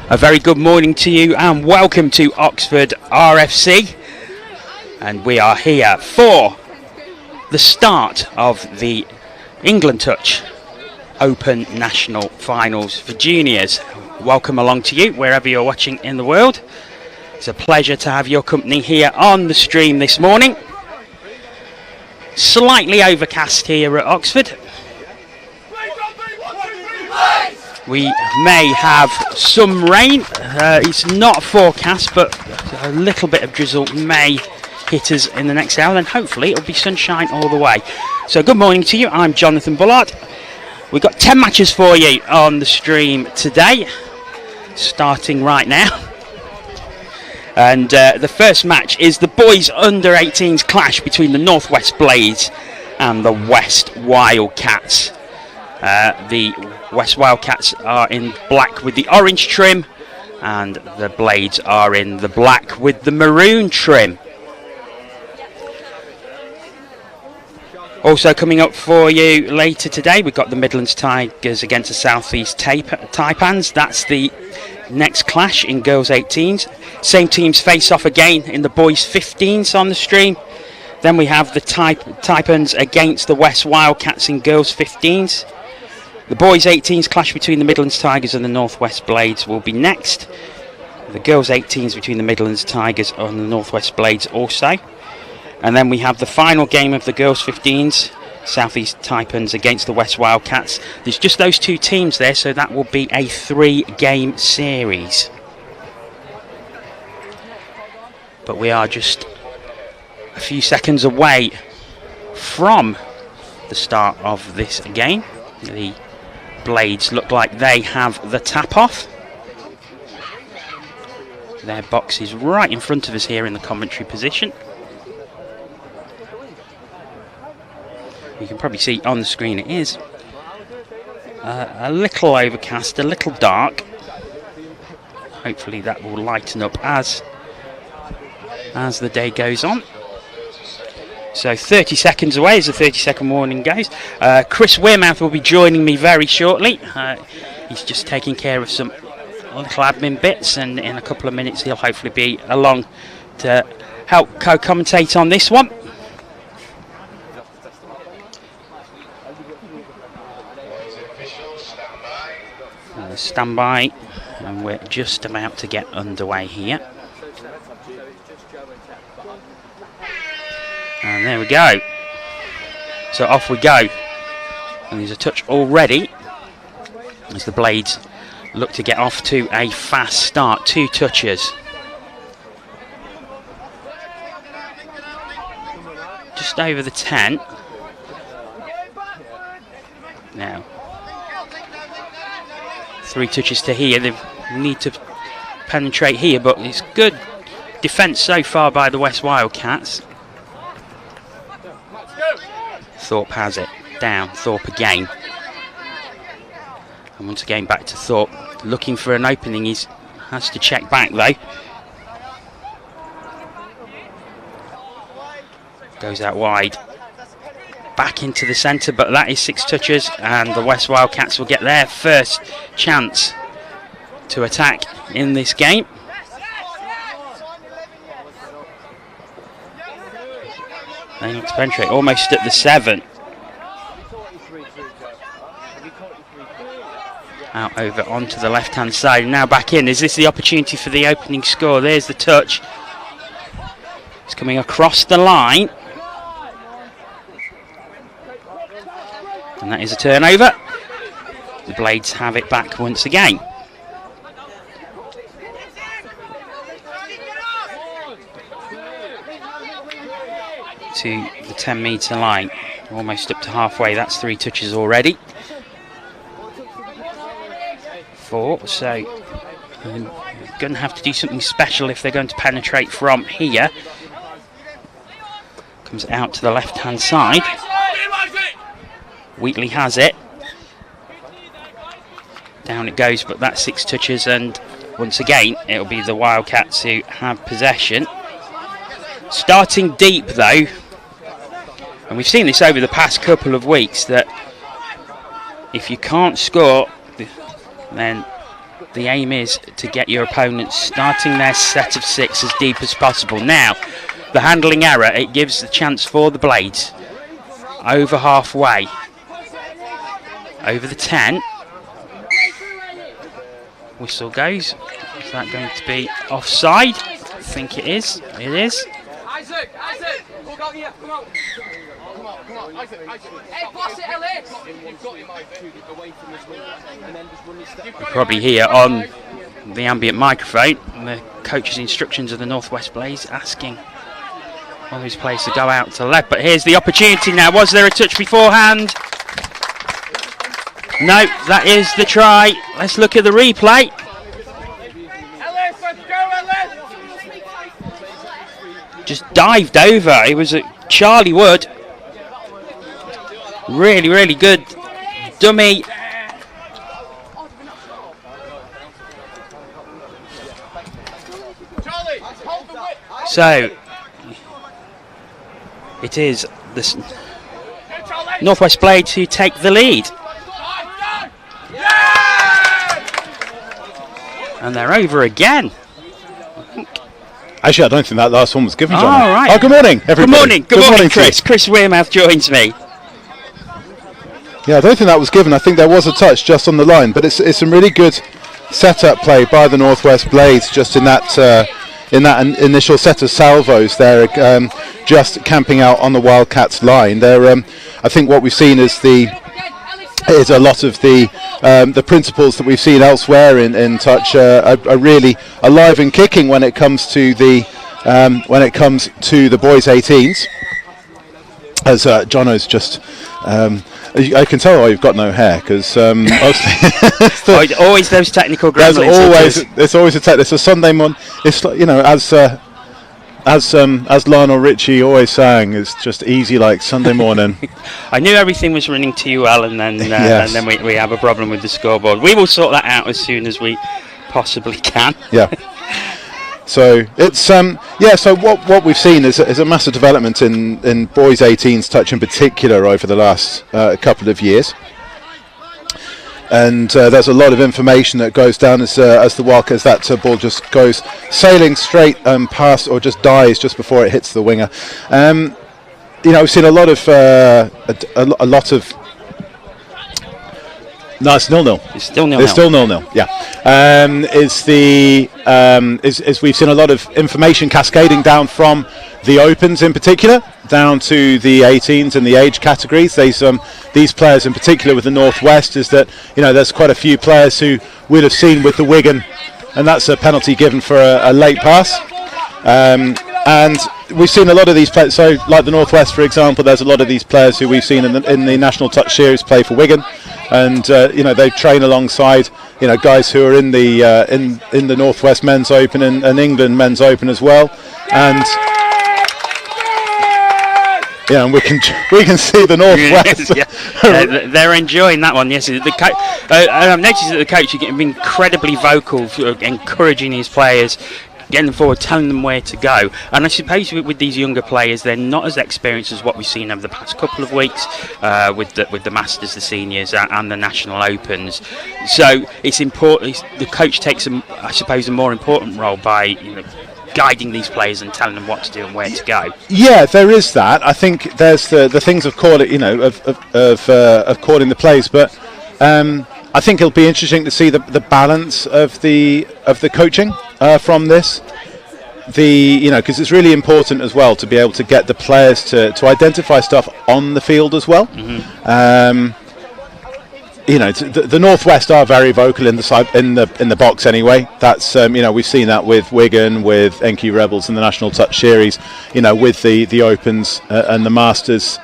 A very good morning to you and welcome to Oxford RFC, and we are here for the start of the England Touch Open National Finals for Juniors. Welcome along to you wherever you're watching in the world. It's a pleasure to have your company here on the stream this morning. Slightly overcast here at Oxford. We may have some rain. It's not forecast, but a little bit of drizzle may hit us in the next hour, and hopefully it'll be sunshine all the way. So good morning to you. I'm Jonathan Bullard. We've got 10 matches for you on the stream today, starting right now. And the first match is the boys under 18s clash between the Northwest Blades and the West Wildcats. The West Wildcats are in black with the orange trim, and the Blades are in the black with the maroon trim. Also coming up for you later today, we've got the Midlands Tigers against the South East Taipans. That's the next clash in girls 18s. Same teams face off again in the boys 15s on the stream. Then we have the Taipans against the West Wildcats in girls 15s. The boys 18s clash between the Midlands Tigers and the Northwest Blades will be next. The girls 18s between the Midlands Tigers and the Northwest Blades also. And then we have the final game of the girls 15s, South East Taipans against the West Wildcats. There's just those two teams there, so that will be a 3-game series. But we are just a few seconds away from the start of this game. The Blades look like they have the tap off. Their box is right in front of us here in the commentary position. You can probably see on the screen it is a little overcast, a little dark. Hopefully that will lighten up as the day goes on. So 30 seconds away as the 30-second warning goes. Chris Wearmouth will be joining me very shortly. He's just taking care of some little admin bits, and in a couple of minutes he'll hopefully be along to help co-commentate on this one. Stand by, and we're just about to get underway here. And there we go. So off we go. And there's a touch already as the Blades look to get off to a fast start. 2 touches. Just over the 10. Now 3 touches to here. They need to penetrate here, but it's good defence so far by the West Wildcats. Thorpe has it. Down. Thorpe again. And once again back to Thorpe. Looking for an opening. He has to check back though. Goes out wide. Back into the centre, but that is 6 touches, and the West Wildcats will get their first chance to attack in this game. They need to penetrate almost at the 7. Out over onto the left hand side, and now back in. Is this the opportunity for the opening score? There's the touch. It's coming across the line. And that is a turnover. The Blades have it back once again. To the 10-metre line. Almost up to halfway. That's 3 touches already. 4. So they're going to have to do something special if they're going to penetrate from here. Comes out to the left-hand side. Wheatley has it. Down it goes, but that's 6 touches, and once again it'll be the Wildcats who have possession. Starting deep though, and we've seen this over the past couple of weeks, that if you can't score, then the aim is to get your opponents starting their set of 6 as deep as possible. Now, the handling error, it gives the chance for the Blades over halfway, over the 10. Whistle goes. Is that going to be offside? I think it is. It is. Isaac, look out here, come on. Come on, Isaac. Hey, pass it, Ellis. You've got him away from this wing, and then just run your step. Probably here on the ambient microphone, the coach's instructions of the Northwest Blades asking all these players to go out to the left. But here's the opportunity now. Was there a touch beforehand? No, that is the try. Let's look at the replay. Ellis, let's go, Ellis. Just dived over. It was Charlie Wood. Really, really good dummy. So it is the Northwest Blades who take the lead. And they're over again. Actually, I don't think that last one was given, John. Oh, right. Oh, good morning, everybody. Good morning, Chris. Chris Wearmouth joins me. Yeah, I don't think that was given. I think there was a touch just on the line, but it's some really good set-up play by the Northwest Blades just in that initial set of salvos there, just camping out on the Wildcats line. I think what we've seen is a lot of the principles that we've seen elsewhere in touch are really alive and kicking when it comes to the boys' 18s. As Jono's just, I can tell why you've got no hair, because always those technical gremlins. It's always it's a Sunday morning. It's like, as Lionel Richie always sang, it's just easy like Sunday morning. I knew everything was running too well, and then yes. and then we have a problem with the scoreboard. We will sort that out as soon as we possibly can. Yeah. So it's So what we've seen is a massive development in boys' 18s touch in particular over the last couple of years. And there's a lot of information that goes down as the Wildcats, that ball just goes sailing straight past, or just dies just before it hits the winger. We've seen a lot of. No, it's 0-0. It's still 0-0. It's still 0-0. Yeah. Is we've seen a lot of information cascading down from the Opens in particular down to the 18s and the age categories. These players in particular with the Northwest, is that there's quite a few players who we'd have seen with the Wigan, and that's a penalty given for a late pass. And we've seen a lot of these players. So, like the Northwest, for example, there's a lot of these players who we've seen in the National Touch Series play for Wigan, and they train alongside guys who are in the Northwest Men's Open and England Men's Open as well, and and we can see the Northwest. Yeah. They're enjoying that one. Yes, I've noticed that the coach has been incredibly vocal, encouraging his players, getting them forward, telling them where to go. And I suppose with these younger players, they're not as experienced as what we've seen over the past couple of weeks with the Masters, the Seniors, and the National Opens. So it's important. The coach takes, I suppose, a more important role by guiding these players and telling them what to do and where to go. Yeah, there is that. I think there's the things of calling, of calling the plays, but I think it'll be interesting to see the balance of the coaching from this. Because it's really important as well to be able to get the players to identify stuff on the field as well. Mm-hmm. The Northwest are very vocal in the box anyway. That's we've seen that with Wigan, with NQ Rebels in the National Touch Series, with the Opens and the Masters,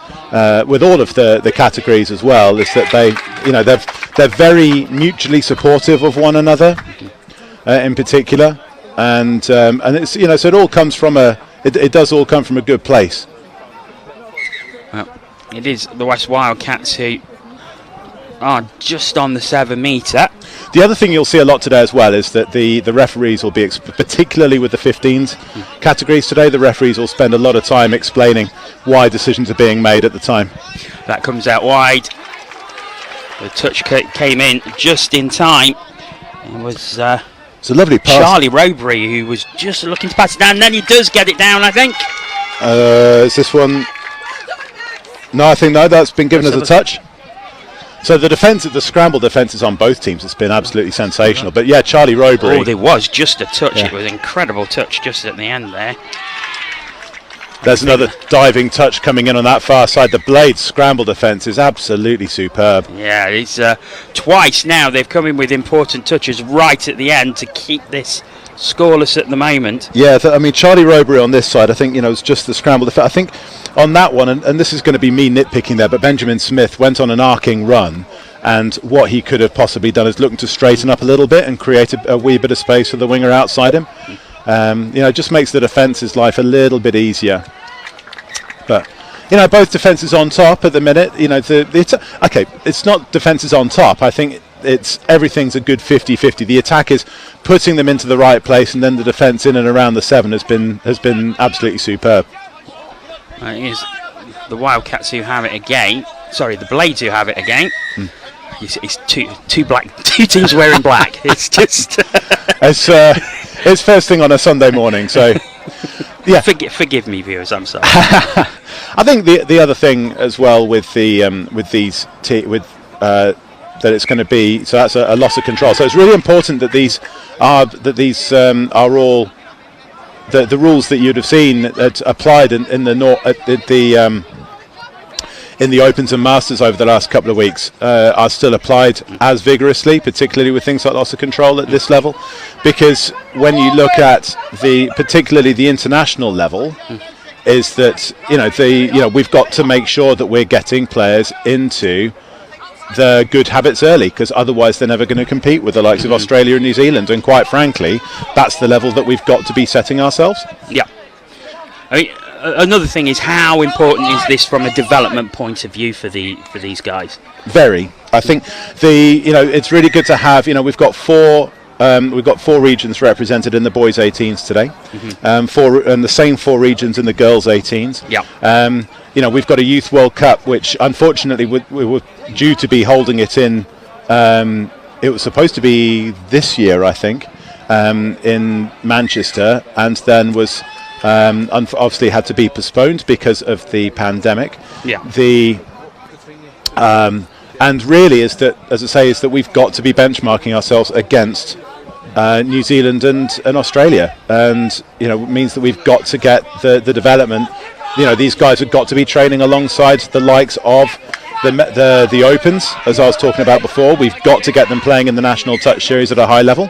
with all of the categories as well. Is that they're very mutually supportive of one another, in particular, and it's so it all comes from it does all come from a good place. Well, it is the West Wildcats who are just on the 7 metre. The other thing you'll see a lot today as well is that the referees will be, particularly with the 15s categories today, the referees will spend a lot of time explaining why decisions are being made at the time. That comes out wide. The touch came in just in time. It was it's a lovely pass. Charlie Robury who was just looking to pass it down, and then he does get it down, I think. Is this one? No, I think that's been given as a touch. So the scramble defences on both teams has been absolutely sensational. But yeah, Charlie Robury. Oh, there was just a touch. Yeah. It was an incredible touch just at the end there. There's another diving touch coming in on that far side. The Blades scramble defence is absolutely superb. Yeah, it's twice now they've come in with important touches right at the end to keep this scoreless at the moment. Yeah, I mean, Charlie Robury on this side, I think, it's just the scramble defence. I think on that one, and this is going to be me nitpicking there, but Benjamin Smith went on an arcing run, and what he could have possibly done is looking to straighten up a little bit and create a wee bit of space for the winger outside him. It just makes the defence's life a little bit easier. But both defences on top at the minute. It's not defences on top. I think everything's a good 50-50. The attack is putting them into the right place, and then the defence in and around the 7 has been absolutely superb. It is the Wildcats who have it again. Sorry, the Blades who have it again. It's two teams wearing black. It's just it's first thing on a Sunday morning, so yeah. Forgive me, viewers. I'm sorry. I think the other thing as well with the that it's going to be, so that's a loss of control. So it's really important that these are all the rules that you'd have seen applied in the Opens and Masters over the last couple of weeks are still applied as vigorously, particularly with things like loss of control at this level, because when you look at particularly the international level, is that we've got to make sure that we're getting players into the good habits early, because otherwise they're never going to compete with the likes of Australia and New Zealand, and quite frankly that's the level that we've got to be setting ourselves. Yeah, I mean, another thing is, how important is this from a development point of view for these guys? Very. I think it's really good to have. We've got four regions represented in the boys' 18s today. And the same 4 regions in the girls' 18s. Yeah. We've got a Youth World Cup, which unfortunately we were due to be holding it in. It was supposed to be this year, I think, in Manchester, and then was obviously had to be postponed because of the pandemic. Yeah. And really is that, as I say, is that we've got to be benchmarking ourselves against New Zealand and Australia, and it means that we've got to get the development. These guys have got to be training alongside the likes of the Opens, as I was talking about before. We've got to get them playing in the National Touch Series at a high level.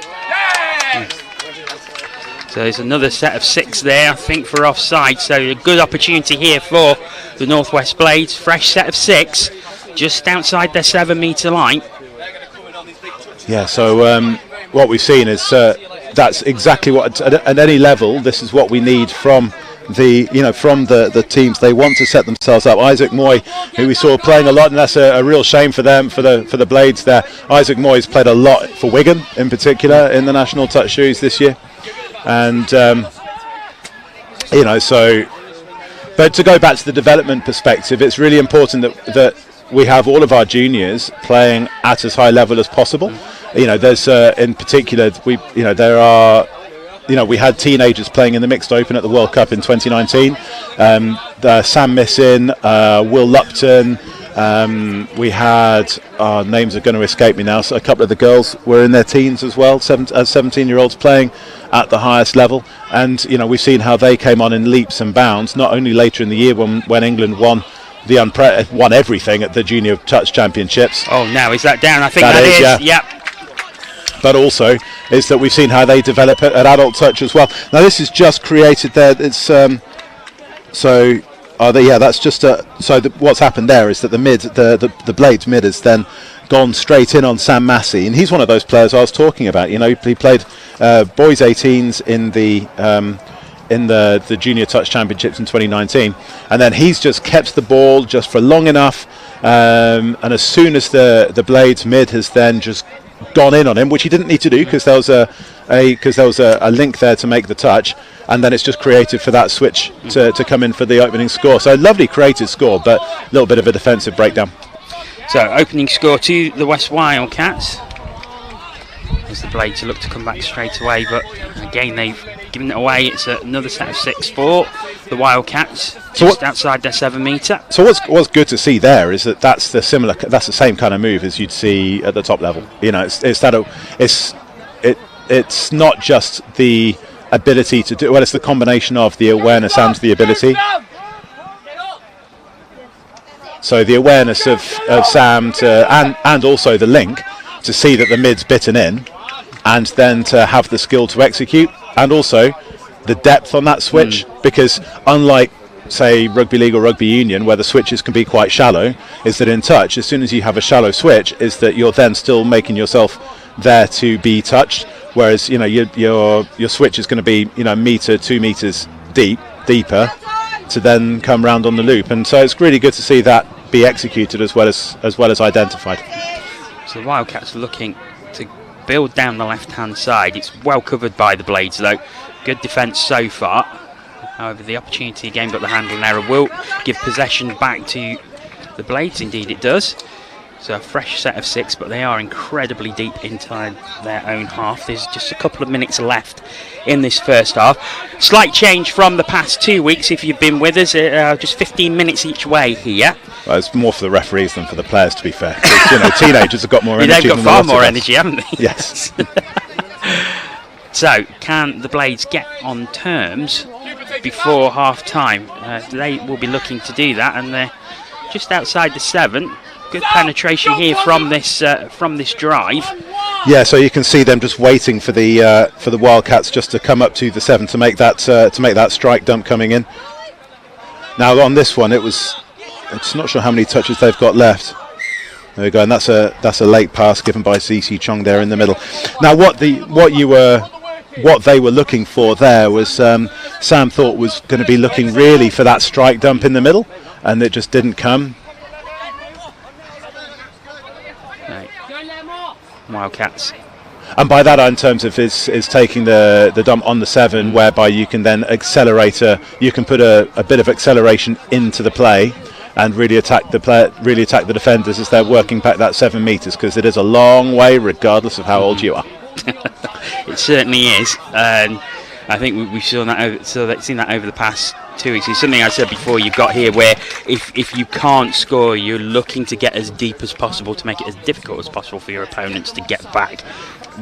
So there's another set of 6 there, I think, for offside. So a good opportunity here for the Northwest Blades. Fresh set of 6, just outside their 7 metre line. Yeah. So what we've seen is that's exactly what at any level. This is what we need from the teams. They want to set themselves up. Isaac Moy, who we saw playing a lot, and that's a real shame for them, for the Blades there. Isaac Moy's played a lot for Wigan in particular in the National Touch Series this year, and but to go back to the development perspective, it's really important that we have all of our juniors playing at as high level as possible. There's in particular we had teenagers playing in the mixed open at the World Cup in 2019. Sam Missin, Will Lupton. We had, names are going to escape me now. So a couple of the girls were in their teens as well, 17-year-olds playing at the highest level. And we've seen how they came on in leaps and bounds. Not only later in the year when England won everything at the Junior Touch Championships. Oh, now is that down? I think that is. Yeah. Yep. But also is that we've seen how they develop at adult touch as well. Now this is just created there. It's that's just what's happened there is that the Blades mid has then gone straight in on Sam Massey, and he's one of those players I was talking about. He played boys 18s in the Junior Touch Championships in 2019, and then he's just kept the ball just for long enough, and as soon as the Blades mid has then just gone in on him, which he didn't need to do because there was a link there to make the touch, and then it's just created for that switch to come in for the opening score. So lovely creative score, but a little bit of a defensive breakdown. So opening score to the West Wildcats, as the Blades look to come back straight away, but again they've given it away. It's another set of 6 for the Wildcats, just outside their 7 metre. So what's good to see there is that's the same kind of move as you'd see at the top level. You know, it's not just the ability to do, well, it's the combination of the awareness and the ability. So the awareness of Sam and also the link to see that the mid's bitten in, and then to have the skill to execute, and also the depth on that switch, because unlike say rugby league or rugby union where the switches can be quite shallow, is that in touch, as soon as you have a shallow switch, is that you're then still making yourself there to be touched, whereas you know your switch is going to be, you know, metre 2 metres deeper to then come round on the loop, and so it's really good to see that be executed as well as identified. So the Wildcats are looking to build down the left hand side. It's well covered by the Blades though. Good defence so far. However, the opportunity again, but the handling error will give possession back to the Blades. Indeed it does. So a fresh set of 6, but they are incredibly deep inside their own half. There's just a couple of minutes left in this first half. Slight change from the past 2 weeks if you've been with us. Just 15 minutes each way here. Well, it's more for the referees than for the players, to be fair. You know, teenagers have got more energy. They've got far more energy, haven't they? Yes. So, can the Blades get on terms before half time? They will be looking to do that, and they're just outside the 7. Good penetration here from this drive. Yeah, so you can see them just waiting for the Wildcats just to come up to the 7 to make that strike dump coming in. Now on this one, it's not sure how many touches they've got left. There we go, and that's a late pass given by CC Chong there in the middle. Now what they were looking for there was Sam thought was going to be looking really for that strike dump in the middle, and it just didn't come. Wildcats. And by that, in terms of is taking the dump on the 7, whereby you can then you can put a bit of acceleration into the play and really attack the defenders as they're working back that 7 metres, because it is a long way regardless of how old you are. It certainly is, and I think we've seen that over the past 2 weeks. It's something I said before you got here, where if you can't score, you're looking to get as deep as possible to make it as difficult as possible for your opponents to get back,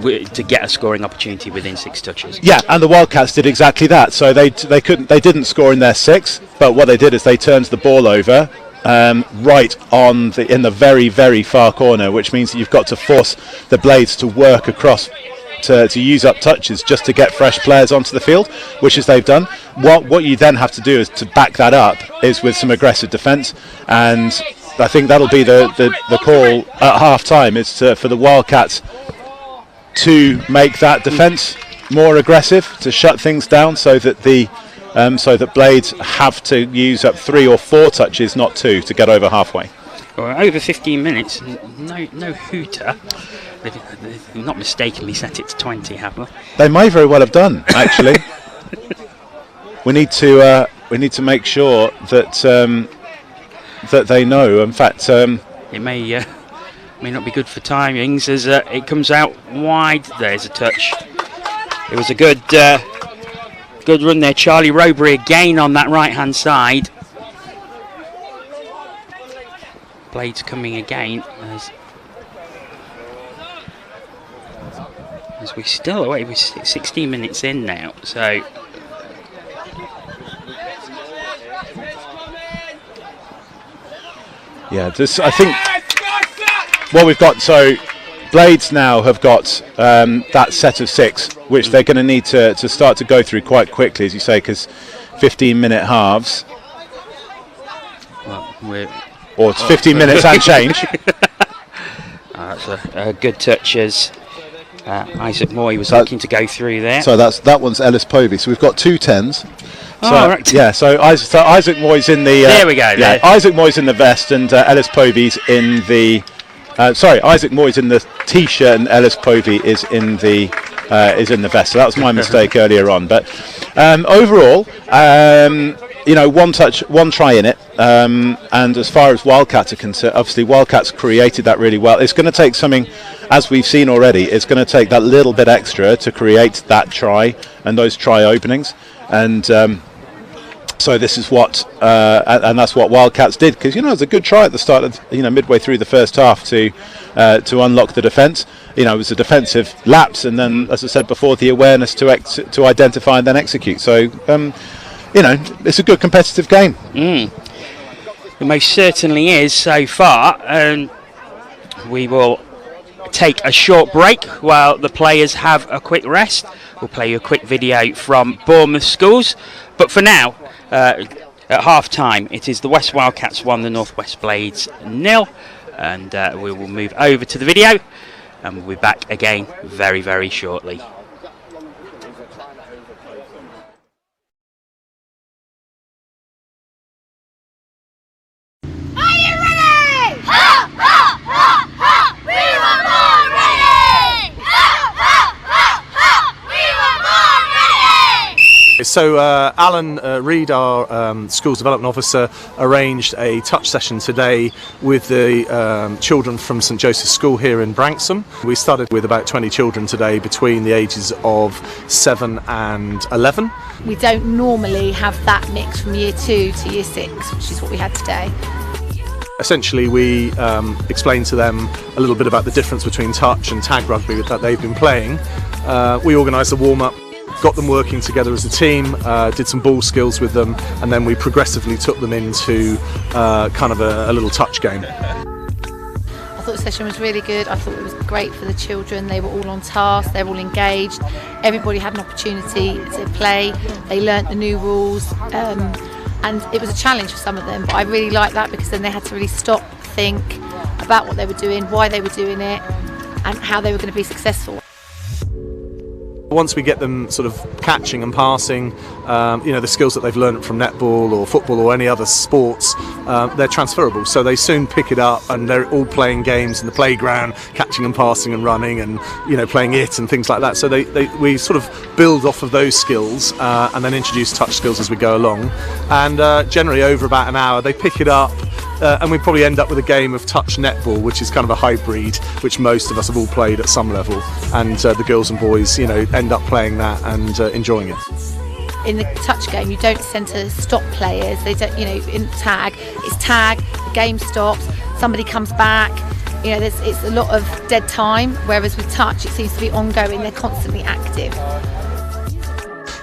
to get a scoring opportunity within 6 touches. Yeah, and the Wildcats did exactly that. So they didn't score in their 6, but what they did is they turned the ball over right in the very, very far corner, which means that you've got to force the Blades to work across to use up touches just to get fresh players onto the field, which is they've done. What you then have to do is to back that up is with some aggressive defence, and I think that'll be the call at half time, is for the Wildcats to make that defence more aggressive, to shut things down, so that Blades have to use up 3 or 4 touches, not 2, to get over halfway. Well, over 15 minutes, no hooter. They've not mistakenly set it to 20, have they? They may very well have done, actually. we need to make sure that that they know. In fact, it may not be good for timings as it comes out wide. There's a touch. It was a good run there. Charlie Robury again on that right hand side. Blades coming again as we still away. We're 16 minutes in now, so yeah, I think what we've got. So Blades now have got that set of 6, which they're going to need to start to go through quite quickly, as you say, because 15-minute halves. Or it's 15 minutes and change. That's a good touch as Isaac Moy was looking to go through there. So that one's Ellis Povey. So we've got 2 10s. Right. Yeah, so Isaac Moy's in the. There we go. Yeah, Isaac Moy's in the vest, and Ellis Povey's in the. Isaac Moy's in the t-shirt, and Ellis Povey is in the vest. So that was my mistake earlier on. But overall, one touch, one try in it. And as far as Wildcats are concerned, obviously Wildcats created that really well. It's going to take something, as we've seen already, it's going to take that little bit extra to create that try and those try openings. And so this is what, and that's what Wildcats did, because it was a good try at the start of, midway through the first half to unlock the defence. It was a defensive lapse, and then, as I said before, the awareness to identify and then execute. So, it's a good competitive game. It most certainly is so far, and we will take a short break while the players have a quick rest. We'll play you a quick video from Bournemouth Schools, but for now, at half time, it is the West Wildcats 1, the North West Blades 0, and we will move over to the video, and we'll be back again very, very shortly. So Alan Reid, our Schools Development Officer, arranged a touch session today with the children from St Joseph's School here in Branksome. We started with about 20 children today between the ages of 7 and 11. We don't normally have that mix from year 2 to year 6, which is what we had today. Essentially, we explained to them a little bit about the difference between touch and tag rugby that they've been playing. We organised a warm-up, got them working together as a team, did some ball skills with them, and then we progressively took them into kind of a little touch game. I thought the session was really good. I thought it was great for the children. They were all on task, they were all engaged. Everybody had an opportunity to play. They learnt the new rules, and it was a challenge for some of them, but I really liked that, because then they had to really stop, think about what they were doing, why they were doing it, and how they were going to be successful. Once we get them sort of catching and passing, the skills that they've learned from netball or football or any other sports, they're transferable. So they soon pick it up, and they're all playing games in the playground, catching and passing and running, and playing it and things like that. So we sort of build off of those skills and then introduce touch skills as we go along. And generally over about an hour, they pick it up. And we probably end up with a game of touch netball, which is kind of a hybrid, which most of us have all played at some level. And the girls and boys, end up playing that and enjoying it. In the touch game, you don't tend to stop players. They don't, in tag, it's tag, the game stops, somebody comes back. It's a lot of dead time, whereas with touch, it seems to be ongoing. They're constantly active.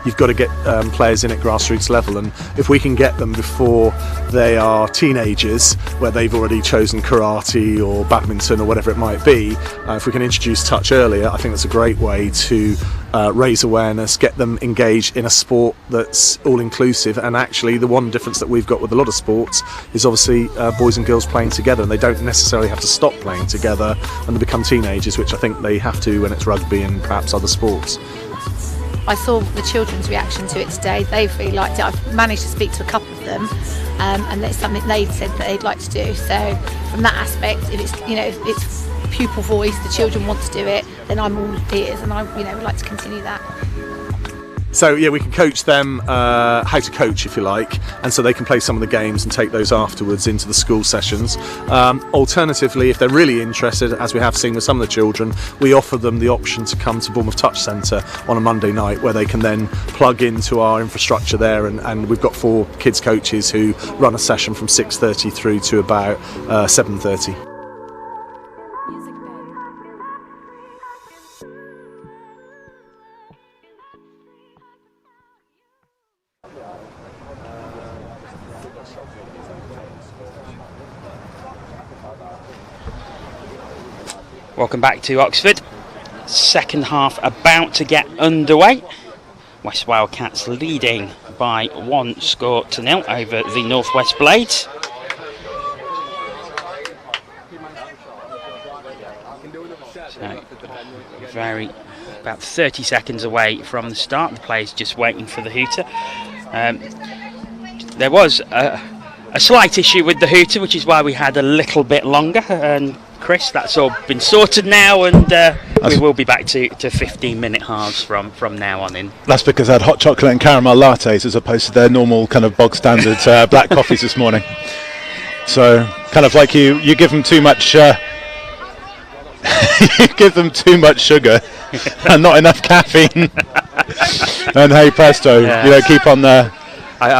You've got to get players in at grassroots level, and if we can get them before they are teenagers, where they've already chosen karate or badminton or whatever it might be, if we can introduce touch earlier, I think that's a great way to raise awareness, get them engaged in a sport that's all-inclusive. And actually the one difference that we've got with a lot of sports is obviously boys and girls playing together, and they don't necessarily have to stop playing together when they become teenagers, which I think they have to when it's rugby and perhaps other sports. I saw the children's reaction to it today. They've really liked it. I've managed to speak to a couple of them, and it's something they'd said that they'd like to do. So from that aspect, if it's if it's pupil voice, the children want to do it, then I'm all ears, and I would like to continue that. So yeah, we can coach them how to coach, if you like, and so they can play some of the games and take those afterwards into the school sessions. Alternatively, if they're really interested, as we have seen with some of the children, we offer them the option to come to Bournemouth Touch Centre on a Monday night, where they can then plug into our infrastructure there, and we've got 4 kids coaches who run a session from 6:30 through to about 7:30. Welcome back to Oxford. Second half about to get underway. West Wildcats leading by 1-0 over the North West Blades. So, about 30 seconds away from the start. The players just waiting for the hooter. There was a slight issue with the hooter, which is why we had a little bit longer. And Chris, that's all been sorted now, and we will be back to 15-minute halves from now on in. That's because I had hot chocolate and caramel lattes as opposed to their normal kind of bog standard black coffees this morning. So kind of like you give them too much you give them too much sugar and not enough caffeine. And hey presto, keep on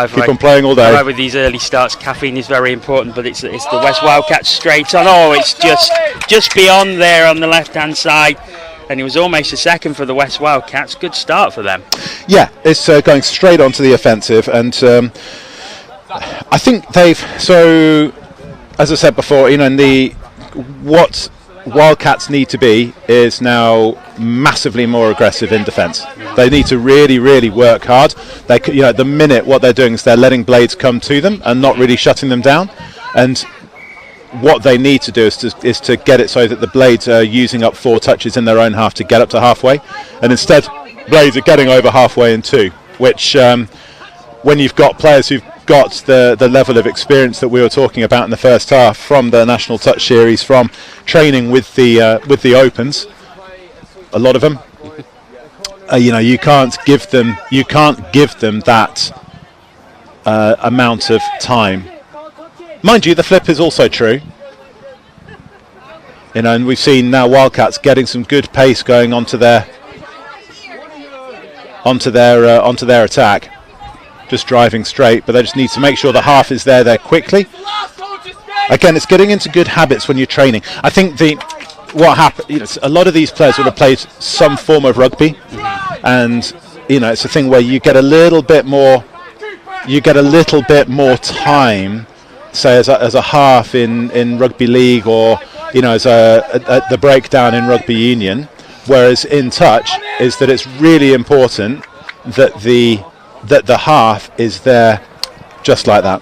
keep on playing all day. With these early starts, caffeine is very important, but it's the West Wildcats straight on. Oh, it's just beyond there on the left-hand side, and it was almost a second for the West Wildcats. Good start for them. Yeah, it's going straight onto the offensive, and I think so as I said before, what Wildcats need to be is now massively more aggressive in defence. They need to really, really work hard. They, at the minute, what they're doing is they're letting blades come to them and not really shutting them down. And what they need to do is to get it so that the blades are using up 4 touches in their own half to get up to halfway, and instead blades are getting over halfway in 2. Which, when you've got players who've got the level of experience that we were talking about in the first half from the National Touch Series, from training with the Opens, a lot of them, you can't give them that amount of time. Mind you, the flip is also true. And we've seen now Wildcats getting some good pace going onto their attack. Just driving straight, but they just need to make sure the half is there quickly. Again, it's getting into good habits when you're training. I think what happened, a lot of these players would have played some form of rugby, and it's a thing where you get a little bit more time, say as a half in rugby league, or as the breakdown in rugby union. Whereas in touch is that it's really important that the half is there just like that,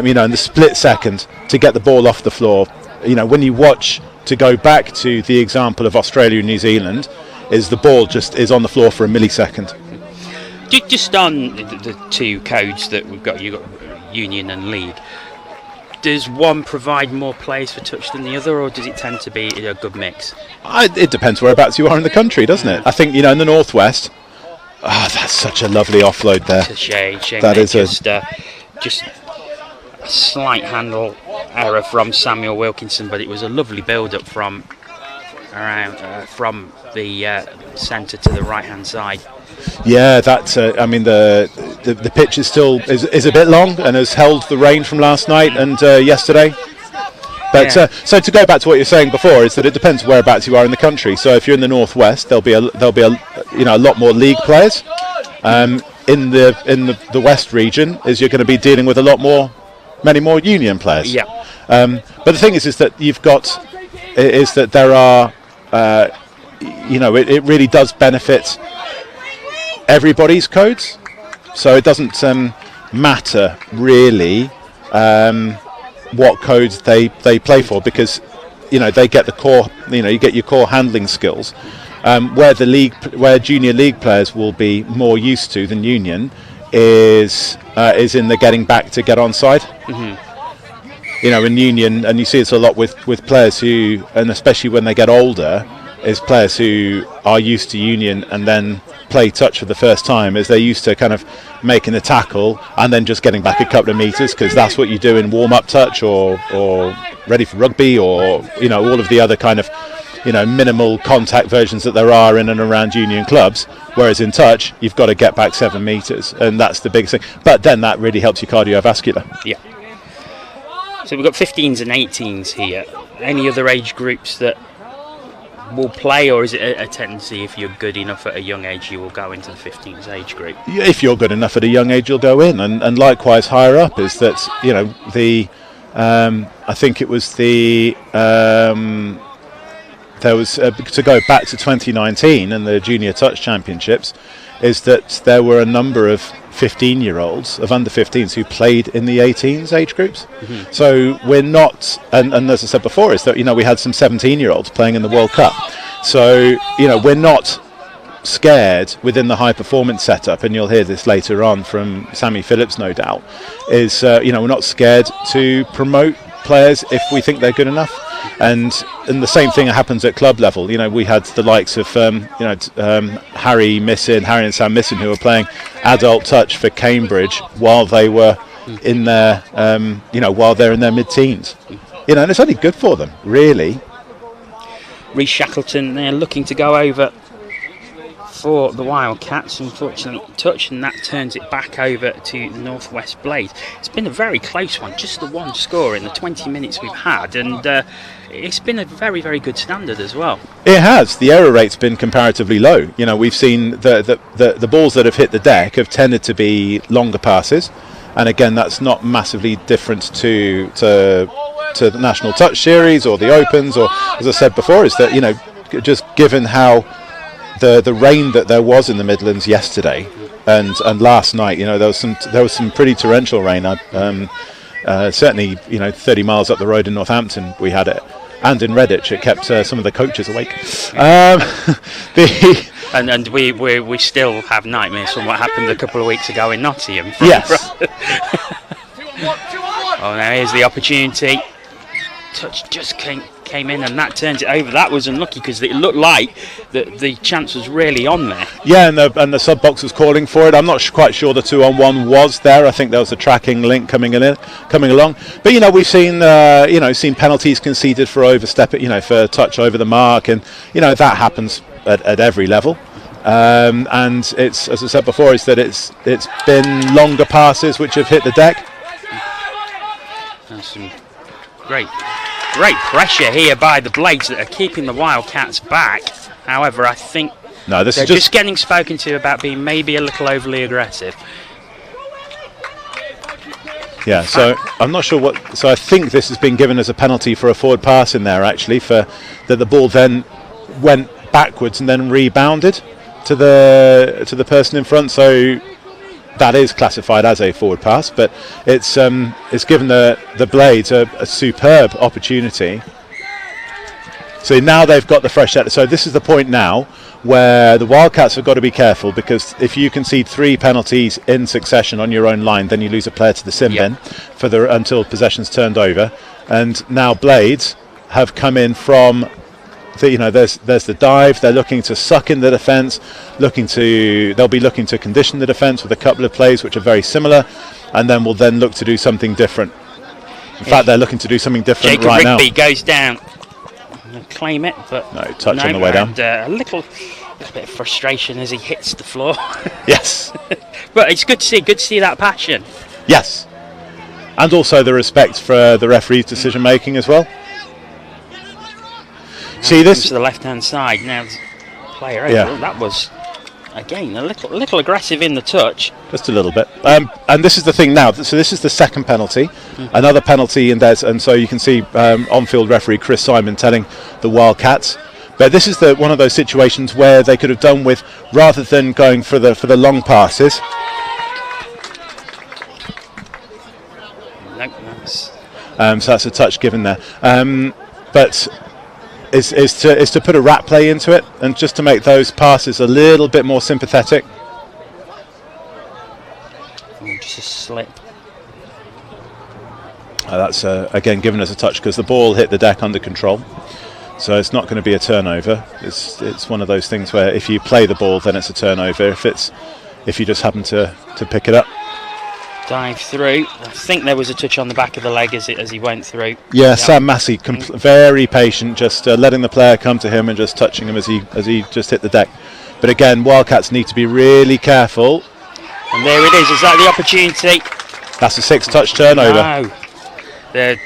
in the split second to get the ball off the floor. When you watch, to go back to the example of Australia and New Zealand, is the ball just is on the floor for a millisecond. Just on the 2 codes that we've got, you've got Union and League, does one provide more plays for touch than the other, or does it tend to be a good mix? It depends whereabouts you are in the country, doesn't it? I think, in the Northwest, that's such a lovely offload there. It's a shame. That is just a slight handle error from Samuel Wilkinson, but it was a lovely build-up from the centre to the right-hand side. Yeah, that's. The pitch is still is a bit long and has held the rain from last night and yesterday. But so to go back to what you were saying before, is that it depends whereabouts you are in the country. So if you're in the Northwest, there'll be a lot more league players. In the West region, you're going to be dealing with many more union players. Yeah. But the thing is that you've got that there are it really does benefit everybody's codes. So it doesn't matter really what codes they play for, because they get the core, you get your core handling skills, where junior league players will be more used to than union is in the getting back to get onside. In union, and you see this a lot with players who, and especially when they get older, is players who are used to union and then play touch for the first time, as they're used to kind of making the tackle and then just getting back a couple of metres, because that's what you do in warm-up touch or ready for rugby, or all of the other kind of minimal contact versions that there are in and around union clubs. Whereas in touch, you've got to get back 7 metres, and that's the biggest thing. But then that really helps your cardiovascular. Yeah. So we've got 15s and 18s here. Any other age groups that will play, or is it a tendency, if you're good enough at a young age, you will go into the 15s age group? If you're good enough at a young age, you'll go in, and likewise higher up is that I think it was there was to go back to 2019 and the Junior Touch Championships, is that there were a number of 15-year-olds of under 15s who played in the 18s age groups. So we're not, and as I said before, is that we had some 17-year-olds playing in the World Cup. So we're not scared within the high performance setup, and you'll hear this later on from Sammy Phillips, no doubt, is we're not scared to promote players if we think they're good enough. And the same thing happens at club level. We had the likes of Harry and Sam Missin, who were playing adult touch for Cambridge while they were in their while they're in their mid-teens. And it's only good for them, really. Reece Shackleton, they're looking to go over for the Wildcats. Unfortunately, touch, and that turns it back over to Northwest Blades. It's been a very close one, just the one score in the 20 minutes we've had, and it's been a very, very good standard as well. It has. The error rate's been comparatively low. We've seen the balls that have hit the deck have tended to be longer passes, and again, that's not massively different to the National Touch Series or the Opens, or, as I said before, is that just given how the rain that there was in the Midlands yesterday and last night, there was some pretty torrential rain. Certainly, 30 miles up the road in Northampton we had it, and in Redditch it kept some of the coaches awake. And we still have nightmares from what happened a couple of weeks ago in Nottingham. Yes. Oh, now here's the opportunity. Touch just came in, and that turns it over. That was unlucky because it looked like the chance was really on there. Yeah, and the sub box was calling for it. I'm not quite sure the 2-on-1 was there. I think there was a tracking link coming along. But we've seen seen penalties conceded for overstep, for touch over the mark, and that happens at every level. And it's, as I said before, is that it's been longer passes which have hit the deck. That's some great pressure here by the Blades that are keeping the Wildcats back. However, I think they're just getting spoken to about being maybe a little overly aggressive. Yeah, so I'm not sure what. So I think this has been given as a penalty for a forward pass in there, actually, for that the ball then went backwards and then rebounded to the person in front. So that is classified as a forward pass, but it's given the Blades a superb opportunity. So now they've got the fresh set. So this is the point now where the Wildcats have got to be careful, because if you concede 3 penalties in succession on your own line, then you lose a player to the sin bin until possession's turned over. And now Blades have come in from there's the dive. They're looking to suck in the defence. They'll be looking to condition the defence with a couple of plays which are very similar, and then will then look to do something different. In fact, they're looking to do something different Jacob right Rigby now. Goes down. Claim it, but no touch on the way down. A little bit of frustration as he hits the floor. Yes, but it's good to see that passion. Yes, and also the respect for the referee's decision making as well. See this to the left-hand side now. Player, that was again a little aggressive in the touch. Just a little bit. And this is the thing now. So this is the second penalty, another penalty in there, and so you can see on-field referee Chris Simon telling the Wildcats. But this is one of those situations where they could have done with, rather than going for the long passes. So that's a touch given there. But is to put a rat play into it, and just to make those passes a little bit more sympathetic. Just a slip. That's again given as a touch because the ball hit the deck under control, so it's not going to be a turnover. It's one of those things where if you play the ball, then it's a turnover. If you just happen to pick it up. Dive through. I think there was a touch on the back of the leg as he went through. Yeah, Sam Massey, very patient, just letting the player come to him and just touching him as he just hit the deck. But again, Wildcats need to be really careful. And there it is. Is that the opportunity? That's a 6-touch turnover. No. The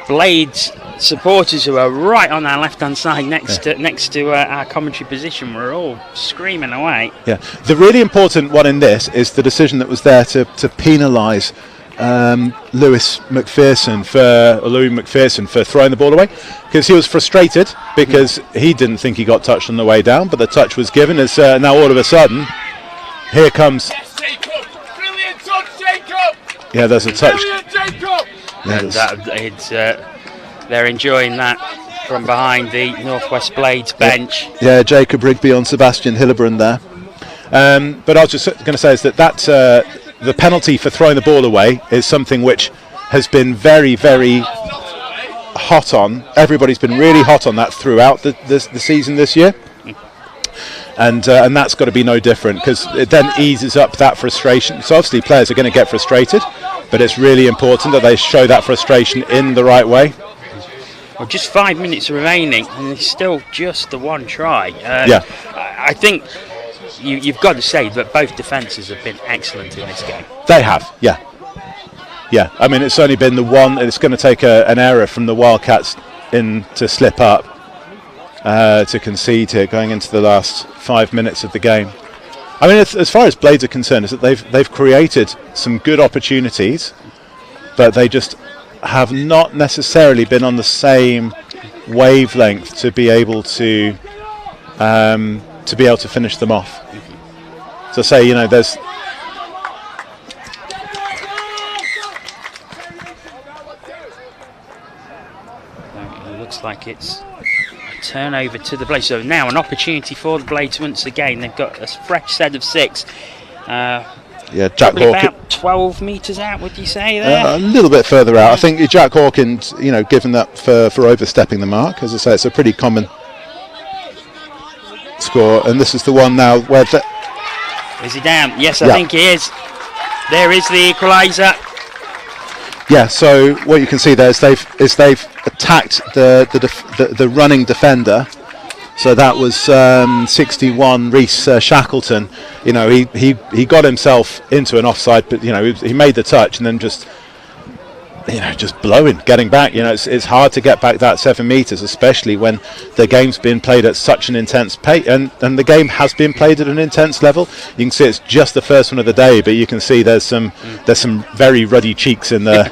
Blades supporters who are right on our left-hand side next to our commentary position were all screaming away. Yeah, the really important one in this is the decision that was there to penalise Louis McPherson for throwing the ball away, because he was frustrated because he didn't think he got touched on the way down, but the touch was given. As now all of a sudden, here comes. Yes, Jacob! Brilliant touch, Jacob! Yeah, there's a touch. Brilliant, Jacob! And they're enjoying that. from behind the Northwest Blades bench. Yeah, Jacob Rigby on Sebastian Hillebrand there. But I was just going to say is that the penalty for throwing the ball away is something which has been very, very hot on. Everybody's been really hot on that throughout the season this year. And that's got to be no different, because it then eases up that frustration. So obviously players are going to get frustrated, but it's really important that they show that frustration in the right way. Well, just 5 minutes remaining, and it's still just the one try. Yeah. I think you've got to say that both defences have been excellent in this game. They have, yeah. Yeah, I mean, it's only been the one, it's going to take an error from the Wildcats in to slip up, to concede here going into the last 5 minutes of the game. I mean, as far as Blades are concerned, is that they've created some good opportunities, but they just have not necessarily been on the same wavelength to be able to finish them off. So say, you know, there's it looks like it's a turnover to the Blades. So now an opportunity for the Blades once again. They've got a fresh set of 6. Jack probably Hawkins. about 12 metres out, would you say there? A little bit further out. I think Jack Hawkins, you know, given that for overstepping the mark. As I say, it's a pretty common score, and this is the one now where Is he down? Yes, I think he is. There is the equaliser. Yeah. So what you can see there is they've attacked the running defender. So that was 61 Reece Shackleton. You know, he got himself into an offside, but you know he made the touch and then just blowing, getting back. You know, it's hard to get back that 7 metres, especially when the game's been played at such an intense pace, and the game has been played at an intense level. You can see it's just the first one of the day, but you can see there's some very ruddy cheeks in the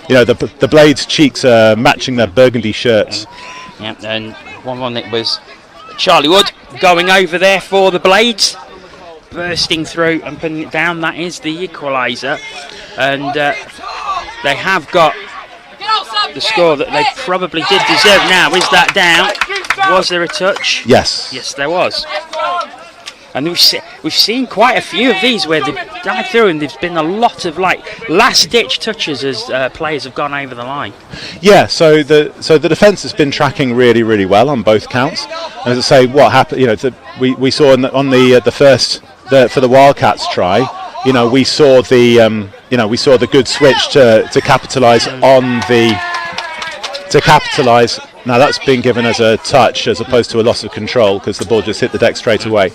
you know, the Blades' cheeks are matching their burgundy shirts. Yeah, and one it was Charlie Wood going over there for the Blades, bursting through and putting it down. That is the equaliser, and they have got the score that they probably did deserve. Now, is that down? Was there a touch? Yes. Yes, there was. And we've seen quite a few of these where they've dived through, and there's been a lot of like last-ditch touches as players have gone over the line. Yeah, so the defence has been tracking really, really well on both counts. And as I say, what happened? You know, we saw on the first for the Wildcats try. You know, we saw the good switch to capitalise on to capitalise. Now that's been given as a touch as opposed to a loss of control, because the ball just hit the deck straight away.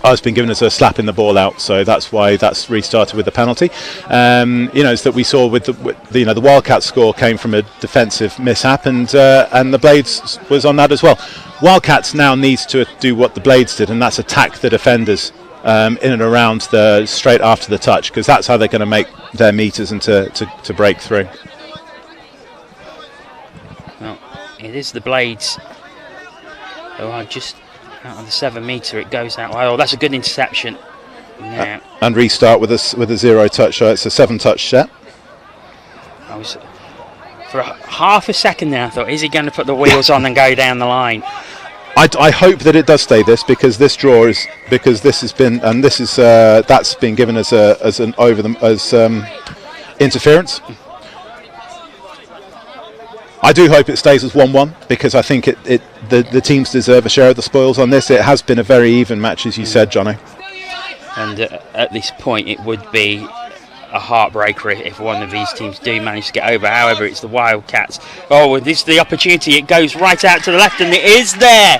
It's been given as a slap in the ball out, so that's why that's restarted with the penalty. You know, it's that we saw with the Wildcats score came from a defensive mishap, and the Blades was on that as well. Wildcats now needs to do what the Blades did, and that's attack the defenders in and around straight after the touch, because that's how they're going to make their meters and to break through. Well, it is the Blades who are just out of the 7 metre. It goes out. Oh, that's a good interception. Now, and restart with a 0 touch. So it's a 7 touch set. For half a second there, I thought, is he going to put the wheels on and go down the line? I hope that it does stay this, because this draw is this has been, and this is that's been given as interference. I do hope it stays as 1-1, because I think the teams deserve a share of the spoils on this. It has been a very even match, as you said, Johnny. And at this point, it would be a heartbreaker if one of these teams do manage to get over. However, it's the Wildcats. Oh, this is the opportunity. It goes right out to the left, and it is there.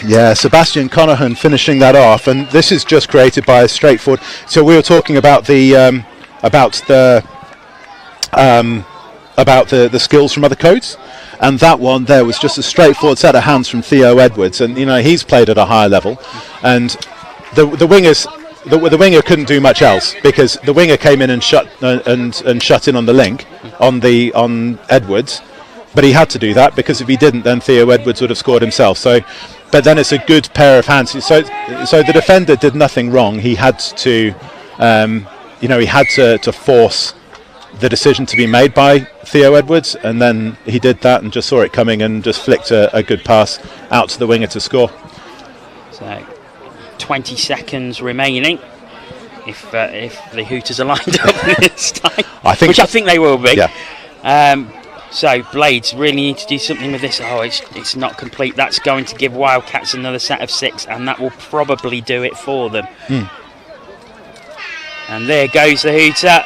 Yeah, Sebastian Conahan finishing that off, and this is just created by a straightforward. So we were talking about the skills from other codes, and that one there was just a straightforward set of hands from Theo Edwards, and you know he's played at a higher level, and the winger couldn't do much else, because the winger came in and shut in on the link on Edwards, but he had to do that, because if he didn't, then Theo Edwards would have scored himself. So, but then it's a good pair of hands. So the defender did nothing wrong. He had to, he had to force the decision to be made by Theo Edwards, and then he did that and just saw it coming and just flicked a good pass out to the winger to score. So 20 seconds remaining. If the Hooters are lined up this time, I think they will be. Yeah. So Blades really need to do something with this. Oh, it's not complete. That's going to give Wildcats another set of 6, and that will probably do it for them. And there goes the Hooter.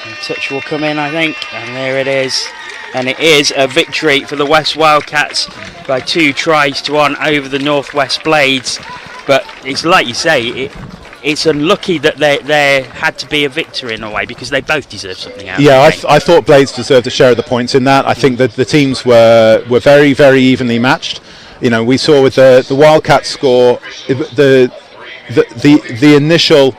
A touch will come in, I think, and there it is. And it is a victory for the West Wildcats by 2 tries to 1 over the Northwest Blades. But it's like you say, it's unlucky that there had to be a victory in a way, because they both deserve something out of it. Yeah, I thought Blades deserved a share of the points in that. I think that the teams were very, very evenly matched. You know, we saw with the Wildcats score, the initial.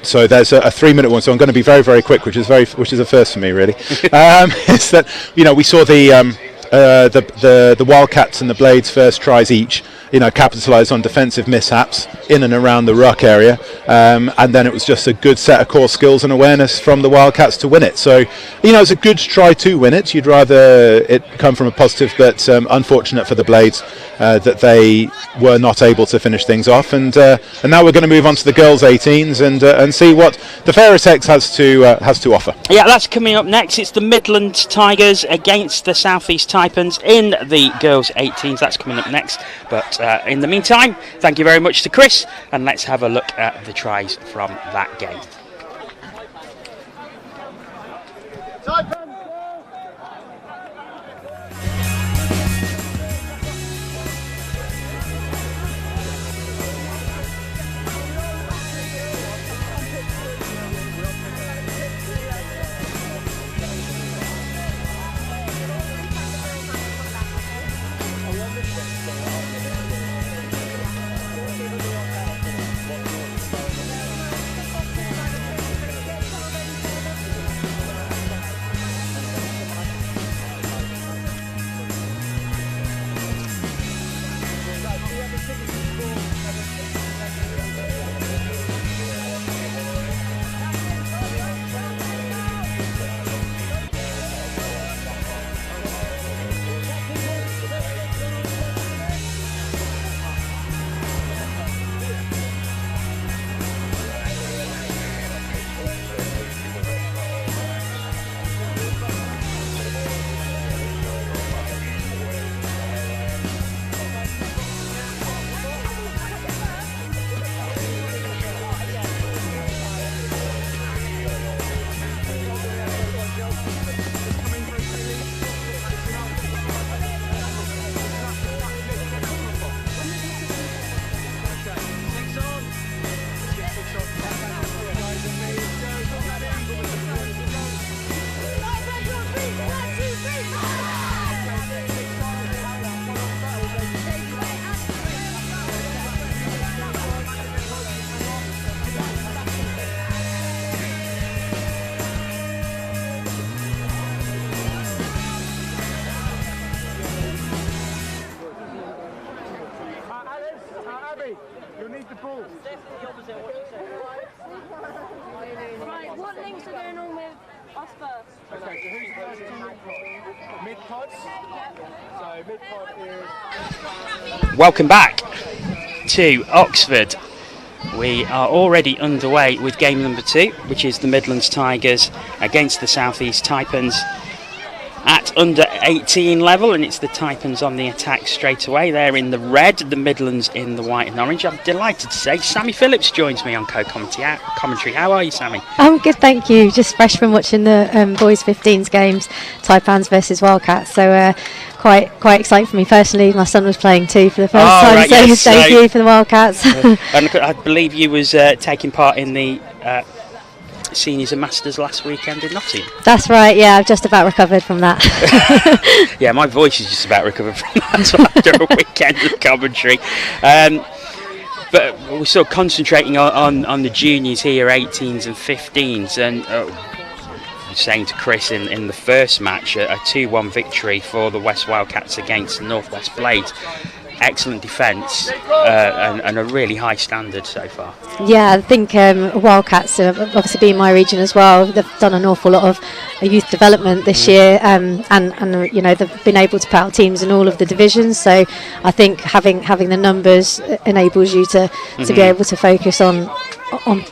So there's a 3-minute one. So I'm going to be very, very quick, which is a first for me, really. Is that, you know, we saw the Wildcats and the Blades first tries each, you know, capitalise on defensive mishaps in and around the ruck area, and then it was just a good set of core skills and awareness from the Wildcats to win it. So, you know, it's a good try to win it. You'd rather it come from a positive, but unfortunate for the Blades that they were not able to finish things off. And now we're going to move on to the girls' 18s and see what the Ferris X has to offer. Yeah, that's coming up next. It's the Midland Tigers against the South East Taipans in the girls' 18s. That's coming up next. But in the meantime, thank you very much to Chris, and let's have a look at the tries from that game. Right, what links are going on with us first? Okay, so who's first to mid-pod? So mid-pod is... Welcome back to Oxford. We are already underway with game number 2, which is the Midlands Tigers against the South East Taipans at under 18 level, and it's the Taipans on the attack straight away. They're in the red, the Midlands in the white and orange. I'm delighted to say Sammy Phillips joins me on co-commentary. How are you, Sammy? I'm good, thank you. Just fresh from watching the boys 15s games, Taipans versus Wildcats. So quite exciting for me personally. My son was playing too for the first time, right, so yes, his debut for the Wildcats. And I believe you was taking part in the Seniors and Masters last weekend in Nottingham. That's right, yeah, I've just about recovered from that. Yeah, my voice is just about recovered from that after a weekend of commentary. But we're sort of concentrating on the juniors here, 18s and 15s, and saying to Chris in the first match, a 2-1 victory for the West Wildcats against the Northwest Blades. excellent defence and a really high standard so far. Yeah, I think Wildcats have obviously been my region as well. They've done an awful lot of youth development this year, and you know, they've been able to put out teams in all of the divisions. So I think having the numbers enables you to be able to focus on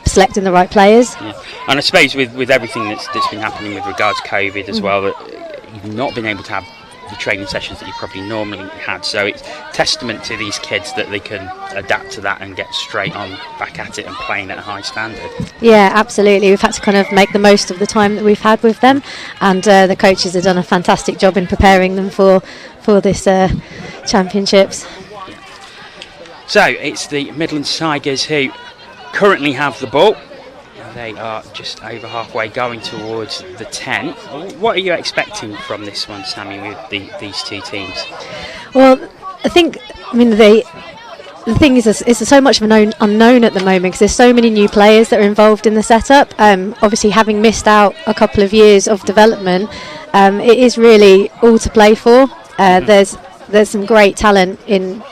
selecting the right players. Yeah. And I suppose with everything that's been happening with regards to COVID as well, that you've not been able to have the training sessions that you probably normally had, so it's testament to these kids that they can adapt to that and get straight on back at it and playing at a high standard. Yeah, absolutely. We've had to kind of make the most of the time that we've had with them, and the coaches have done a fantastic job in preparing them for this championships. So it's the Midland Tigers who currently have the ball. They are just over halfway, going towards the 10. What are you expecting from this one, Sammy, with these two teams? Well, I mean, the thing is, it's so much of an unknown at the moment because there's so many new players that are involved in the setup. Obviously, having missed out a couple of years of development, it is really all to play for. There's some great talent in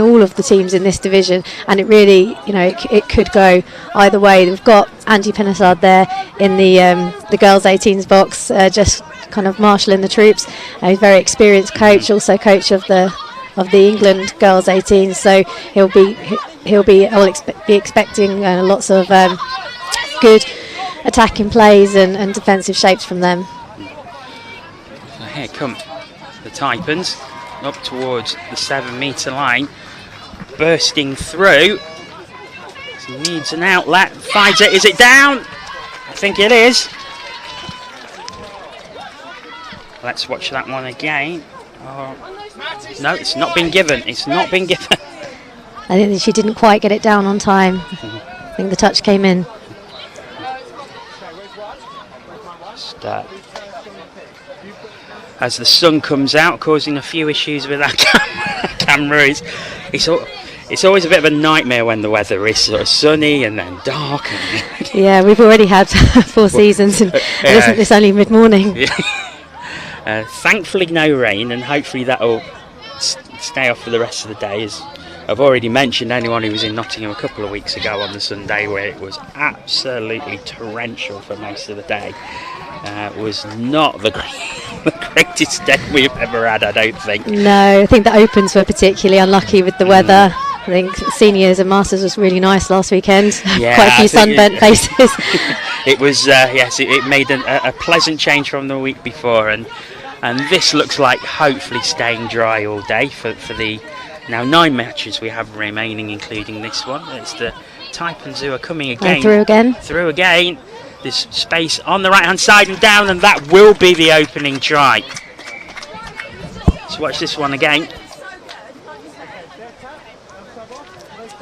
all of the teams in this division, and it really, you know, it could go either way. We've got Andy Penasard there in the girls 18s box, just kind of marshalling the troops. He's a very experienced coach, also coach of the England girls 18s, so he'll be expecting lots of good attacking plays and defensive shapes from them. So here come the Taipans up towards the 7 metre line, bursting through. He needs an outlet, finds it. Is it down? I think it is. Let's watch that one again. No, it's not been given. It's not been given. I think that she didn't quite get it down on time. I think the touch came in. As the sun comes out, causing a few issues with that camera. It's always a bit of a nightmare when the weather is sort of sunny and then dark. Yeah, we've already had 4 seasons, and it's only mid-morning. Yeah. Thankfully, no rain, and hopefully that'll stay off for the rest of the day. As I've already mentioned, anyone who was in Nottingham a couple of weeks ago on the Sunday, where it was absolutely torrential for most of the day, was not the greatest day we've ever had, I don't think. No, I think the Opens were particularly unlucky with the weather. I think seniors and masters was really nice last weekend. Yeah, quite a few sunburnt faces. It was yes, it made a pleasant change from the week before, and this looks like hopefully staying dry all day for the now 9 matches we have remaining, including this one. It's the Taipans who are coming again. Through again. There's space on the right hand side and down, and that will be the opening try. Let's watch this one again.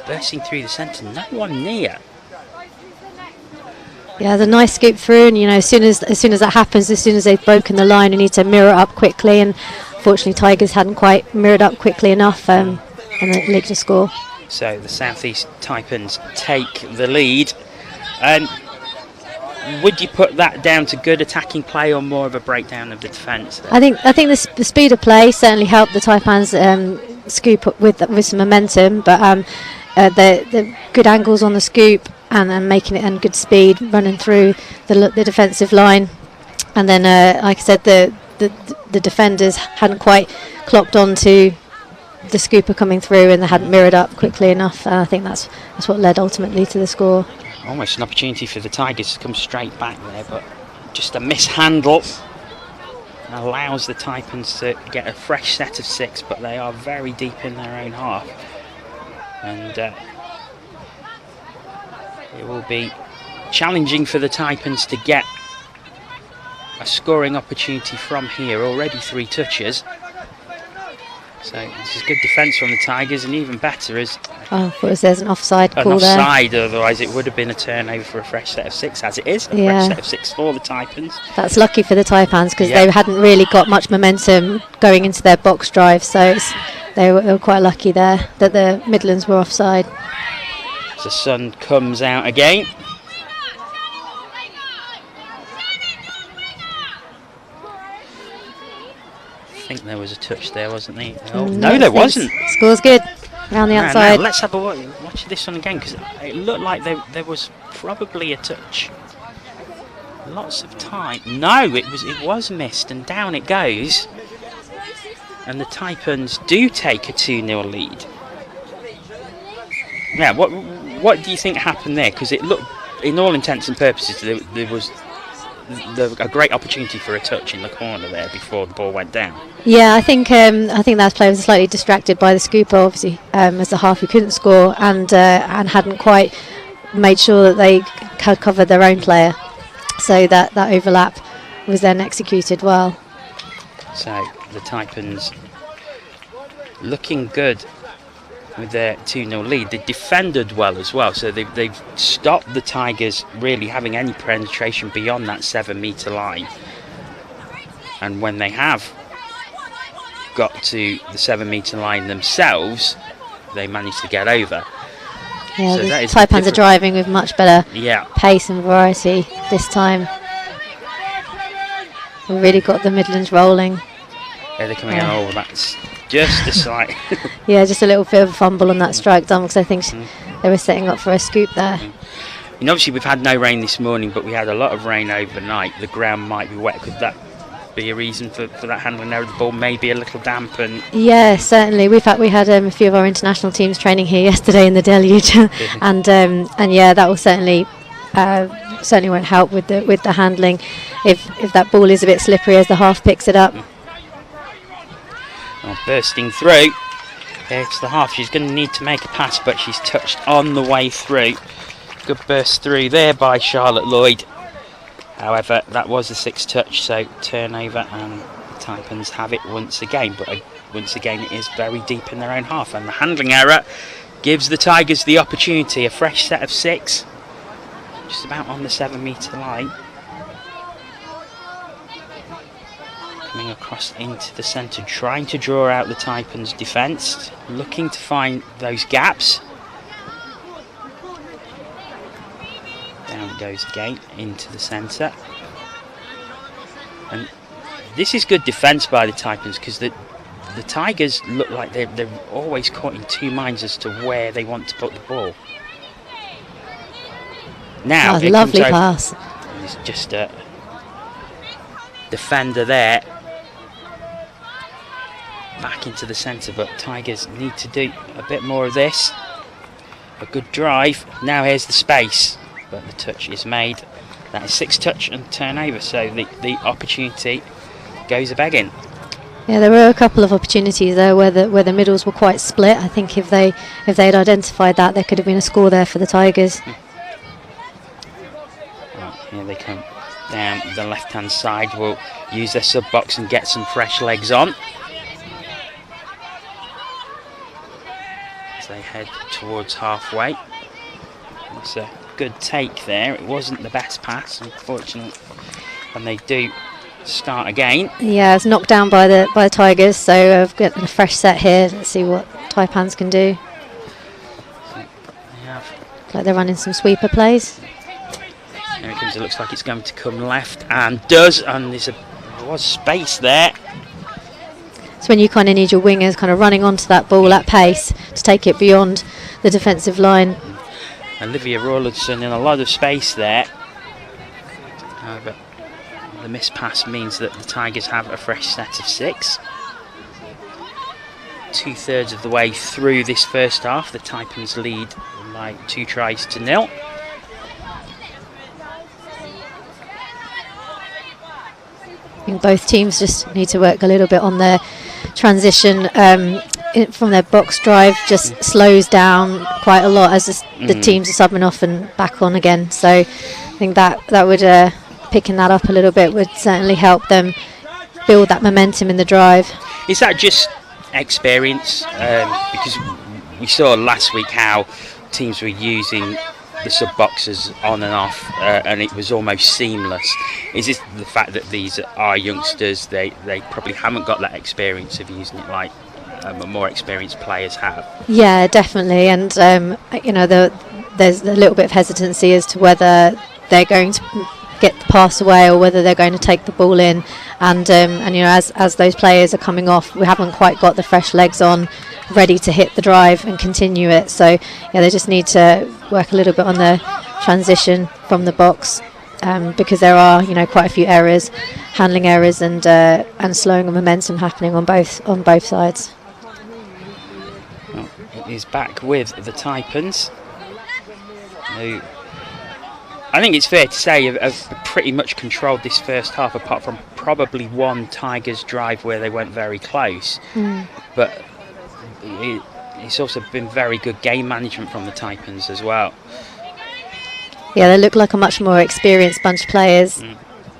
Bursting through the centre, no one near. Yeah, the nice scoop through, and you know, as soon as that happens, as soon as they've broken the line, you need to mirror up quickly, and fortunately Tigers hadn't quite mirrored up quickly enough, and it leaked a score. So the South East Taipans take the lead, and would you put that down to good attacking play or more of a breakdown of the defence? I think the speed of play certainly helped the Taipans scoop up with some momentum, but the good angles on the scoop and making it, and good speed running through the defensive line, and then like I said, the defenders hadn't quite clocked onto the scooper coming through, and they hadn't mirrored up quickly enough. I think that's what led ultimately to the score. Almost an opportunity for the Tigers to come straight back there, but just a mishandle allows the Taipans to get a fresh set of 6, but they are very deep in their own half, and it will be challenging for the Taipans to get a scoring opportunity from here. Already 3 touches. So this is good defence from the Tigers, and even better is there's an offside call there. Offside, otherwise it would have been a turnover for a fresh set of 6, as it is. A fresh set of 6 for the Taipans. That's lucky for the Taipans, because they hadn't really got much momentum going into their box drive, so they were quite lucky there that the Midlands were offside. The sun comes out again. think there was a touch there, wasn't there? Oh, no, there wasn't. Score's good. Around the outside. Now, let's have a watch this one again, because it looked like there was probably a touch. Lots of time. No, it was missed, and down it goes. And the Taipans do take a 2-0 lead. Now, what do you think happened there? Because it looked, in all intents and purposes, there was a great opportunity for a touch in the corner there before the ball went down. Yeah, I think that player was slightly distracted by the scooper, obviously, as a half who couldn't score and hadn't quite made sure that they had covered their own player. So that overlap was then executed well. So the Taipans looking good with their 2-0 lead. They defended well as well, so they've stopped the Tigers really having any penetration beyond that 7-metre line. And when they have got to the 7-metre line themselves, they managed to get over. Yeah, so the that is Taipans are driving with much better yeah. pace and variety this time. We really got the Midlands rolling. Yeah, they're coming in. Oh, that's just a slight. Yeah, just a little bit of a fumble on that strike, Dom, because I think they were setting up for a scoop there. And obviously we've had no rain this morning, but we had a lot of rain overnight. The ground might be wet. Could that be a reason for that handling there of the ball? Maybe a little damp. And yeah, certainly. We had a few of our international teams training here yesterday in the deluge, and yeah, that will certainly won't help with the handling if that ball is a bit slippery as the half picks it up. Oh, bursting through. It's the half. She's going to need to make a pass, but she's touched on the way through. Good burst through there by Charlotte Lloyd. However, that was a 6th touch, so turnover, and the Taipans have it once again. But once again, it is very deep in their own half, and the handling error gives the Tigers the opportunity. A fresh set of 6, just about on the 7-metre line. Coming across into the centre, trying to draw out the Taipans' defence, looking to find those gaps. Down it goes again into the centre. And this is good defence by the Taipans, because the Tigers look like they're always caught in two minds as to where they want to put the ball. Now, lovely pass. It's just a defender there. Back into the centre, but Tigers need to do a bit more of this. A good drive. Now here's the space, but the touch is made. That is 6th touch and turnover, so the opportunity goes a begging. Yeah, there were a couple of opportunities there where the middles were quite split. I think if they had identified that, there could have been a score there for the Tigers. Right, here they come down the left-hand side. We'll use their sub-box and get some fresh legs on. They head towards halfway. It's a good take there. It wasn't the best pass, unfortunately, and they do start again. Yeah, it's knocked down by the Tigers, so I've got a fresh set here. Let's see what Taipans can do. Like they're running some sweeper plays. Here it comes. It looks like it's going to come left, and does. And there was space there. It's when you kind of need your wingers kind of running onto that ball at pace to take it beyond the defensive line. Olivia Rawlinson in a lot of space there. However, the missed pass means that the Tigers have a fresh set of 6. 2/3 of the way through this first half, the Taipans lead by 2 tries to 0. I think both teams just need to work a little bit on their transition from their box drive. Just slows down quite a lot as the teams are subbing off and back on again. So I think that would picking that up a little bit would certainly help them build that momentum in the drive. Is that just experience? Because we saw last week how teams were using the sub-boxes on and off, and it was almost seamless. Is this the fact that these are youngsters, they probably haven't got that experience of using it like more experienced players have? Yeah, definitely, and there's a little bit of hesitancy as to whether they're going to get the pass away or whether they're going to take the ball in, and you know, as those players are coming off, we haven't quite got the fresh legs on, ready to hit the drive and continue it. So yeah, they just need to work a little bit on the transition from the box, because there are, you know, quite a few errors, handling errors, and slowing of momentum happening on both sides. Well, it is back with the Taipans, who I think it's fair to say have pretty much controlled this first half, apart from probably one Tigers drive where they went very close. But it's also been very good game management from the Taipans as well. Yeah, they look like a much more experienced bunch of players,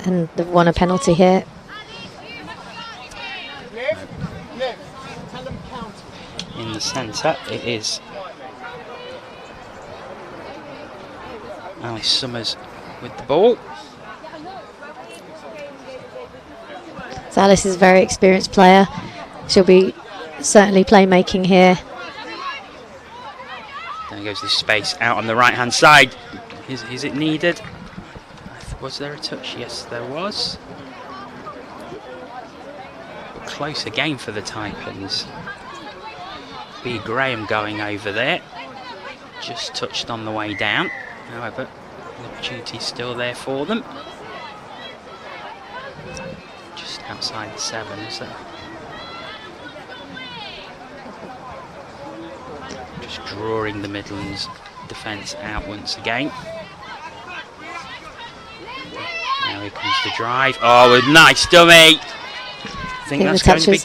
and they've won a penalty here. In the centre, it is Alice Summers with the ball. So Alice is a very experienced player. She'll be certainly playmaking here. There goes this space out on the right hand side. Is it needed? Was there a touch? Yes, there was. Close again for the Taipans. B. Graham going over there. Just touched on the way down. However, the opportunity is still there for them. Just outside the 7, is there? Just drawing the Midlands defence out once again. Now here comes the drive. Oh, a nice dummy! I think that's going to be...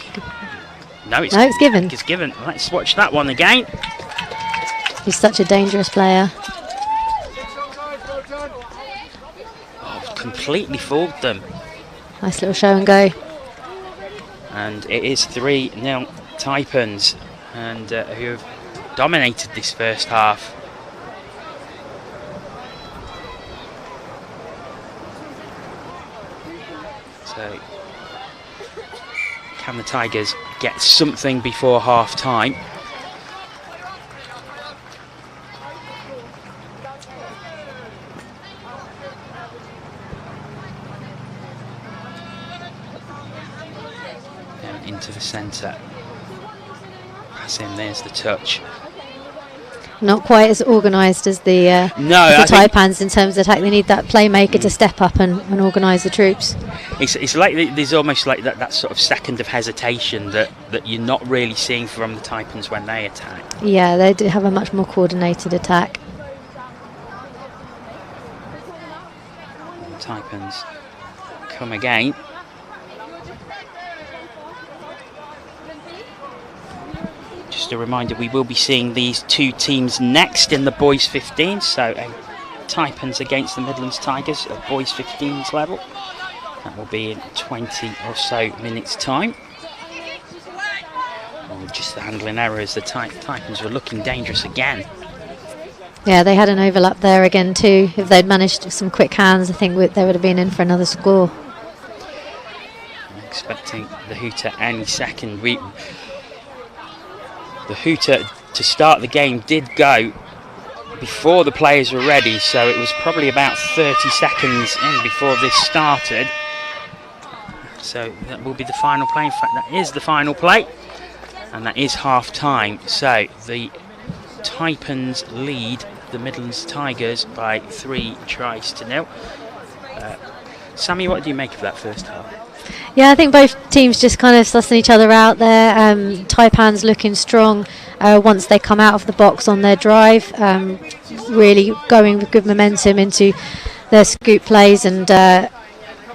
No, it's given. It's given. Let's watch that one again. He's such a dangerous player. Oh, completely fooled them. Nice little show and go. And it is 3-0 Taipans, and who have dominated this first half. So, can the Tigers get something before half time? Down into the centre. Pass in, there's the touch. Not quite as organised as the Taipans in terms of attack. They need that playmaker to step up and organise the troops. It's like there's almost like that sort of second of hesitation that you're not really seeing from the Taipans when they attack. Yeah, they do have a much more coordinated attack. And the Taipans come again. Just a reminder, we will be seeing these two teams next in the boys 15, so Taipans against the Midlands Tigers at boys 15s level. That will be in 20 or so minutes time. Oh, just the handling errors, the Taipans were looking dangerous again. Yeah, they had an overlap there again too. If they'd managed some quick hands, I think they would have been in for another score. I'm expecting the hooter any second. The hooter to start the game did go before the players were ready, so it was probably about 30 seconds in before this started. So that will be the final play. In fact, that is the final play, and that is half time. So the Taipans lead the Midlands Tigers by 3-0. Sammy, what do you make of that first half? Yeah, I think both teams just kind of sussing each other out there. Taipans looking strong once they come out of the box on their drive, really going with good momentum into their scoop plays and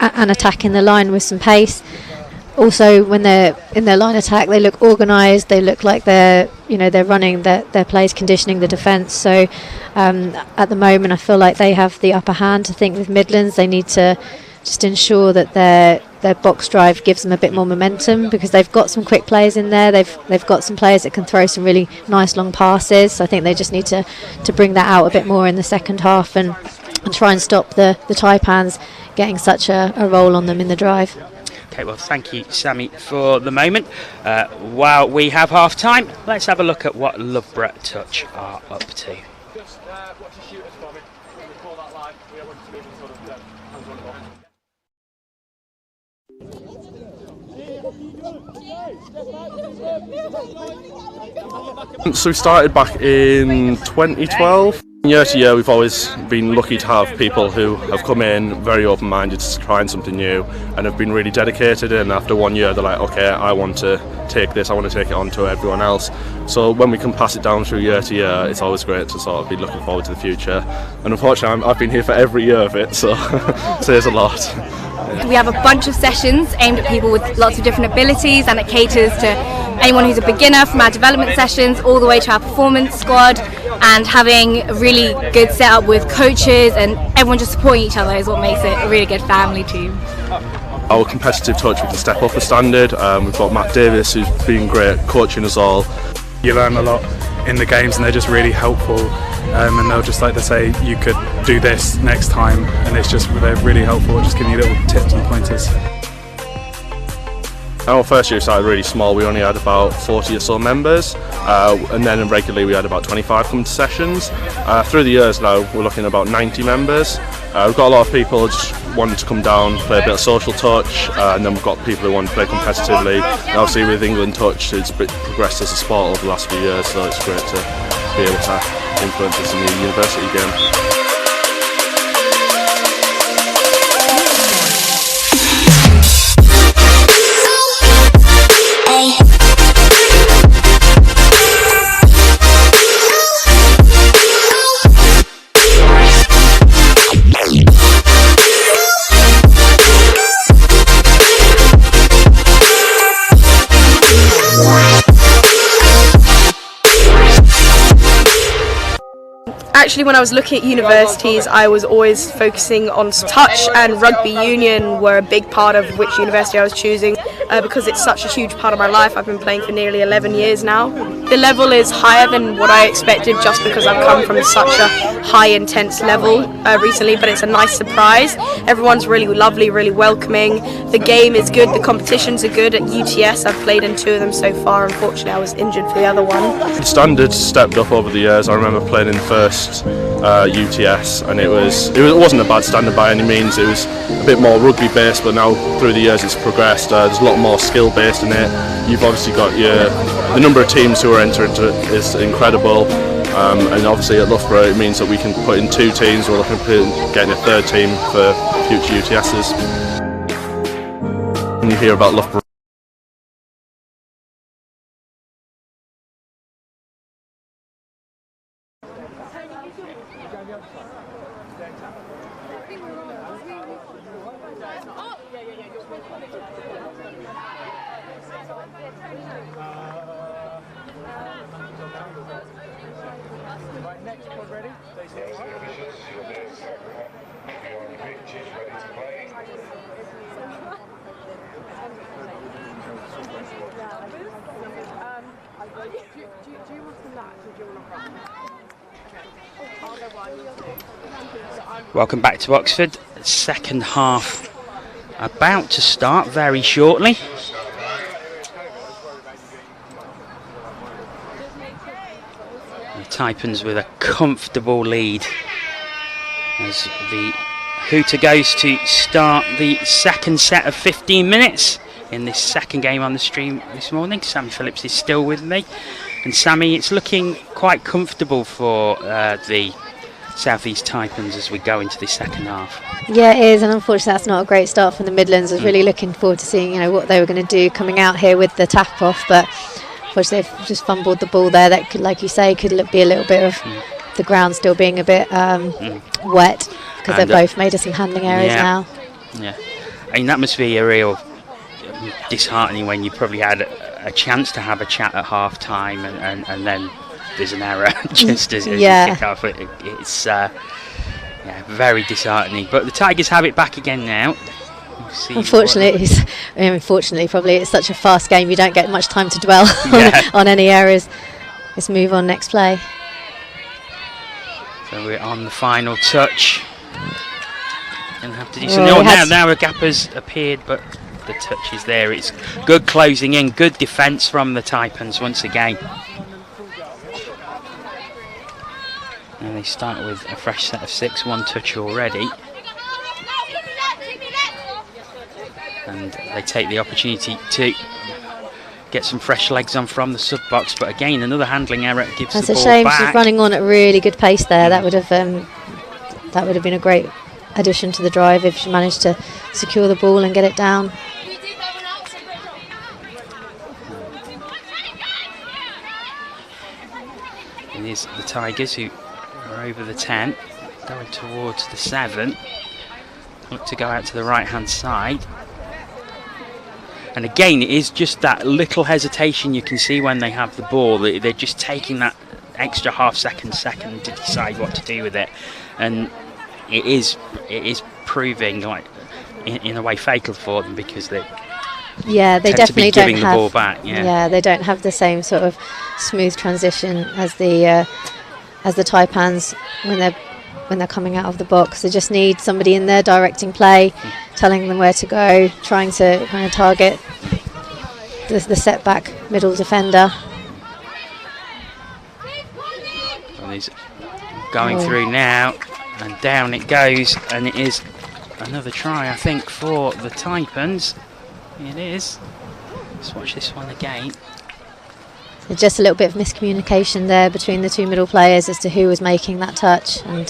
attacking the line with some pace. Also, when they're in their line attack, they look organised. They look like they're running their plays, conditioning the defence. So at the moment, I feel like they have the upper hand. I think with Midlands, they need to just ensure that their box drive gives them a bit more momentum, because they've got some quick players in there. They've got some players that can throw some really nice long passes. So I think they just need to bring that out a bit more in the second half and try and stop the Taipans getting such a roll on them in the drive. Okay, well, thank you, Sammy, for the moment. While we have half time, let's have a look at what Loughborough Touch are up to. Just watch the shooters for me. We'll call that live. We are going to move sort of hands on the ball. So we started back in 2012. Year to year we've always been lucky to have people who have come in very open-minded to trying something new and have been really dedicated, and after 1 year they're like, okay, I want to take this, I want to take it on to everyone else. So when we can pass it down through year to year, it's always great to sort of be looking forward to the future. And unfortunately I've been here for every year of it, so it says a lot. We have a bunch of sessions aimed at people with lots of different abilities, and it caters to anyone who's a beginner, from our development sessions all the way to our performance squad, and having a really good setup with coaches and everyone just supporting each other is what makes it a really good family team. Our competitive touch, we can step up the standard. We've got Matt Davis, who's been great coaching us all. You learn a lot in the games and they're just really helpful, and they'll just like to say you could do this next time, and they're really helpful, just giving you little tips and pointers. Our first year started really small. We only had about 40 or so members, and then regularly we had about 25 come to sessions. Through the years now we're looking at about 90 members. We've got a lot of people just wanting to come down, play a bit of social touch, and then we've got people who want to play competitively. And obviously with England Touch it's progressed as a sport over the last few years, so it's great to be able to influence us in the university game. Actually, when I was looking at universities, I was always focusing on touch, and rugby union were a big part of which university I was choosing, because it's such a huge part of my life. I've been playing for nearly 11 years now. The level is higher than what I expected, just because I've come from such a high intense level recently, but it's a nice surprise. Everyone's really lovely, really welcoming. The game is good, the competitions are good. At UTS I've played in 2 of them so far. Unfortunately I was injured for the other one. The standards stepped up over the years. I remember playing in the first UTS, and it wasn't a bad standard by any means. It was a bit more rugby based, but now through the years it's progressed. There's a lot more skill based in it. You've obviously got the number of teams who are entering is incredible, and obviously at Loughborough it means that we can put in 2 teams. We're looking at getting a 3rd team for future UTSs. When you hear about Loughborough, Welcome back to Oxford. Second half about to start very shortly. The Taipans with a comfortable lead as the Hooter goes to start the second set of 15 minutes in this second game on the stream this morning. Sammy Phillips is still with me, and Sammy, it's looking quite comfortable for the South East Taipans as we go into the second half. Yeah, it is, and unfortunately that's not a great start from the Midlands. I was really looking forward to seeing what they were going to do coming out here with the tap off, but unfortunately they've just fumbled the ball there. That could, like you say, could be a little bit of the ground still being a bit wet, because they've both made us some handling areas now. Yeah, I mean that must be a real disheartening when you probably had a chance to have a chat at half time and then there's an error just as you kick off. It's very disheartening, but the Tigers have it back again now. Unfortunately, probably it's such a fast game you don't get much time to dwell on any errors. Let's move on, next play. So we're on the final touch. Gonna have to do something. Now a gap has appeared, but the touch is there. It's good closing in, good defence from the Taipans once again. And they start with a fresh set of 6, 1 touch already. and they take the opportunity to get some fresh legs on from the sub box. But again, another handling error gives That's the a ball shame. back. She's running on at really good pace there. That would have been a great addition to the drive if she managed to secure the ball and get it down. And here's the Tigers, who are over the 10, going towards the 7. Look to go out to the right hand side. And again, it is just that little hesitation you can see when they have the ball. They're just taking that extra half second to decide what to do with it. And it is proving like in a way fatal for them, because they they tend definitely to be giving don't have the ball back. Yeah, they don't have the same sort of smooth transition as the Taipans when they're coming out of the box. They just need somebody in there directing play, telling them where to go, trying to kind of target the setback middle defender. And he's going through now, and down it goes, and it is another try, I think, for the Taipans. It is. Let's watch this one again. So just a little bit of miscommunication there between the two middle players as to who was making that touch, and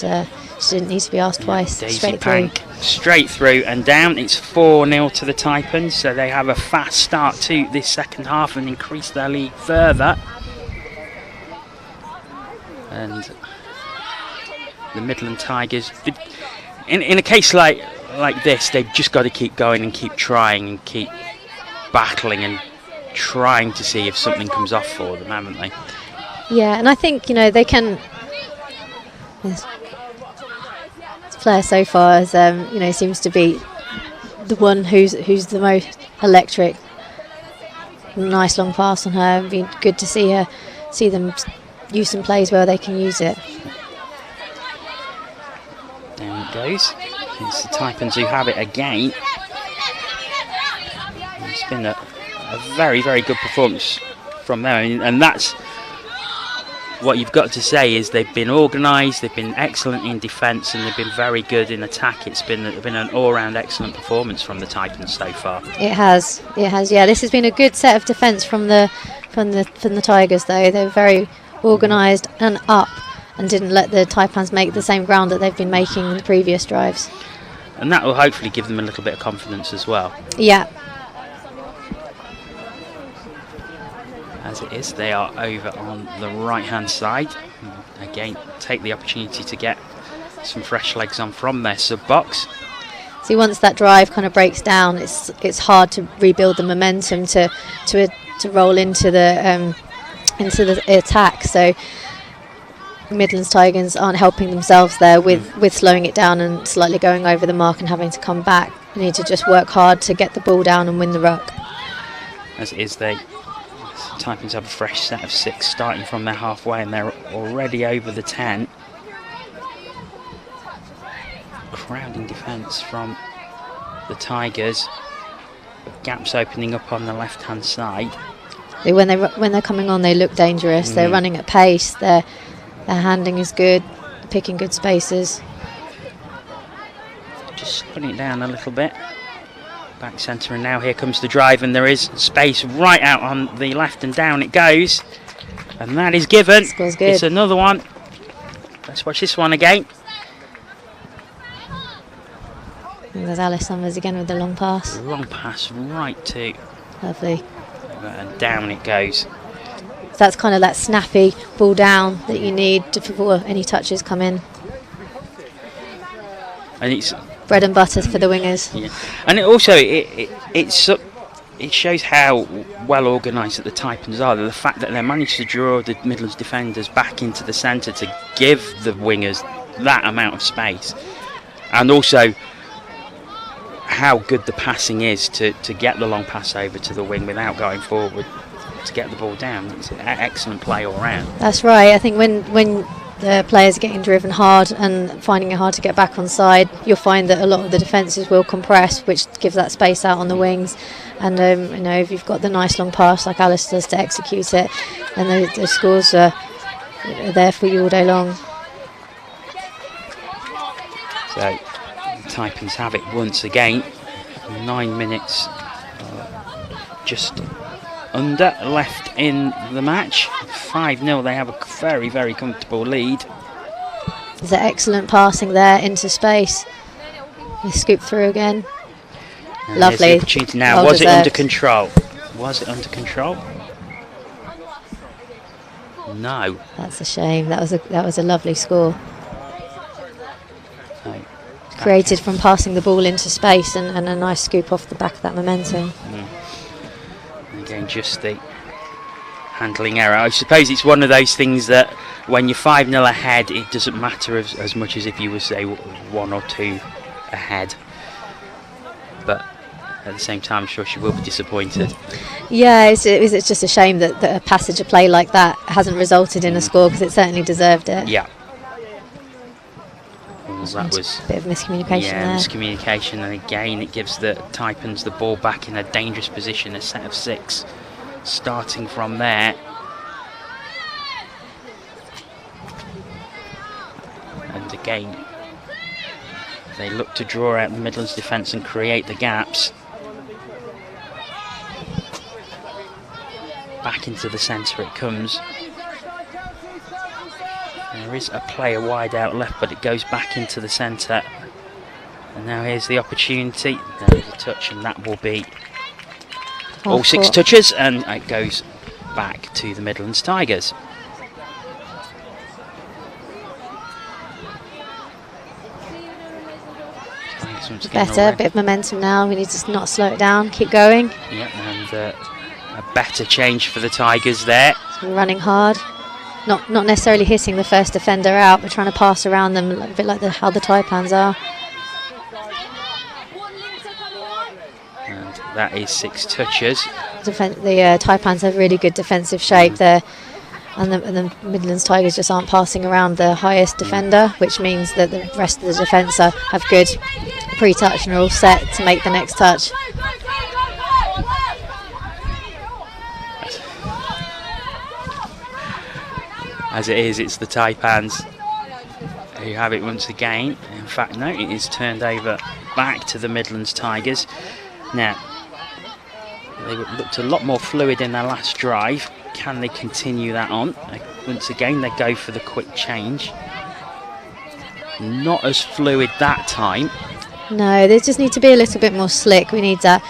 she didn't need to be asked twice. Daisy Straight Pank through. straight through and down. It's 4-0 to the Taipans, so they have a fast start to this second half and increase their lead further. And the Midland Tigers, in a case like this, they've just got to keep going and keep trying and keep battling and trying to see if something comes off for them, haven't they? Yeah, and I think they can. This player so far is seems to be the one who's the most electric. Nice long pass on her. It'd be good to see them use some plays where they can use it. Down it goes. It's the Taipans who have it again. It's been a very, very good performance from them, and that's what you've got to say, is they've been organised, they've been excellent in defence, and they've been very good in attack. It's been an all-round excellent performance from the Taipans so far. It has. Yeah, this has been a good set of defence from the Tigers, though. They're very organised and up, and didn't let the Taipans make the same ground that they've been making in the previous drives. And that will hopefully give them a little bit of confidence as well. Yeah. As it is, they are over on the right-hand side. Again, take the opportunity to get some fresh legs on from their sub-box. See, once that drive kind of breaks down, it's hard to rebuild the momentum to roll into the attack. So Midland's Tigers aren't helping themselves there with slowing it down and slightly going over the mark and having to come back. They need to just work hard to get the ball down and win the ruck. As it is, the Taipans have a fresh set of 6 starting from their halfway, and they're already over the 10. Crowding defence from the Tigers. Gaps opening up on the left-hand side. When they're coming on, they look dangerous. They're running at pace. Their handling is good. Picking good spaces. Just putting it down a little bit. Back centre, and now here comes the drive, and there is space right out on the left, and down it goes, and that is given. Score's good. It's another one. Let's watch this one again. And there's Alice Summers again with the long pass. Long pass right to. Lovely. And down it goes. So that's kind of that snappy ball down that you need before any touches come in. And it's bread and butter for the wingers. Yeah. And it shows how well organised that the Taipans are. The fact that they managed to draw the Midlands defenders back into the centre to give the wingers that amount of space, and also how good the passing is to get the long pass over to the wing without going forward to get the ball down. It's an excellent play all round. That's right. I think when the players are getting driven hard and finding it hard to get back on side, you'll find that a lot of the defences will compress, which gives that space out on the wings. And if you've got the nice long pass like Alice does to execute it, then the scores are there for you all day long. So Taipans have it once again. 9 minutes just under left in the match. 5-0, they have a very, very comfortable lead. There's an excellent passing there into space. They scoop through again. And Lovely. there's the opportunity now. Well Was it under deserved. control? Was it under control? No. That's a shame. That was a lovely score. So, Created from passing the ball into space and a nice scoop off the back of that momentum. again, just the handling error. I suppose it's one of those things that when you're 5-0 ahead, it doesn't matter as much as if you were, say, 1 or 2 ahead. But at the same time, I'm sure she will be disappointed. Yeah, it's just a shame that a passage of play like that hasn't resulted in a score, because it certainly deserved it. Yeah. Well, that was a bit of miscommunication there. Miscommunication, and again it gives the Taipans the ball back in a dangerous position, a set of 6 starting from there. And again they look to draw out the Midlands defence and create the gaps. Back into the centre it comes. There is a player wide out left, but it goes back into the centre. And now here's the opportunity. There's a touch, and that will be all 6 touches, and it goes back to the Midlands Tigers. Better, a bit of momentum now. We need to not slow it down, keep going. Yeah, and a better change for the Tigers there. So we're running hard. Not necessarily hitting the first defender out, but trying to pass around them a bit like how the Taipans are. And that is 6 touches. The Taipans have really good defensive shape there, and the Midlands Tigers just aren't passing around the highest defender, which means that the rest of the defence have good pre-touch and are all set to make the next touch. As it is, it's the Taipans who have it once again. In fact, no, it is turned over back to the Midlands Tigers. Now, they looked a lot more fluid in their last drive. Can they continue that on? Once again, they go for the quick change. Not as fluid that time. No, they just need to be a little bit more slick. We need that,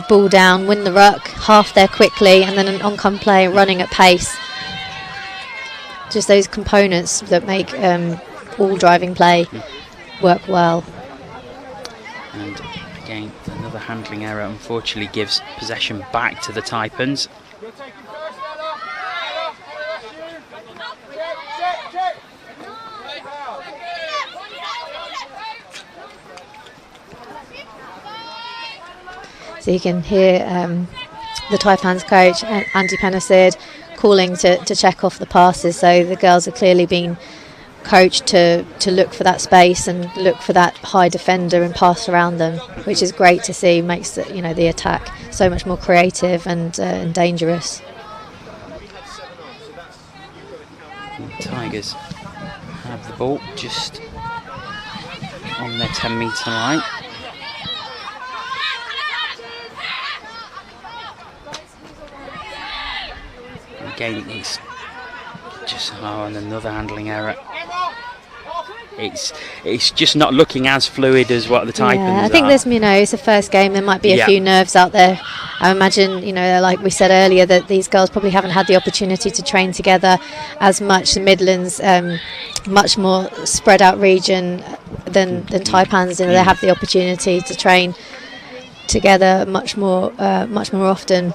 ball down, win the ruck, half there quickly, and then an on-come play, running at pace. Just those components that make all driving play work well. And again, another handling error unfortunately gives possession back to the Taipans. So you can hear the Taipans coach, Andy Pennicid, calling to check off the passes. So the girls are clearly being coached to look for that space and look for that high defender and pass around them, which is great to see. Makes the attack so much more creative and dangerous. The Tigers have the ball just on their 10-metre line. Again, it's just and another handling error. It's just not looking as fluid as what the Taipans I think are. there's it's the first game. There might be a few nerves out there. I imagine like we said earlier, that these girls probably haven't had the opportunity to train together as much. The Midlands, much more spread out region than Taipans. They have the opportunity to train together much more often.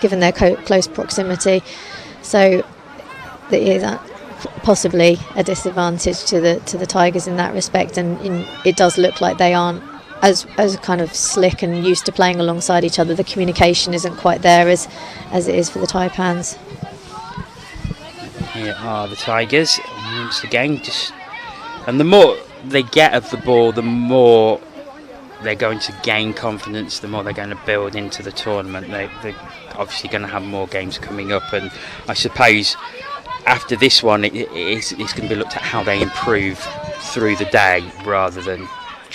Given their close proximity, so there is possibly a disadvantage to the Tigers in that respect, and it does look like they aren't as kind of slick and used to playing alongside each other. The communication isn't quite there as it is for the Taipans. Here are the Tigers once again, and the more they get of the ball, the more they're going to gain confidence, the more they're going to build into the tournament. They're obviously going to have more games coming up, and I suppose after this one it's going to be looked at how they improve through the day rather than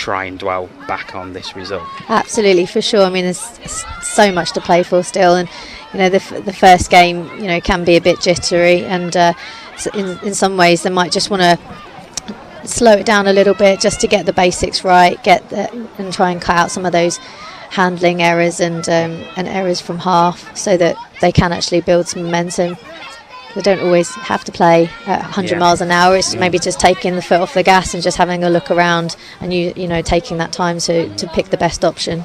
try and dwell back on this result. Absolutely, for sure. I mean, there's so much to play for still, and the first game, can be a bit jittery, and in some ways they might just want to slow it down a little bit just to get the basics right, and try and cut out some of those handling errors and errors from half, so that they can actually build some momentum. They don't always have to play at 100 miles an hour. It's maybe just taking the foot off the gas and just having a look around, and taking that time to pick the best option.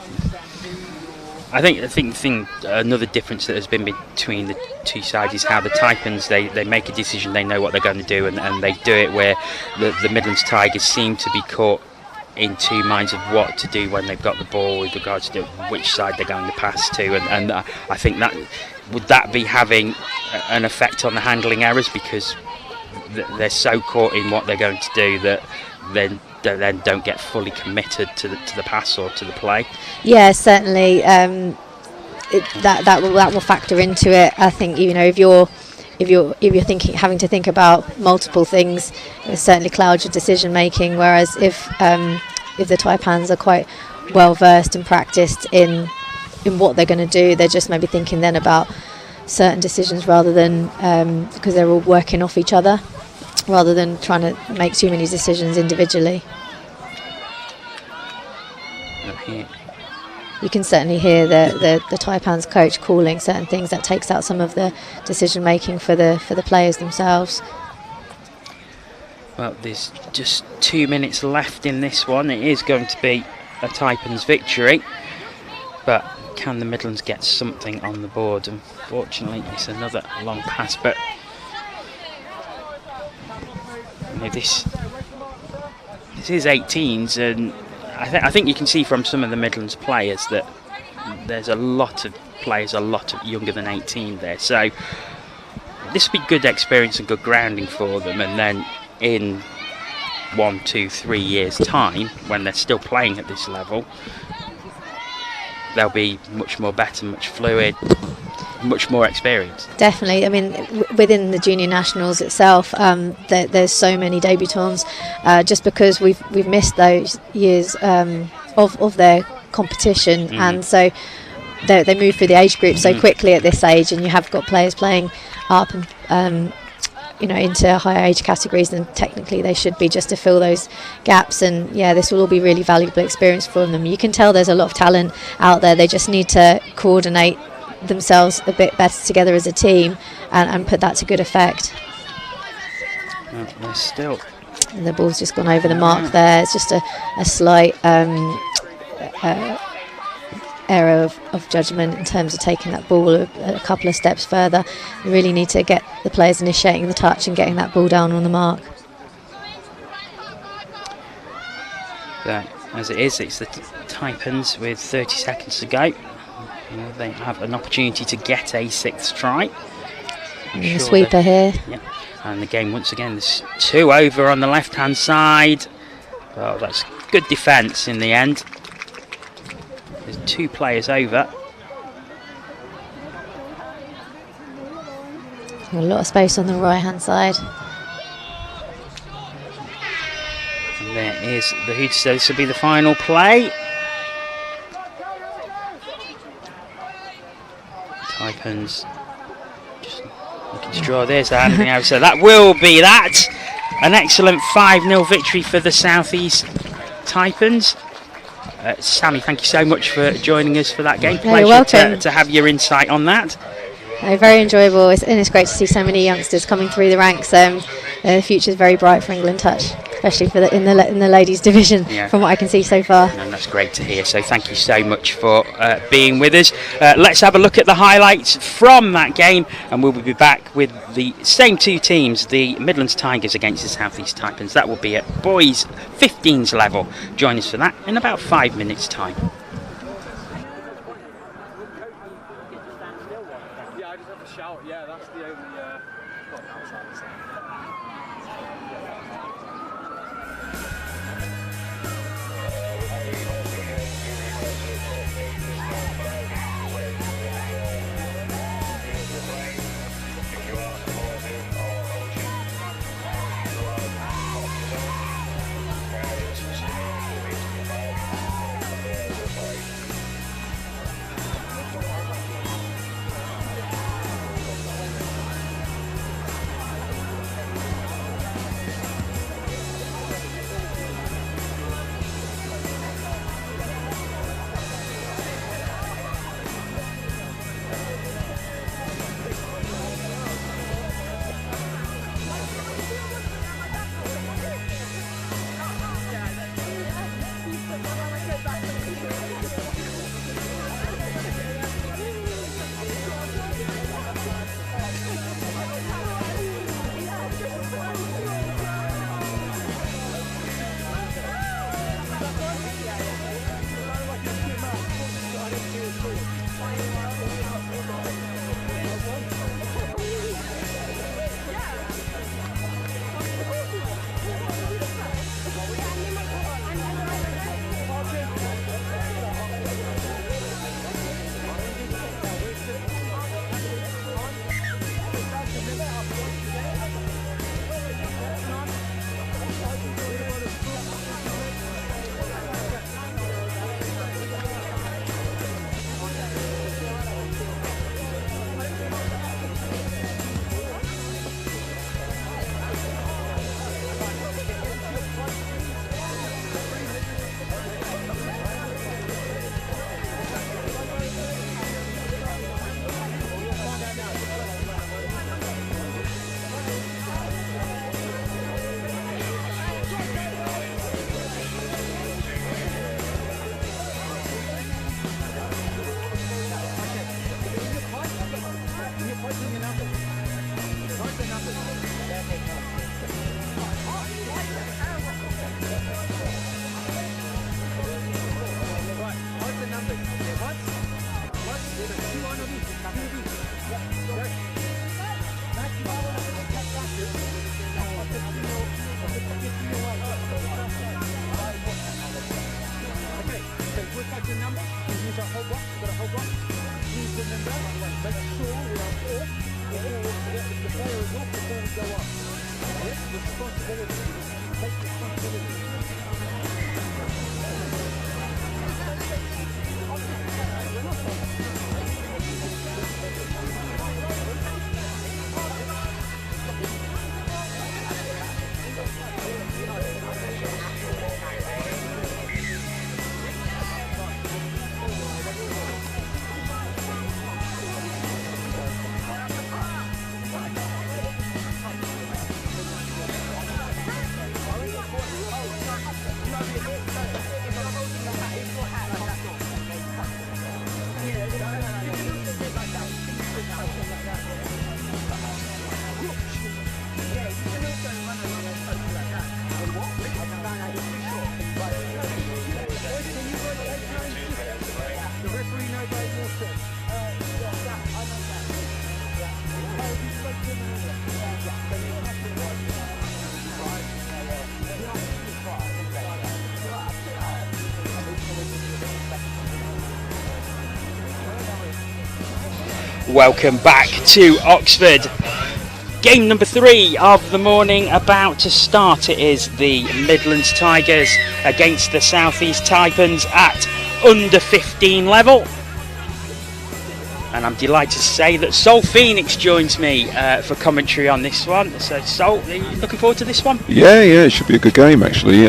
I think another difference that has been between the two sides is how the Taipans, they make a decision, they know what they're going to do, and they do it, where the Midlands Tigers seem to be caught in two minds of what to do when they've got the ball with regards to which side they're going to pass to, and I think that would be having an effect on the handling errors, because they're so caught in what they're going to do that then don't get fully committed to the pass or to the play. Yeah, certainly. That will factor into it. I think if you're having to think about multiple things, it certainly clouds your decision making. Whereas if the Taipans are quite well versed and practiced in what they're going to do, they're just maybe thinking then about certain decisions rather than because they're all working off each other, rather than trying to make too many decisions individually. You can certainly hear the Taipans coach calling certain things. That takes out some of the decision making for the players themselves. Well, there's just 2 minutes left in this one. It is going to be a Taipans victory, but can the Midlands get something on the board? Unfortunately, it's another long pass, but this is 18s, and I think you can see from some of the Midlands players that there's a lot of players a lot younger than 18 there, so this would be good experience and good grounding for them, and then in 1, 2, 3 years time, when they're still playing at this level, they'll be much more better, much fluid, much more experienced. Definitely. I mean, within the junior nationals itself, there's so many debutants, just because we've missed those years of their competition, and so they move through the age group so quickly at this age, and you have got players playing up and into higher age categories, and technically they should be, just to fill those gaps. And this will all be really valuable experience for them. You can tell there's a lot of talent out there. They just need to coordinate themselves a bit better together as a team and put that to good effect. Still, and the ball's just gone over the mark there. It's just a slight error of judgment in terms of taking that ball a couple of steps further. You really need to get the players initiating the touch and getting that ball down on the mark. But as it is, it's the Taipans with 30 seconds to go. They have an opportunity to get a 6th try. The sweeper here. Yeah. And the game once again, there's 2 over on the left-hand side. Well, that's good defence in the end. There's 2 players over. A lot of space on the right-hand side. And there is the hoot. So this will be the final play. Taipans just looking to draw this out. So that will be that. An excellent 5-0 victory for the South East Taipans. Sammy, thank you so much for joining us for that game. Pleasure to have your insight on that. Very enjoyable, and it's great to see so many youngsters coming through the ranks. The future is very bright for England Touch, especially for in the ladies division, from what I can see so far. And that's great to hear, so thank you so much for being with us. Let's have a look at the highlights from that game, and we'll be back with the same 2 teams, the Midlands Tigers against the South East Taipans. That will be at boys 15s level. Join us for that in about 5 minutes time. Welcome back to Oxford. Game number 3 of the morning about to start. It is the Midlands Tigers against the South East Taipans at under 15 level. And I'm delighted to say that Sol Phoenix joins me for commentary on this one. So Sol, are you looking forward to this one? Yeah, it should be a good game actually.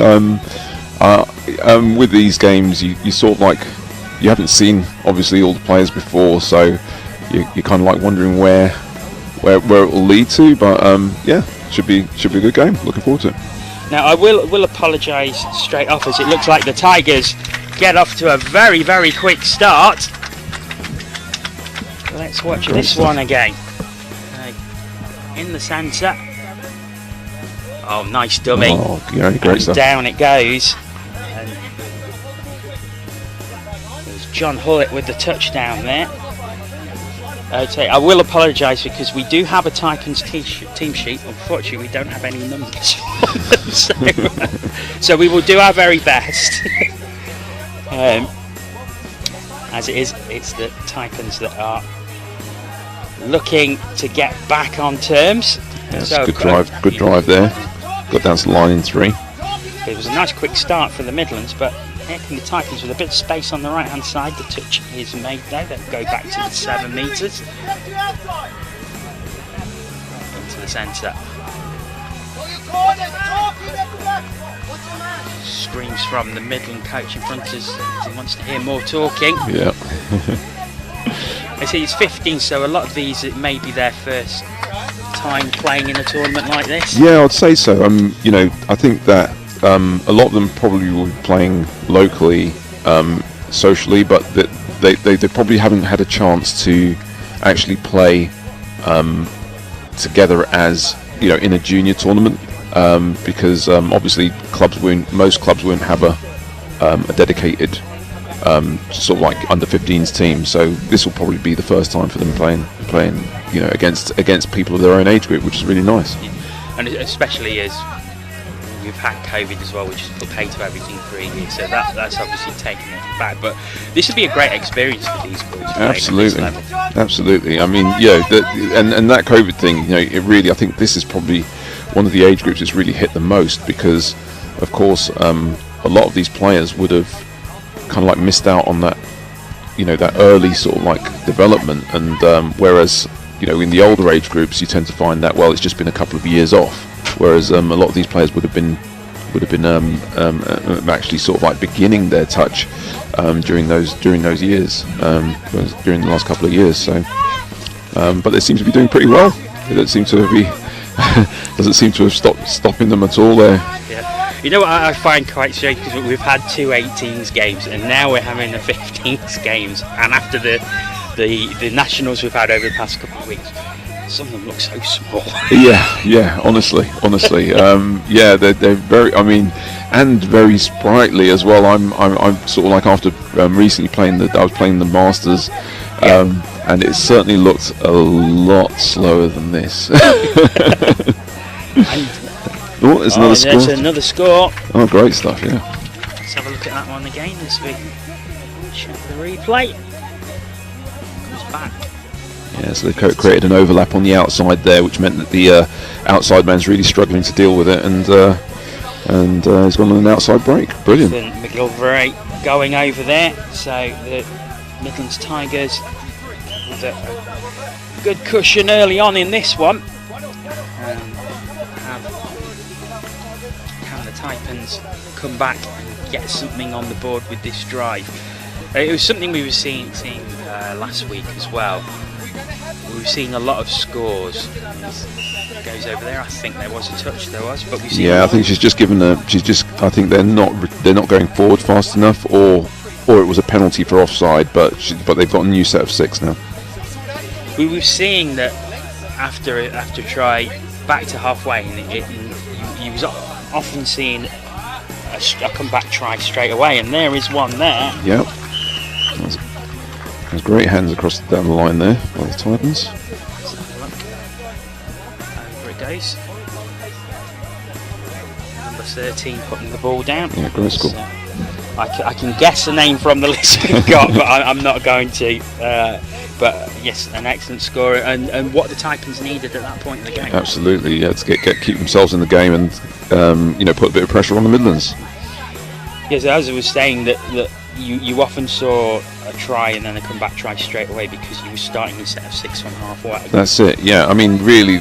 With these games, you sort of like, you haven't seen obviously all the players before, so you're kind of like wondering where it will lead to. But should be a good game. Looking forward to it. Now I will apologise straight off, as it looks like the Tigers get off to a very, very quick start. Let's watch this one again. In the centre. Oh, nice dummy. Oh, yeah, great and stuff. Down it goes. And there's John Hullett with the touchdown there. Okay, I will apologise because we do have a Taipans team sheet. Unfortunately, we don't have any numbers on them, so we will do our very best. As it is, it's the Taipans that are looking to get back on terms. Yes, so good drive there. Got down to the line in 3. It was a nice quick start for the Midlands, but here come the Taipans with a bit of space on the right hand side. The touch is made there. They go back to the 7 metres into the centre. Screams from the Midland coach in front of us. He wants to hear more talking. Yeah. I see it's 15, so a lot of these, it may be their first time playing in a tournament like this. Yeah, I'd say so. I think that a lot of them probably will be playing locally, socially, but they probably haven't had a chance to actually play together as in a junior tournament, because obviously most clubs won't have a dedicated sort of like under 15s team. So this will probably be the first time for them playing against people of their own age group, which is really nice. And especially as we've had COVID as well, which has put pay to everything for a year, so that's obviously taken it back. But this would be a great experience for these boys. Absolutely. I mean, and that COVID thing, it really, I think this is probably one of the age groups that's really hit the most, because of course a lot of these players would have kind of like missed out on that, that early sort of like development, and whereas in the older age groups you tend to find that, well, it's just been a couple of years off, whereas a lot of these players would have been actually sort of like beginning their touch during those years, during the last couple of years. So but they seem to be doing pretty well. It doesn't seem to have stopping them at all there. You know what I find quite strange, because we've had 2 18s games and now we're having the 15s games, and after the nationals we've had over the past couple of weeks, some of them look so small. Yeah, honestly. They're very, and very sprightly as well. I'm sort of like, after recently I was playing the Masters, and it certainly looked a lot slower than this. Oh, there's another score. There's another score. Oh, great stuff, yeah. Let's have a look at that one again this week. Check the replay. Comes back. Yeah, so they created an overlap on the outside there, which meant that the outside man's really struggling to deal with it, and he's gone on an outside break. Brilliant. McGilvray going over there, so the Midlands Tigers with a good cushion early on in this one. Can the Taipans come back and get something on the board with this drive? It was something we were seeing last week as well. We were seeing a lot of scores. Goes over there. I think there was a touch. There was, but we see. Yeah, I think she's just given a. I think they're not going forward fast enough, or it was a penalty for offside. But they've got a new set of 6 now. We were seeing that after try back to halfway, and you was often seeing a comeback try straight away, and there is one there. Yep. There's great hands across down the line there by the Taipans. Over it goes. Number 13 putting the ball down. Yeah, great score. I can guess a name from the list we've got, but I'm not going to. But yes, an excellent score, and what the Taipans needed at that point in the game. Absolutely, yeah, to keep themselves in the game and put a bit of pressure on the Midlands. Yes, as I was saying, that you often saw a try and then a comeback try straight away because you were starting a set of 6 from halfway. That's it. Yeah, I mean, really,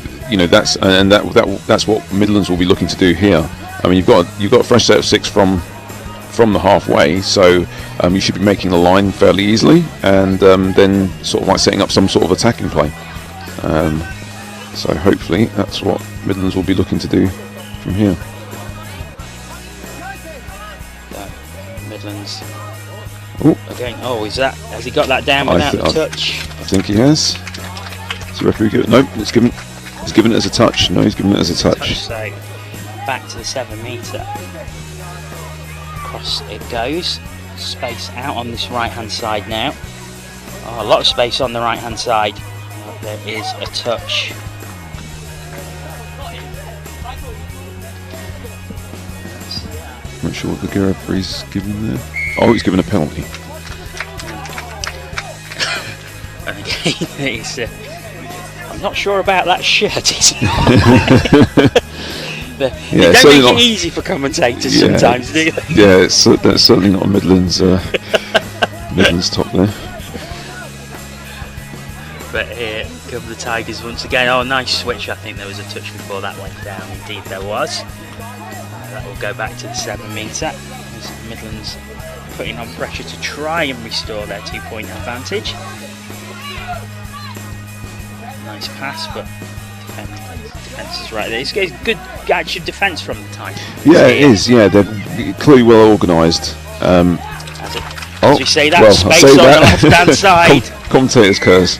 that's what Midlands will be looking to do here. I mean, you've got a fresh set of 6 from the halfway, so you should be making the line fairly easily, and then sort of like setting up some sort of attacking play. So hopefully that's what Midlands will be looking to do from here. Midlands. Ooh. Again, has he got that down without a touch? I think he has. Does the referee give it? Nope, he's given it as a touch. No, he's given it as a touch. So back to the 7 metre. Across it goes. Space out on this right hand side now. A lot of space on the right hand side. There is a touch. Not sure what the referee's given there. Oh, he's given a penalty. And again, I'm not sure about that shirt. They don't make it easy for commentators sometimes, do they? Yeah, that's certainly not a Midlands top there. But here come the Tigers once again. Oh, nice switch. I think there was a touch before that went down. Indeed, there was. That will go back to the 7 metre. Midlands putting on pressure to try and restore their 2-point advantage. Nice pass, but defence is right there. It's good actual defence from the Titans. Yeah, it is. Yeah, they're clearly well organised. As we say that, space on the left-hand side. Commentator's curse.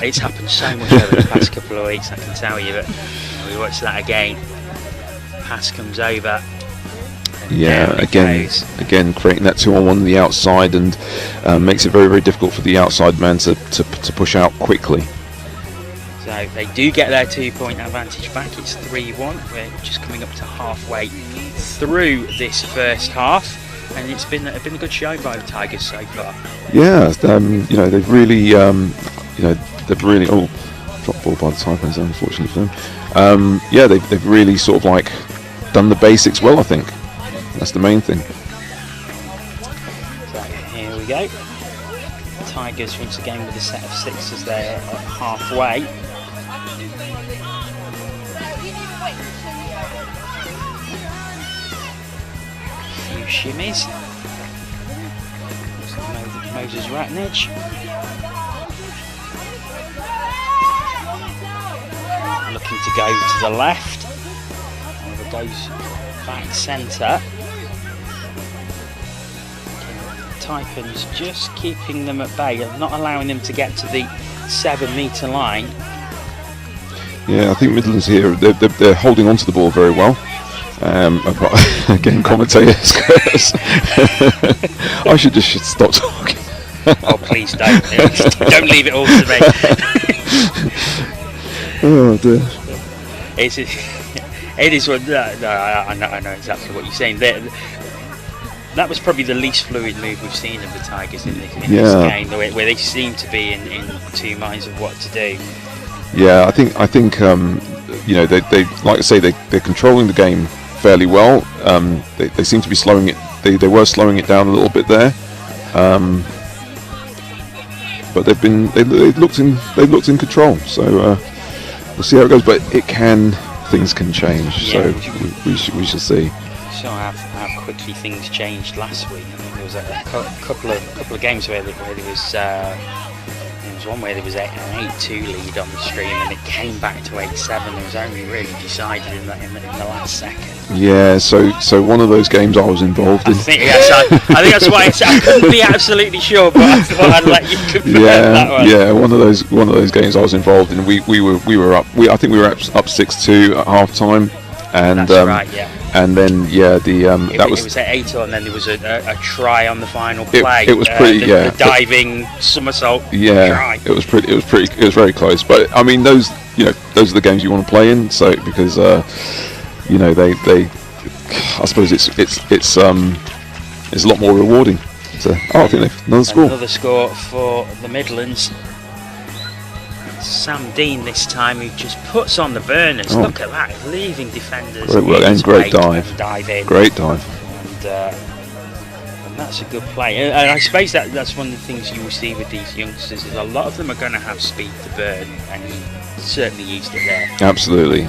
It's happened so much over the past couple of weeks, I can tell you. But we watch that again. Pass comes over. Yeah, again creating that 2-on-1 on the outside, and makes it very, very difficult for the outside man to push out quickly. So they do get their 2-point advantage back. It's 3-1. We're just coming up to halfway through this first half, and it's been a good show by the Tigers so far. Yeah, they've really, dropped ball by the Taipans, unfortunately for them. They've really sort of like done the basics well, I think. That's the main thing. So here we go. Tigers once again with a set of 6 as they're at halfway. A few shimmies. Moses Ratnich. Looking to go to the left. Over goes back centre. Taipans just keeping them at bay and not allowing them to get to the 7 metre line. Yeah, I think Midlands here, they're holding on to the ball very well. Again, commentators curse. I should stop talking. Oh, please don't. Don't leave it all to me. Oh dear. It is what. No, I know exactly what you're saying. that was probably the least fluid move we've seen of the Tigers in this game, where they seem to be in two minds of what to do. Yeah, I think you know, they like I say, they're controlling the game fairly well. They seem to be slowing it. They were slowing it down a little bit there, but they've looked in control. So we'll see how it goes. But things can change. Yeah, so we shall see. So how quickly things changed last week. I mean, there was a couple of games where there was one where there was an 8-2 lead on the stream, and it came back to 8-7. It was only really decided in the last second. Yeah, so one of those games I was involved in. I think that's why I couldn't be absolutely sure, but I thought I'd let you confirm that one. Yeah, one of those games I was involved in. We were up. I think we were up 6-2 at half time, and that's right. Yeah. And then it was at 8-0, and then there was a try on the final play. It was pretty the diving somersault try. It was very close. But I mean, those are the games you want to play in. So because they I suppose it's a lot more rewarding. So I think they've another score for the Midlands. Sam Dean this time, who just puts on the burners. Look at that, leaving defenders. Great work and great dive. Great dive. And that's a good play. And I suppose that's one of the things you will see with these youngsters, is a lot of them are going to have speed to burn, and he certainly used it there. Absolutely.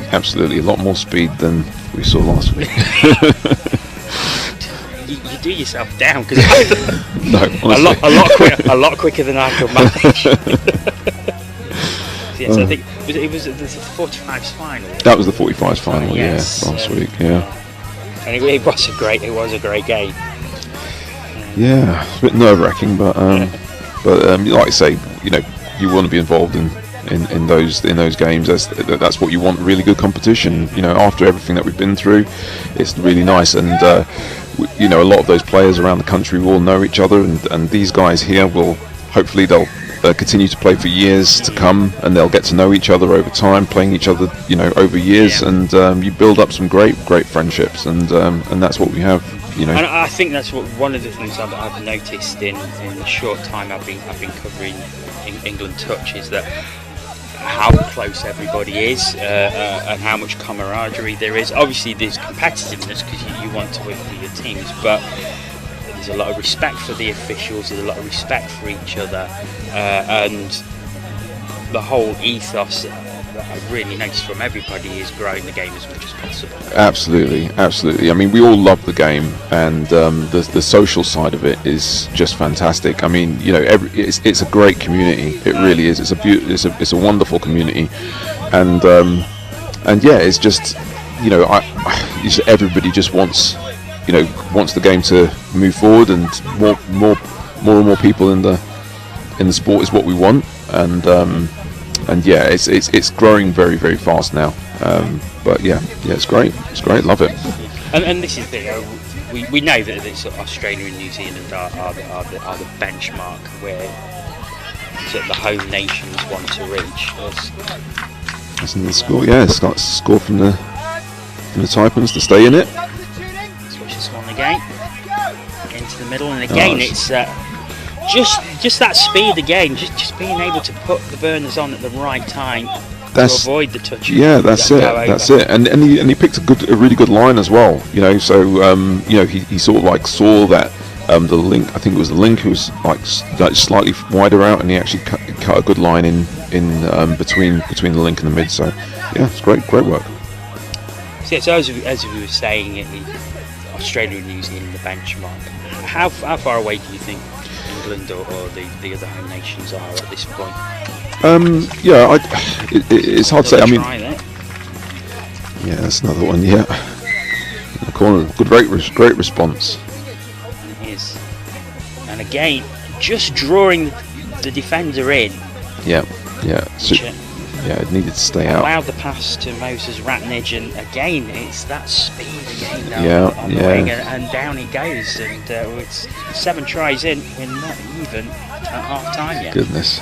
A lot more speed than we saw last week. You do yourself down, because no, a lot quicker than I could manage. Yes, I think it was the 45s final. That was the 45s final, last week, And it was a great game. Yeah, it's a bit nerve-wracking, but like I say, you want to be involved in those games. That's what you want. Really good competition. After everything that we've been through, it's really nice. And a lot of those players around the country will know each other, and these guys here will hopefully they'll continue to play for years to come, and they'll get to know each other over time, playing each other, over years, and you build up some great friendships, and that's what we have. And I think that's one of the things I've noticed in the short time I've been covering England Touch, is that how close everybody is, and how much camaraderie there is. Obviously, there's competitiveness because you want to win for your teams, but there's a lot of respect for the officials, there's a lot of respect for each other, and the whole ethos that I've really noticed from everybody is growing the game as much as possible. Absolutely. I mean, we all love the game, and the social side of it is just fantastic. I mean, it's a great community. It really is. It's a wonderful community, and it's just everybody just wants the game to move forward, and more and more people in the sport is what we want, and it's growing very, very fast now. But it's great. Love it. And this is we know that Australia and New Zealand are the benchmark where the home nations want to reach. That's another score. Yeah, it's got a score from the Taipans to stay in it. Switch this one again into the middle, and again it's just that speed again, just being able to put the burners on at the right time to avoid the touch. Yeah, that's it. And he picked a really good line as well. So he sort of like saw that the link. I think it was the link who was like slightly wider out, and he actually cut a good line in between the link and the mid. So yeah, it's great work. So as we were saying, Australia and New Zealand the benchmark. How far away do you think England or the other home nations are at this point? It's hard to say. I mean, yeah, that's another one. Yeah, in the corner, great response. It is, and again, just drawing the defender in. Yeah. So, it needed to stay out. Allowed the pass to Moses Ratnage, and again, it's that speed again. On the wing, and down he goes, and it's 7 tries in. We're not even at half time yet. Goodness.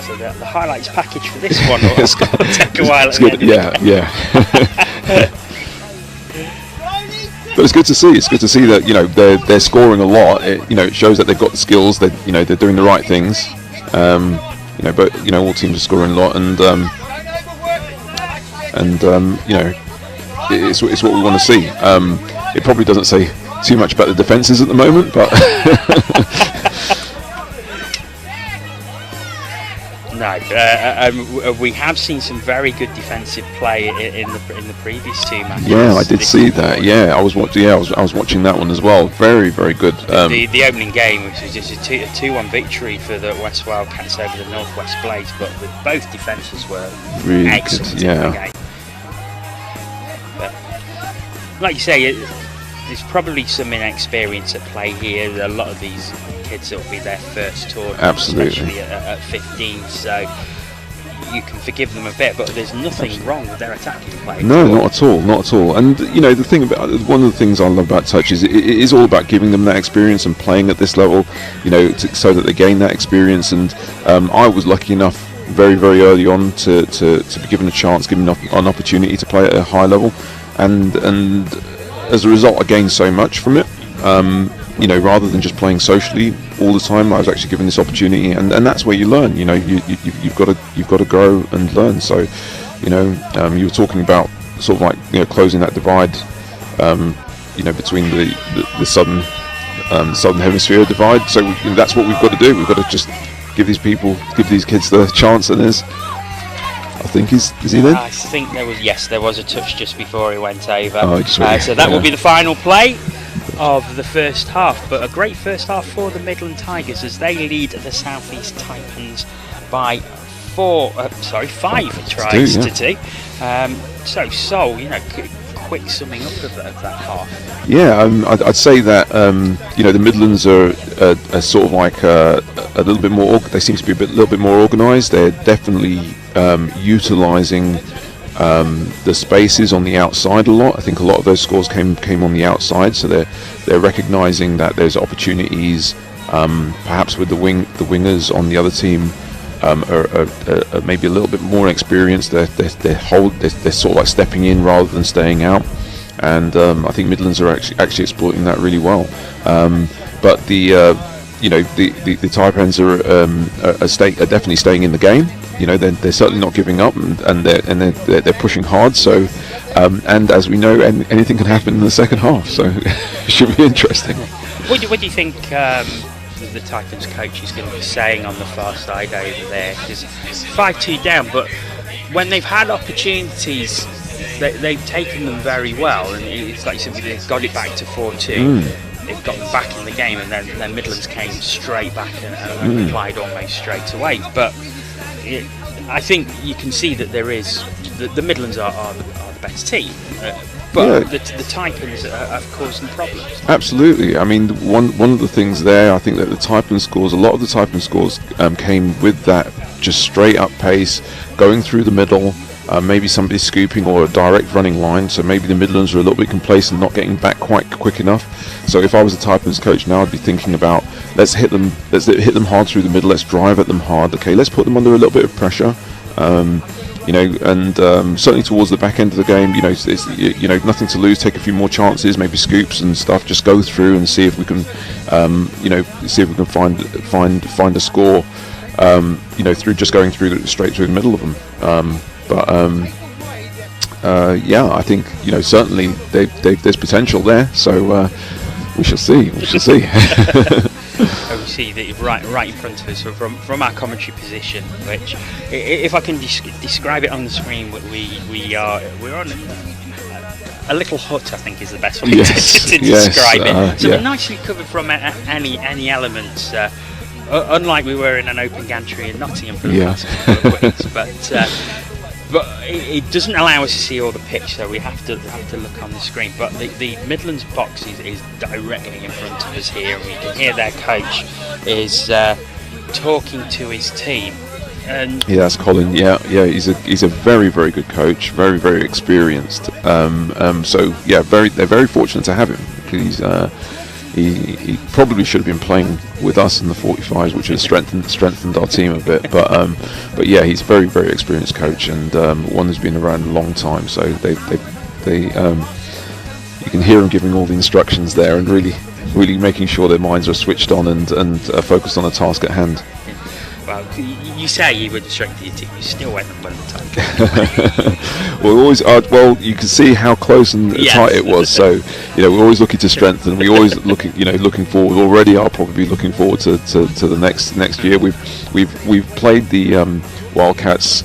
So the highlights package for this one will take a while. Yeah. But it's good to see. It's good to see that they're scoring a lot. It shows that they've got the skills. That they're doing the right things. But all teams are scoring a lot, and it's what we want to see. It probably doesn't say too much about the defences at the moment, but no. We have seen some very good defensive play in the previous two matches. Yeah, I did see that. Yeah, I was watching. Yeah, I was watching that one as well. Very, very good. The opening game, which was just a 2-1 victory for the West Wildcats over the Northwest Blades, but with both defences were really excellent good, in the game. But, like you say, there's probably some inexperience at play here. A lot of these kids will be their first tournament, especially at 15, so you can forgive them a bit, but there's nothing wrong with their attacking play. No, not at all. And the thing about one of the things I love about touch is it is all about giving them that experience and playing at this level, so that they gain that experience. And I was lucky enough very, very early on to be given a chance, given an opportunity to play at a high level, and as a result, I gained so much from it. Rather than just playing socially all the time, I was actually given this opportunity, and that's where you learn. You've got to grow and learn. So, you were talking about sort of like closing that divide, between the southern hemisphere divide. So that's what we've got to do. We've got to just give these kids the chance. And I think is he there? I think there was a touch just before he went over. Oh, so that will be the final play of the first half, but a great first half for the Midland Tigers as they lead the South East Taipans by 5 tries to 2. So quick summing up of that half. Yeah, I'd say that the Midlands are sort of like a little bit more. They seem to be a little bit more organised. They're definitely utilising the spaces on the outside a lot. I think a lot of those scores came on the outside, so they're recognising that there's opportunities. Perhaps with the wingers on the other team are maybe a little bit more experienced. They're sort of like stepping in rather than staying out, and I think Midlands are actually exploiting that really well. But the Taipans are definitely staying in the game. They're certainly not giving up, and they're pushing hard. So, and as we know, anything can happen in the second half. So, it should be interesting. What do you think the Taipans coach is going to be saying on the far side over there? Because 5-2 down, but when they've had opportunities, they've taken them very well, and it's like simply they've got it back to 4-2. They've got them back in the game, and then Midlands came straight back and applied almost straight away. But I think you can see that there is the Midlands are the best team, but the Taipans have caused some problems. Absolutely. I mean, one of the things there, I think that the Taipan scores, a lot of the Taipan scores came with that just straight up pace, going through the middle. Maybe somebody scooping or a direct running line, so maybe the Midlands are a little bit complacent, not getting back quite quick enough. So if I was a Taipans coach now, I'd be thinking about let's hit them hard through the middle, let's drive at them hard. Okay, let's put them under a little bit of pressure. Certainly towards the back end of the game, it's nothing to lose. Take a few more chances, maybe scoops and stuff. Just go through and see if we can, find a score. Through just going straight through the middle of them. I think certainly there's potential there. So we shall see. We see that right in front of us from our commentary position, which, if I can describe it on the screen, we're on a little hut, I think is the best way to describe it. So we're nicely covered from any elements. Unlike we were in an open gantry in Nottingham for the past couple of weeks, but it doesn't allow us to see all the pitch, so we have to look on the screen. But the Midlands box is directly in front of us here, and we can hear their coach is talking to his team. And that's Colin. He's a very, very good coach, very, very experienced. They're very fortunate to have him, because he probably should have been playing with us in the 45s, which has strengthened our team a bit. But he's a very, very experienced coach, and one who's been around a long time. So you can hear him giving all the instructions there, and really making sure their minds are switched on and focused on the task at hand. Well, you say you were distracted, you still went and won the time. Well, well, you can see how close and tight it was. So, we're always looking to strengthen. We always looking forward. Already, I'll probably be looking forward to the next year. We've played the Wildcats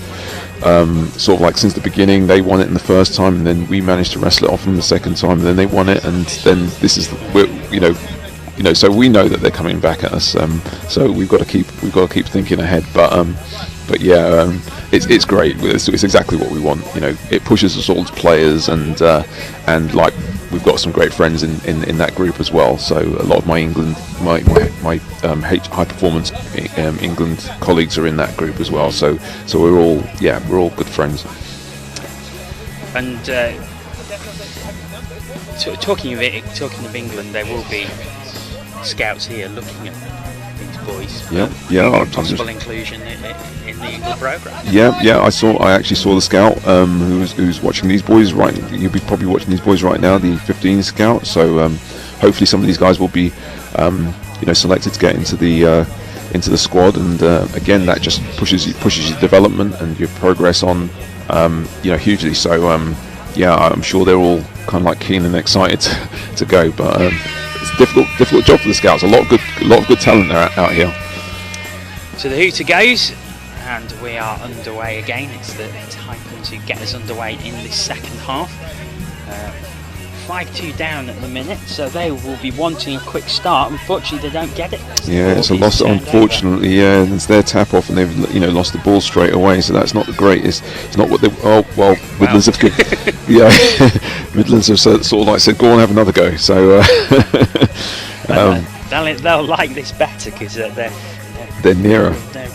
sort of like since the beginning. They won it in the first time, and then we managed to wrestle it off them the second time, and then they won it, and then this is so we know that they're coming back at us. So we've got to keep thinking ahead. But yeah, it's great. It's exactly what we want. It pushes us all as players, and like we've got some great friends in that group as well. So a lot of my high performance England colleagues are in that group as well. So we're all good friends. And talking of England, there will be scouts here looking at these boys. Yeah. Possible inclusion in the England programme. Yeah. I actually saw the scout who's watching these boys right. You'll be probably watching these boys right now, the 15 scout. So hopefully some of these guys will be selected to get into the squad. And again, that just pushes your development and your progress on hugely. So I'm sure they're all kind of like keen and excited to go, but. It's a difficult job for the scouts. A lot of good talent out here. So the hooter goes, and we are underway again. It's the Taipans who get us underway in this second half. 5-2 down at the minute, so they will be wanting a quick start. Unfortunately, they don't get it. Yeah, it's a loss. Unfortunately, yeah, it's their tap off, and they've lost the ball straight away. So that's not the greatest. It's not what they. Oh well, Midlands have good. Yeah, Midlands have sort of like said, go on, have another go. So they'll like this better because they're nearer. They're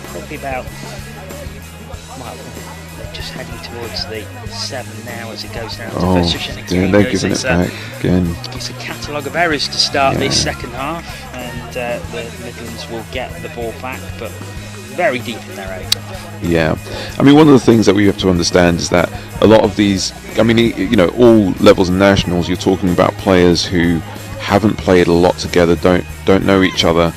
probably about. Just heading towards the 7 now as it goes down to first position again. They're giving it back again. It's a catalogue of errors to start this second half, and the Midlands will get the ball back, but very deep in their own. Yeah, I mean, one of the things that we have to understand is that a lot of these, I mean, all levels of nationals, you're talking about players who haven't played a lot together, don't know each other,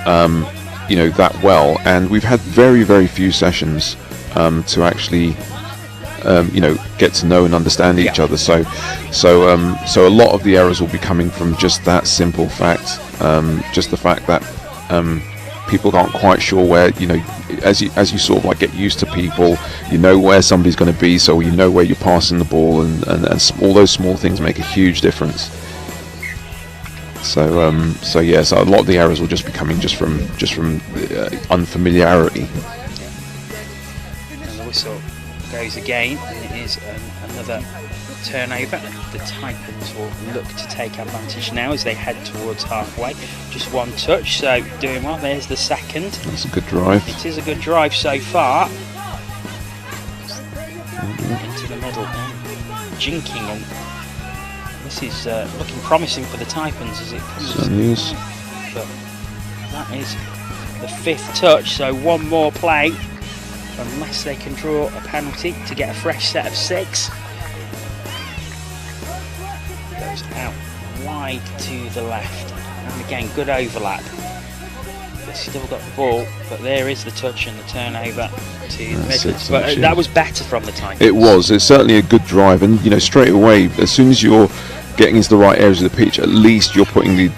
that well, and we've had very, very few sessions to actually, get to know and understand each other. So a lot of the errors will be coming from just that simple fact, just the fact that people aren't quite sure where, as you sort of like get used to people, where somebody's going to be, so where you're passing the ball, and all those small things make a huge difference. So a lot of the errors will just be coming just from unfamiliarity. Whistle goes again, and it is another turnover. The Taipans will look to take advantage now as they head towards halfway. Just one touch, so doing well. There's the second. That's a good drive. It is a good drive so far. Into the middle, jinking, and this is looking promising for the Taipans as it comes. Certainly is. But that is the 5th touch, so one more play. Unless they can draw a penalty to get a fresh set of 6. Goes out wide to the left. And again, good overlap. They've still got the ball, but there is the touch and the turnover to the Midlands. But that was better from the time. It was. It's certainly a good drive, and straight away, as soon as you're getting into the right areas of the pitch, at least you're putting the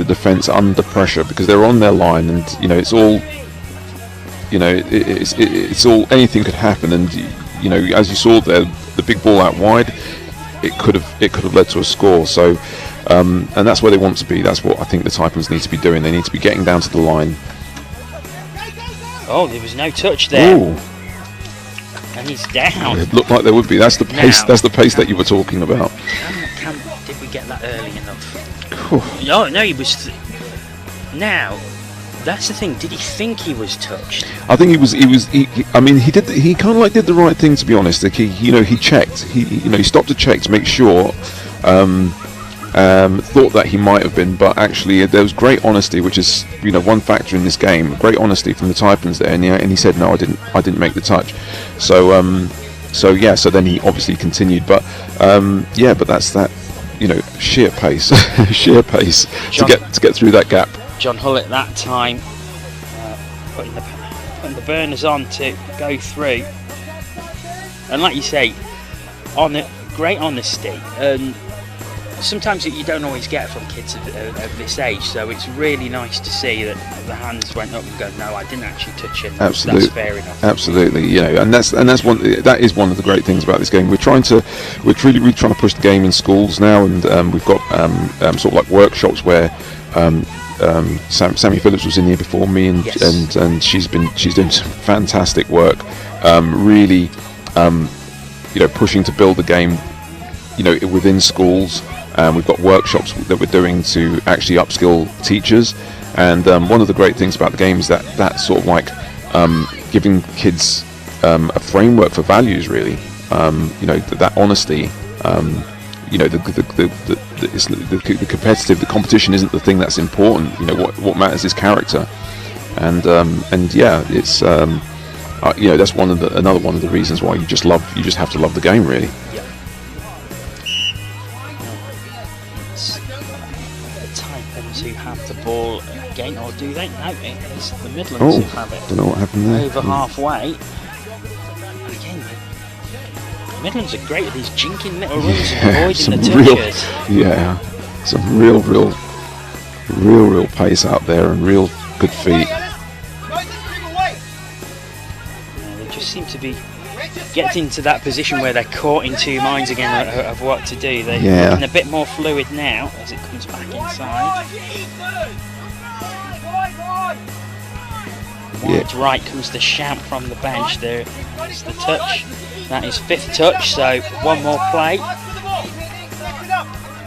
defence under pressure, because they're on their line, and it's all. It's all, anything could happen, and as you saw there, the big ball out wide, it could have led to a score. So, and that's where they want to be. That's what I think the Taipans need to be doing. They need to be getting down to the line. Oh, there was no touch there. Ooh. And he's down. It looked like there would be. That's the pace. That's the pace that you were talking about. Did we get that early enough? No, he was. Now. That's the thing. Did he think he was touched? I think he was. I mean, he did. He kind of like did the right thing, to be honest. Like he checked. He stopped to check to make sure. Thought that he might have been, but actually there was great honesty, which is one factor in this game. Great honesty from the Taipans there, and he said, no, I didn't make the touch. So So then he obviously continued, but but that's that, sheer pace, sheer pace to get through that gap. John Hull at that time putting the burners on to go through, and like you say, great honesty. Sometimes you don't always get from kids of this age, so it's really nice to see that the hands went up and go, no, I didn't actually touch him. Absolutely, that's fair enough. Absolutely, and that's that is one of the great things about this game. We're really trying to push the game in schools now, and we've got sort of like workshops where Sammy Phillips was in here before me, and she's doing some fantastic work, really, pushing to build the game, within schools. We've got workshops that we're doing to actually upskill teachers, and one of the great things about the game is that sort of like giving kids a framework for values, really. That honesty. The competition isn't the thing that's important. What matters is character, and it's that's another one of the reasons why you just have to love the game, really. Who have the ball again, or do they? No, it's the Midlands who have it. Don't know what happened there. Over halfway. Again, the Midlands are great at these jinking little runs and avoiding the touches. Some real pace out there and real good feet. They just seem to be getting to that position where they're caught in two minds again of what to do. They're looking a bit more fluid now as it comes back inside. Wide right comes the shout from the bench. There's the touch. That is 5th touch, so one more play.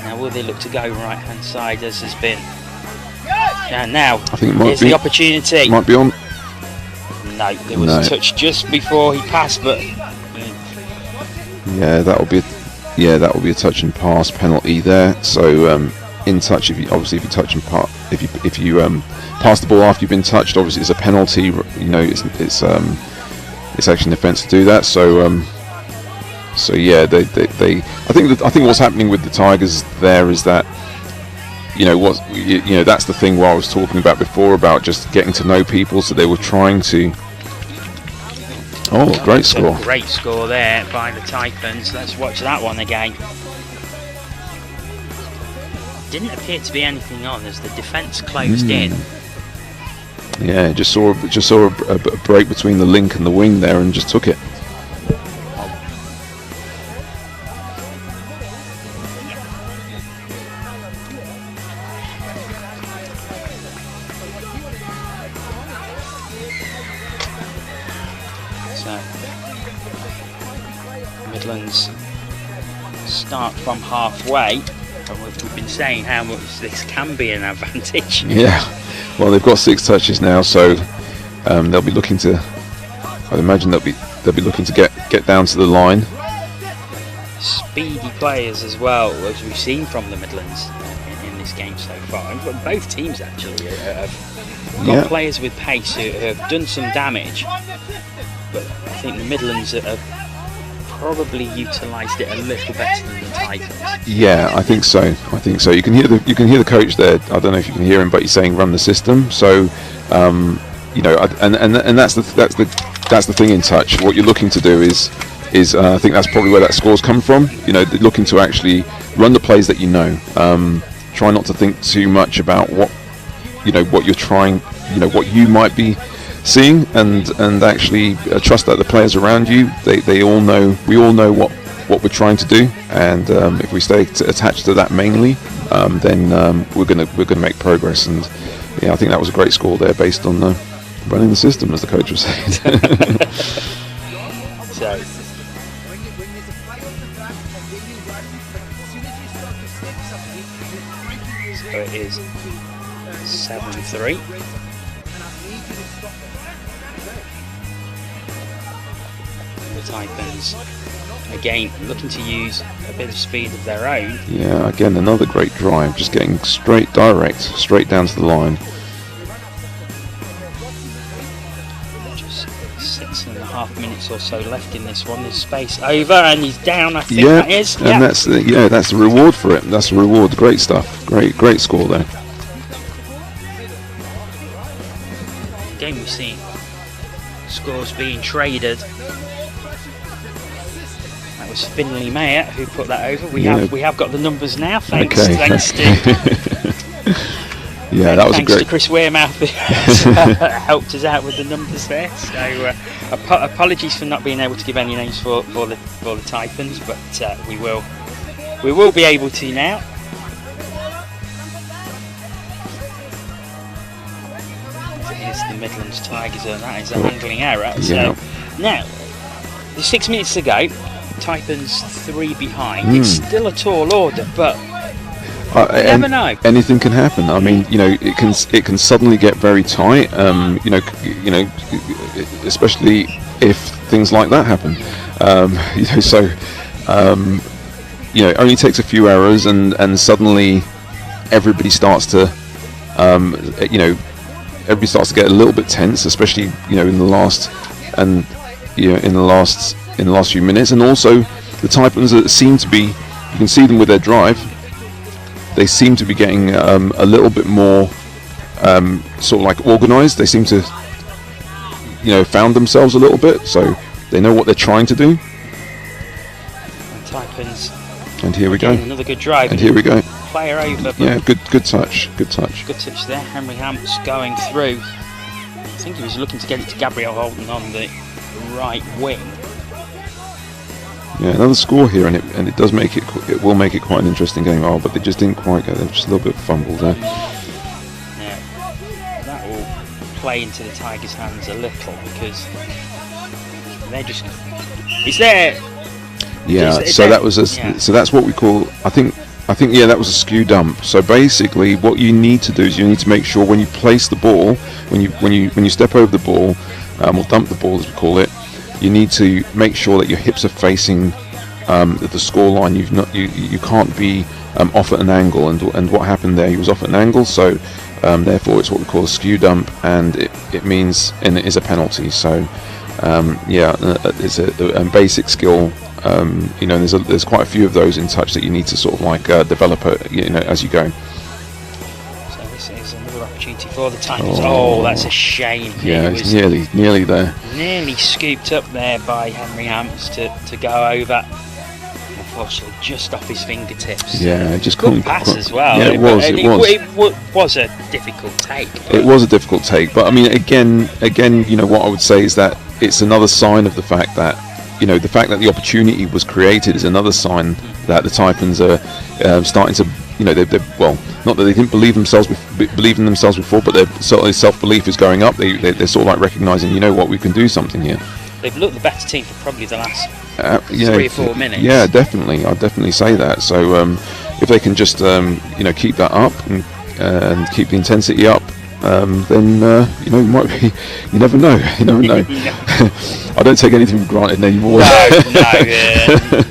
Now will they look to go right hand side as has been? And now I think it here's the opportunity. Might be on. No, there was a touch just before he passed, but that will be a touch and pass penalty there. So in touch, if you touch and pass, if you pass the ball after you've been touched, obviously it's a penalty. It's actually an offence to do that. So I think what's happening with the Tigers there is that that's the thing what I was talking about before about just getting to know people. So they were trying to. Oh, great score! Great score there by the Taipans. Let's watch that one again. Didn't appear to be anything on as the defence closed in. Yeah, just saw a break between the link and the wing there, and just took it. Midlands start from halfway, and we've been saying how much this can be an advantage. Yeah, well they've got 6 touches now, so they'll be looking to. I'd imagine they'll be looking to get down to the line. Speedy players as well, as we've seen from the Midlands in this game so far. And both teams actually have got players with pace who have done some damage, but I think the Midlands have probably utilised it a little better than the Taipans. Yeah, I think so. You can hear the coach there. I don't know if you can hear him, but he's saying run the system. So and that's the thing in touch. What you're looking to do is I think that's probably where that score's come from. Looking to actually run the plays that try not to think too much about what you're trying, what you might be seeing, and actually trust that the players around you, we all know what we're trying to do, and if we stay attached to that mainly, then we're gonna make progress. And I think that was a great score there based on running the system, as the coach was saying. So it is 7-3. The Taipans again looking to use a bit of speed of their own. Yeah, again another great drive, just getting straight down to the line. Just 6.5 2.5 minutes or so left in this one. There's space over, and he's down. I think Yeah, that is. and that's the reward for it. That's the reward. Great stuff. Great score there. Again, we've seen scores being traded. That was Finley Mayer who put that over. We have got the numbers now. Thanks to yeah, that was thanks great. to Chris Wearmouth who helped us out with the numbers there. So apologies for not being able to give any names for the Taipans, but we will be able to now. Here's the Midlands Tigers, and that is a handling error. So now, there's 6 minutes to go. Taipans 3 behind. It's still a tall order, but you never know. Anything can happen. I mean, it can suddenly get very tight. Especially if things like that happen. It only takes a few errors, and suddenly everybody starts to, everybody starts to get a little bit tense, especially in the last few minutes. And also the Taipans that seem to be, you can see them with their drive, they seem to be getting a little bit more sort of like organised. They seem to found themselves a little bit, so they know what they're trying to do. And Taipans, and here we go, another good drive, and here we go, player over. Yeah, good touch there. Henry Hamps going through. I think he was looking to get it to Gabriel Holton on the right wing. Yeah, another score here, and it does make it will make it quite an interesting game. But they just didn't quite get there. Just a little bit fumbled there. Yeah, that will play into the Tigers' hands a little, because they're just. Is there? Yeah. So that was so that's what we call. I think that was a skew dump. So basically, what you need to do is you need to make sure when you place the ball, when you step over the ball, or dump the ball as we call it, you need to make sure that your hips are facing the score line. You can't be off at an angle, and what happened there, he was off at an angle, so therefore it's what we call a skew dump, and it means, and it is a penalty. So it's a basic skill. There's quite a few of those in touch that you need to sort of like develop as you go. So this is another opportunity for the Taipans. Oh, that's a shame. Yeah, it's nearly there. Nearly scooped up there by Henry Hamps to go over. Unfortunately, just off his fingertips. Yeah, just good pass as well. Yeah, it was a difficult take. It was a difficult take, but I mean, again, what I would say is that it's another sign of the fact that the fact that the opportunity was created is another sign that the Taipans are starting to, well, not that they didn't believe in themselves before, but their sort of self-belief is going up. They're sort of like recognising, we can do something here. They've looked the better team for probably the last 3 or 4 minutes. Yeah, definitely. I'd definitely say that. So if they can just, keep that up and keep the intensity up, then you might be. You never know. I don't take anything for granted anymore. No,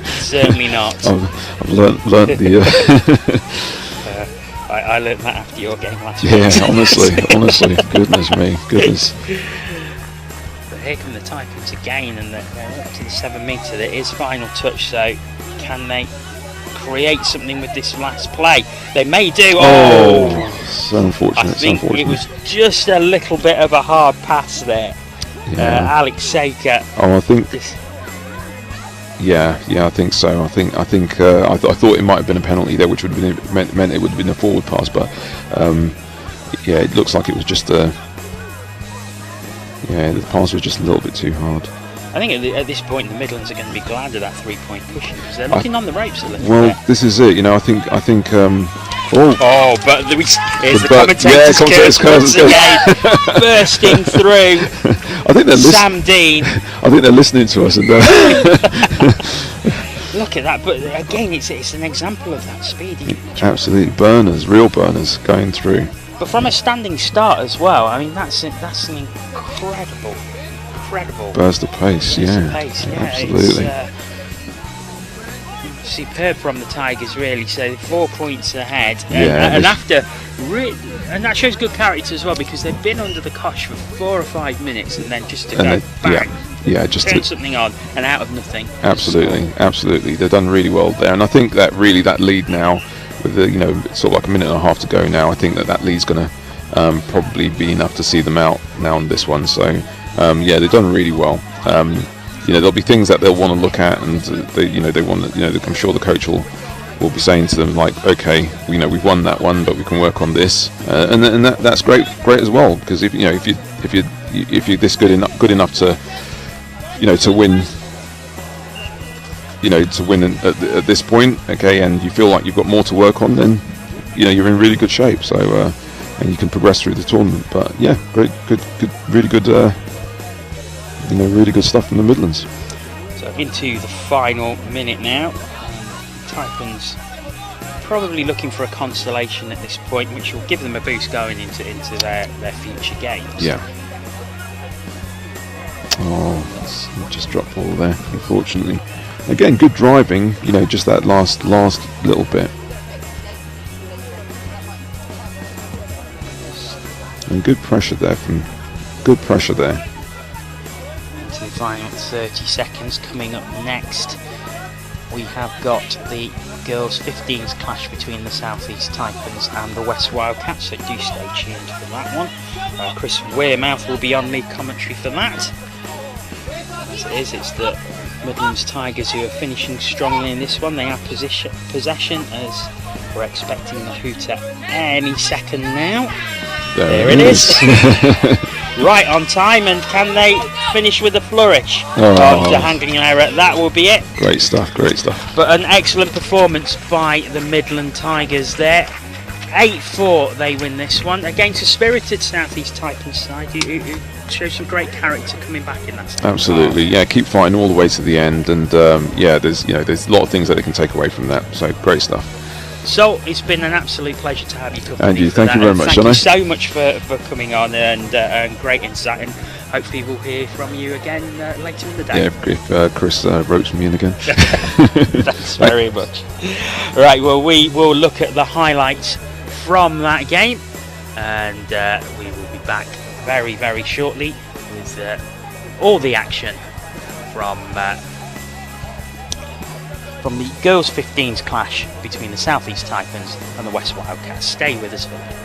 certainly not. I've learnt the. I learnt that after your game last week. Yeah, honestly, goodness me. But here come the Taipans again, and they're up to the 7 metre. There is final touch, so can they create something with this last play? They may do. So unfortunate. I think it was just a little bit of a hard pass there. Alex Saker. I think. Yeah, I think so. I thought it might have been a penalty there, which would have been meant it would have been a forward pass, but it looks like it was just the pass was just a little bit too hard. I think at this point the Midlands are going to be glad of that 3-point pushing, because they're looking on the ropes a little bit. Well, this is it. I think. But here's the commentators once again bursting through. I think they're Sam Dean. I think they're listening to us. Look at that! But again, it's an example of that speed. Absolutely, real burners going through. But from a standing start as well. I mean, that's an incredible burst of pace. Absolutely. superb from the Tigers, really. So 4 points ahead, Yeah, and after, and that shows good character as well, because they've been under the cosh for 4 or 5 minutes, and then just to go bang, just turn to, something on, and out of nothing. Absolutely, they've done really well there, and I think that really that lead now, with the sort of like a minute and a half to go now, I think that lead's going to probably be enough to see them out now on this one. So they've done really well. There'll be things that they'll want to look at, and they want to, I'm sure the coach will be saying to them, like, okay, we've won that one, but we can work on this, and that's great as well, because if you're this good enough to to win, at this point, okay, and you feel like you've got more to work on, then you're in really good shape. So and you can progress through the tournament. But yeah, great, good, really good. Really good stuff from the Midlands. So into the final minute now. Taipans probably looking for a consolation at this point, which will give them a boost going into their future games. Yeah. Oh, that's just dropped ball there, unfortunately. Again, good driving, just that last little bit. And good pressure there Into the final 30 seconds. Coming up next, we have got the girls 15s clash between the South East Taipans and the West Wildcats, so do stay tuned for that one. Chris Wearmouth will be on lead commentary for that. As it's the Midlands Tigers who are finishing strongly in this one. They have possession, as we're expecting the hooter any second now. There it is. Right on time, and can they finish with a flourish? After handling an error, that will be it. Great stuff. But an excellent performance by the Midland Tigers there. 8-4 they win this one against a spirited South East Taipans side who shows some great character coming back in that stage. Absolutely, yeah, keep fighting all the way to the end, and there's a lot of things that they can take away from that, so great stuff. So it's been an absolute pleasure to have you company. And you, thank you very much. Thank you so much for coming on, and great insight, and hopefully we'll hear from you again later in the day. Yeah, if Chris ropes me in again. Thanks very much. Right, well, we will look at the highlights from that game, and we will be back very, very shortly with all the action from the girls 15s clash between the South East Taipans and the West Wildcats. Stay with us for that.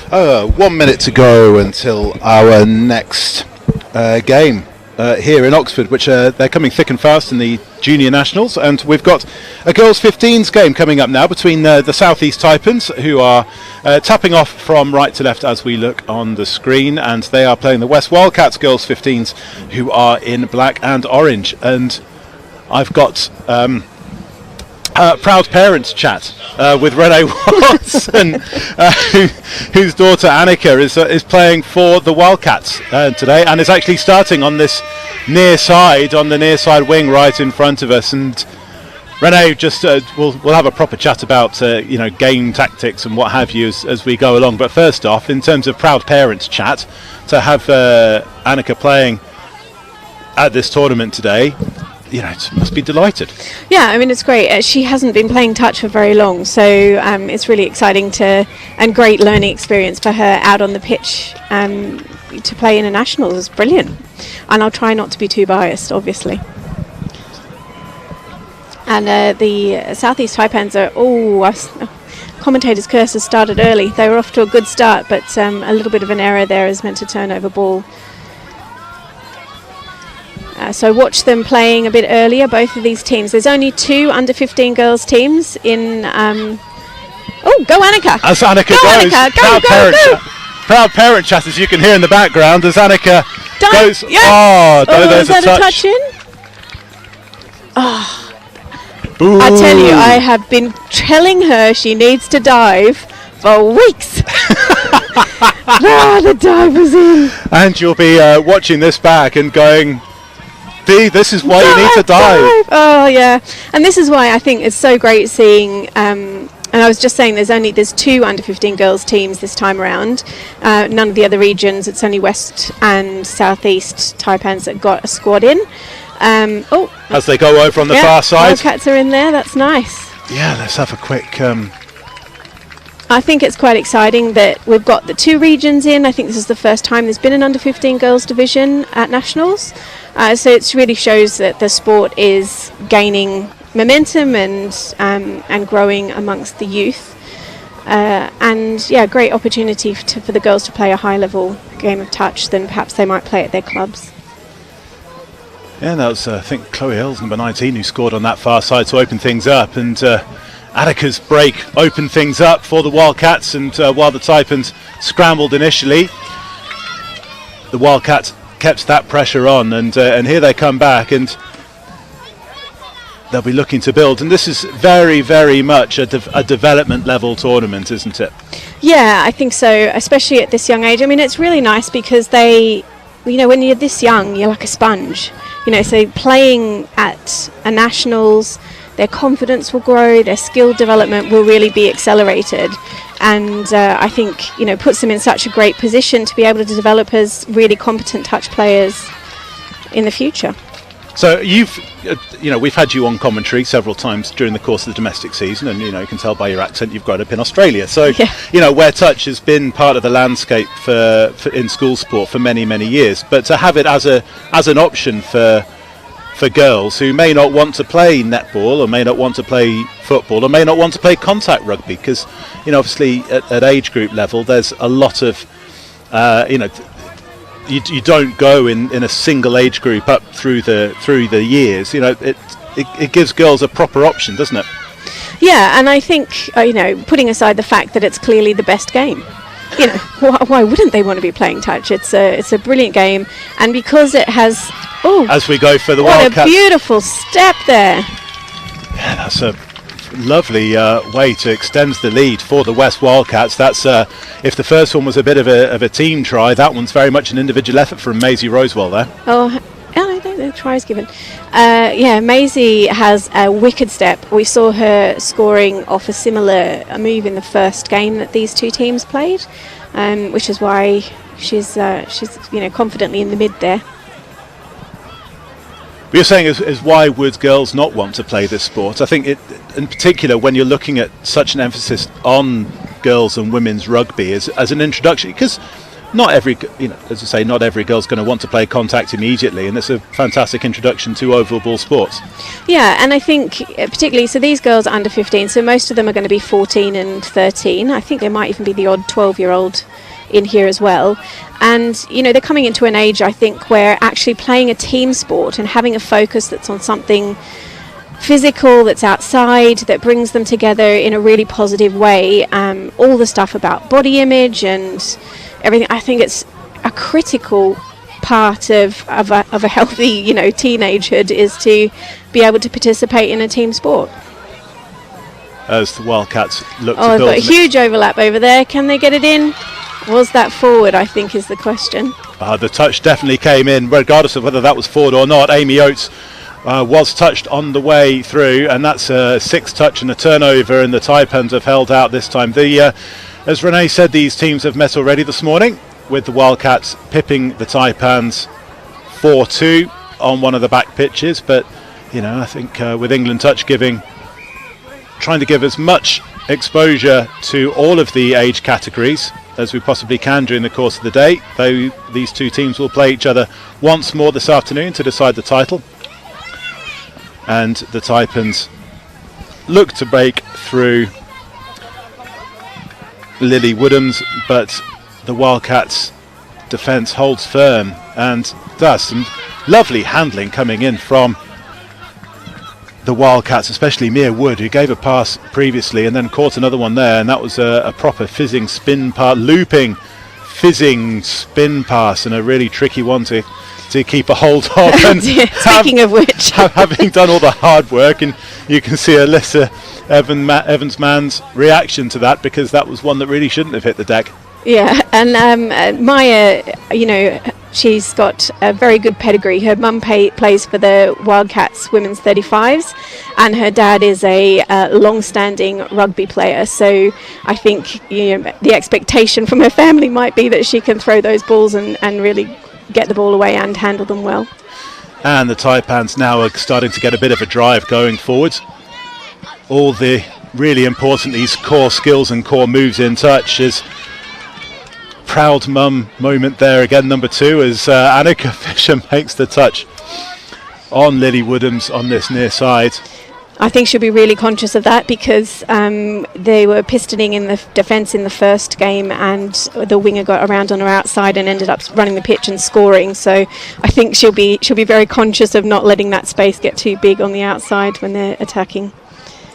1 minute to go until our next game here in Oxford, which they're coming thick and fast in the Junior Nationals, and we've got a girls 15s game coming up now between the South East Taipans, who are tapping off from right to left as we look on the screen, and they are playing the West Wildcats girls 15s, who are in black and orange. And I've got proud parents chat with Renee Watson, whose daughter Annika is playing for the Wildcats today, and is actually starting on this near side, on the near side wing right in front of us. And Renee, just we'll have a proper chat about game tactics and what have you as we go along. But first off, in terms of proud parents chat, to have Annika playing at this tournament today, it must be delighted. Yeah, I mean, it's great. She hasn't been playing touch for very long, so it's really exciting and great learning experience for her out on the pitch to play in a nationals. Is brilliant. And I'll try not to be too biased, obviously. And the Southeast Taipans commentator's curse has started early. They were off to a good start, but a little bit of an error there is meant to turn over ball. So watch them playing a bit earlier, both of these teams. There's only 2 under-15 girls teams in... go Annika! As Annika go goes, Annika, go. Proud parent chat, as you can hear in the background, as Annika goes... Yes. There's is that a a touch in? I tell you, I have been telling her she needs to dive for weeks. The dive was in. And you'll be watching this back and going... this is why you need to dive. Oh yeah, and this is why I think it's so great seeing. And I was just saying, there's 2 under-15 girls teams this time around. None of the other regions. It's only West and Southeast Taipans that got a squad in. As they go over on the far side. Wildcats are in there. That's nice. Yeah, let's have a quick. I think it's quite exciting that we've got the 2 regions in. I think this is the first time there's been an under-15 girls division at nationals. So it really shows that the sport is gaining momentum and growing amongst the youth. Great opportunity for the girls to play a high-level game of touch than perhaps they might play at their clubs. Yeah, that was, I think, Chloe Hills, number 19, who scored on that far side to open things up. And Annika's break opened things up for the Wildcats, and while the Taipans scrambled initially, the Wildcats kept that pressure on, and here they come back, and they'll be looking to build. And this is very, very much a development level tournament, isn't it? Yeah, I think so, especially at this young age. I mean, it's really nice because they, when you're this young, you're like a sponge. So playing at a nationals, their confidence will grow, their skill development will really be accelerated. And I think, puts them in such a great position to be able to develop as really competent touch players in the future. So we've had you on commentary several times during the course of the domestic season, and you can tell by your accent you've grown up in Australia. So where touch has been part of the landscape for in school sport for many, many years, but to have it as an option for girls who may not want to play netball, or may not want to play football, or may not want to play contact rugby, because obviously at age group level there's a lot of you don't go in a single age group up through the years. It gives girls a proper option, doesn't it? Yeah, and I think putting aside the fact that it's clearly the best game, why wouldn't they want to be playing touch? It's a brilliant game, and because it has as we go for the Wildcats. What a beautiful step there. Yeah, that's a lovely way to extend the lead for the West Wildcats. That's if the first one was a bit of a team try, that one's very much an individual effort from Maisie Rosewell there. The try is given. Maisie has a wicked step. We saw her scoring off a similar move in the first game that these 2 teams played, which is why she's confidently in the mid there. What you're saying is why would girls not want to play this sport? I think in particular when you're looking at such an emphasis on girls and women's rugby as an introduction, because not every, as I say, not every girl's going to want to play contact immediately, and it's a fantastic introduction to oval ball sports. Yeah, and I think particularly, so these girls are under 15, so most of them are going to be 14 and 13. I think there might even be the odd 12-year-old in here as well. And, they're coming into an age, I think, where actually playing a team sport and having a focus that's on something physical, that's outside, that brings them together in a really positive way, all the stuff about body image and everything, I think it's a critical part of a healthy, teenagehood, is to be able to participate in a team sport. As the Wildcats look to I've build... got a huge overlap over there. Can they get it in? Was that forward, I think, is the question. The touch definitely came in, regardless of whether that was forward or not. Amy Oates was touched on the way through, and that's a 6th touch and a turnover, and the Taipans have held out this time. As Renee said, these teams have met already this morning, with the Wildcats pipping the Taipans 4-2 on one of the back pitches. But, I think with England Touch trying to give as much exposure to all of the age categories as we possibly can during the course of the day, though these two teams will play each other once more this afternoon to decide the title. And the Taipans look to break through Lily Woodhams, but the Wildcats' defence holds firm, and thus some lovely handling coming in from the Wildcats, especially Mia Wood, who gave a pass previously and then caught another one there, and that was a proper fizzing spin pass, looping fizzing spin pass, and a really tricky one to keep a hold of. And speaking of which, having done all the hard work, and you can see Alyssa Evans-Mann's reaction to that, because that was one that really shouldn't have hit the deck. Yeah, and Maya, she's got a very good pedigree. Her mum plays for the Wildcats women's 35s, and her dad is a long-standing rugby player. So I think the expectation from her family might be that she can throw those balls and really get the ball away and handle them well. And the Taipans now are starting to get a bit of a drive going forwards. All the really important, these core skills and core moves in touch, is proud mum moment there again, number 2, as Annika Fisher makes the touch on Lily Woodhams on this near side. I think she'll be really conscious of that, because they were pistoning in the defence in the first game, and the winger got around on her outside and ended up running the pitch and scoring. So I think she'll be very conscious of not letting that space get too big on the outside when they're attacking.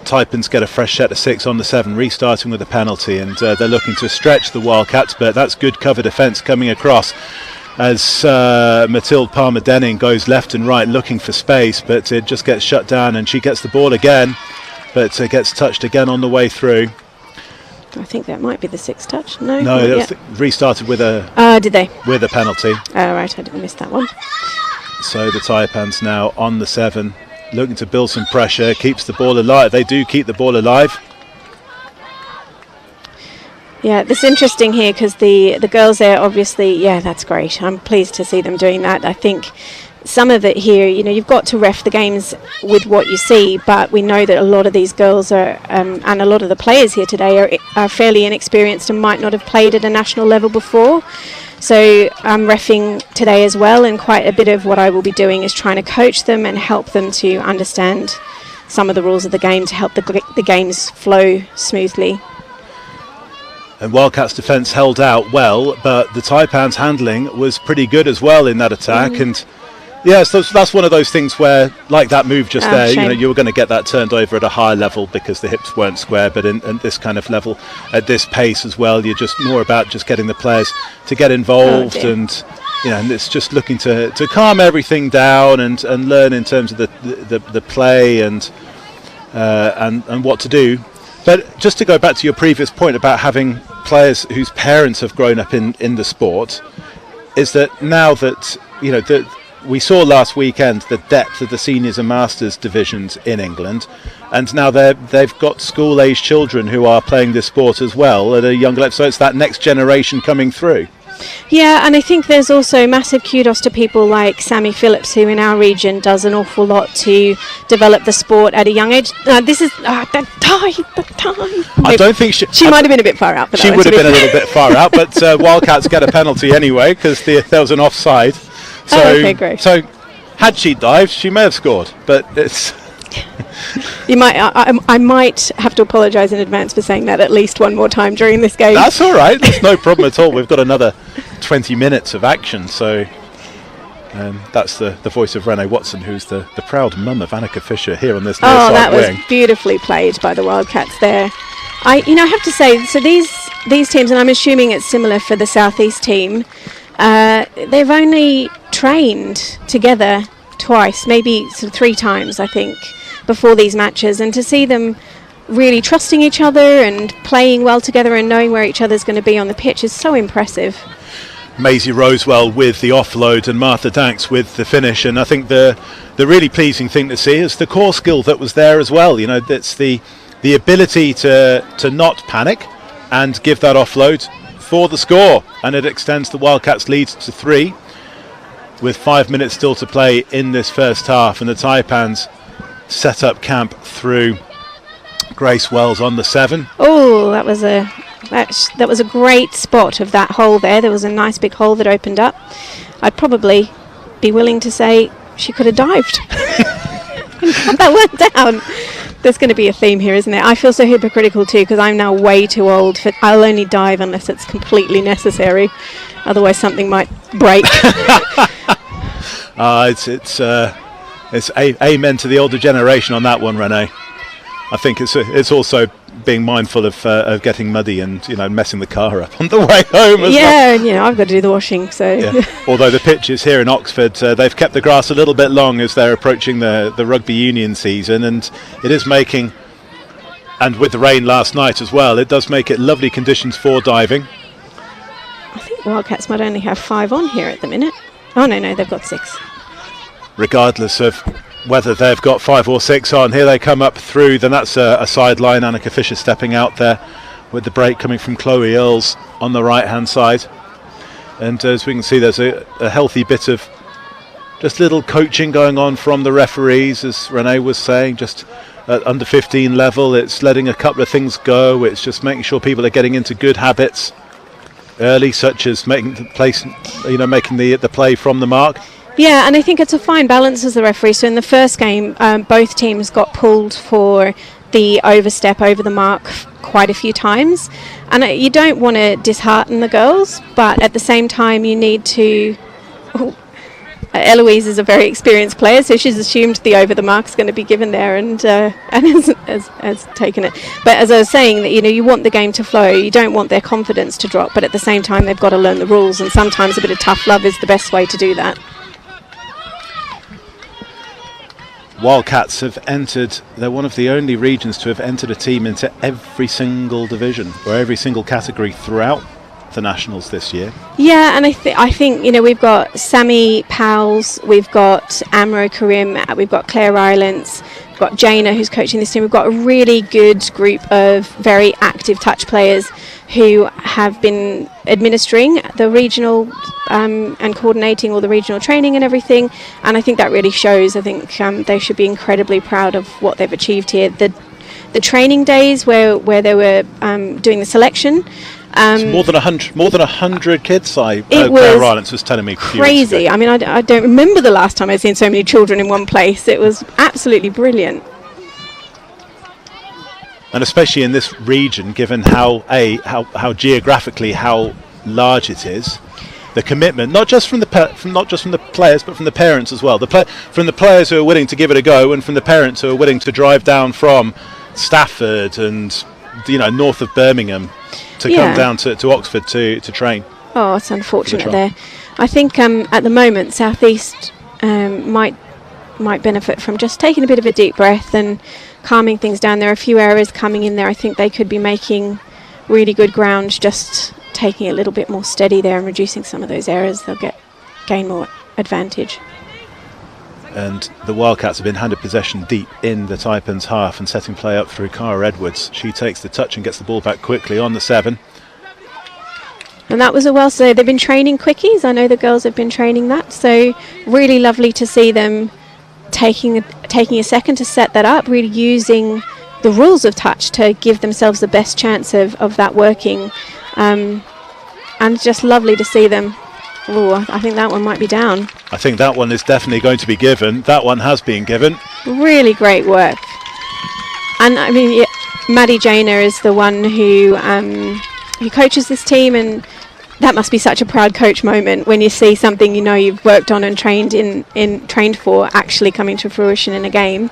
Taipans get a fresh set of 6 on the 7, restarting with a penalty, and they're looking to stretch the Wildcats, but that's good cover defence coming across as Mathilde Palmer-Denning goes left and right looking for space, but it just gets shut down, and she gets the ball again, but gets touched again on the way through. I think that might be the 6th touch. No, it was restarted with a did they? With a penalty. Oh, right, I didn't miss that one. So the Taipans now on the 7, looking to build some pressure, keeps the ball alive. They do keep the ball alive. Yeah, it's interesting here, because the girls there, obviously, that's great. I'm pleased to see them doing that. I think some of it here, you've got to ref the games with what you see, but we know that a lot of these girls are, and a lot of the players here today are fairly inexperienced and might not have played at a national level before. So I'm reffing today as well, and quite a bit of what I will be doing is trying to coach them and help them to understand some of the rules of the game to help the games flow smoothly. And Wildcats' defence held out well, but the Taipans' handling was pretty good as well in that attack. And yes, that's one of those things where, like that move just there, you were going to get that turned over at a higher level because the hips weren't square. But in this kind of level, at this pace as well, you're just more about just getting the players to get involved, and and it's just looking to calm everything down and learn in terms of the play and what to do. But just to go back to your previous point about having players whose parents have grown up in the sport, is that now that we saw last weekend the depth of the seniors and masters divisions in England, and now they've got school-age children who are playing this sport as well at a young level. So it's that next generation coming through. Yeah, and I think there's also massive kudos to people like Sammy Phillips, who in our region does an awful lot to develop the sport at a young age. This is the tie. I don't think she might have been a bit far out. She would have been a little bit far out, but Wildcats get a penalty anyway because there was an offside. So, okay, great. So had she dived, she may have scored, but it's. You might. I might have to apologise in advance for saying that at least one more time during this game. That's all right. There's no problem at all. We've got another 20 minutes of action. So that's the voice of Renee Watson, who's the proud mum of Annika Fisher here on this near side that wing. was beautifully played by the Wildcats there. I have to say, so these teams, and I'm assuming it's similar for the Southeast team. They've only trained together twice, maybe sort of 3 times, I think, before these matches, and to see them really trusting each other and playing well together and knowing where each other's going to be on the pitch is so impressive. Maisie Rosewell with the offload and Martha Danks with the finish, and I think the really pleasing thing to see is the core skill that was there as well. You know, that's the ability to not panic and give that offload for the score, and it extends the Wildcats' lead to 3 with 5 minutes still to play in this first half, and the Taipans set up camp through Grace Wells on the 7. Oh, that was a great spot of that hole there. There was a nice big hole that opened up. I'd probably be willing to say she could have dived. That went down. There's going to be a theme here, isn't there? I feel so hypocritical too because I'm now way too old for. I'll only dive unless it's completely necessary. Otherwise, something might break. It's amen to the older generation on that one, Renee. I think it's also being mindful of getting muddy and messing the car up on the way home as well. Yeah, and I've got to do the washing, so. Yeah. Although the pitches here in Oxford, they've kept the grass a little bit long as they're approaching the rugby union season, and it is making, and with the rain last night as well, it does make it lovely conditions for diving. I think Wildcats might only have 5 on here at the minute. Oh no, they've got 6. Regardless of whether they've got 5 or 6 on, here they come up through. Then that's a sideline. Annika Fisher stepping out there with the break coming from Chloe Earls on the right hand side, and as we can see, there's a healthy bit of just little coaching going on from the referees, as Renee was saying, just at under 15 level. It's letting a couple of things go. It's just making sure people are getting into good habits early, such as making the play from the mark. Yeah, and I think it's a fine balance as the referee. So in the first game, both teams got pulled for the overstep over the mark quite a few times. And you don't want to dishearten the girls, but at the same time you need to... Eloise is a very experienced player, so she's assumed the over the mark is going to be given there and has taken it. But as I was saying, that you want the game to flow. You don't want their confidence to drop, but at the same time they've got to learn the rules, and sometimes a bit of tough love is the best way to do that. Wildcats have entered, they're one of the only regions to have entered a team into every single division or every single category throughout the Nationals this year. Yeah, and I think we've got Sammy Powles, we've got Amro Karim, we've got Claire Rylance, we've got Jaina who's coaching this team. We've got a really good group of very active touch players who have been administering the regional and coordinating all the regional training and everything, and I think that really shows. I think they should be incredibly proud of what they've achieved here. The training days where they were doing the selection, it's more than 100 kids. Claire Rylance was telling me crazy. I mean, I don't remember the last time I've seen so many children in one place. It was absolutely brilliant. And especially in this region, given how geographically how large it is, the commitment not just from the players but from the parents as well. From the players who are willing to give it a go, and from the parents who are willing to drive down from Stafford and north of Birmingham to come down to Oxford to train. Oh, it's unfortunate there. I think at the moment South East might benefit from just taking a bit of a deep breath and calming things down. There are a few errors coming in there. I think they could be making really good ground, just taking it a little bit more steady there and reducing some of those errors. They'll gain more advantage. And the Wildcats have been handed possession deep in the Taipans half and setting play up through Cara Edwards. She takes the touch and gets the ball back quickly on the 7. And that was so they've been training quickies. I know the girls have been training that, so really lovely to see them taking a second to set that up, really using the rules of touch to give themselves the best chance of that working, and just lovely to see them. Oh, I think that one might be down. I think that one is definitely going to be given. That one has been given. Really great work. And I mean, Maddie Janer is the one who coaches this team, and that must be such a proud coach moment when you see something you've worked on and trained for actually coming to fruition in a game.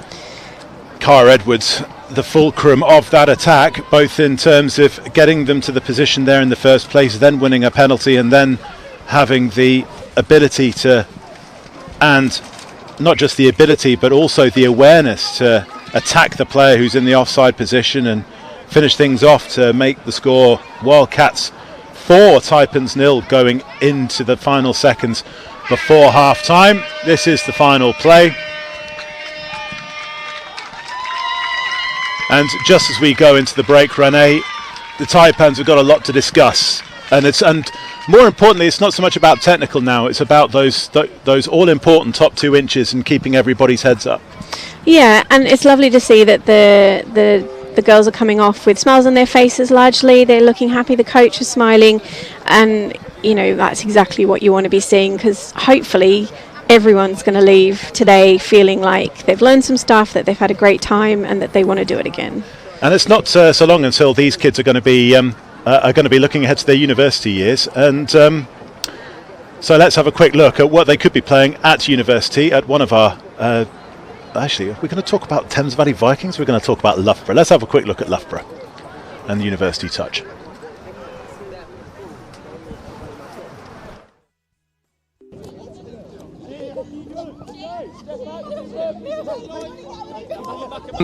Cara Edwards, the fulcrum of that attack, both in terms of getting them to the position there in the first place, then winning a penalty, and then having the ability to, and not just the ability but also the awareness to attack the player who's in the offside position and finish things off to make the score Wildcats 4, Taipans 0 going into the final seconds before half time. This is the final play, and just as we go into the break, Renee, the Taipans have got a lot to discuss, and more importantly, it's not so much about technical now, it's about those all important top 2 inches and keeping everybody's heads up. Yeah, and it's lovely to see that the girls are coming off with smiles on their faces largely. They're looking happy, the coach is smiling, and that's exactly what you want to be seeing, because hopefully everyone's going to leave today feeling like they've learned some stuff, that they've had a great time, and that they want to do it again. And it's not so long until these kids are going to be looking ahead to their university years, and so let's have a quick look at what they could be playing at university at one of our actually, we're going to talk about Thames Valley Vikings, we're going to talk about Loughborough. Let's have a quick look at Loughborough and the university touch.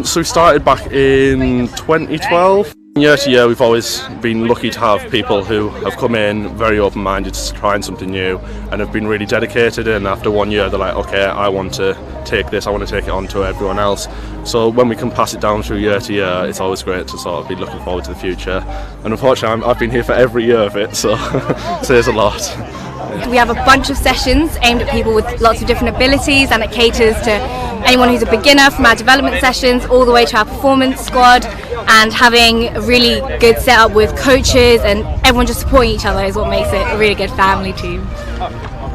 So we started back in 2012. Year to year we've always been lucky to have people who have come in very open-minded to trying something new and have been really dedicated, and after 1 year they're like, okay, I want to take this, I want to take it on to everyone else. So when we can pass it down through year to year, it's always great to sort of be looking forward to the future, and unfortunately I've been here for every year of it, so it says a lot. We have a bunch of sessions aimed at people with lots of different abilities, and it caters to anyone who's a beginner, from our development sessions all the way to our performance squad, and having a really good setup with coaches and everyone just supporting each other is what makes it a really good family team.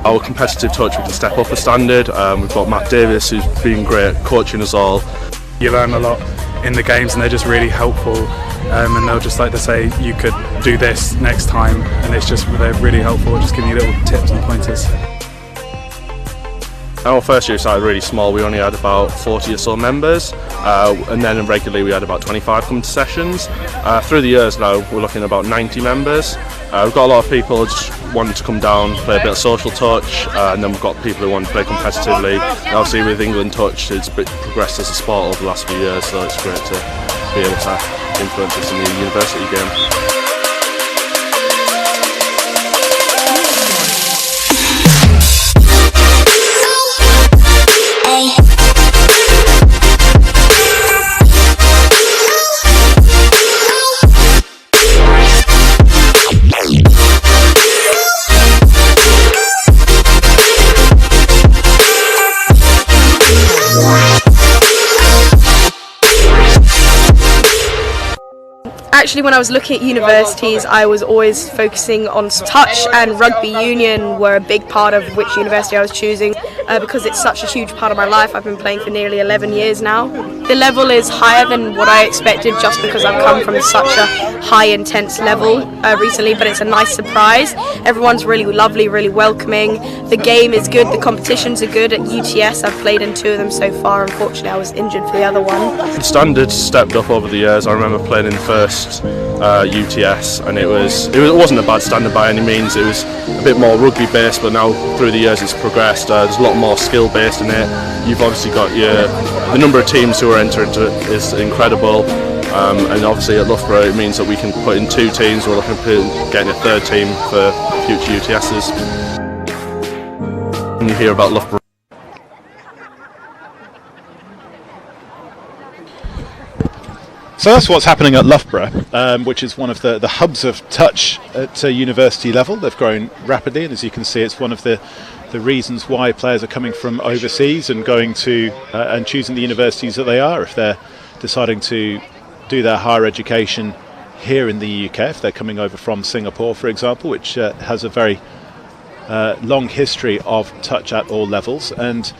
Our competitive touch, we can step up a standard. We've got Matt Davis, who's been great coaching us all. You learn a lot in the games, and they're just really helpful, and they'll just like to say, you could do this next time, and they're really helpful, just giving you little tips and pointers. Our first year started really small. We only had about 40 or so members, and then regularly we had about 25 coming to sessions. Through the years now we're looking at about 90 members. We've got a lot of people just wanting to come down, play a bit of social touch, and then we've got people who want to play competitively. And obviously with England Touch, it's progressed as a sport over the last few years, so it's great to be able to influence us in the university game. Actually, when I was looking at universities, I was always focusing on touch, and rugby union were a big part of which university I was choosing, because it's such a huge part of my life. I've been playing for nearly 11 years now. The level is higher than what I expected, just because I've come from such a high intense level recently, but it's a nice surprise. Everyone's really lovely, really welcoming. The game is good, the competitions are good. At UTS I've played in 2 of them so far. Unfortunately I was injured for the other one. The standards stepped up over the years. I remember playing in the first UTS, and it wasn't a bad standard by any means. It was a bit more rugby based, but now through the years it's progressed. There's a lot more skill based in it. You've obviously got the number of teams who are entering into it is incredible, and obviously at Loughborough it means that we can put in 2 teams. We're looking at getting a 3rd team for future UTSs. When you hear about Loughborough, So that's what's happening at Loughborough, which is one of the hubs of touch at university level. They've grown rapidly, and as you can see, it's one of the reasons why players are coming from overseas and going to and choosing the universities that they are, if they're deciding to do their higher education here in the UK, if they're coming over from Singapore, for example, which has a very long history of touch at all levels. And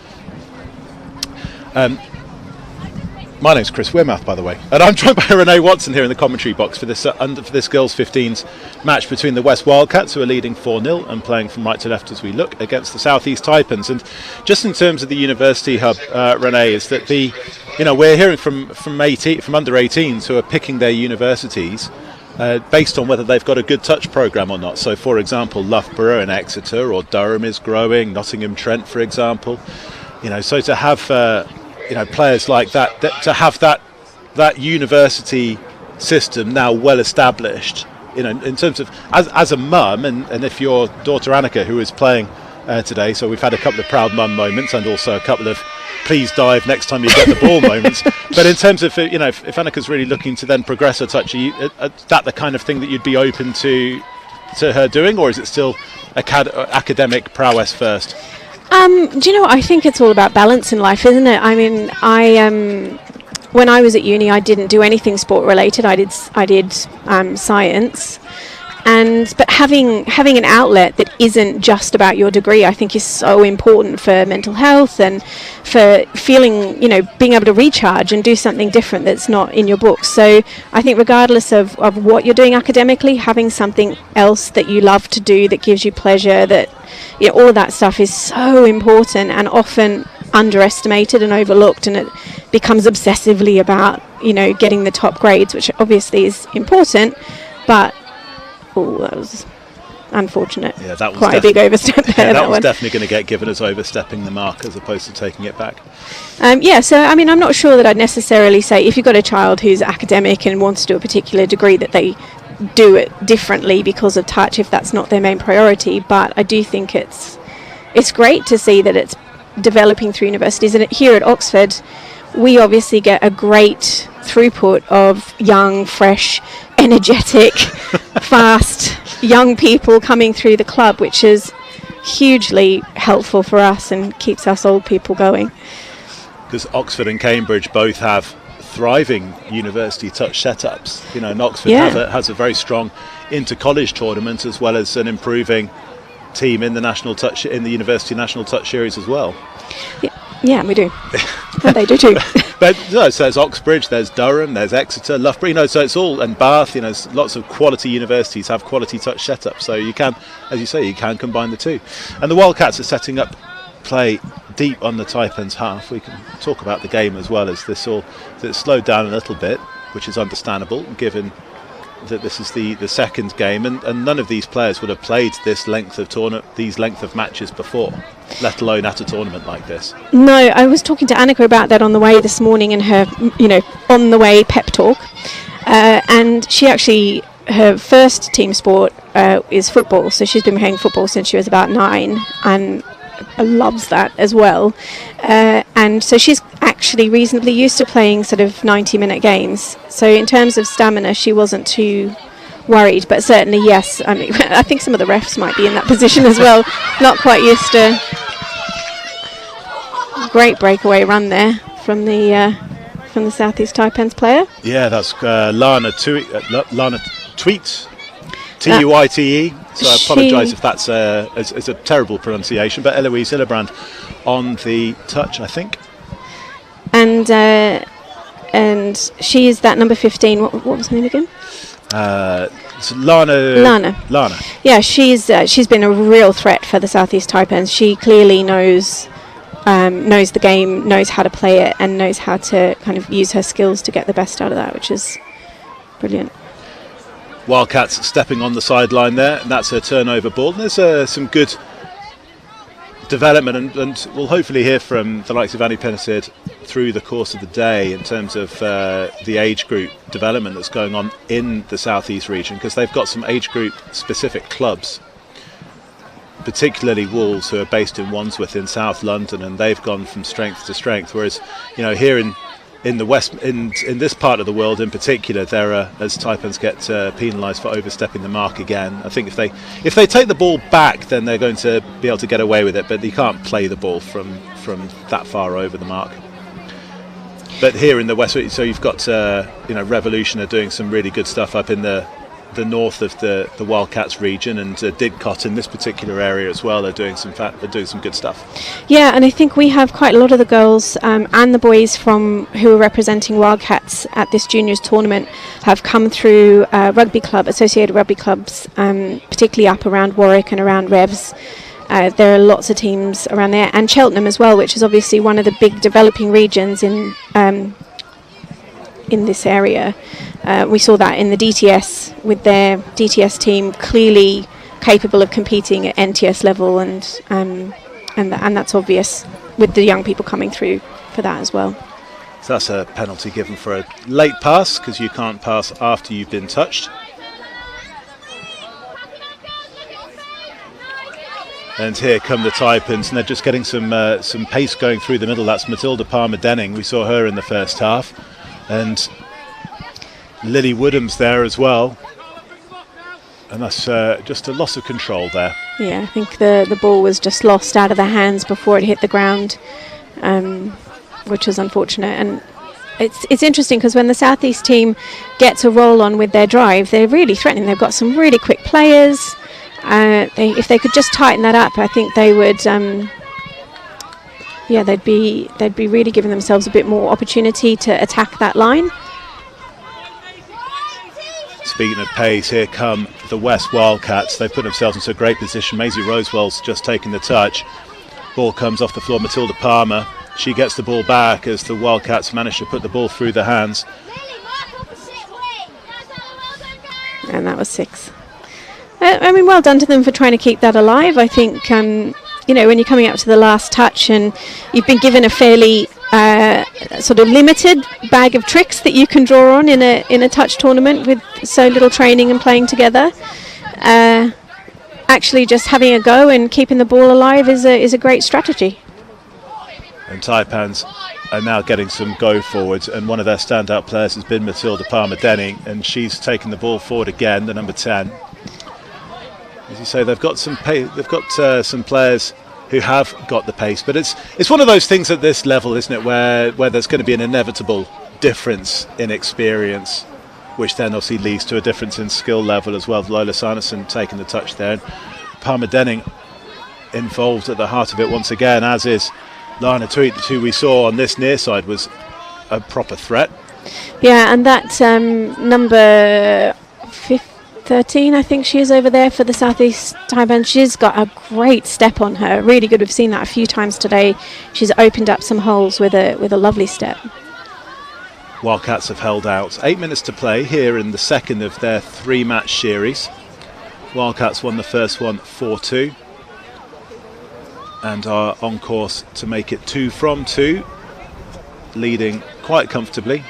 my name's Chris Wearmouth, by the way, and I'm joined by Renee Watson here in the commentary box for this girls' 15s match between the West Wildcats, who are leading 4-0 and playing from right to left as we look, against the South East Taipans. And just in terms of the university hub, Renee, is that we're hearing from under 18s who are picking their universities based on whether they've got a good touch programme or not. So, for example, Loughborough and Exeter, or Durham is growing, Nottingham Trent, for example. So to have players like that, to have that university system now well established, in terms of as a mum, and if your daughter Annika, who is playing today, so we've had a couple of proud mum moments and also a couple of please dive next time you get the ball moments. But in terms of if Annika's really looking to then progress her touch, is that the kind of thing that you'd be open to her doing, or is it still academic prowess first? Do you know what? I think it's all about balance in life, isn't it? I mean, when I was at uni, I didn't do anything sport related. I did science, but having an outlet that isn't just about your degree, I think, is so important for mental health and for feeling, being able to recharge and do something different that's not in your books. So I think regardless of what you're doing academically, having something else that you love to do that gives you pleasure, that all of that stuff is so important and often underestimated and overlooked, and it becomes obsessively about getting the top grades, which obviously is important, but that was unfortunate. Yeah, that was quite a big overstep there. Yeah, that was definitely going to get given as overstepping the mark as opposed to taking it back. So I mean, I'm not sure that I'd necessarily say if you've got a child who's academic and wants to do a particular degree that they do it differently because of touch, if that's not their main priority. But I do think it's great to see that it's developing through universities. And here at Oxford, we obviously get a great throughput of young, fresh, energetic, fast young people coming through the club, which is hugely helpful for us and keeps us old people going. Because Oxford and Cambridge both have thriving university touch setups, and Oxford has a very strong inter-college tournament, as well as an improving team in the university national touch series as well. Yeah, we do. And they do too. But so there's Oxbridge, there's Durham, there's Exeter, Loughborough, so it's all, and Bath, lots of quality universities have quality touch setups, so you can, as you say, you can combine the two. And the Wildcats are setting up play deep on the Taipans half. We can talk about the game as well, as it's slowed down a little bit, which is understandable given that this is the second game, and none of these players would have played these length of matches before, let alone at a tournament like this. No, I was talking to Annika about that on the way this morning in her on the way pep talk, and she actually, her first team sport is football, so she's been playing football since she was about 9 and loves that as well, and so she's actually reasonably used to playing sort of 90-minute games. So in terms of stamina, she wasn't too worried, but certainly yes, I mean, I think some of the refs might be in that position as well, not quite used to. Great breakaway run there from the South East Taipans player. Yeah, that's Lana Tweet, Tuyte. So I apologise if that's a terrible pronunciation, but Eloise Hillebrand on the touch, I think. And she is that number 15. What was her name again? It's Lana. Yeah, she's been a real threat for the South East Taipans. She clearly knows the game, knows how to play it, and knows how to kind of use her skills to get the best out of that, which is brilliant. Wildcats stepping on the sideline there, and that's her turnover ball. And there's some good development, and we'll hopefully hear from the likes of Annie Pennicid through the course of the day in terms of the age group development that's going on in the South East region, because they've got some age group specific clubs, particularly Wolves, who are based in Wandsworth in South London, and they've gone from strength to strength, whereas here in in the west, in this part of the world in particular, there are, as Taipans get penalised for overstepping the mark again. I think if they take the ball back, then they're going to be able to get away with it. But you can't play the ball from that far over the mark. But here in the west, so you've got Revolution are doing some really good stuff up in the north of the Wildcats region, and Didcot in this particular area as well. They're doing some good stuff. Yeah, and I think we have quite a lot of the girls and the boys who are representing Wildcats at this juniors tournament have come through associated rugby clubs, particularly up around Warwick and around Revs. There are lots of teams around there, and Cheltenham as well, which is obviously one of the big developing regions in this area. We saw that in the DTS with their DTS team, clearly capable of competing at NTS level, and that's obvious with the young people coming through for that as well. So that's a penalty given for a late pass, because you can't pass after you've been touched. And here come the Taipans, and they're just getting some pace going through the middle. That's Matilda Palmer-Denning. We saw her in the first half. And Lily Woodham's there as well. And that's just a loss of control there. Yeah, I think the ball was just lost out of their hands before it hit the ground, which was unfortunate. And it's interesting because when the South East team gets a roll on with their drive, they're really threatening. They've got some really quick players. If they could just tighten that up, I think they would. They'd be really giving themselves a bit more opportunity to attack that line. Speaking of pace, here come the West Wildcats. They've put themselves into a great position. Maisie Rosewell's just taken the touch. Ball comes off the floor. Matilda Palmer. She gets the ball back as the Wildcats manage to put the ball through the hands. And that was 6. Well done to them for trying to keep that alive. I think, when you're coming up to the last touch and you've been given a fairly sort of limited bag of tricks that you can draw on in a touch tournament with so little training and playing together, actually just having a go and keeping the ball alive is a great strategy. And Taipans are now getting some go forwards, and one of their standout players has been Matilda Palmer-Denning, and she's taken the ball forward again, the number 10. As you say, they've got some some players who have got the pace, but it's one of those things at this level, isn't it, where there's going to be an inevitable difference in experience, which then obviously leads to a difference in skill level as well. Lola Sanderson taking the touch there, and Palmer-Denning involved at the heart of it once again, as is Lana Tweet, who we saw on this near side was a proper threat. Yeah, and that number 13, I think she is over there for the South East Taipans. She's got a great step on her, really good. We've seen that a few times today. She's opened up some holes with a lovely step. Wildcats have held out. 8 minutes to play here in the second of their 3-match series. Wildcats won the first one 4-2 and are on course to make it 2 from 2, leading quite comfortably.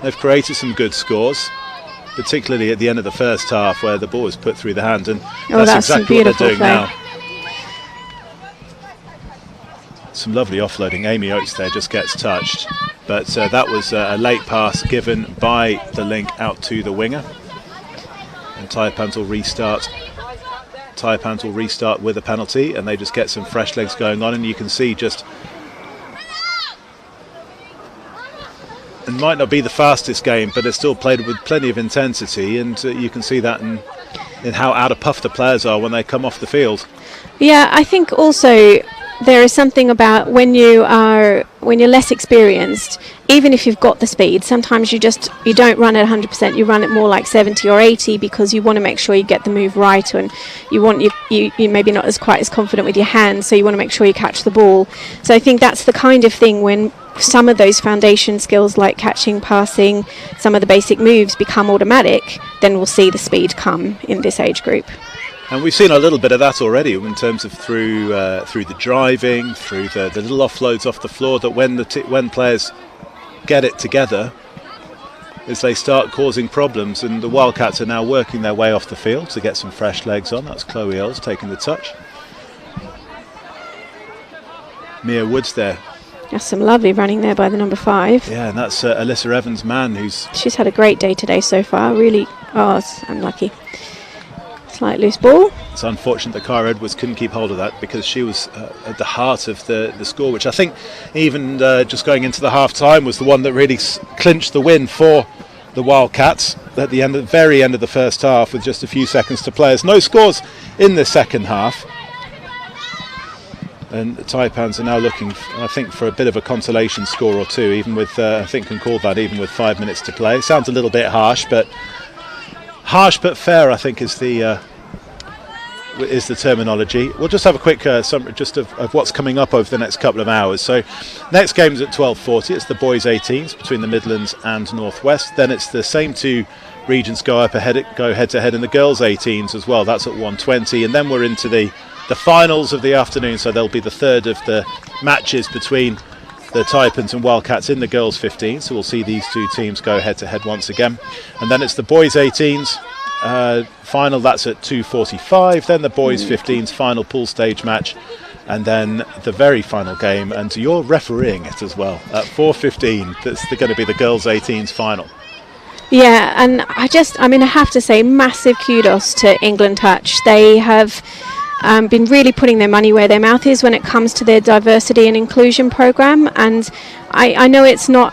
They've created some good scores, particularly at the end of the first half where the ball was put through the hand, and that's exactly what they're doing now. Some lovely offloading. Amy Oates there just gets touched, but that was a late pass given by the link out to the winger, and Taipans will restart. Taipans will restart with a penalty, and they just get some fresh legs going on, and you can see just it might not be the fastest game, but it's still played with plenty of intensity, and you can see that in how out of puff the players are when they come off the field. Yeah, I think also there is something about when you're less experienced, even if you've got the speed, sometimes you don't run at 100%, you run it more like 70 or 80 because you want to make sure you get the move right, and you maybe not quite as confident with your hands, so you want to make sure you catch the ball. So I think that's the kind of thing when some of those foundation skills like catching, passing, some of the basic moves become automatic, then we'll see the speed come in this age group. And we've seen a little bit of that already in terms of through the driving, through the little offloads off the floor, that when players get it together, as they start causing problems, and the Wildcats are now working their way off the field to get some fresh legs on. That's Chloe Earls taking the touch. Mia Woods there That's some lovely running there by the number 5. Yeah, and that's Alyssa Evans-Mann, she's had a great day today so far. Really, it's unlucky. Slight loose ball. It's unfortunate that Cara Edwards couldn't keep hold of that, because she was at the heart of the score, which I think even just going into the half-time was the one that really clinched the win for the Wildcats at the very end of the first half, with just a few seconds to play. There's no scores in the second half. And the Taipans are now looking, I think, for a bit of a consolation score or two, even with, I think can call that, even with 5 minutes to play. Sounds a little bit harsh but fair, I think, is the terminology. We'll just have a quick summary just of what's coming up over the next couple of hours. So next game's at 12:40. It's the boys 18s between the Midlands and Northwest. Then it's the same two regions go head to head in the girls 18s as well. That's at 1:20, and then we're into the finals of the afternoon, so there'll be the third of the matches between the Taipans and Wildcats in the girls 15, so we'll see these two teams go head to head once again. And then it's the boys 18s final, that's at 2:45, then the boys 15s final pool stage match, and then the very final game, and you're refereeing it as well, at 4:15. That's going to be the girls 18s final. Yeah, and I have to say massive kudos to England Touch. They have been really putting their money where their mouth is when it comes to their diversity and inclusion program, and I know it's not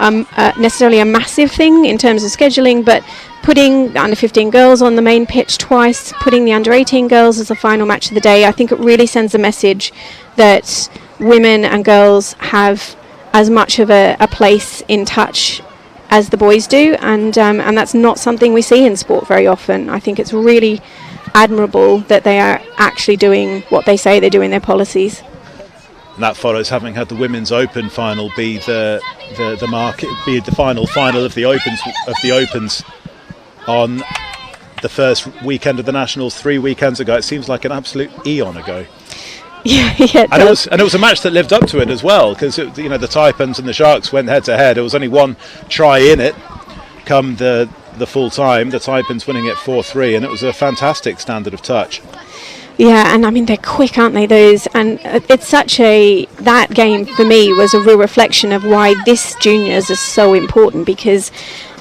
necessarily a massive thing in terms of scheduling, but putting the under 15 girls on the main pitch twice, putting the under 18 girls as the final match of the day, I think it really sends a message that women and girls have as much of a place in touch as the boys do, and that's not something we see in sport very often. I think it's really admirable that they are actually doing what they say they do in their policies. And that follows having had the Women's Open final be the final of the Opens on the first weekend of the Nationals 3 weekends ago. It seems like an absolute eon ago. Yeah, and it was a match that lived up to it as well, because the Taipans and the Sharks went head to head. There was only one try in it come the full time, the Taipans winning it 4-3, and it was a fantastic standard of touch. Yeah, and I mean, they're quick, aren't they, those? And it's that game for me was a real reflection of why this juniors is so important, because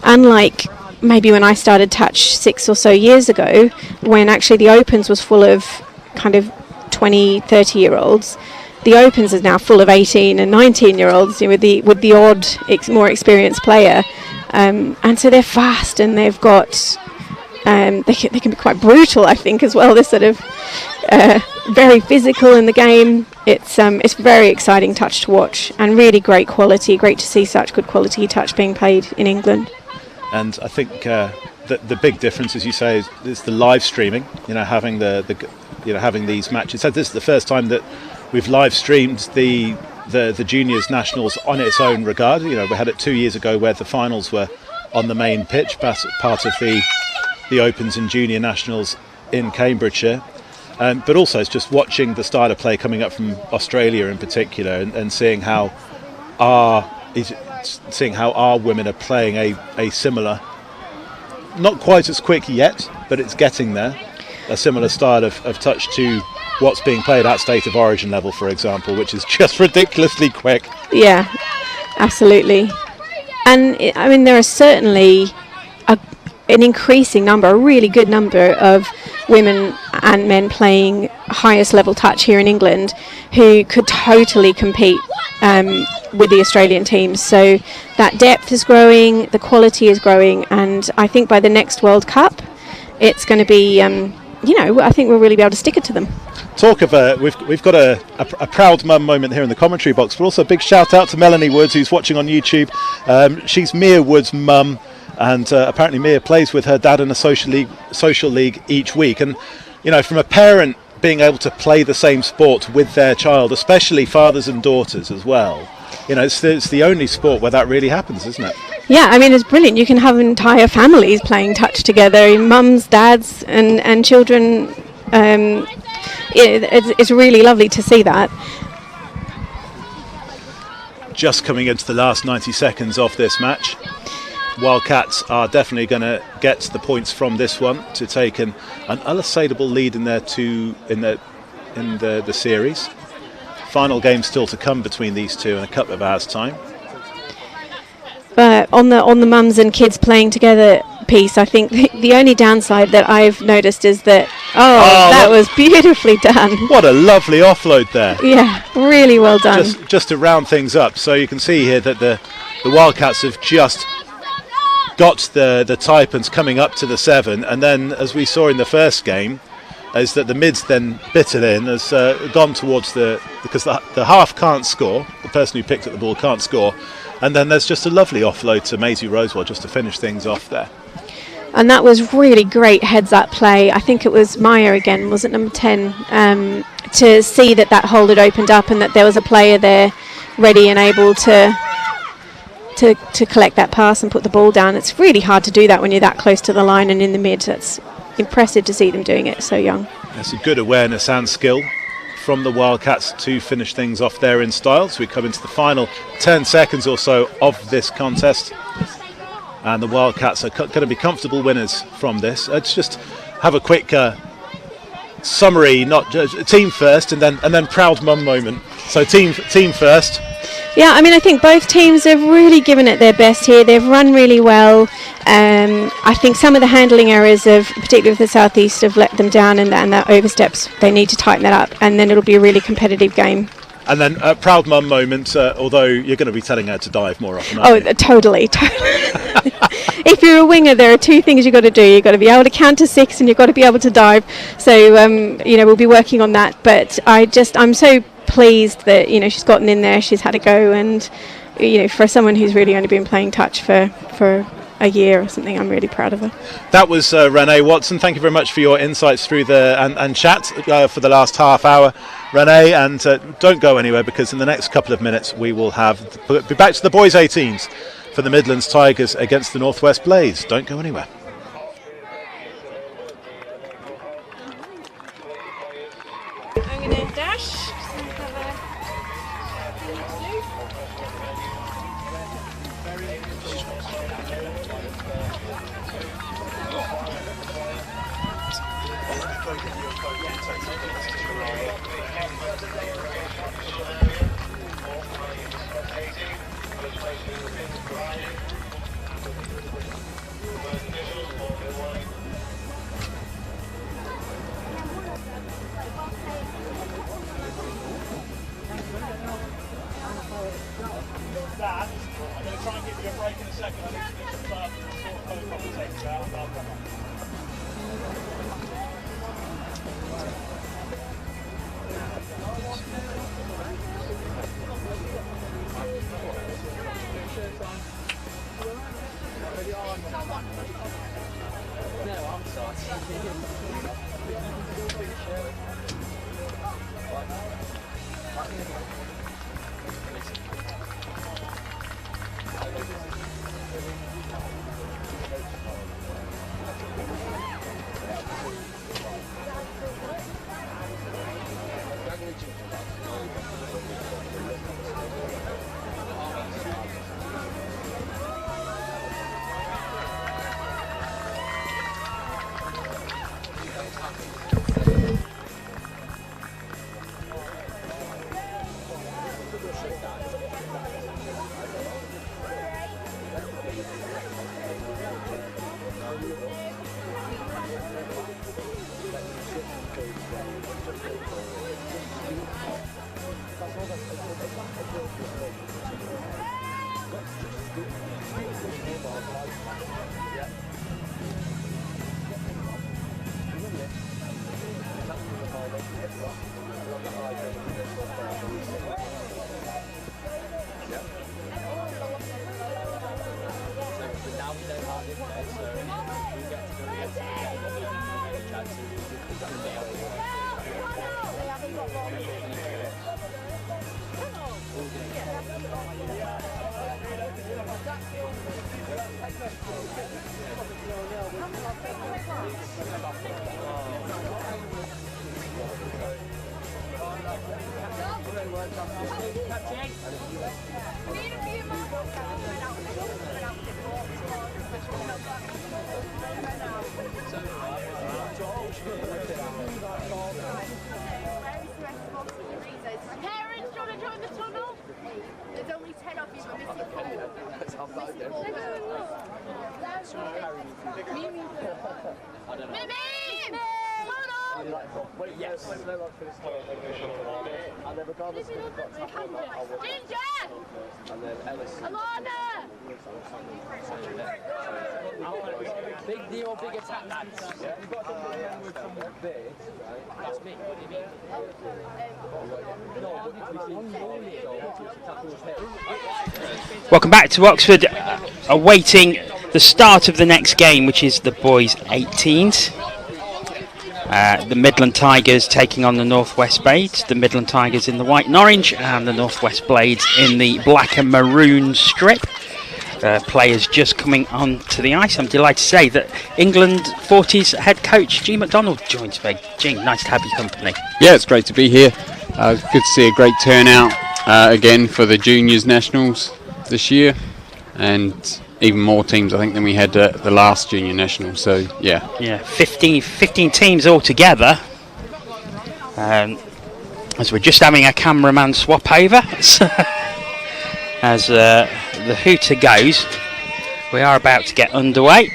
unlike maybe when I started touch 6 or so years ago, when actually the Opens was full of kind of 20, 30-year-olds, the Opens is now full of 18 and 19-year-olds, with the odd more experienced player. And so they're fast, and they've got they can be quite brutal, I think, as well. They're sort of very physical in the game. It's very exciting touch to watch, and really great quality. Great to see such good quality touch being played in England. And I think the big difference, as you say, is the live streaming. Having having these matches. So this is the first time that we've live streamed the juniors nationals on its own regard. We had it 2 years ago where the finals were on the main pitch, part of the Opens and junior nationals in Cambridgeshire. But also it's just watching the style of play coming up from Australia in particular, and seeing how our women are playing a similar, not quite as quick yet, but it's getting there, a similar style of touch to what's being played at State of Origin level, for example, which is just ridiculously quick. Yeah, absolutely. And I mean, there are certainly an increasing number, a really good number of women and men playing highest level touch here in England who could totally compete with the Australian teams. So that depth is growing, the quality is growing, and I think by the next World Cup it's going to be I think we'll really be able to stick it to them. Talk of we've got a proud mum moment here in the commentary box, but also a big shout out to Melanie Woods, who's watching on YouTube. She's Mia Woods' mum, and apparently Mia plays with her dad in a social league each week. And from a parent being able to play the same sport with their child, especially fathers and daughters as well, it's the only sport where that really happens, isn't it? Yeah, I mean, it's brilliant. You can have entire families playing touch together, mums, dads, and children. It's really lovely to see that. Just coming into the last 90 seconds of this match, Wildcats are definitely going to get the points from this one to take an unassailable lead in the series. final game still to come between these two in a couple of hours' time. But on the mums and kids playing together piece, I think the only downside that I've noticed is that that was beautifully done. What a lovely offload there. Yeah, really well done. Just to round things up, so you can see here that the Wildcats have just got the Taipans coming up to the 7, and then, as we saw in the first game, is that the mids then bit it in, has gone towards because the half can't score, the person who picked up the ball can't score, and then there's just a lovely offload to Maisie Rosewell just to finish things off there. And that was really great heads-up play. I think it was Maya again, wasn't number 10, to see that hole had opened up and that there was a player there ready and able to collect that pass and put the ball down. It's really hard to do that when you're that close to the line and in the mid. That's impressive to see them doing it so young. That's a good awareness and skill from the Wildcats to finish things off there in style. So we come into the final 10 seconds or so of this contest, and the Wildcats are going to be comfortable winners from this. Let's just have a quick summary, not team first, and then proud mum moment. So team first. Yeah, I mean, I think both teams have really given it their best here. They've run really well. I think some of the handling errors of, particularly with the Southeast, have let them down, and that oversteps, they need to tighten that up, and then it'll be a really competitive game. And then a proud mum moment, although you're going to be telling her to dive more often, Oh, totally. If you're a winger, there are two things you've got to do. You've got to be able to counter 6, and you've got to be able to dive. So, we'll be working on that. But I'm so pleased that, she's gotten in there, she's had a go, and, for someone who's really only been playing touch for a year or something, I'm really proud of her. That was Renee Watson. Thank you very much for your insights through and chat for the last half hour, Renee, and don't go anywhere, because in the next couple of minutes we will be back to the boys 18s for the Midlands Tigers against the Northwest Blades. Don't go anywhere. I'm going to dash. Parents, to join the tunnel? There's only 10 of you, but missing 4. Missing 4 Yes. And then regardless if we've got Ginger! And then Ellis. Alana! Big deal, big attack, lads. Yeah. You've got something with someone big, right? That's me. What do you mean? Welcome back to Oxford, awaiting the start of the next game, which is the boys 18s. The Midland Tigers taking on the Northwest Blades, the Midland Tigers in the white and orange and the Northwest Blades in the black and maroon strip. Players just coming onto the ice. I'm delighted to say that England 40s head coach G McDonald joins me. G, nice to have your company. Yeah, it's great to be here. Good to see a great turnout again for the juniors nationals this year, and even more teams I think than we had the last junior national. So yeah, 15 teams altogether, as we're just having a cameraman swap over. As the hooter goes, we are about to get underway.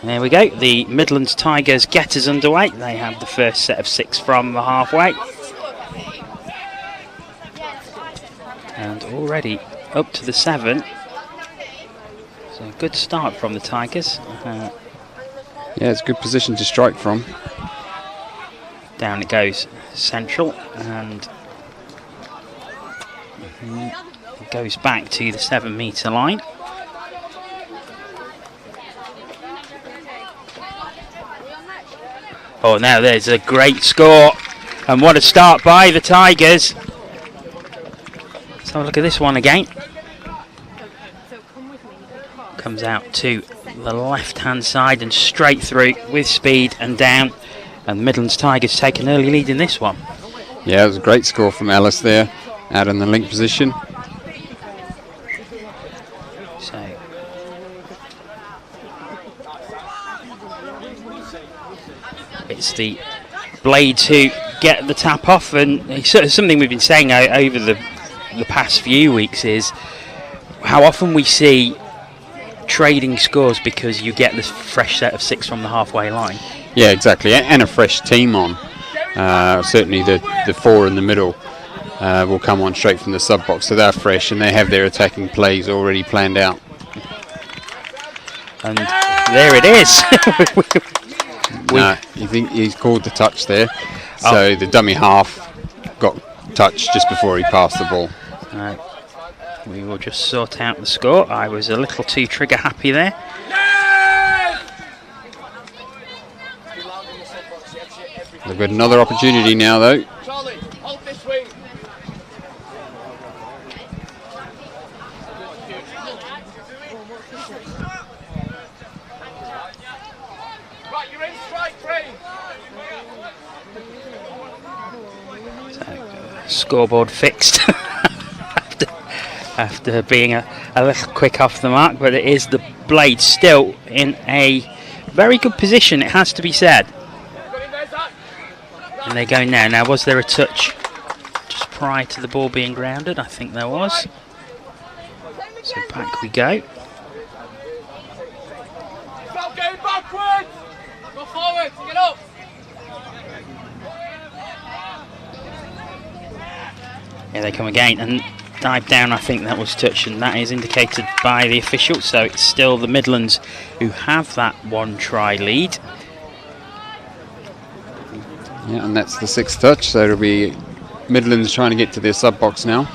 There we go, the Midlands Tigers get us underway. They have the first set of 6 from the halfway, and already up to the 7. So a good start from the Tigers. Yeah, it's a good position to strike from. Down it goes central, and it goes back to the 7-metre line. Oh, now there's a great score, and what a start by the Tigers. Let's have a look at this one again. Comes out to the left-hand side and straight through with speed and down, and the Midlands Tigers take an early lead in this one. Yeah, it was a great score from Ellis there, out in the link position. So it's the Blades who get the tap off, and it's something we've been saying over the past few weeks is how often we see trading scores because you get this fresh set of 6 from the halfway line. Yeah, exactly, and a fresh team on. Certainly the 4 in the middle will come on straight from the sub box, so they're fresh and they have their attacking plays already planned out. And there it is. No, you think he's called the touch there, so the dummy half got touched just before he passed the ball. We will just sort out the score. I was a little too trigger happy there. They've got another opportunity now though. Charlie, hold this wing. Right, you're in strike range. Scoreboard fixed after being a little quick off the mark, but it is the Blades still in a very good position, it has to be said. And they're going now. Now, was there a touch just prior to the ball being grounded? I think there was. So back we go. Stop going backwards. Go forward. Get up. Here they come again, and dive down. I think that was touched, and that is indicated by the official. So it's still the Midlands who have that 1-try lead. Yeah, and that's the 6th touch, so it'll be Midlands trying to get to their sub box now.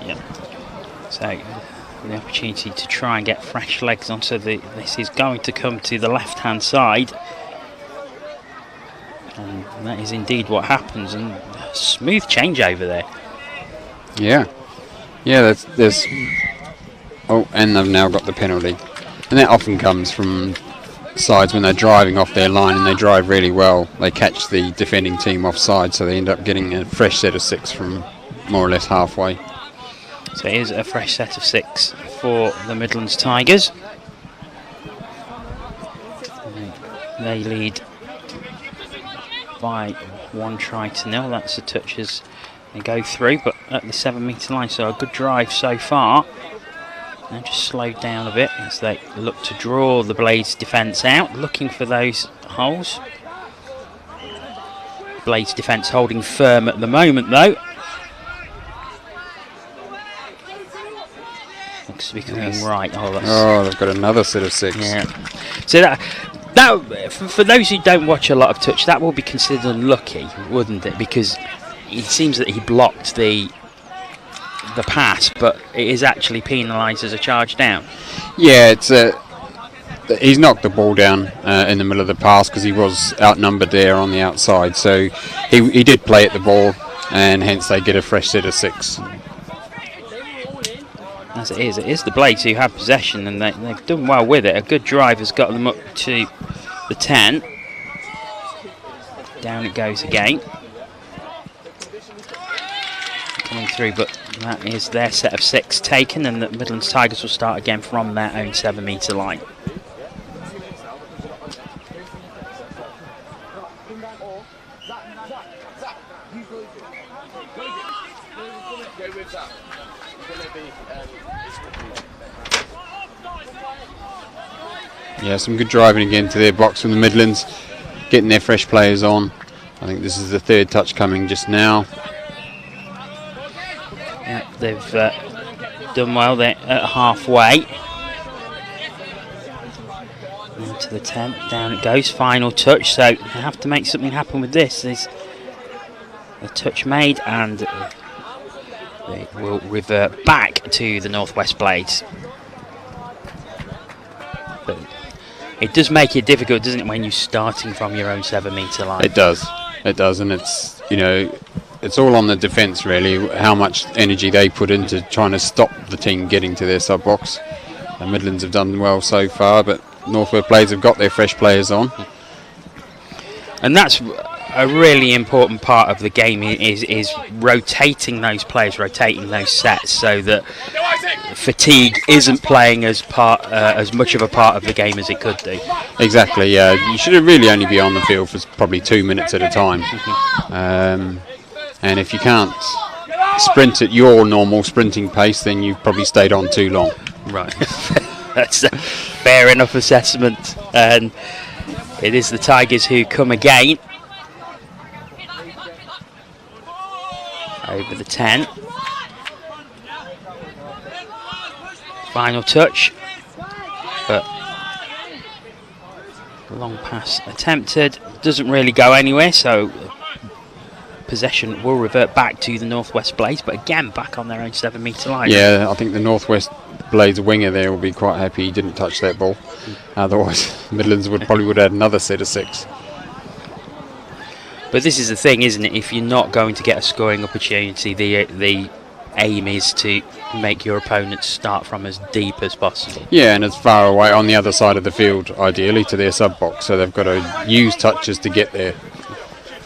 Yep. So the opportunity to try and get fresh legs onto this is going to come to the left-hand side, and that is indeed what happens. And a smooth change over there. Yeah, there's. Oh, and they've now got the penalty, and that often comes from sides when they're driving off their line and they drive really well. They catch the defending team offside, so they end up getting a fresh set of 6 from more or less halfway. So it is a fresh set of 6 for the Midlands Tigers. They lead by 1-0. That's the touch as they go through, but at the 7-metre line, so a good drive so far. And just slowed down a bit as they look to draw the Blades defence out, looking for those holes. Blades defence holding firm at the moment, though. Looks to be coming right. Oh, they've got another set of 6. Yeah. So that for those who don't watch a lot of touch, that will be considered unlucky, wouldn't it? Because it seems that he blocked the pass, but it is actually penalised as a charge down. Yeah, he's knocked the ball down in the middle of the pass because he was outnumbered there on the outside. So he did play at the ball, and hence they get a fresh set of 6. As it is the Blades who have possession, and they've done well with it. A good drive has got them up to the 10. Down it goes again. Coming through, but that is their set of 6 taken, and the Midlands Tigers will start again from their own 7-metre line. Yeah, some good driving again to their box from the Midlands, getting their fresh players on. I think this is the 3rd touch coming just now. Yeah, they've done well. They're at halfway. Into the 10, down it goes. Final touch. So they have to make something happen with this. There's a touch made, and they will revert back to the Northwest Blades. But it does make it difficult, doesn't it, when you're starting from your own 7-metre line? It does, and it's it's all on the defence really, how much energy they put into trying to stop the team getting to their sub box. The Midlands have done well so far, but Northwest Blades have got their fresh players on. And that's a really important part of the game, is rotating those players, rotating those sets, so that fatigue isn't playing as much of a part of the game as it could do. Exactly, yeah. You should really only be on the field for probably 2 minutes at a time. And if you can't sprint at your normal sprinting pace, then you've probably stayed on too long. Right. That's a fair enough assessment. And it is the Tigers who come again. Over the 10. Final touch. But long pass attempted. Doesn't really go anywhere, so possession will revert back to the Northwest Blades, but again back on their own 7-metre line. Yeah, I think the Northwest Blades winger there will be quite happy he didn't touch that ball. Otherwise, Midlands would add another set of 6. But this is the thing, isn't it? If you're not going to get a scoring opportunity, the aim is to make your opponents start from as deep as possible. Yeah, and as far away on the other side of the field, ideally, to their sub-box, so they've got to use touches to get there.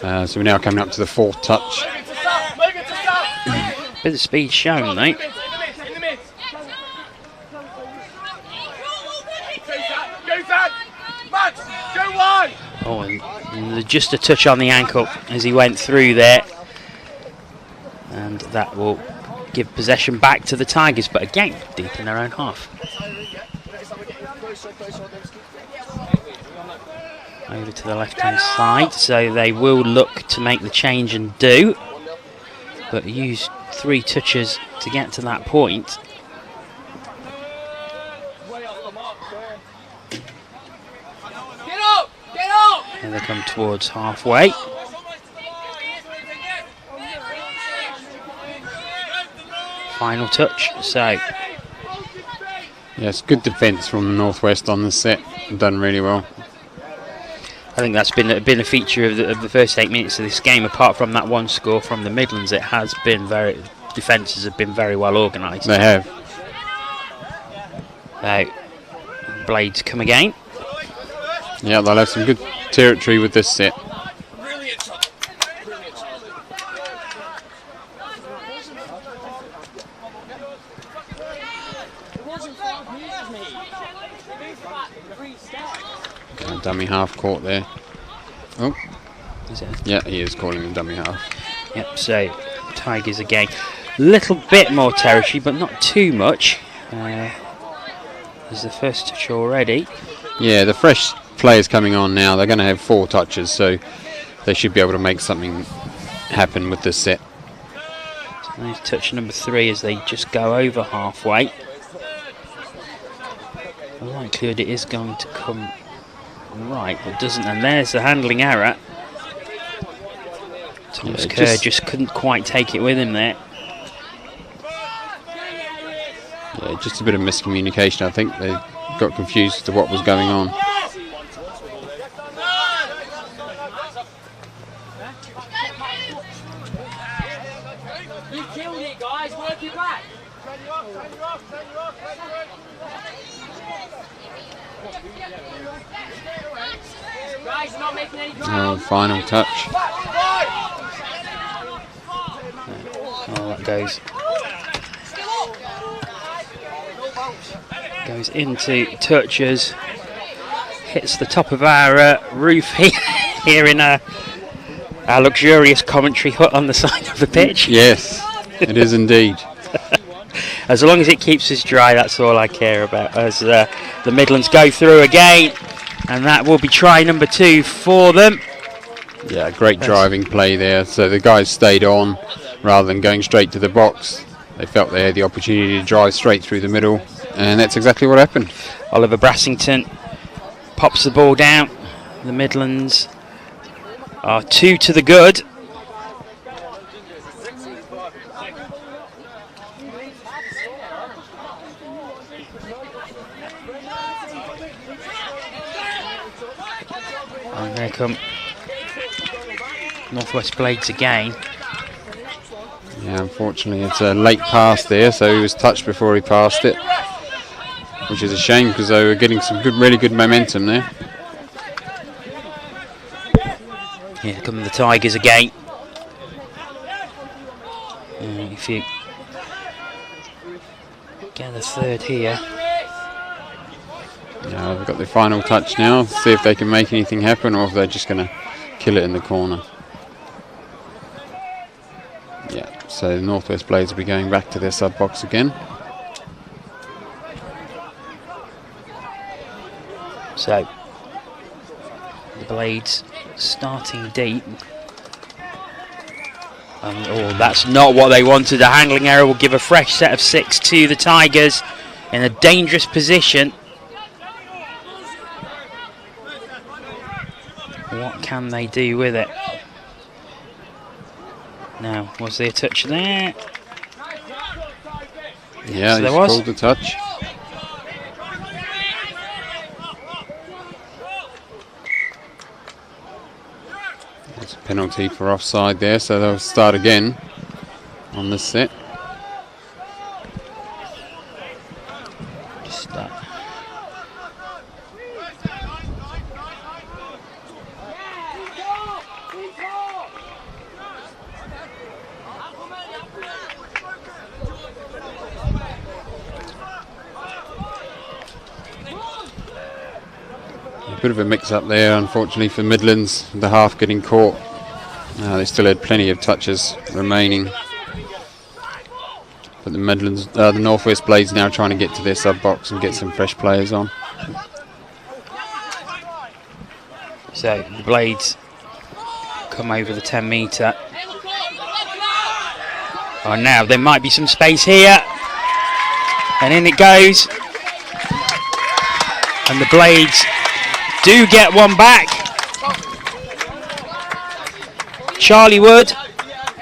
So we're now coming up to the 4th touch. Bit of speed shown, though. Oh, and just a touch on the ankle as he went through there. And that will give possession back to the Tigers, but again, deep in their own half. Over to the left-hand side, so they will look to make the change and do, but use 3 touches to get to that point. And they come towards halfway. Final touch, so. Yes, good defence from Northwest on the set, done really well. I think that's been a feature of the first 8 minutes of this game. Apart from that one score from the Midlands, it has been defences have been very well organised. They have. Blades come again. Yeah, they'll have some good territory with this set. Dummy half court there. Oh, Is it? Yeah, he is calling him dummy half. Yep, so Tigers again. Little bit more territory, but not too much. There's the first touch already. Yeah, the fresh players coming on now, they're going to have 4 touches, so they should be able to make something happen with this set. So there's touch number 3 as they just go over halfway. The likelihood it is going to come right, but doesn't, and there's the handling error. Thomas Kerr just couldn't quite take it with him there. Yeah, just a bit of miscommunication. I think they got confused as to what was going on. You killed it, guys. Work it back. Guys, you're not making any ground. Final touch. Oh, that goes into touches, hits the top of our roof here in our luxurious commentary hut on the side of the pitch. Yes, it is indeed. As long as it keeps us dry, that's all I care about. As the Midlands go through again, and that will be try number 2 for them. Yeah, great driving play there. So the guys stayed on rather than going straight to the box. They felt they had the opportunity to drive straight through the middle, and that's exactly what happened. Oliver Brassington pops the ball down. The Midlands are 2 to the good. And there come Northwest Blades again. Yeah, unfortunately it's a late pass there, so he was touched before he passed it, which is a shame because they were getting some really good momentum there. Here come the Tigers again. If you get the third here. Yeah, they've got the final touch now. See if they can make anything happen or if they're just going to kill it in the corner. Yeah, so the Northwest Blades will be going back to their sub box again. So the Blades starting deep. Oh, that's not what they wanted. A handling error will give a fresh set of 6 to the Tigers in a dangerous position. What can they do with it? Now, was there a touch there? Yeah, there he's was. called the touch. There's a penalty for offside there, so they'll start again on this set. Just a bit of a mix-up there, unfortunately, for Midlands. The half getting caught. They still had plenty of touches remaining. But the Midlands, the Northwest Blades now trying to get to their sub-box and get some fresh players on. So the Blades come over the 10 metre. Oh, now there might be some space here. And in it goes. And the Blades do get one back. Charlie Wood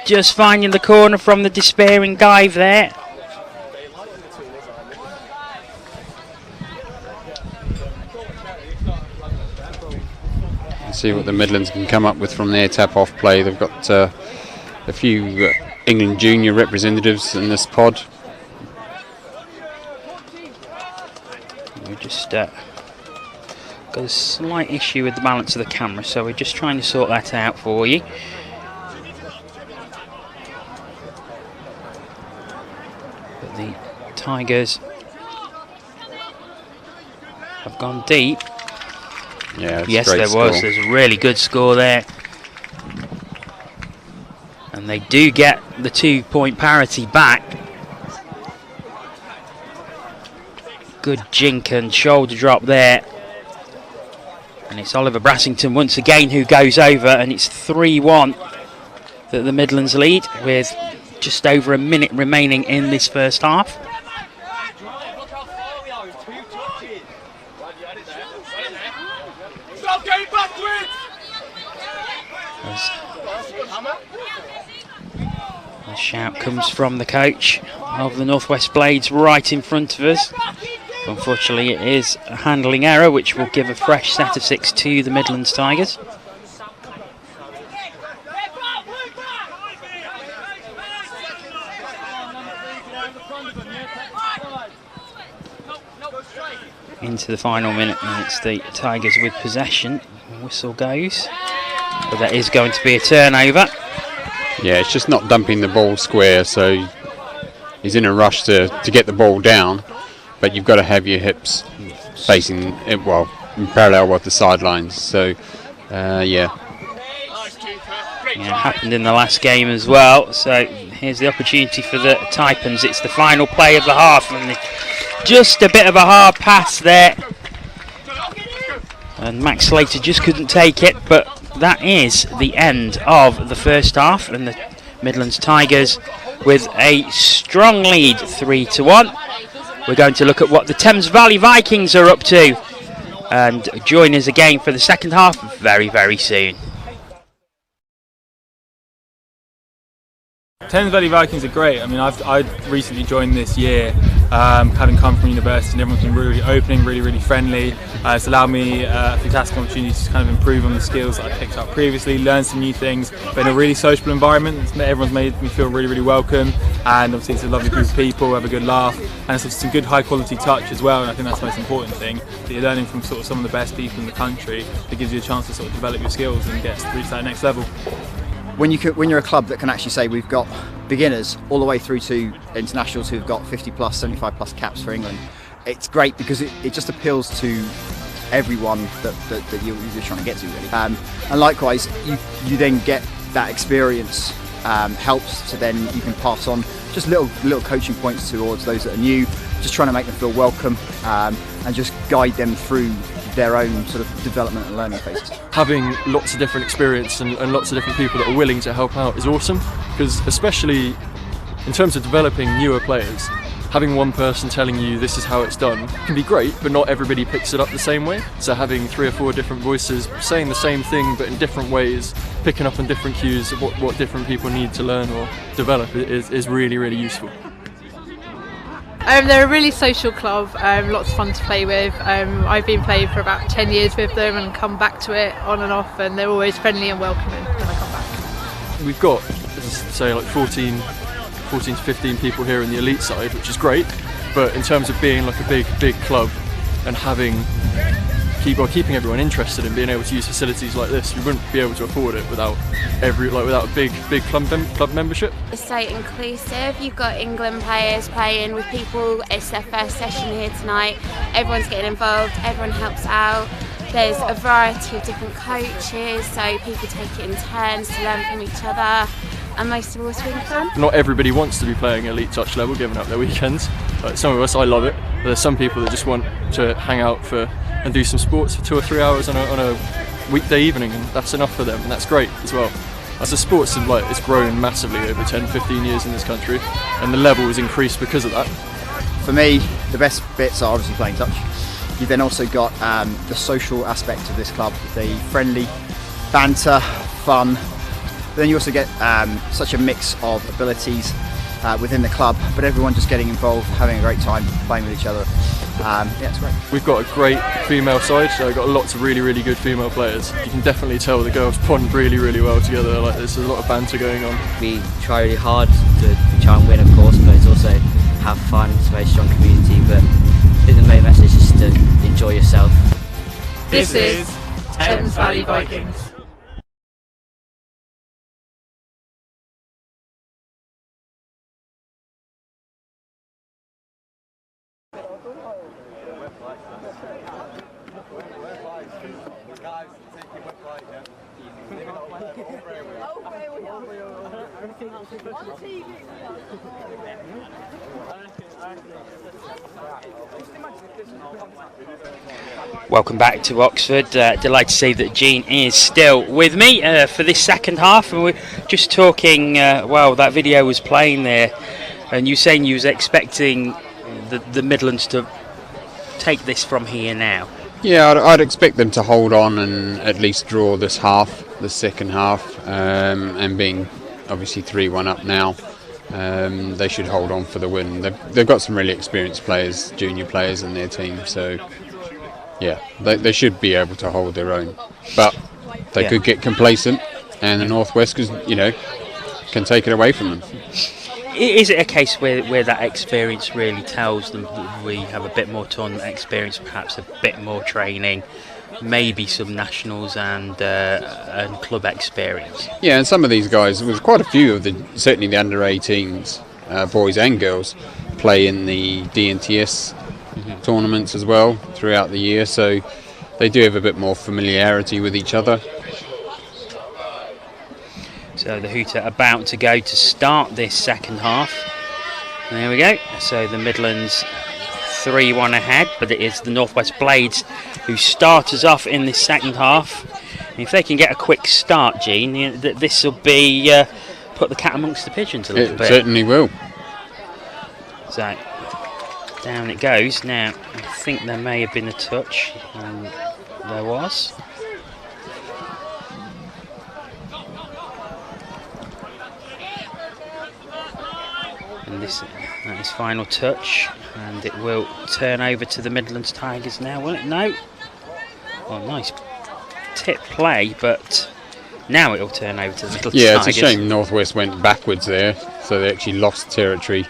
just finding the corner from the despairing dive there. See what the Midlands can come up with from their tap-off play. They've got a few England junior representatives in this pod. We just got a slight issue with the balance of the camera, so we're just trying to sort that out for you. But the Tigers have gone deep. Yeah, yes, there was. There's a really good score there. And they do get the 2-point parity back. Good jink and shoulder drop there. And it's Oliver Brassington once again who goes over, and it's 3-1 that the Midlands lead with just over a minute remaining in this first half. The shout comes from the coach of the Northwest Blades right in front of us. Unfortunately, it is a handling error, which will give a fresh set of 6 to the Midlands Tigers. Into the final minute, and it's the Tigers with possession. Whistle goes, but that is going to be a turnover. Yeah, it's just not dumping the ball square, so he's in a rush to get the ball down, but you've got to have your hips facing it, well, in parallel with the sidelines. So, yeah. It happened in the last game as well. So here's the opportunity for the Taipans. It's the final play of the half, and just a bit of a hard pass there. And Max Slater just couldn't take it, but that is the end of the first half, and the Midlands Tigers with a strong lead, 3-1. We're going to look at what the Thames Valley Vikings are up to, and join us again for the second half very, very soon. Thames Valley Vikings are great. I mean, I've recently joined this year, having come from university, and everyone's been really opening, really friendly. It's allowed me a fantastic opportunity to kind of improve on the skills that I picked up previously, learn some new things, but in a really sociable environment. Everyone's made me feel really welcome, and obviously it's a lovely group of people, have a good laugh, and it's some good high quality touch as well, and I think that's the most important thing, that you're learning from sort of some of the best people in the country. That gives you a chance to sort of develop your skills and reach that next level. When you're a club that can actually say we've got beginners all the way through to internationals who've got 50 plus, 75 plus caps for England, it's great because it just appeals to everyone that you're trying to get to, really. And likewise, you then get that experience, helps to then you can pass on just little coaching points towards those that are new, just trying to make them feel welcome, and just guide them through their own sort of development and learning phases. Having lots of different experience and lots of different people that are willing to help out is awesome, because especially in terms of developing newer players, having one person telling you this is how it's done can be great, but not everybody picks it up the same way. So having 3 or 4 different voices saying the same thing but in different ways, picking up on different cues of what different people need to learn or develop is really useful. They're a really social club, lots of fun to play with. I've been playing for about 10 years with them and come back to it on and off, and they're always friendly and welcoming when I come back. We've got, say, like 14 to 15 people here in the elite side, which is great, but in terms of being like a big club and keeping everyone interested in being able to use facilities like this, we wouldn't be able to afford it without a big club membership. It's so inclusive. You've got England players playing with people. It's their first session here tonight. Everyone's getting involved, everyone helps out. There's a variety of different coaches, so people take it in turns to learn from each other, and most of all it's really fun. Not everybody wants to be playing elite touch level, giving up their weekends. Like some of us, I love it. But there's some people that just want to hang out and do some sports for 2 or 3 hours on a weekday evening, and that's enough for them, and that's great as well. As a sports, it's grown massively over 10-15 years in this country, and the level has increased because of that. For me, the best bits are obviously playing touch. You've then also got the social aspect of this club, the friendly banter, fun. Then you also get such a mix of abilities within the club, but everyone just getting involved, having a great time, playing with each other. Yeah, it's great. We've got a great female side, so we've got lots of really good female players. You can definitely tell the girls bond really well together. Like there's a lot of banter going on. We try really hard to try and win, of course, but it's also have fun. It's a very strong community, but I think the main message is to enjoy yourself. This is Thames Valley Vikings. Welcome back to Oxford. Delighted to see that Jean is still with me for this second half, and we're just talking. Well, that video was playing there, and you saying you was expecting the Midlands to take this from here now. Yeah, I'd expect them to hold on and at least draw this half, the second half, and being obviously 3-1 up now, they should hold on for the win. They've got some really experienced players, junior players in their team, so yeah, they should be able to hold their own. But they could get complacent, and the Northwest, can take it away from them. Is it a case where that experience really tells them that we have a bit more tournament experience, perhaps a bit more training, maybe some nationals and club experience? Yeah, and some of these guys, there's quite a few of certainly the under-18s, boys and girls, play in the DNTS tournaments as well throughout the year, so they do have a bit more familiarity with each other. So the Hooter about to go to start this second half. There we go. So the Midlands 3-1 ahead, but it is the Northwest Blades who start us off in this second half. And if they can get a quick start, Gene, this will be put the cat amongst the pigeons a little bit. It certainly will. So down it goes. Now I think there may have been a touch, and there was. And that is final touch, and it will turn over to the Midlands Tigers now, will it? No. Well, nice tip play, but now it will turn over to the Midlands Tigers. Yeah, it's a shame Northwest went backwards there, so they actually lost territory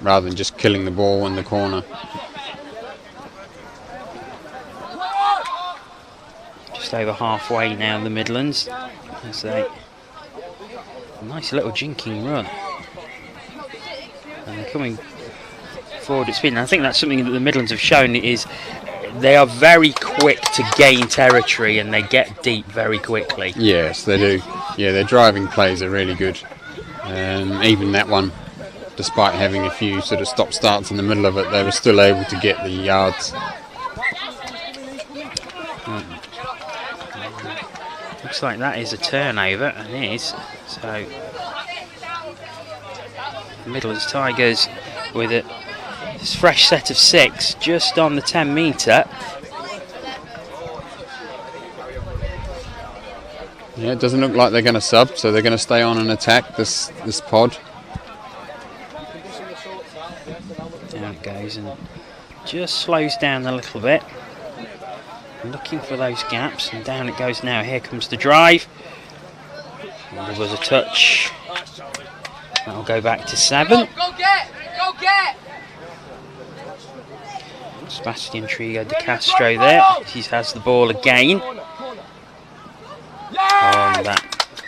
rather than just killing the ball in the corner. Just over halfway now, the Midlands. As a nice little jinking run. And they're coming forward at speed. And I think that's something that the Midlands have shown, is they are very quick to gain territory and they get deep very quickly. Yes, they do. Yeah, their driving plays are really good. Even that one, despite having a few sort of stop-starts in the middle of it, they were still able to get the yards. Looks like that is a turnover, and it is. So Midlands Tigers with a fresh set of 6 just on the 10 metre. Yeah, it doesn't look like they're going to sub, so they're going to stay on and attack this pod. Down it goes, and just slows down a little bit, looking for those gaps, and down it goes now. Here comes the drive, and there was a touch. That'll go back to 7. Go get! Go get! Sebastian Trigo de Castro there. He has the ball again. Oh, that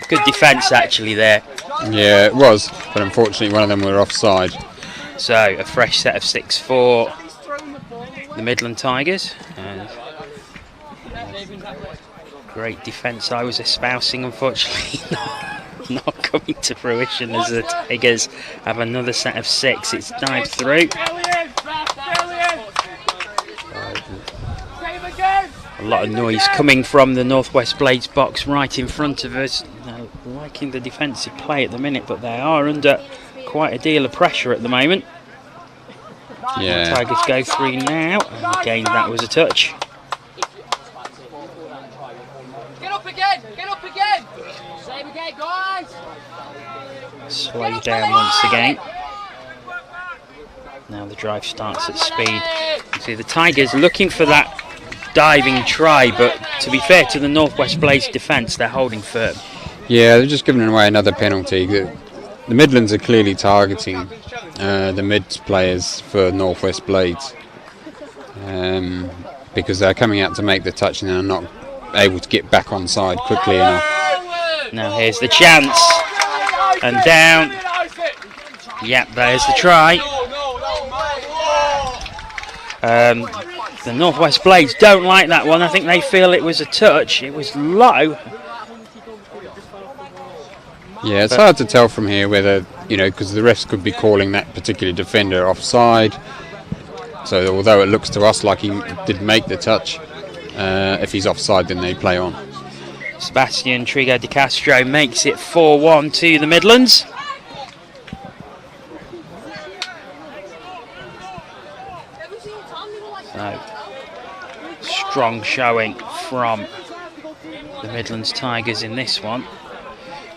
good defence actually there. Yeah, it was, but unfortunately one of them were offside. So a fresh set of 6 for the Midland Tigers. Great defence I was espousing, unfortunately not coming to fruition, as the Tigers have another set of 6. It's dived through. A lot of noise coming from the Northwest Blades box right in front of us. Liking the defensive play at the minute, but they are under quite a deal of pressure at the moment. Yeah. The Tigers go 3 now, and again that was a touch. Get up again! Get up again! Same again, guys! Slow down once again. Now the drive starts at speed. You see the Tigers looking for that diving try, but to be fair to the Northwest Blades defence, they're holding firm. Yeah, they're just giving away another penalty. The Midlands are clearly targeting the mids players for Northwest Blades because they're coming out to make the touch and they're not able to get back on side quickly enough. Now here's the chance, and down. Yep, there's the try. The Northwest Blades don't like that one. I think they feel it was a touch. It was low. Yeah, it's But- hard to tell from here whether, because the refs could be calling that particular defender offside. So although it looks to us like he did make the touch, if he's offside then they play on. Sebastian Trigo de Castro makes it 4-1 to the Midlands. So, strong showing from the Midlands Tigers in this one.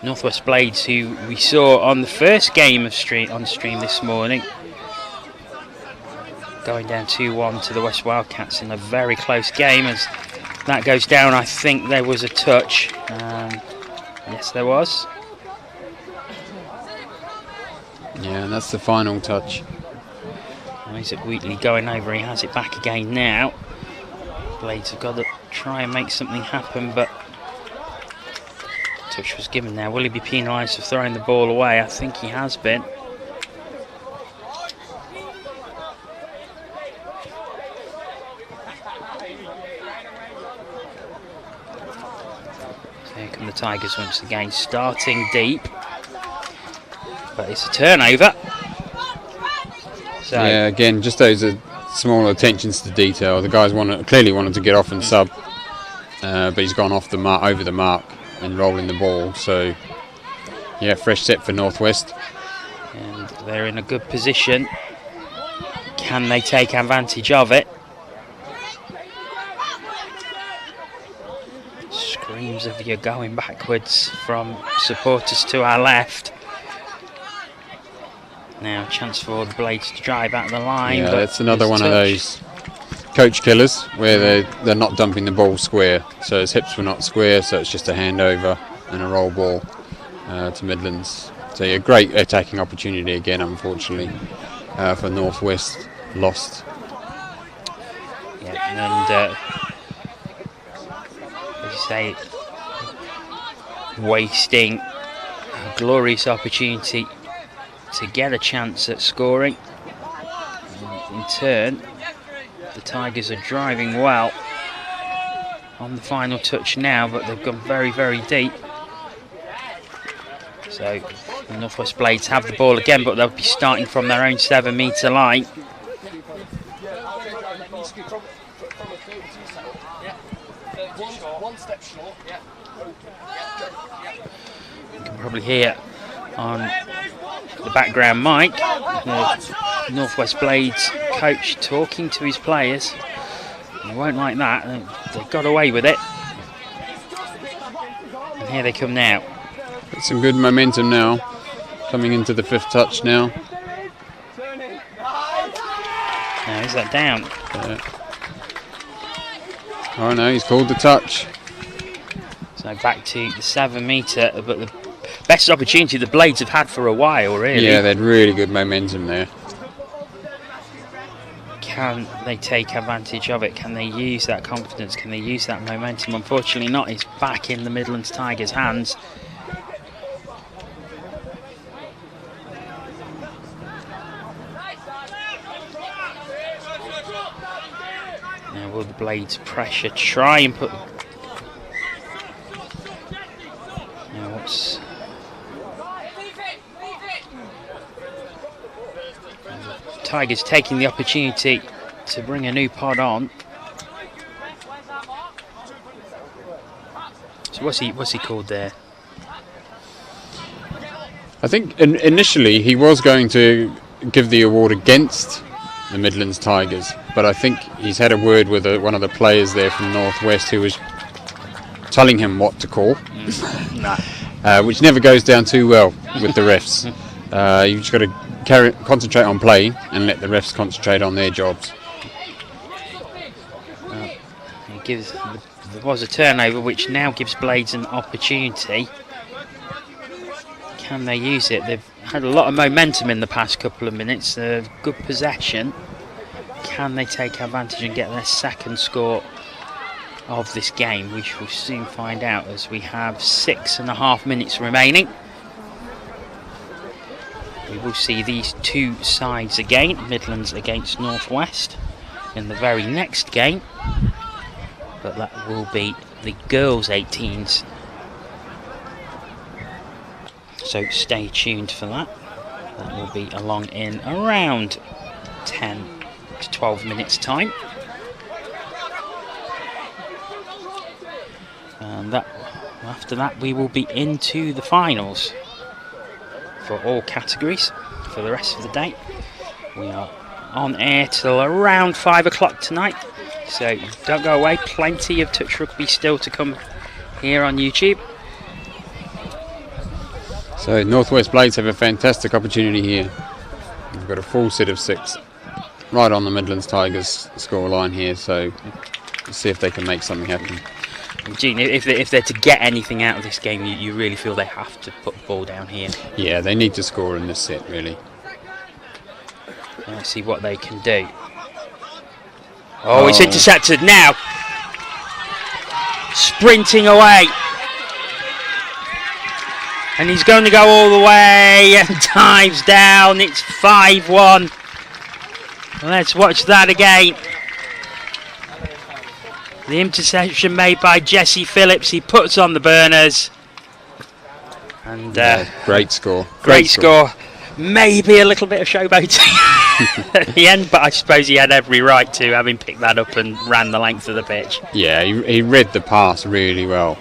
Northwest Blades, who we saw on the first game of on stream this morning, going down 2-1 to the West Wildcats in a very close game. As that goes down, I think there was a touch. Yes, there was. Yeah, and that's the final touch. Isaac Wheatley going over, he has it back again now. Blades have got to try and make something happen, but touch was given there. Will he be penalised for throwing the ball away? I think he has been. So here come the Tigers once again, starting deep. But it's a turnover. So Yeah, again, just those small attentions to detail. The guys clearly wanted to get off and sub, but he's gone off the mark, over the mark, and rolling the ball. So, yeah, fresh set for Northwest. And they're in a good position. Can they take advantage of it? Screams of "you're going backwards" from supporters to our left. Now a chance for the Blades to drive out the line. Yeah, but that's another there's one of those coach killers where they're not dumping the ball square. So his hips were not square, so it's just a handover and a roll ball to Midlands. So yeah, great attacking opportunity again, unfortunately, for Northwest. Lost. Yeah, and as you say, wasting a glorious opportunity to get a chance at scoring. And in turn, the Tigers are driving well on the final touch now, but they've gone very, very deep. So the Northwest Blades have the ball again, but they'll be starting from their own 7-metre line. You can probably hear on the background mic the Northwest Blades coach talking to his players. They won't like that. They got away with it. And here they come now. Some good momentum now, coming into the fifth touch now. Now is that down? Oh no, he's called the touch. So back to the 7-metre, but the best opportunity the Blades have had for a while, really. Yeah, they had really good momentum there. Can they take advantage of it? Can they use that confidence? Can they use that momentum? Unfortunately not. It's back in the Midlands Tigers' hands. Now will the Blades pressure try and put... Now what's... Tigers taking the opportunity to bring a new pod on. So what's he called there? I think initially he was going to give the award against the Midlands Tigers, but I think he's had a word with one of the players there from Northwest who was telling him what to call, which never goes down too well with the refs. You've just got to concentrate on playing and let the refs concentrate on their jobs. There was a turnover which now gives Blades an opportunity. Can they use it? They've had a lot of momentum in the past couple of minutes, good possession. Can they take advantage and get their second score of this game? We shall soon find out, as we have 6.5 minutes remaining. We will see these two sides again, Midlands against Northwest, in the very next game. But that will be the girls' 18s. So stay tuned for that. That will be along in around 10 to 12 minutes time. And after that we will be into the finals for all categories for the rest of the day. We are on air till around 5 o'clock tonight, so don't go away. Plenty of touch rugby still to come here on YouTube. So Northwest Blades have a fantastic opportunity here. We've got a full set of 6 right on the Midlands Tigers scoreline here, so let's see if they can make something happen. Gene, if they're to get anything out of this game, you really feel they have to put the ball down here. Yeah, they need to score in this set, really. Let's see what they can do. Oh, it's intercepted now. Sprinting away. And he's going to go all the way and dives down. It's 5-1. Let's watch that again. The interception made by Jesse Phillips. He puts on the burners. And great score. Great score. Maybe a little bit of showboating at the end, but I suppose he had every right to, having picked that up and ran the length of the pitch. Yeah, he read the pass really well.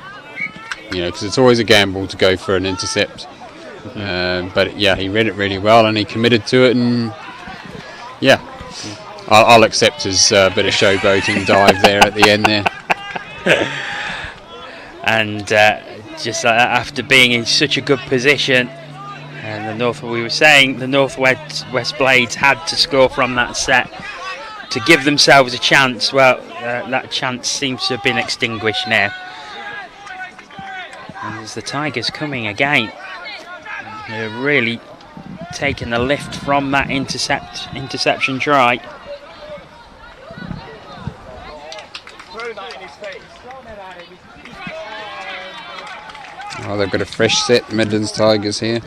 You know, because it's always a gamble to go for an intercept. But yeah, he read it really well and he committed to it, and yeah, I'll accept his bit of showboating dive there at the end there. And just after being in such a good position, and we were saying the Northwest Blades had to score from that set to give themselves a chance. Well, that chance seems to have been extinguished now. And there's the Tigers coming again. They're really taking the lift from that interception try. Oh, they've got a fresh set, Midlands Tigers here.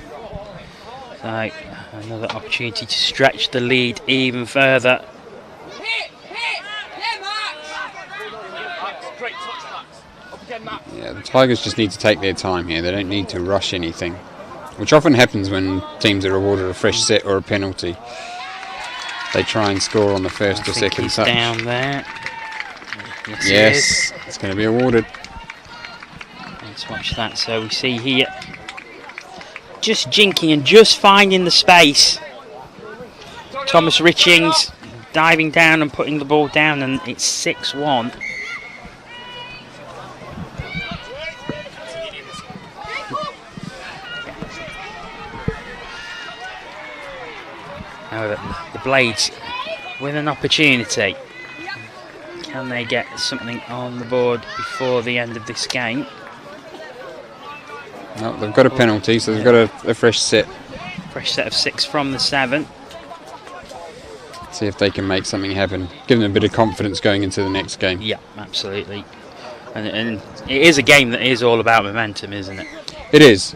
So another opportunity to stretch the lead even further. Yeah, the Tigers just need to take their time here. They don't need to rush anything, which often happens when teams are awarded a fresh set or a penalty. They try and score on the first or second he's touch. Down there. Yes, it's going to be awarded. Let's watch that. So we see here, just jinking and just finding the space. Thomas Richings diving down and putting the ball down, and it's 6-1. The Blades with an opportunity. Can they get something on the board before the end of this game? No, they've got a penalty, so they've got a fresh set. Fresh set of 6 from the 7. See if they can make something happen. Give them a bit of confidence going into the next game. Yeah, absolutely. And it is a game that is all about momentum, isn't it? It is.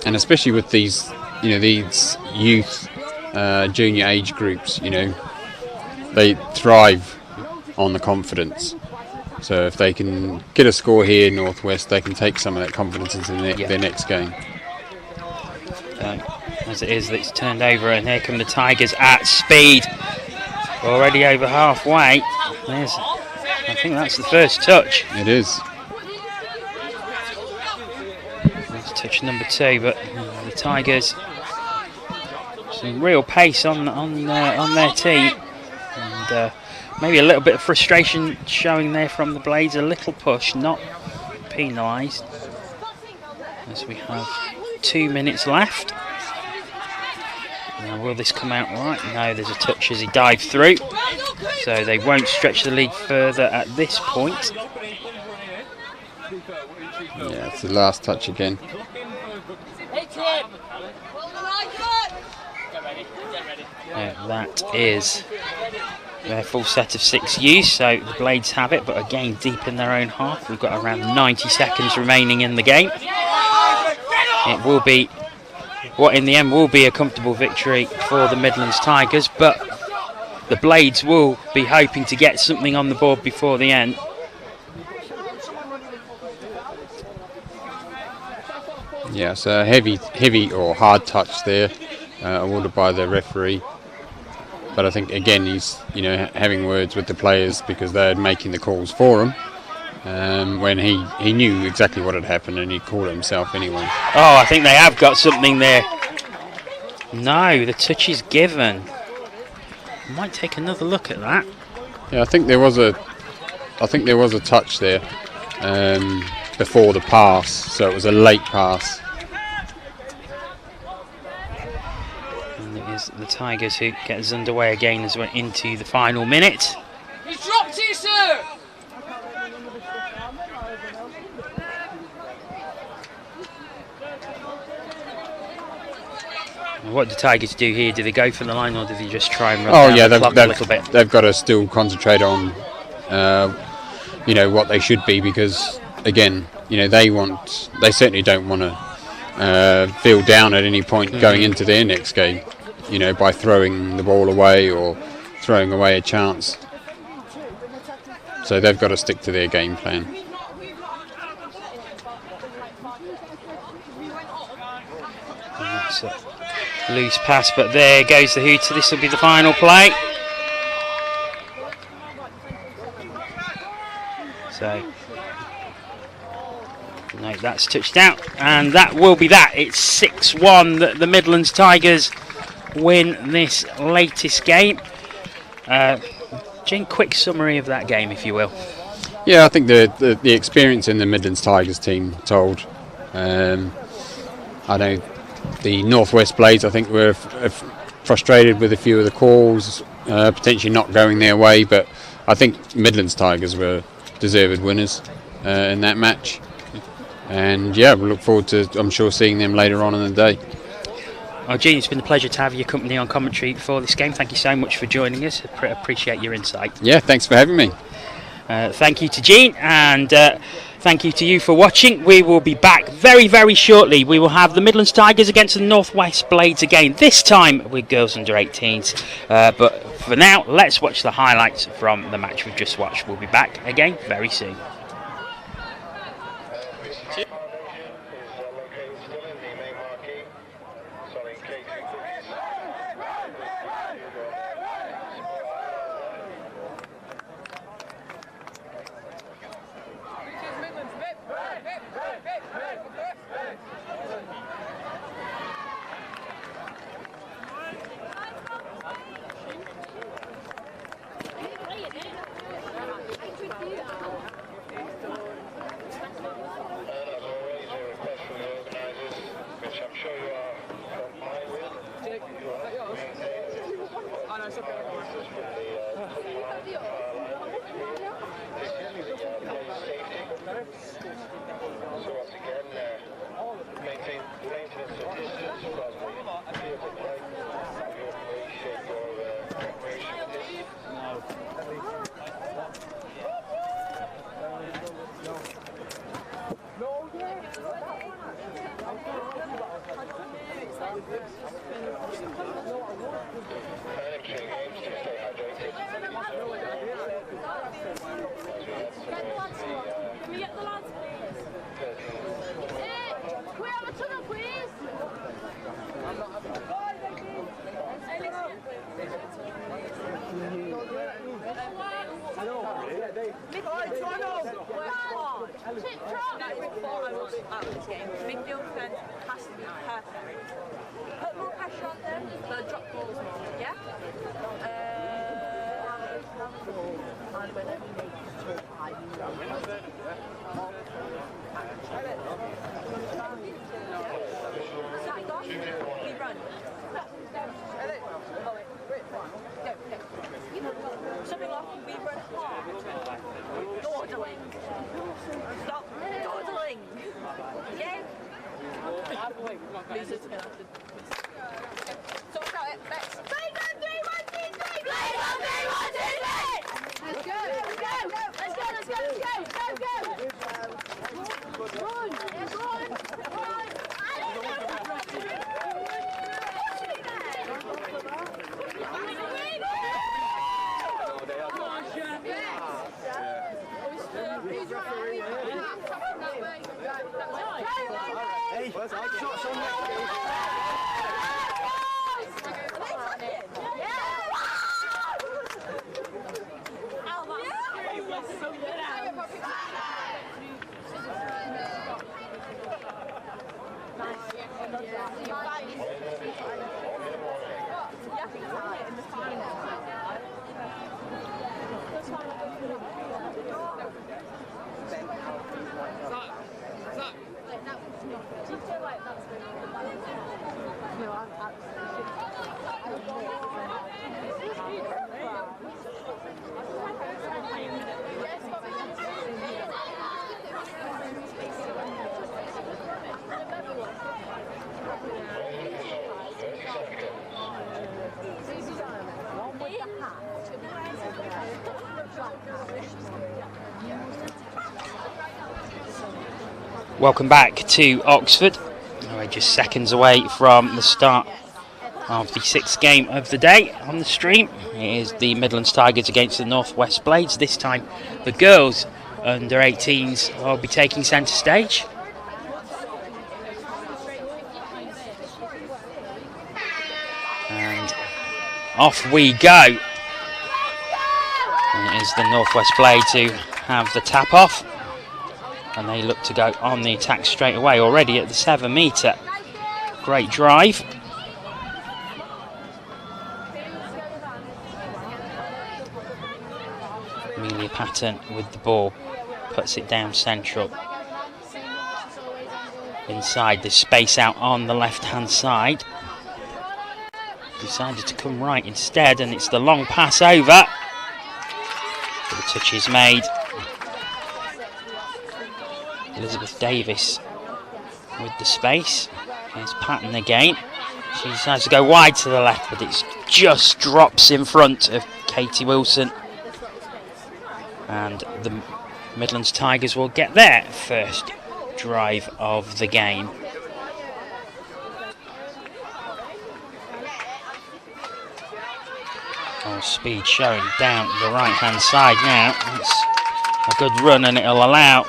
And especially with these, you know, these youth, junior age groups, you know, they thrive on the confidence. So if they can get a score here, Northwest, they can take some of that confidence into their next game. As it is, it's turned over, and here come the Tigers at speed. Already over halfway. I think that's the first touch. It is. That's touch number 2, but the Tigers, some real pace on their team, and maybe a little bit of frustration showing there from the Blades. A little push, not penalised, as we have 2 minutes left. Now, will this come out right? No, there's a touch as he dived through, so they won't stretch the lead further at this point. Yeah, it's the last touch again. That is their full set of 6 used, so the Blades have it, but again deep in their own half. We've got around 90 seconds remaining in the game. It will be what in the end will be a comfortable victory for the Midlands Tigers, but the Blades will be hoping to get something on the board before the end. Yeah, so heavy or hard touch there, awarded by the referee. But I think again he's having words with the players because they're making the calls for him. When he knew exactly what had happened and he called it himself anyway. Oh, I think they have got something there. No, the touch is given. Might take another look at that. Yeah, I think there was a touch there before the pass, so it was a late pass. And it is the Tigers who get us underway again as we're into the final minute. He's dropped it, sir! What do Tigers do here? Do they go for the line or do they just try and run down the clock a little bit? They've got to still concentrate on what they should be, because again, they certainly don't want to feel down at any point going into their next game, by throwing the ball away or throwing away a chance. So they've got to stick to their game plan. That's a loose pass, but there goes the hooter. This will be the final play. So, no, that's touched out, and that will be that. It's 6-1 that the Midlands Tigers win this latest game. Jane, quick summary of that game, if you will. Yeah, I think the experience in the Midlands Tigers team told. I know the Northwest Blades, I think, were frustrated with a few of the calls, potentially not going their way, but I think Midlands Tigers were deserved winners in that match. And yeah, we look forward to, I'm sure, seeing them later on in the day. Oh, Gene, it's been a pleasure to have your company on commentary for this game. Thank you so much for joining us. Appreciate your insight. Yeah, thanks for having me. Thank you to Gene, and thank you to you for watching. We will be back very, very shortly. We will have the Midlands Tigers against the Northwest Blades again, this time with girls under 18s. But for now, let's watch the highlights from the match we've just watched. We'll be back again very soon. Can we get the lads, please? Can we have a tunnel, please? Midfield defence has to be perfect. Put more pressure on them, but drop balls more, yeah? We run. Something like we run hard. Dawdling. Stop dawdling. Yeah? Losers are going to have to... So we've got it. Next. Play 1, 3, 1, 2, 3. Play 1, 3, 1, 2, 3. Let's go. Let's go. Let's go. Let's go. Let's go. Go. Run. Yes, run. Run. Hey, Welcome back to Oxford. We're just seconds away from the start of the 6th game of the day on the stream. It is the Midlands Tigers against the North West Blades. This time the girls under 18s will be taking centre stage. And off we go. And it is the North West Blades who have the tap off. And they look to go on the attack straight away already at the 7 metre. Great drive. Amelia Patton with the ball, puts it down central. Inside, the space out on the left hand side. Decided to come right instead, and it's the long pass over. The touch is made. Elizabeth Davis with the space. Here's Patton again. She decides to go wide to the left, but it just drops in front of Katie Wilson. And the Midlands Tigers will get their first drive of the game. Oh, speed showing down the right hand side now. It's a good run, and it'll allow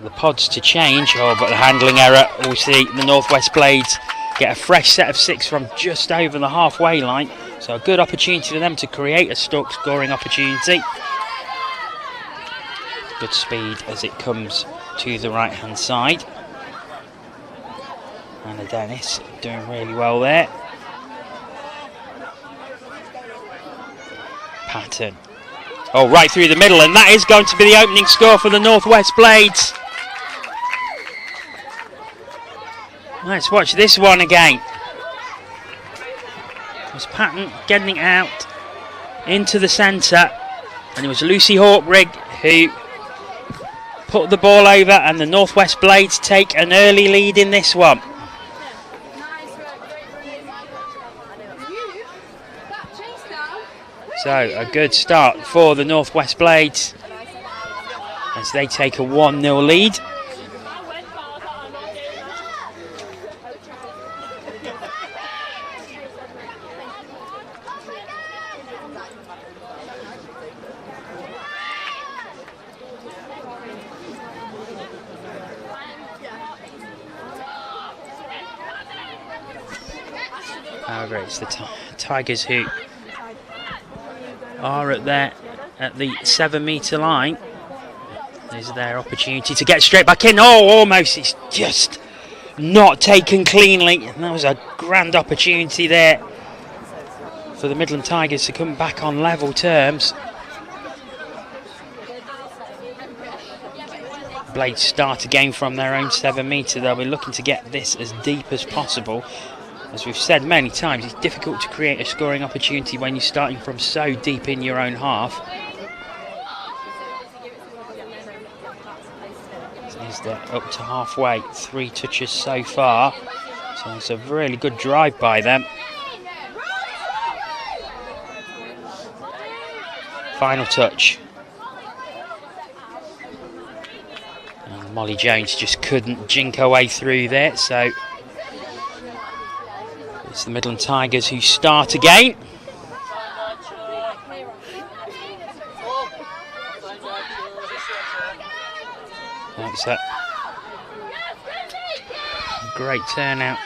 the pods to change. Oh, but the handling error. We see the North West Blades get a fresh set of 6 from just over the halfway line. So a good opportunity for them to create a scoring opportunity. Good speed as it comes to the right hand side. Anna Dennis doing really well there. Patton. Oh, right through the middle, and that is going to be the opening score for the North West Blades. Let's watch this one again. It was Patton getting it out into the centre, and it was Lucy Hawkrigg who put the ball over, and the North West Blades take an early lead in this one. So a good start for the North West Blades as they take a 1-0 lead. However, it's the Tigers who are at the 7 metre line. There's their opportunity to get straight back in. Oh, almost. It's just not taken cleanly. And that was a grand opportunity there for the Midland Tigers to come back on level terms. Blades start again from their own 7 metre. They'll be looking to get this as deep as possible. As we've said many times, it's difficult to create a scoring opportunity when you're starting from so deep in your own half. Is that up to halfway? 3 touches so far. So it's a really good drive by them. Final touch. And Molly Jones just couldn't jink her way through there, so it's the Midland Tigers who start again. That's a great turnout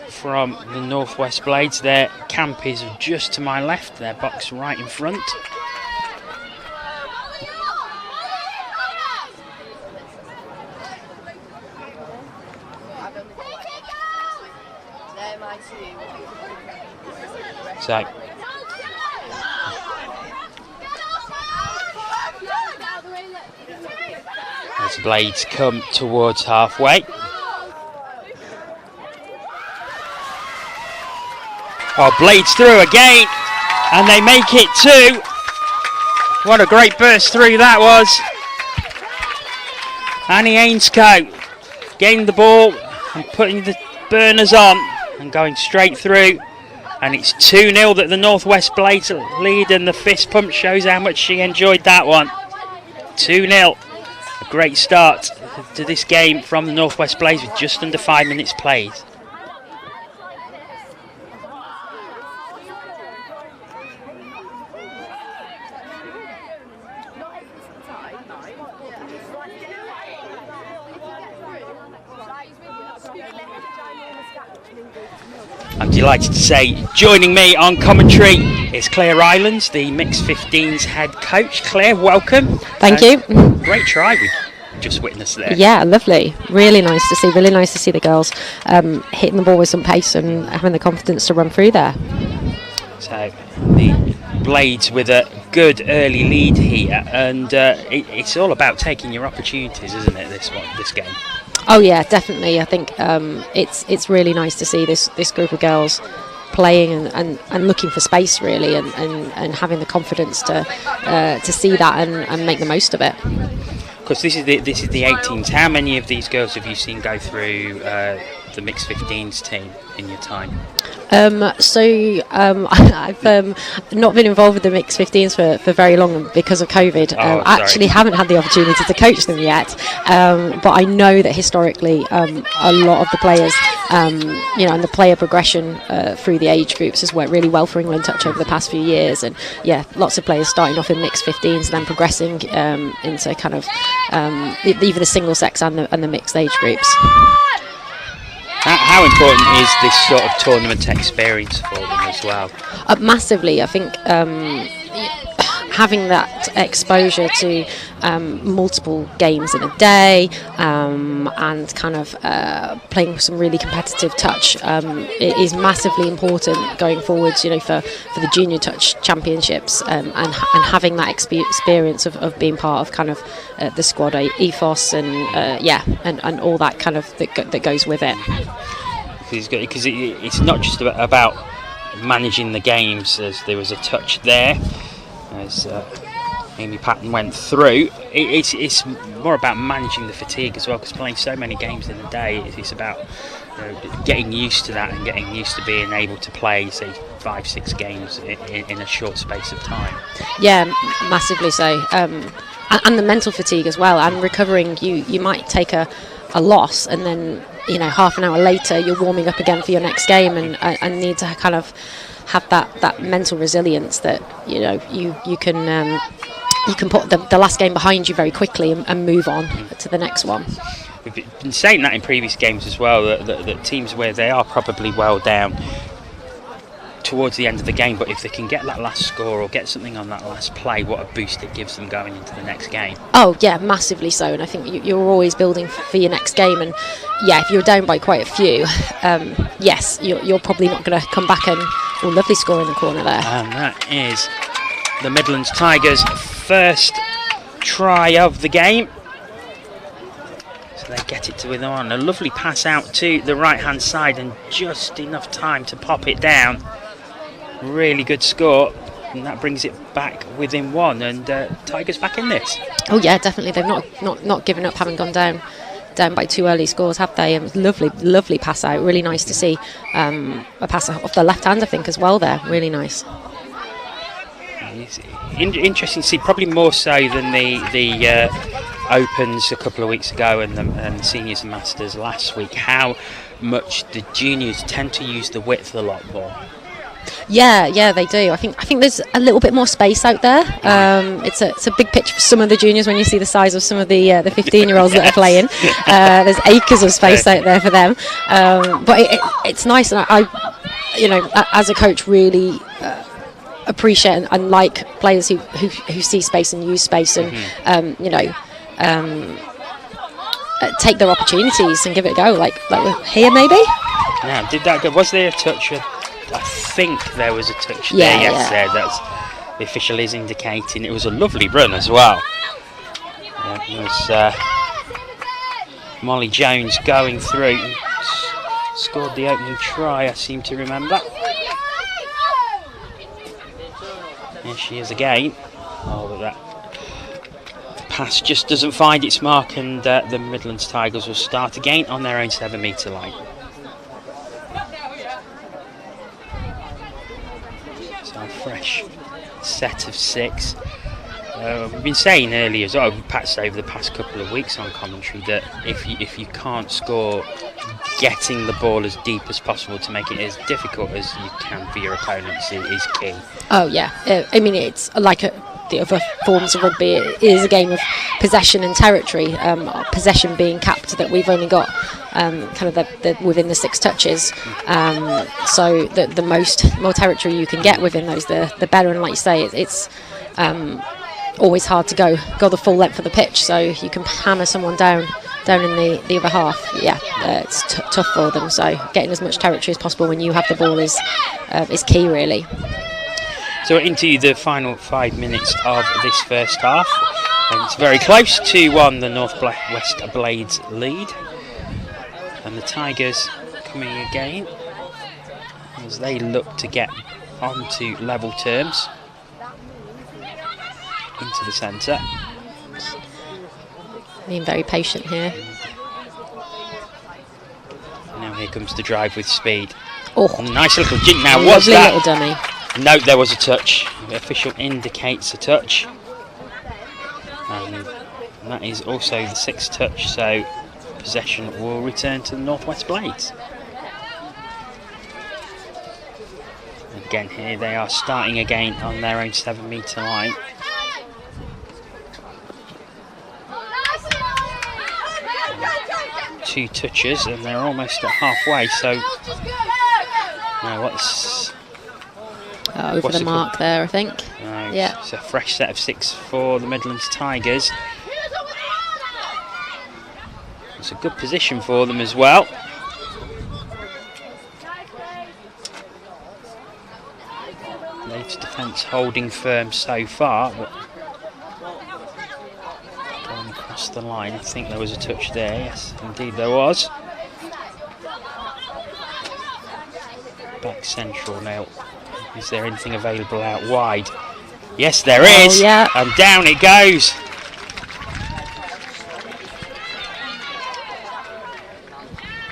from the North West Blades. Their camp is just to my left, their box right in front. So as Blades come towards halfway. Oh, Blades through again, and they make it 2. What a great burst through that was. Annie Ainscote getting the ball and putting the burners on and going straight through. And it's 2-0 that the North West Blades lead, and the fist pump shows how much she enjoyed that one. 2-0. A great start to this game from the Northwest Blaze with just under 5 minutes played. I'm delighted to say, joining me on commentary is Claire Rylands, the Mixed 15s head coach. Claire, welcome. Thank you. Great try we just witnessed there. Yeah, lovely. Really nice to see. Really nice to see the girls hitting the ball with some pace and having the confidence to run through there. So the Blades with a good early lead here, and it's all about taking your opportunities, isn't it? This game. Oh yeah, definitely. I think it's really nice to see this group of girls playing and looking for space really, and having the confidence to see that and make the most of it. Because this is the 18s. How many of these girls have you seen go through the Mixed 15s team in your time? I've not been involved with the Mixed 15s for very long because of COVID. I actually haven't had the opportunity to coach them yet, but I know that historically a lot of the players, and the player progression through the age groups has worked really well for England Touch over the past few years, and yeah, lots of players starting off in Mixed 15s and then progressing into kind of either the single sex and the mixed age groups. How important is this sort of tournament experience for them as well? Massively. I think having that exposure to multiple games in a day and kind of playing some really competitive touch it is massively important going forwards, for the junior touch championships, and having that experience of being part of kind of the squad ethos and all that kind of that goes with it. Because it's not just about managing the games, as there was a touch there as Amy Patton went through. It's more about managing the fatigue as well, because playing so many games in a day, it's about getting used to that and getting used to being able to play, say, 5-6 games in a short space of time. Yeah, massively so. And the mental fatigue as well, and recovering. You might take a loss, and then half an hour later you're warming up again for your next game, and need to kind of have that mental resilience that you can put the last game behind you very quickly and move on to the next one. We've been saying that in previous games as well, that teams where they are probably well down towards the end of the game, but if they can get that last score or get something on that last play, what a boost it gives them going into the next game. Oh yeah, massively so. And I think you're always building for your next game, and yeah, if you're down by quite a few, yes, you're probably not going to come back and lovely score in the corner there. And that is the Midlands Tigers' first try of the game. So they get it to within one. A lovely pass out to the right hand side, and just enough time to pop it down. Really good score, and that brings it back within one, and Tigers back in this. Oh yeah, definitely. They've not given up, having gone down by 2 early scores, have they? It was lovely pass out. Really nice to see a pass off the left hand, I think, as well there. Really nice. It's interesting to see, probably more so than the Opens a couple of weeks ago and the Seniors and Masters last week, how much the juniors tend to use the width a lot more. Yeah, they do. I think there's a little bit more space out there. It's a big pitch for some of the juniors when you see the size of some of the 15-year-olds that are playing. There's acres of space out there for them. But it's nice, and I as a coach, really appreciate and like players who see space and use space, and take their opportunities and give it a go. Like here, maybe. Now, did that go? Was there a touch? I think there was a touch there yesterday. That's the official is indicating. It was a lovely run as well. It was Molly Jones going through, scored the opening try, I seem to remember. Here she is again. Oh, but that pass just doesn't find its mark, and the Midlands Tigers will start again on their own 7-metre line. So a fresh set of 6. we've been saying earlier as well, perhaps over the past couple of weeks on commentary, that if you can't score, getting the ball as deep as possible to make it as difficult as you can for your opponents is key. Oh yeah, I mean it's like the other forms of rugby. It is a game of possession and territory. Possession being capped that we've only got kind of the within the 6 touches. So the more territory you can get within those, the better. And like you say, it's always hard to go the full length of the pitch, so you can hammer someone down in the other half. Yeah, it's tough for them. So getting as much territory as possible when you have the ball is key, really. So into the final 5 minutes of this first half, and it's very close. 2-1, the North West Blades lead, and the Tigers coming again as they look to get onto level terms. Into the centre. Being very patient here. Now here comes the drive with speed. Oh, nice little jink now. What's lovely that? Little dummy. No, there was a touch. The official indicates a touch. And that is also the 6th touch, so possession will return to the Northwest Blades. Again, here they are starting again on their own 7-metre line. Two touches and they're almost at halfway, so now what's over the mark there, I think. Yeah, it's a fresh set of 6 for the Midlands Tigers. It's a good position for them as well. Blades defence holding firm so far, but going across the line, I think there was a touch there. Yes, indeed there was. Back central now. Is there anything available out wide? Yes, there is. Yeah. And down it goes.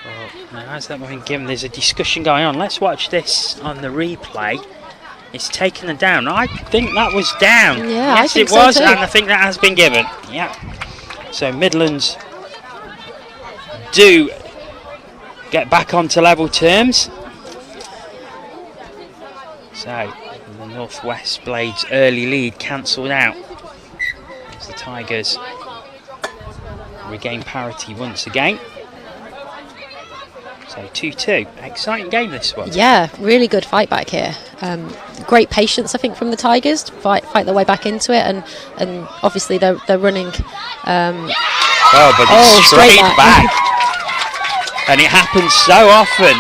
Well, now has that been given? There's a discussion going on. Let's watch this on the replay. It's taken them down. I think that was down. Yeah, yes, it was, and I think that has been given. Yeah. So Midlands do get back onto level terms. So the Northwest Blades early lead cancelled out as the Tigers regain parity once again. So 2-2. Exciting game this one. Yeah, really good fight back here. Great patience, I think, from the Tigers to fight their way back into it, and obviously they're running. But it's straight back. And it happens so often.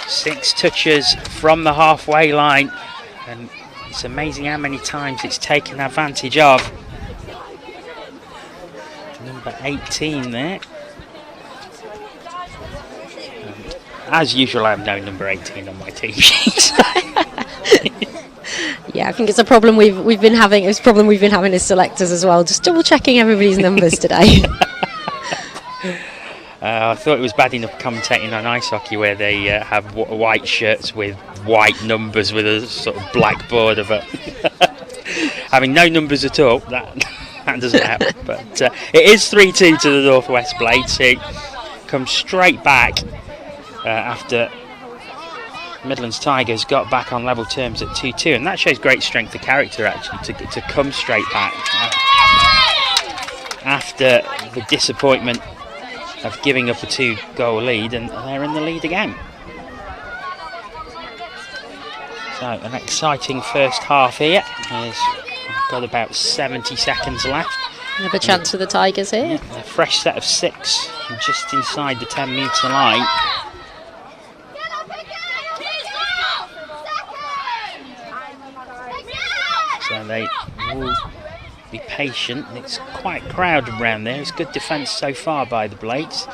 6 touches from the halfway line, and it's amazing how many times it's taken advantage of. Number 18 there. And as usual, I have no number 18 on my team sheet. Yeah, I think it's a problem we've been having. It's a problem we've been having as selectors as well. Just double checking everybody's numbers today. I thought it was bad enough commentating on ice hockey where they have white shirts with white numbers with a sort of black border, but having no numbers at all, that doesn't help. But it is 3-2 to the Northwest Blades, who come straight back after Midlands Tigers got back on level terms at 2-2, and that shows great strength of character actually to come straight back after the disappointment of giving up a 2-goal lead, and they're in the lead again. So an exciting first half here. We've got about 70 seconds left. Another chance for the Tigers here. Yeah, a fresh set of 6 just inside the 10-metre line. So they will be patient. It's quite crowded around there. It's good defence so far by the Blades.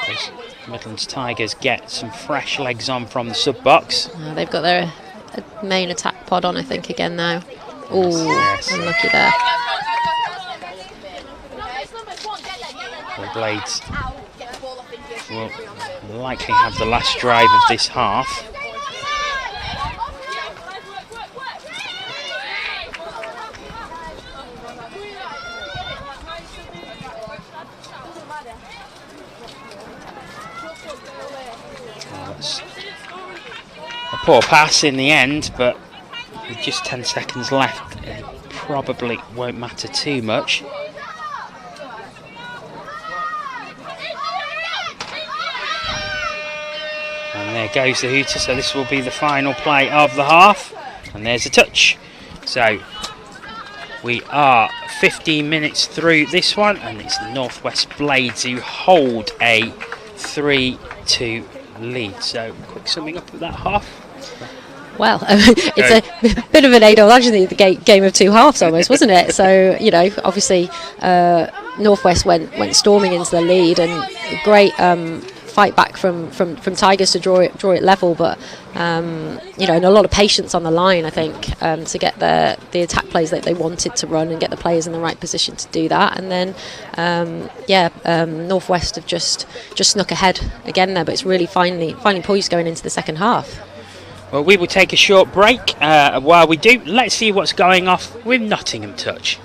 As Midlands Tigers get some fresh legs on from the sub-box. They've got their main attack pod on, I think, again now. Oh, yes. Unlucky there. The Blades will likely have the last drive of this half. poor pass in the end, but with just 10 seconds left, it probably won't matter too much. And there goes the hooter, so this will be the final play of the half. And there's a touch. So we are 15 minutes through this one, and it's the Northwest Blades who hold a 3-2 lead. So quick summing up of that half. Well, it's a bit of an actually the game of two halves almost, wasn't it? So, you know, obviously Northwest went storming into the lead, and great fight back from Tigers to draw it level, but you know, and a lot of patience on the line, I think, to get the attack plays that they wanted to run and get the players in the right position to do that. And then Northwest have just snuck ahead again there, but it's really finally poised going into the second half. Well, we will take a short break. While we do, let's see what's going off with Nottingham Touch.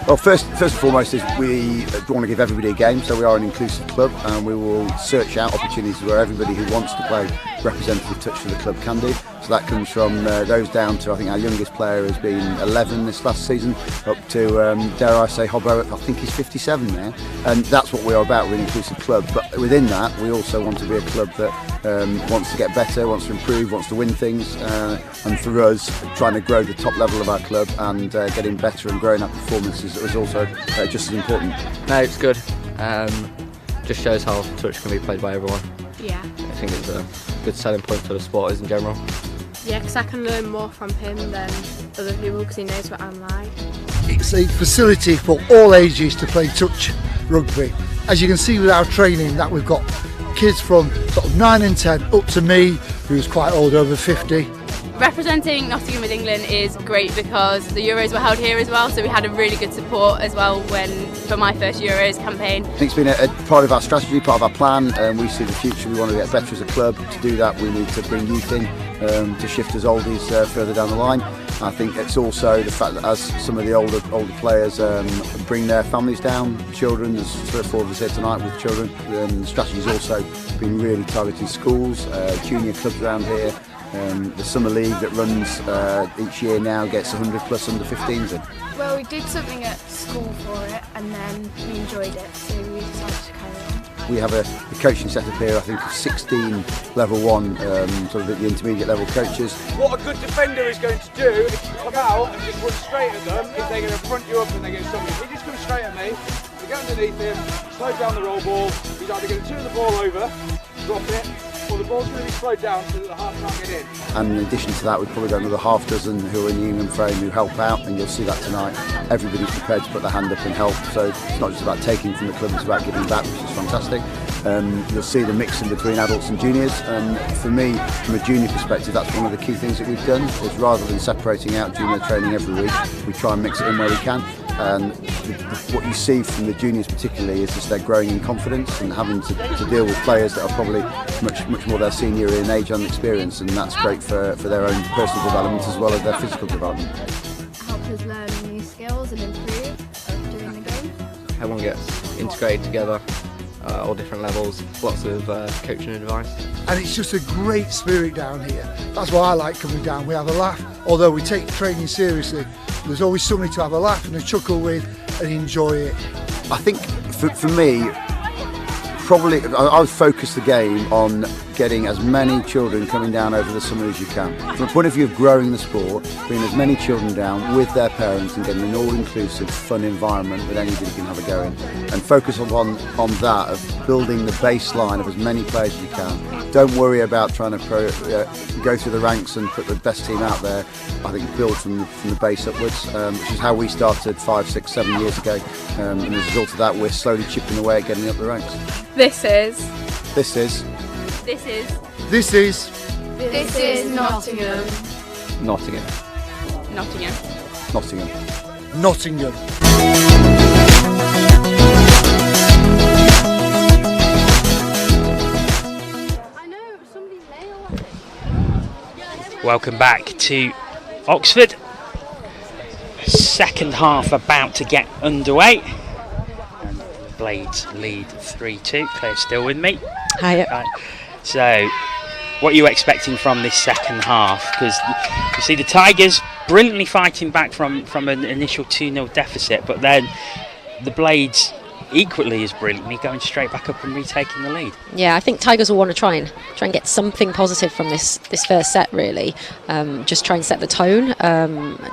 Well, first and foremost is we want to give everybody a game, so we are an inclusive club, and we will search out opportunities where everybody who wants to play representative touch for the club can do. So that comes from those down to, I think our youngest player has been 11 this last season, up to, dare I say, Hobbo, I think he's 57 now. And that's what we are about, we're an inclusive club. But within that, we also want to be a club that wants to get better, wants to improve, wants to win things. And for us, trying to grow the top level of our club and getting better and growing our performances is also just as important. No, it's good. Just shows how touch can be played by everyone. Yeah. I think it's a good selling point for the sporters in general. Yeah, because I can learn more from him than other people because he knows what I'm like. It's a facility for all ages to play touch rugby. As you can see with our training, that we've got kids from sort of 9 and 10 up to me, who's quite old, over 50. Representing Nottingham with England is great because the Euros were held here as well, so we had a really good support as well for my first Euros campaign. I think it's been a part of our strategy, part of our plan, and we see the future. We want to get better as a club. To do that, we need to bring youth in to shift as oldies further down the line. I think it's also the fact that as some of the older players bring their families down, children, there's 3 or 4 of us here tonight with children, the strategy's also been really targeting schools, junior clubs around here. The summer league that runs each year now gets 100 plus under 15s in. Well, we did something at school for it and then we enjoyed it, so we decided to carry on. We have a coaching setup here, I think, of 16 level 1, sort of the intermediate level coaches. What a good defender is going to do if you come out and just run straight at them, is they're going to front you up and they're going to stop you. If he just comes straight at me, we go underneath him, slow down the roll ball, he's either going to turn the ball over, drop it, or the ball's going to be slowed down so that the half can't get in. And in addition to that, we've probably got another half dozen who are in the England frame who help out, and you'll see that tonight. Everybody's prepared to put their hand up and help, so it's not just about taking from the club, it's about giving back, which is fantastic. You'll see the mixing between adults and juniors, and for me, from a junior perspective, that's one of the key things that we've done, is rather than separating out junior training every week, we try and mix it in where we can. And what you see from the juniors particularly is just they're growing in confidence and having to deal with players that are probably much more their senior in age and experience, and that's great for their own personal development as well as their physical development. Help us learn new skills and improve during the game. Everyone gets integrated together, all different levels, lots of coaching advice. And it's just a great spirit down here. That's why I like coming down. We have a laugh, although we take training seriously. There's always somebody to have a laugh and a chuckle with and enjoy it. I think for me, probably I would focus the game on getting as many children coming down over the summer as you can. From a point of view of growing the sport, bringing as many children down with their parents and getting an all-inclusive, fun environment that anybody can have a go in. And focus on that, of building the baseline of as many players as you can. Don't worry about trying to go through the ranks and put the best team out there. I think build from the base upwards, which is how we started 5, 6, 7 years ago. And as a result of that, we're slowly chipping away at getting up the ranks. This is Nottingham. Nottingham. Welcome back to Oxford. Second half about to get underway. And the Blades lead 3-2. Claire's still with me. Hi. So, what are you expecting from this second half? Because you see the Tigers brilliantly fighting back from an initial 2-0 deficit, but then the Blades equally as brilliantly going straight back up and retaking the lead. Yeah, I think Tigers will want to try and get something positive from this first set, really. Just try and set the tone,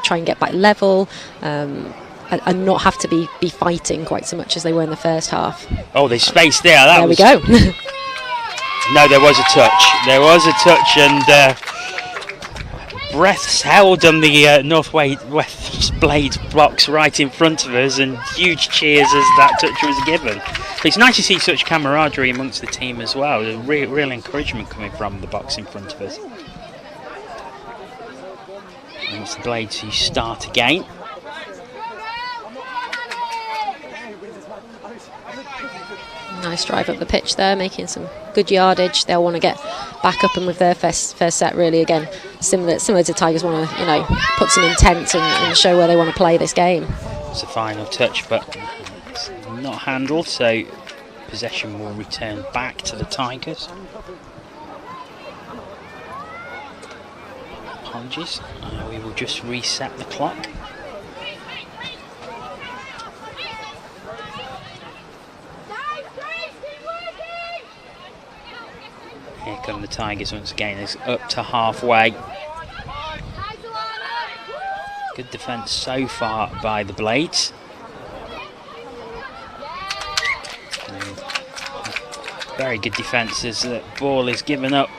try and get back level, and not have to be fighting quite so much as they were in the first half. Oh, there's space there. There we go. No, there was a touch. There was a touch, and breaths held on the Northwest Blades blocks right in front of us, and huge cheers as that touch was given. But it's nice to see such camaraderie amongst the team as well. There's real encouragement coming from the box in front of us. And it's the Blades who start again. Nice drive up the pitch there, making some good yardage. They'll want to get back up and with their first set, really, again, similar to Tigers, want to put some intent and show where they want to play this game. It's a final touch, but it's not handled, so possession will return back to the Tigers. Apologies, we will just reset the clock. Here come the Tigers once again. It's up to halfway. Good defence so far by the Blades. Very good defence as the ball is given up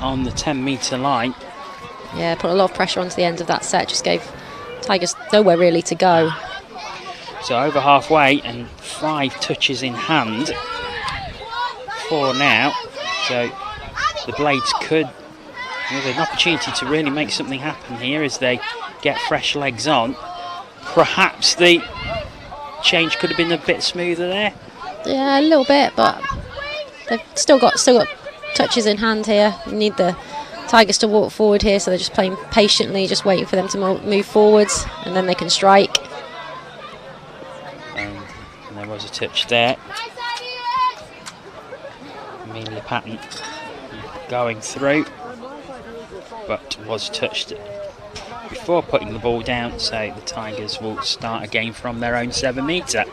on the 10-metre line. Yeah, put a lot of pressure onto the end of that set. Just gave Tigers nowhere really to go. So over halfway and 5 touches in hand. 4 now. So the Blades could have an opportunity to really make something happen here as they get fresh legs on. Perhaps the change could have been a bit smoother there. Yeah, a little bit, but they've still got touches in hand here. You need the Tigers to walk forward here, so they're just playing patiently, just waiting for them to move forwards, and then they can strike. And there was a touch there. Amelia Patton going through, but was touched before putting the ball down, so the Tigers will start again from their own 7-metre.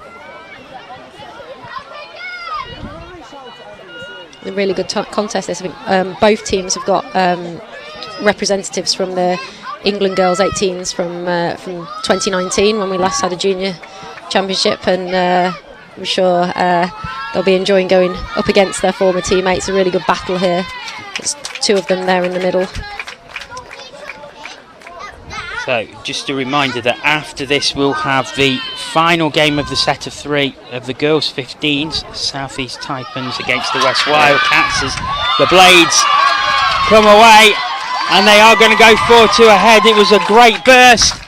A really good contest this. I think both teams have got representatives from the England girls 18s from 2019 when we last had a junior championship, and I'm sure they'll be enjoying going up against their former teammates. A really good battle here. There's 2 of them there in the middle. So just a reminder that after this we'll have the final game of the set of 3 of the girls 15s, South East Taipans against the West Wildcats, as the Blades come away and they are going to go 4-2 ahead. It was a great burst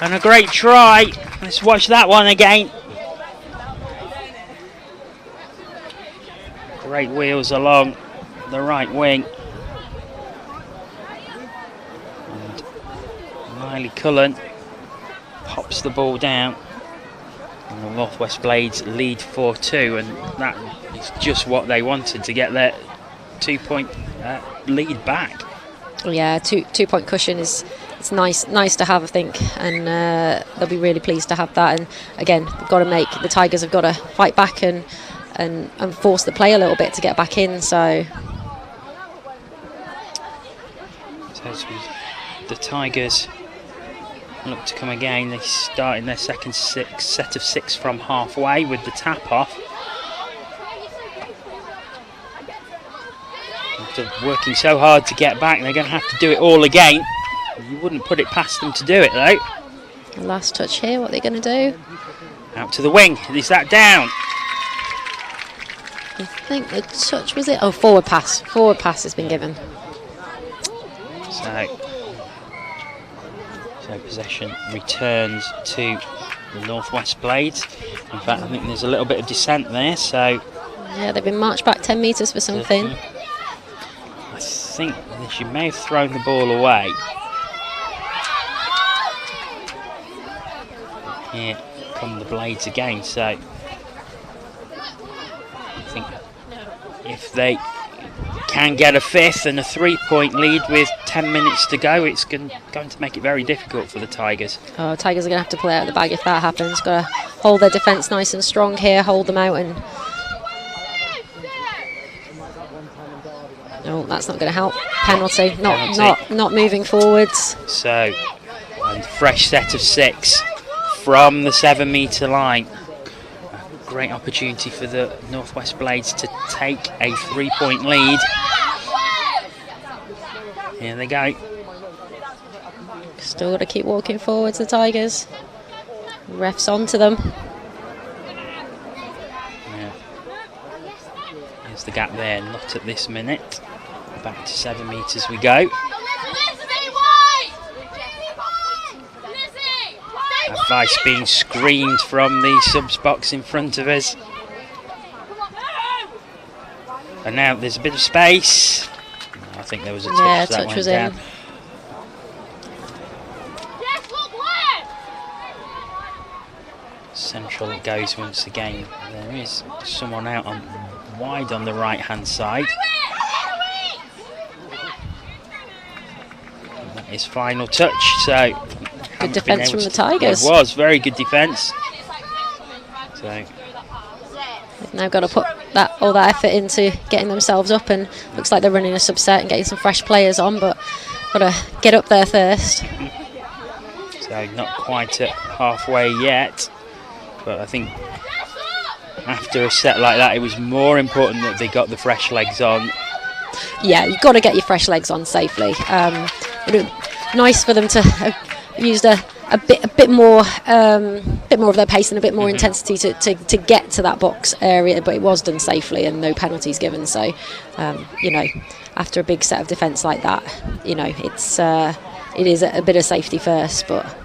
and a great try. Let's watch that one again. Great wheels along the right wing. And Miley Cullen pops the ball down. And the Northwest Blades lead 4-2, and that is just what they wanted, to get their 2-point lead back. Yeah, two-point cushion is nice to have, I think, and they'll be really pleased to have that. And again, the Tigers have got to fight back and force the play a little bit to get back in. So as the Tigers look to come again, they start in their second set of 6 from halfway with the tap off. After working so hard to get back, they're going to have to do it all again. You wouldn't put it past them to do it, though. Last touch here, what are they going to do? Out to the wing. Is that down? I think the touch, was it? Oh, forward pass. Forward pass has been given. So possession returns to the Northwest Blades. In fact, I think there's a little bit of dissent there. So yeah, they've been marched back 10 metres for something. I think she may have thrown the ball away. Here come the Blades again, so I think if they can get a fifth and a 3-point lead with 10 minutes to go, it's going to make it very difficult for the Tigers. Oh, Tigers are going to have to play out of the bag if that happens. Got to hold their defence nice and strong here, hold them out, and no, that's not going to help. Penalty, not moving forwards. So, and fresh set of 6 from the 7-metre line. A great opportunity for the Northwest Blades to take a 3-point lead. Here they go. Still got to keep walking forwards, the Tigers. Ref's onto them. Yeah. Here's the gap there, not at this minute. Back to 7 metres we go. Advice being screamed from the subs box in front of us. And now there's a bit of space. I think there was a touch. Yeah, that touch was down. in. Central it goes once again. There is someone out on wide on the right hand side. And that is final touch. So good defence from the Tigers. It was very good defence. So they've now got to put all that effort into getting themselves up, and looks like they're running a subset and getting some fresh players on, but got to get up there first. So not quite at halfway yet, but I think after a set like that, it was more important that they got the fresh legs on. Yeah, you've got to get your fresh legs on safely. Nice for them to have used a bit more of their pace and a bit more intensity to get to that box area, but it was done safely and no penalties given. So, you know, after a big set of defence like that, you know, it is a bit of safety first, but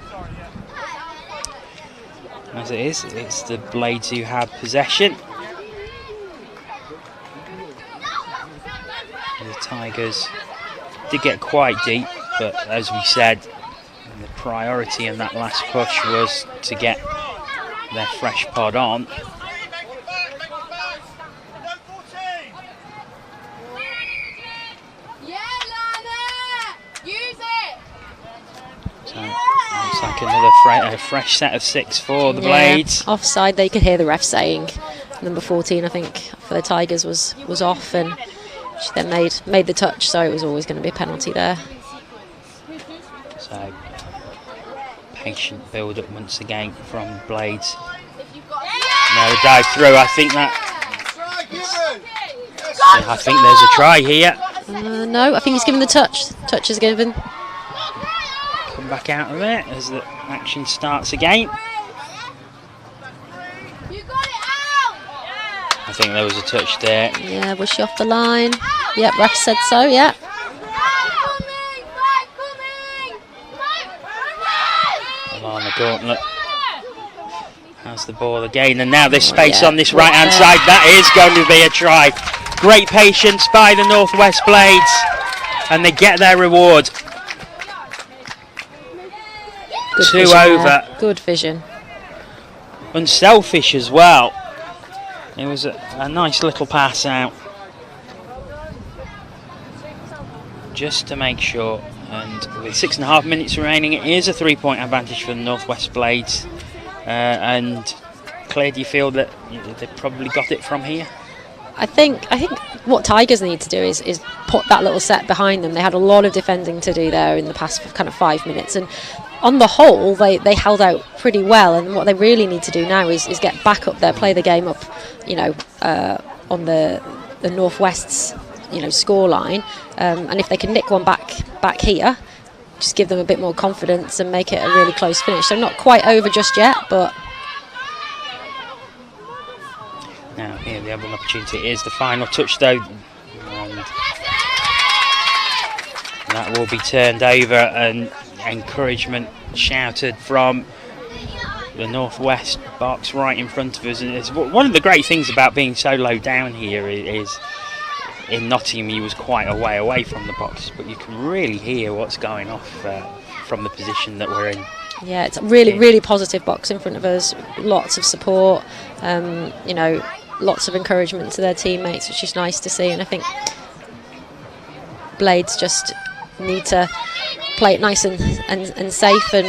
as it is, it's the Blades who have possession. The Tigers did get quite deep, but as we said, the priority in that last push was to get their fresh pod on. So looks like another fresh set of 6 for the Blades. Offside, they could hear the ref saying. Number 14, I think, for the Tigers was off, and she then made the touch, so it was always going to be a penalty there. So patient build up once again from Blades. Now the dive through. I think there's a try here. No, I think he's given the touch. Touch is given. Come back out of it as the action starts again. I think there was a touch there. Yeah, was she off the line? Yep, ref said so, yeah. On the gauntlet. Has the ball again, and now there's space on this right hand side. That is going to be a try. Great patience by the Northwest Blades, and they get their reward. Good 2 vision over. there. Good vision. Unselfish as well. It was a nice little pass out, just to make sure. And with 6.5 minutes remaining, it is a 3-point advantage for the Northwest Blades. And Claire, do you feel that they probably got it from here? I think what Tigers need to do is put that little set behind them. They had a lot of defending to do there in the past kind of 5 minutes, and on the whole they held out pretty well. And what they really need to do now is get back up there, play the game up, you know, on the Northwest's, you know, score line, and if they can nick one back here, just give them a bit more confidence and make it a really close finish. So not quite over just yet, but now here they have an opportunity. It is the final touch though, and that will be turned over, and encouragement shouted from the Northwest box right in front of us. And it's one of the great things about being so low down here is in Nottingham he was quite a way away from the box, but you can really hear what's going off from the position that we're in. Yeah, it's a really positive box in front of us. Lots of support, lots of encouragement to their teammates, which is nice to see. And I think Blades just need to play it nice and safe. And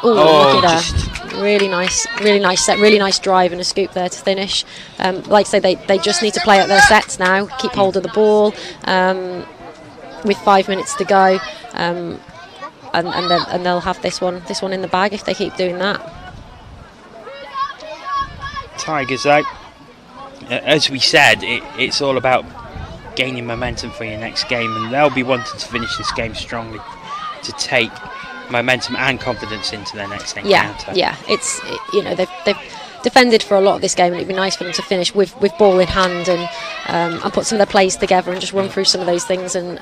look at her. Really nice set, really nice drive and a scoop there to finish. Like I say, they just need to play out their sets now, keep hold of the ball with 5 minutes to go. And they'll have this one in the bag if they keep doing that. Tigers, though, as we said, it's all about gaining momentum for your next game, and they'll be wanting to finish this game strongly to take momentum and confidence into their next encounter. Yeah. They've defended for a lot of this game, and it'd be nice for them to finish with ball in hand and put some of their plays together and just run through some of those things and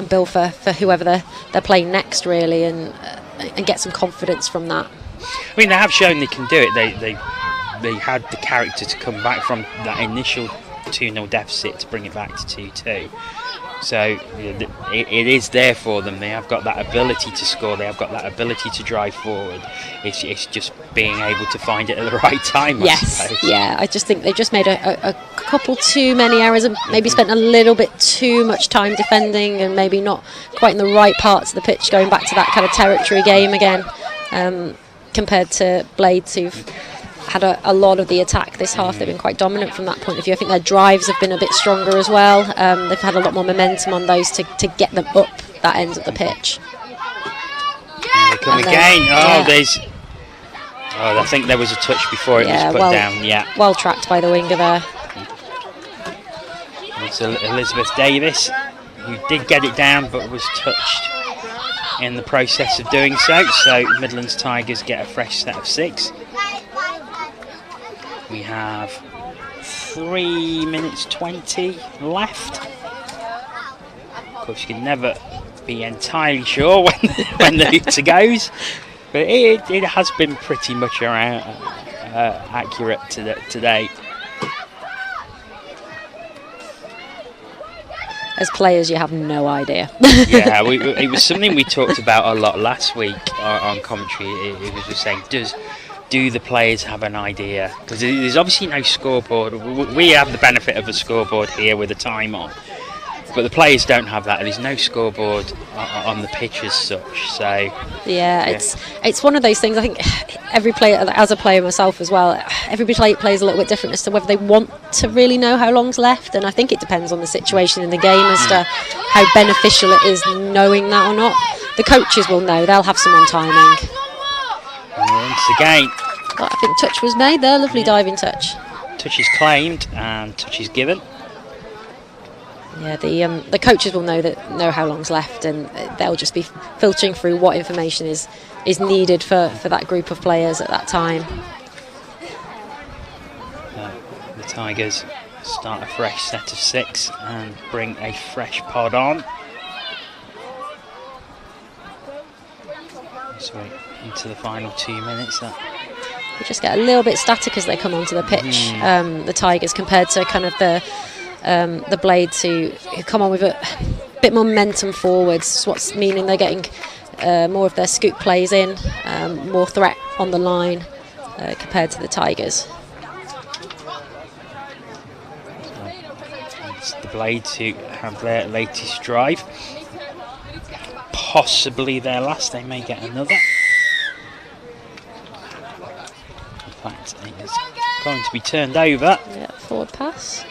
build for whoever they're playing next, really, and get some confidence from that. I mean, they have shown they can do it. They had the character to come back from that initial 2-0 deficit to bring it back to 2-2. So it is there for them. They have got that ability to score. They have got that ability to drive forward. It's just being able to find it at the right time. I suppose. Yeah. I just think they just made a couple too many errors and maybe spent a little bit too much time defending and maybe not quite in the right parts of the pitch, going back to that kind of territory game again, compared to Blades, who've had a lot of the attack this half. They've been quite dominant from that point of view. I think their drives have been a bit stronger as well. They've had a lot more momentum on those to get them up that end of the pitch. Here they come again. I think there was a touch before it was put down. Yeah, well tracked by the winger there. It's Elizabeth Davis, who did get it down but was touched in the process of doing so. So Midlands Tigers get a fresh set of 6. We have 3 minutes 20 left. Of course, you can never be entirely sure when the hooter goes, but it has been pretty much around accurate to date. As players, you have no idea. Yeah, it was something we talked about a lot last week on commentary. It was just saying, do the players have an idea? Because there's obviously no scoreboard. We have the benefit of a scoreboard here with a time on, but the players don't have that. There's no scoreboard on the pitch as such. So it's one of those things. I think every player, as a player myself as well, everybody plays a little bit different as to whether they want to really know how long's left, and I think it depends on the situation in the game as to how beneficial it is knowing that or not. The coaches will know. They'll have some on timing. And once again, I think touch was made there. Lovely diving touch. Touch is claimed and touch is given. Yeah, the coaches will know how long's left, and they'll just be filtering through what information is needed for that group of players at that time. The Tigers start a fresh set of 6 and bring a fresh pod on. So into the final 2 minutes. They just get a little bit static as they come onto the pitch, the Tigers, compared to kind of the Blades who come on with a bit more momentum forwards, what's meaning they're getting more of their scoop plays in, more threat on the line compared to the Tigers. It's the Blades who have their latest drive, possibly their last. They may get another. In fact, it's going to be turned over. Yeah, forward pass.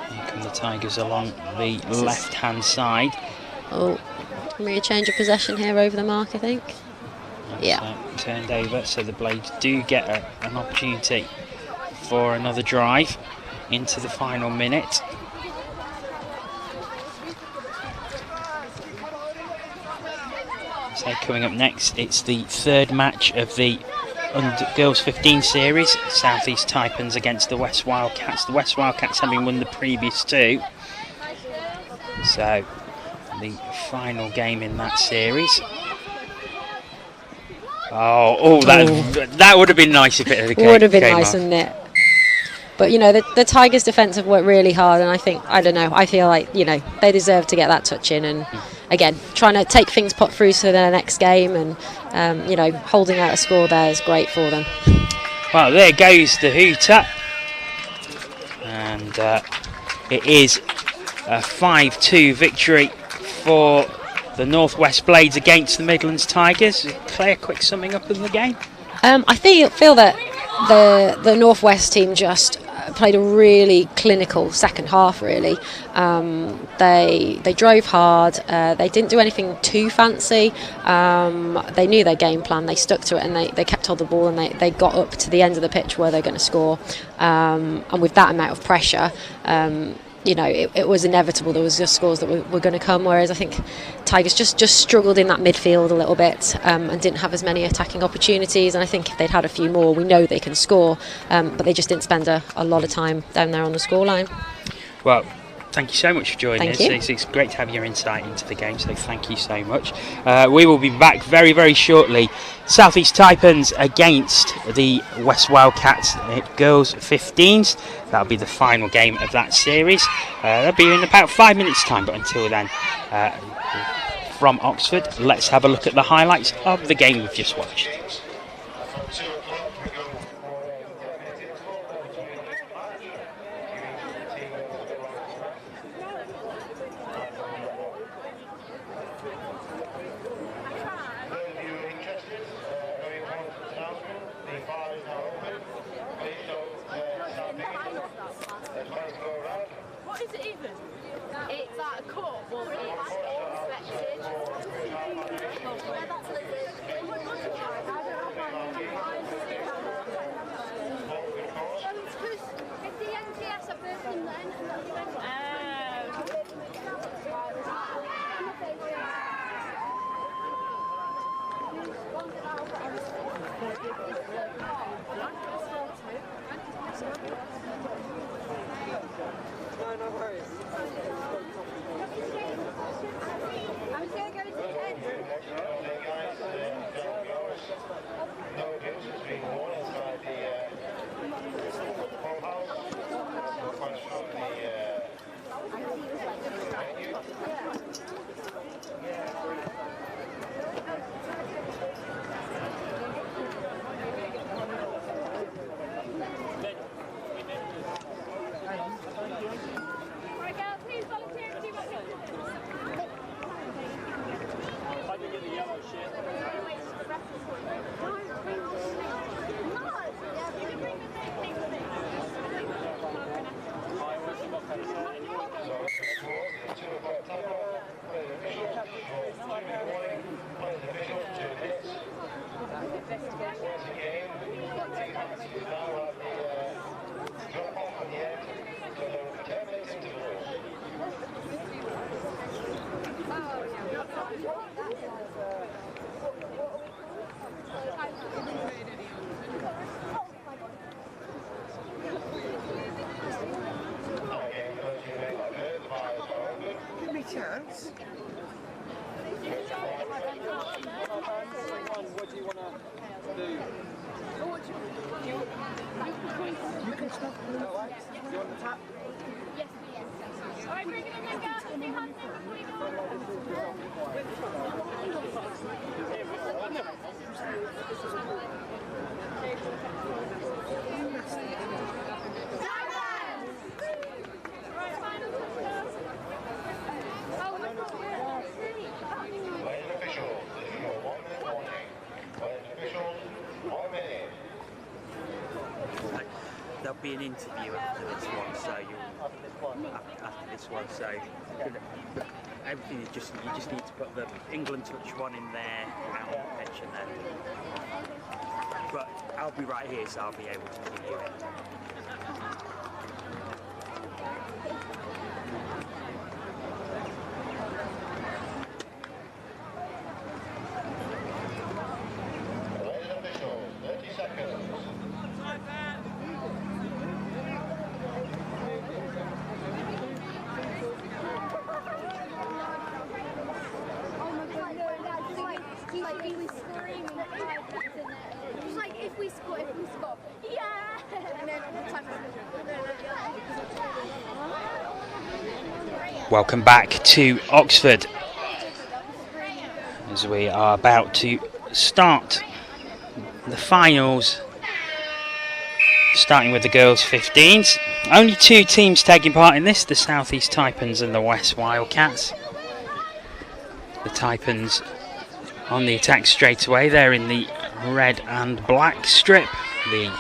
Here come the Tigers along the left-hand side. Oh, maybe a change of possession here over the mark, I think. Yeah. Turned over, so the Blades do get an opportunity for another drive into the final minute. So coming up next, it's the third match of the Girls 15 series, South East Taipans against the West Wildcats. The West Wildcats having won the previous 2. So the final game in that series. That would have been nice if it had Would have been came nice, off. wouldn't it? But you know, the Tigers' defence have worked really hard, and I feel like they deserve to get that touch in, and again, trying to take things pot through to their next game, and holding out a score there is great for them. Well, there goes the hooter, and it is a 5-2 victory for the Northwest Blades against the Midlands Tigers. Claire, quick summing up of the game. I feel that the Northwest team just played a really clinical second half, really. They drove hard, they didn't do anything too fancy, they knew their game plan, they stuck to it, and they kept hold of the ball, and they got up to the end of the pitch where they're going to score, and with that amount of pressure, it was inevitable there was just scores that were going to come, whereas I think Tigers just struggled in that midfield a little bit, and didn't have as many attacking opportunities, and I think if they'd had a few more, we know they can score, but they just didn't spend a lot of time down there on the scoreline. Well, thank you so much for joining us. Thank you. It's great to have your insight into the game, so thank you so much. We will be back very, very shortly. South East Taipans against the West Wildcats girls 15s. That'll be the final game of that series. That'll be in about 5 minutes' time, but until then, from Oxford, let's have a look at the highlights of the game we've just watched. What is it even? It's like a cup, but it's expected. If the NTS are bursting then, and that's no worries. I'm going to go to 1 minute. There'll be an interview after this one, so everything is you just need to put the England touch one in there out on the pitch, and then. But I'll be right here, so I'll be able to give you it. Welcome back to Oxford as we are about to start the finals, starting with the girls 15s. Only 2 teams taking part in this, the South East Taipans and the West Wildcats. The Taipans on the attack straight away, they're in the red and black strip. The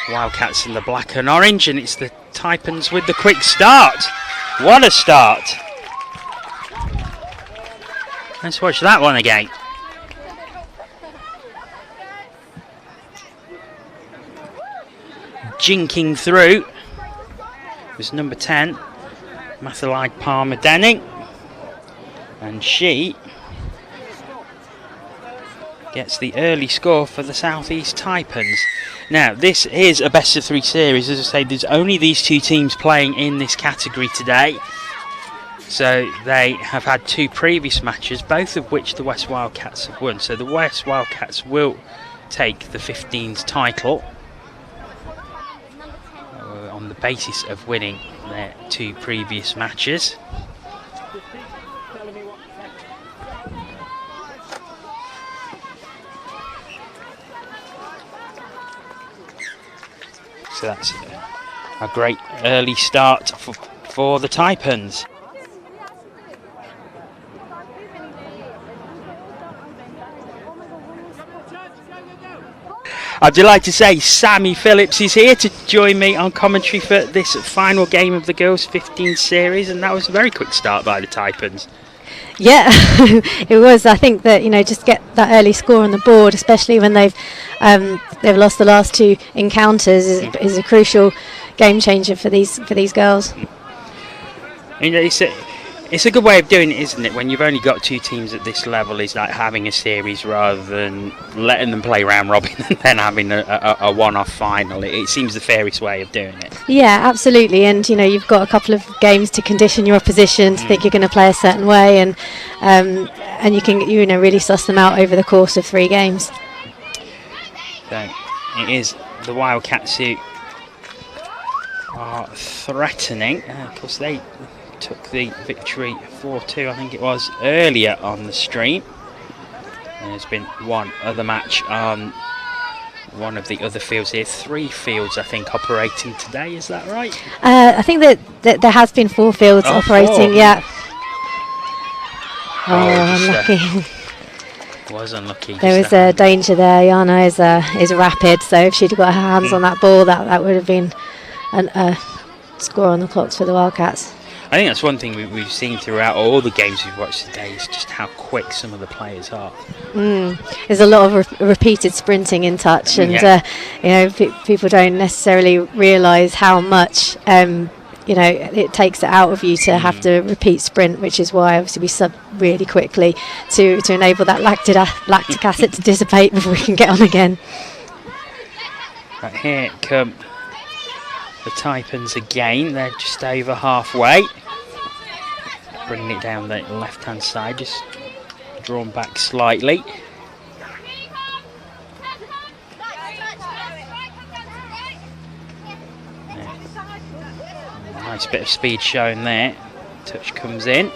Wildcats in the black and orange, and it's the Taipans with the quick start. What a start! Let's watch that one again. Jinking through was number 10, Mathalide Palmer-Denning, and she gets the early score for the South East Taipans. Now, this is a best of 3 series. As I say, there's only these 2 teams playing in this category today. So they have had 2 previous matches, both of which the West Wildcats have won. So the West Wildcats will take the 15s title on the basis of winning their 2 previous matches. So that's a great early start for the Taipans. I'm delighted to say Sammy Phillips is here to join me on commentary for this final game of the Girls 15 series, and that was a very quick start by the Taipans. Yeah, it was. I think that, you know, just get that early score on the board, especially when they've lost the last 2 encounters, is a crucial game changer for these girls. You know, it's a good way of doing it, isn't it? When you've only got 2 teams at this level, is like having a series rather than letting them play round robin and then having a one-off final. It seems the fairest way of doing it. Yeah, absolutely. And you know, you've got a couple of games to condition your opposition to think you're going to play a certain way, and you can really suss them out over the course of 3 games. So it is the Wildcats who are threatening. Of course, they took the victory 4-2, I think it was, earlier on the stream. There's been one other match on one of the other fields here. 3 fields, I think, operating today. Is that right? I think that there has been 4 fields operating. 4. Yeah. Unlucky. Was unlucky. There was a danger there. Jana is rapid, so if she'd got her hands on that ball, that would have been a score on the clocks for the Wildcats. I think that's one thing we've seen throughout all the games we've watched today, is just how quick some of the players are. There's a lot of repeated sprinting in touch, and people don't necessarily realise how much it takes it out of you to have to repeat sprint, which is why obviously we sub really quickly to enable that lactic acid to dissipate before we can get on again. Right, here come the Taipans again. They're just over halfway. Bringing it down the left-hand side, just drawn back slightly. Nice bit of speed shown there. Touch comes in.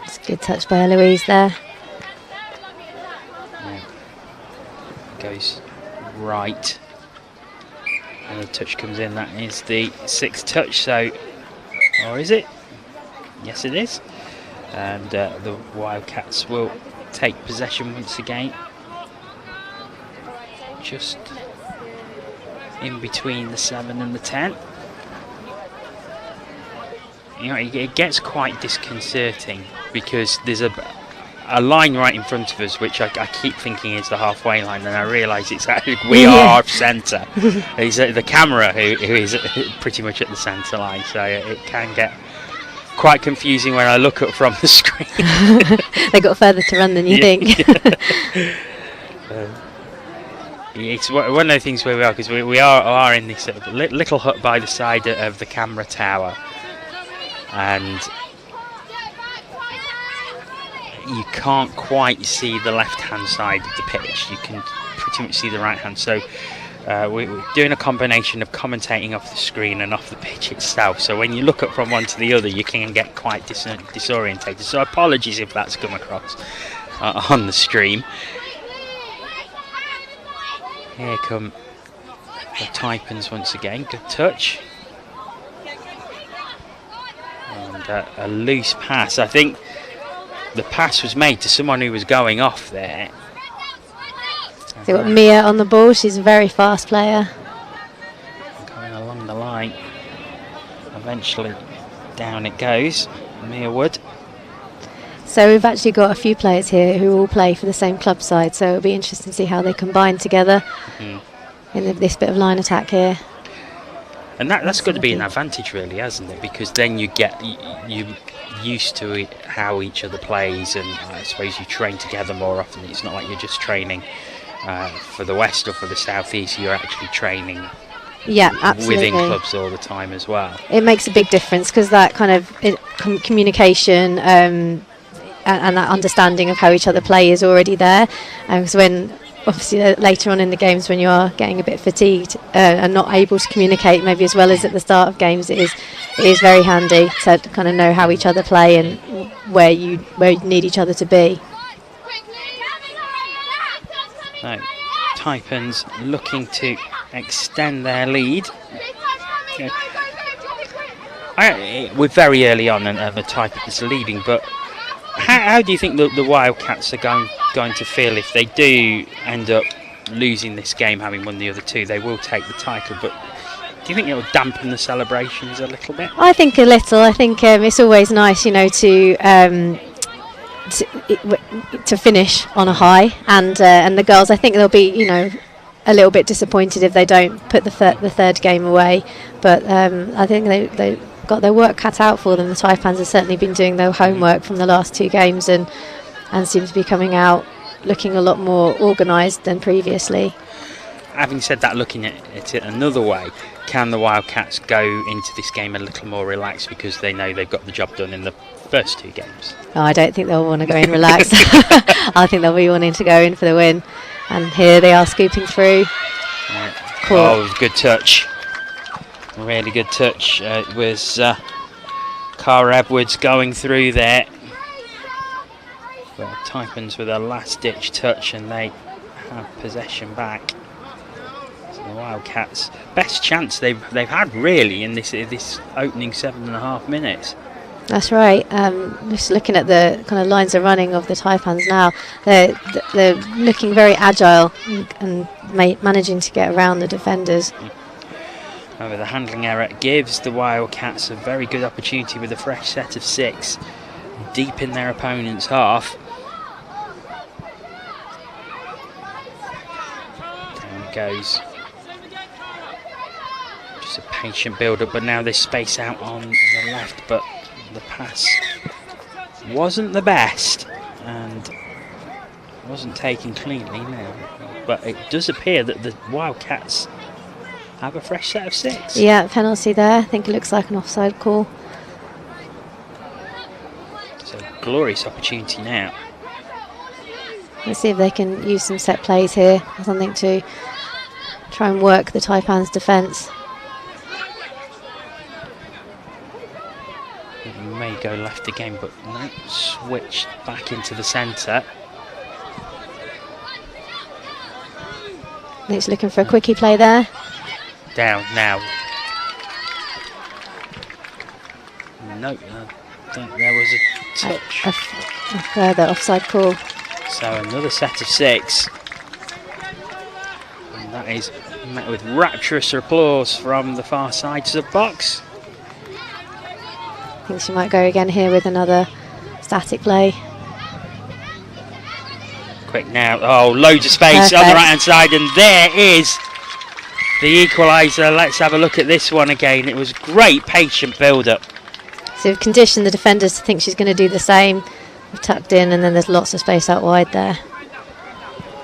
It's a good touch by Eloise there. Goes right, and the touch comes in. That is the 6th touch, so, or is it? Yes, it is. And the Wildcats will take possession once again, just in between the 7 and the 10. You know, it gets quite disconcerting because there's a line right in front of us, which I keep thinking is the halfway line, and I realise it's actually we are off centre. It's the camera who is pretty much at the centre line, so it can get quite confusing when I look up from the screen. They got further to run than you think. It's one of the things where we are, because we are in this sort of little hut by the side of the camera tower, and you can't quite see the left-hand side of the pitch. You can pretty much see the right-hand. So we're doing a combination of commentating off the screen and off the pitch itself. So when you look up from one to the other, you can get quite disorientated. So apologies if that's come across on the stream. Here come the Taipans once again. Good touch. And a loose pass. I think the pass was made to someone who was going off there. So we've got Mia on the ball. She's a very fast player. Going along the line. Eventually down it goes. Mia Wood. So we've actually got a few players here who all play for the same club side, so it'll be interesting to see how they combine together in this bit of line attack here. And that's got to be an advantage, really, hasn't it? Because then you get you used to it, how each other plays, and I suppose you train together more often. It's not like you're just training for the West or for the South East. You're actually training within clubs all the time as well. It makes a big difference because that kind of communication and that understanding of how each other play is already there. Because when obviously later on in the games, when you are getting a bit fatigued and not able to communicate maybe as well as at the start of games, it is very handy to kind of know how each other play and where you need each other to be. So, Taipans looking to extend their lead. We're very early on and the Taipans are leading, but how do you think the Wildcats are going to feel if they do end up losing this game, having won the other two? They will take the title, but do you think it will dampen the celebrations a little bit? I think a little. I think it's always nice, to finish on a high, and the girls, I think they'll be, a little bit disappointed if they don't put the third game away. But I think they got their work cut out for them. The Taipans have certainly been doing their homework from the last two games and seem to be coming out looking a lot more organised than previously. Having said that, looking at it another way, can the Wildcats go into this game a little more relaxed because they know they've got the job done in the first two games? Oh, I don't think they'll want to go in relaxed. I think they'll be wanting to go in for the win. And here they are scooping through. Oh, good touch. Really good touch. It was Cara Edwards going through there. But Taipans with a last-ditch touch, and they have possession back. So the Wildcats, best chance they've had really in this opening 7.5 minutes. That's right. Just looking at the kind of lines of running of the Taipans now, they're looking very agile and managing to get around the defenders. However, the handling error gives the Wildcats a very good opportunity with a fresh set of 6 deep in their opponent's half. Down it goes. Just a patient build-up, but now there's space out on the left, but the pass wasn't the best and wasn't taken cleanly now. But it does appear that the Wildcats have a fresh set of 6. Yeah, penalty there. I think it looks like an offside call. It's a glorious opportunity now. Let's see if they can use some set plays here or something to try and work the Taipans' defence. It may go left again, but no, switched back into the centre. It's looking for a quickie play there. Down now. No, I think there was a touch. A further offside call. So another set of 6. And that is met with rapturous applause from the far sides of the box. I think she might go again here with another static play. Quick now. Oh, loads of space Perfect. On the right hand side, and there is the equaliser. Let's have a look at this one again. It was great patient build up. So we've conditioned the defenders to think she's going to do the same. We've tucked in, and then there's lots of space out wide there.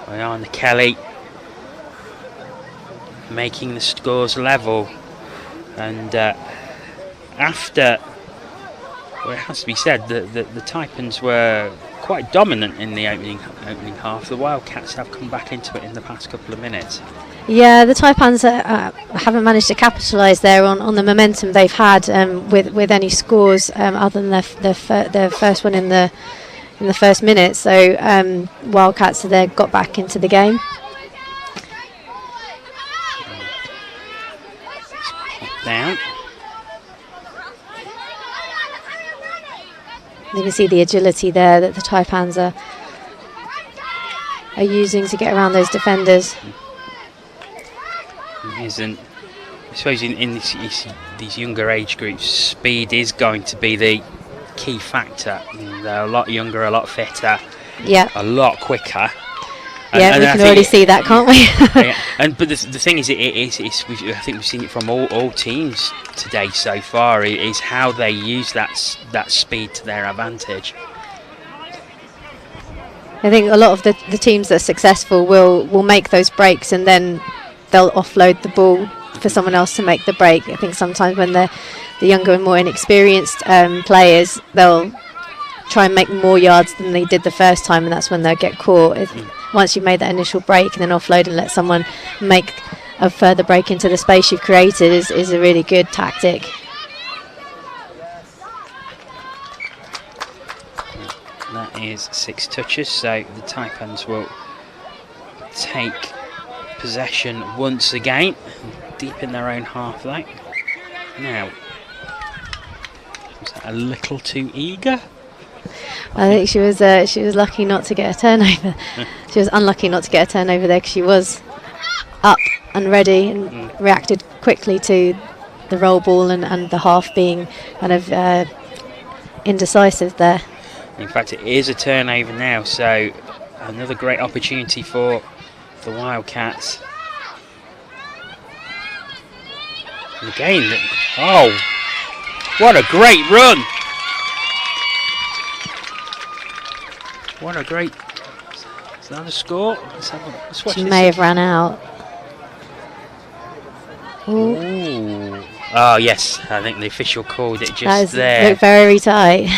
Ayana Kelly making the scores level, and after Well, it has to be said that the Taipans were quite dominant in the opening half. The Wildcats have come back into it in the past couple of minutes. Yeah, the Taipans haven't managed to capitalise there on the momentum they've had with any scores other than their first one in the first minute. So Wildcats have there got back into the game. Down. You can see the agility there that the Taipans are using to get around those defenders. I suppose in these younger age groups, speed is going to be the key factor. They're a lot younger, a lot fitter, a lot quicker. And we can already see that, can't we? But the thing is, I think we've seen it from all teams today so far. Is how they use that speed to their advantage. I think a lot of the teams that are successful will make those breaks, and then they'll offload the ball for someone else to make the break. I think sometimes when the younger and more inexperienced players, they'll try and make more yards than they did the first time, and that's when they'll get caught. Once you've made that initial break and then offload and let someone make a further break into the space you've created is a really good tactic. That is 6 touches, so the Taipans will take possession once again, deep in their own half though. Now, was that a little too eager? I think she was lucky not to get a turnover. She was unlucky not to get a turnover there because she was up and ready and reacted quickly to the roll ball and the half being kind of indecisive there. In fact, it is a turnover now, so another great opportunity for the Wildcats. And again, what a great run! What a great... Is that a score? Let's watch She this. may have ran out. Ooh. Oh yes, I think the official called it just there. Looked very tight.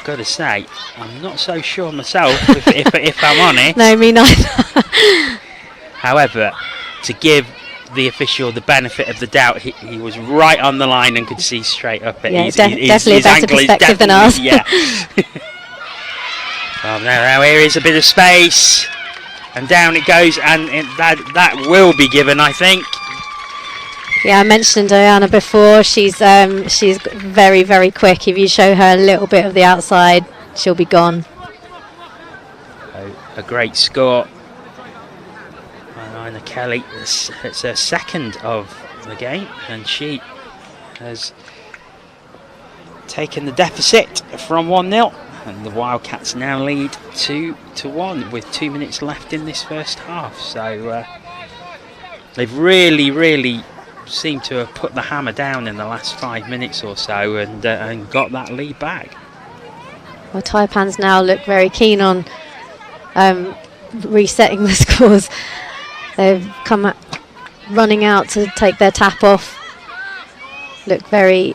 Got to say, I'm not so sure myself, if I'm honest. No, me neither. However, to give the official the benefit of the doubt, he was right on the line and could see straight up it. Yeah, definitely a better perspective than ours. Yeah. Oh, now here is a bit of space, and down it goes, and that will be given, I think. Yeah, I mentioned Diana before. She's very, very quick. If you show her a little bit of the outside, she'll be gone. A great score. Anna Kelly, it's her second of the game, and she has taken the deficit from 1-0. And the Wildcats now lead 2-1 with 2 minutes left in this first half. So they've really seemed to have put the hammer down in the last 5 minutes or so and got that lead back. Well, Taipans now look very keen on resetting the scores. They've come running out to take their tap off. Look very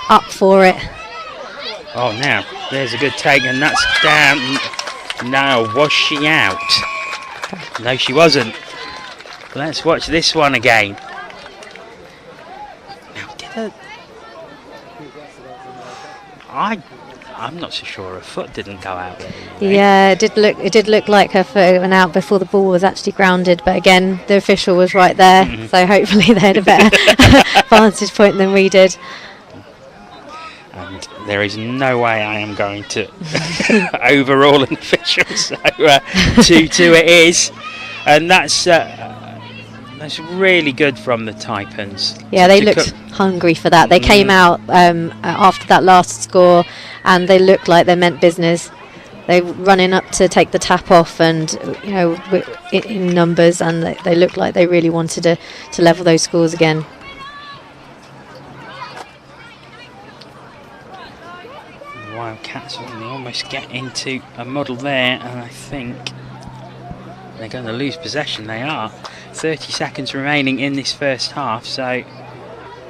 up for it. Oh, now there's a good take, and that's down. Now, was she out? No, she wasn't. Let's watch this one again. Now, I'm not so sure her foot didn't go out there. Yeah, it did look like her foot went out before the ball was actually grounded, but again, the official was right there, so hopefully they had a better vantage point than we did. And there is no way I am going to overrule an official, so 2-2 it is, and that's really good from the Taipans. Yeah, they looked hungry for that. They came out after that last score, and they looked like they meant business. They were running up to take the tap off, and in numbers, and they looked like they really wanted to level those scores again. Wildcats almost get into a muddle there, and I think they're going to lose possession. They are. 30 seconds remaining in this first half, so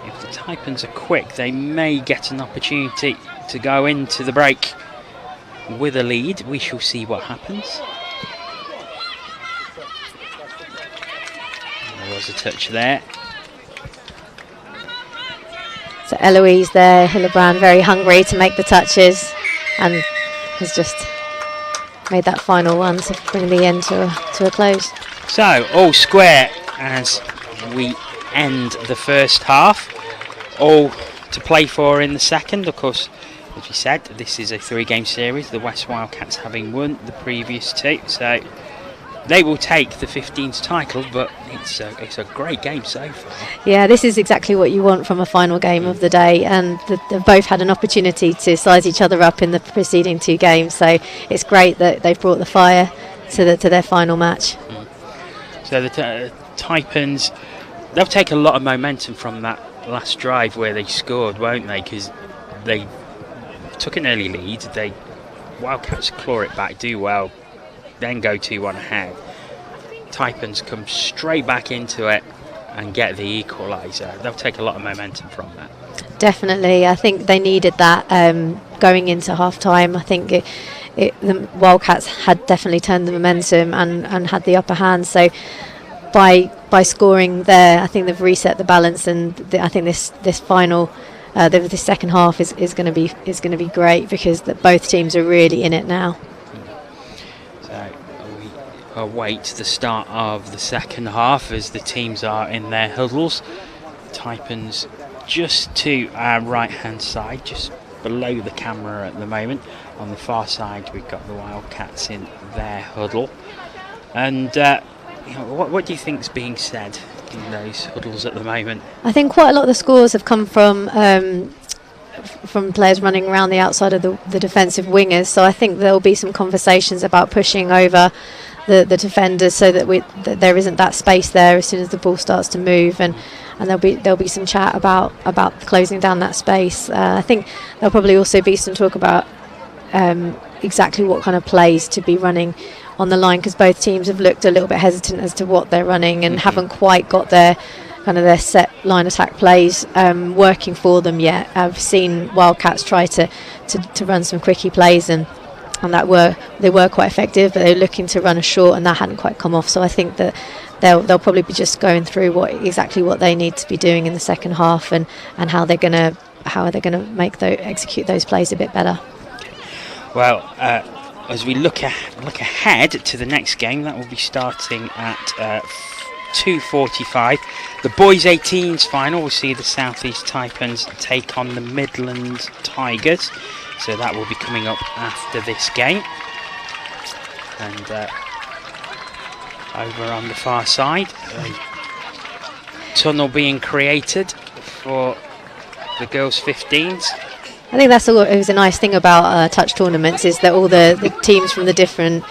if The Taipans are quick. They may get an opportunity to go into the break with a lead. We shall see what happens. There was a touch there. So Eloise there, Hillebrand very hungry to make the touches and has just made that final one to bring the end to a close. So all square as we end the first half. All to play for in the second. Of course, as we said, this is a 3-game series, the West Wildcats having won the previous 2, so they will take the 15th title, but it's a great game so far. Yeah, this is exactly what you want from a final game of the day, and they've both had an opportunity to size each other up in the preceding 2 games, so it's great that they've brought the fire to their final match. So the Taipans, they'll take a lot of momentum from that last drive where they scored, won't they? Because they took an early lead, Wildcats claw it back, do well, then go 2-1 ahead. Taipans come straight back into it and get the equaliser. They'll take a lot of momentum from that. Definitely, I think they needed that going into half time. I think the Wildcats had definitely turned the momentum and had the upper hand, so by scoring there, I think they've reset the balance, and I think this final this second half is going to be great, because both teams are really in it now. So we await the start of the second half as the teams are in their huddles. Taipans just to our right hand side, just below the camera at the moment. On the far side we've got the Wildcats in their huddle, and what do you think's being said in those huddles at the moment? I think quite a lot of the scores have come from players running around the outside of the defensive wingers, so I think there'll be some conversations about pushing over the defenders so that there isn't that space there as soon as the ball starts to move, and there'll be some chat about closing down that space. I think there'll probably also be some talk about exactly what kind of plays to be running on the line, because both teams have looked a little bit hesitant as to what they're running and haven't quite got their set line attack plays working for them yet. I've seen Wildcats try to run some quickie plays, and they were quite effective, but they were looking to run a short, and that hadn't quite come off. So I think that they'll probably be just going through exactly what they need to be doing in the second half, and how they're going to execute those plays a bit better. Well, as we look ahead to the next game, that will be starting at 2:45. The boys 18s final will see the South East Taipans take on the Midland Tigers, so that will be coming up after this game. And over on the far side, a tunnel being created for the girls 15s. I think that's it was a nice thing about touch tournaments, is that all the teams from the different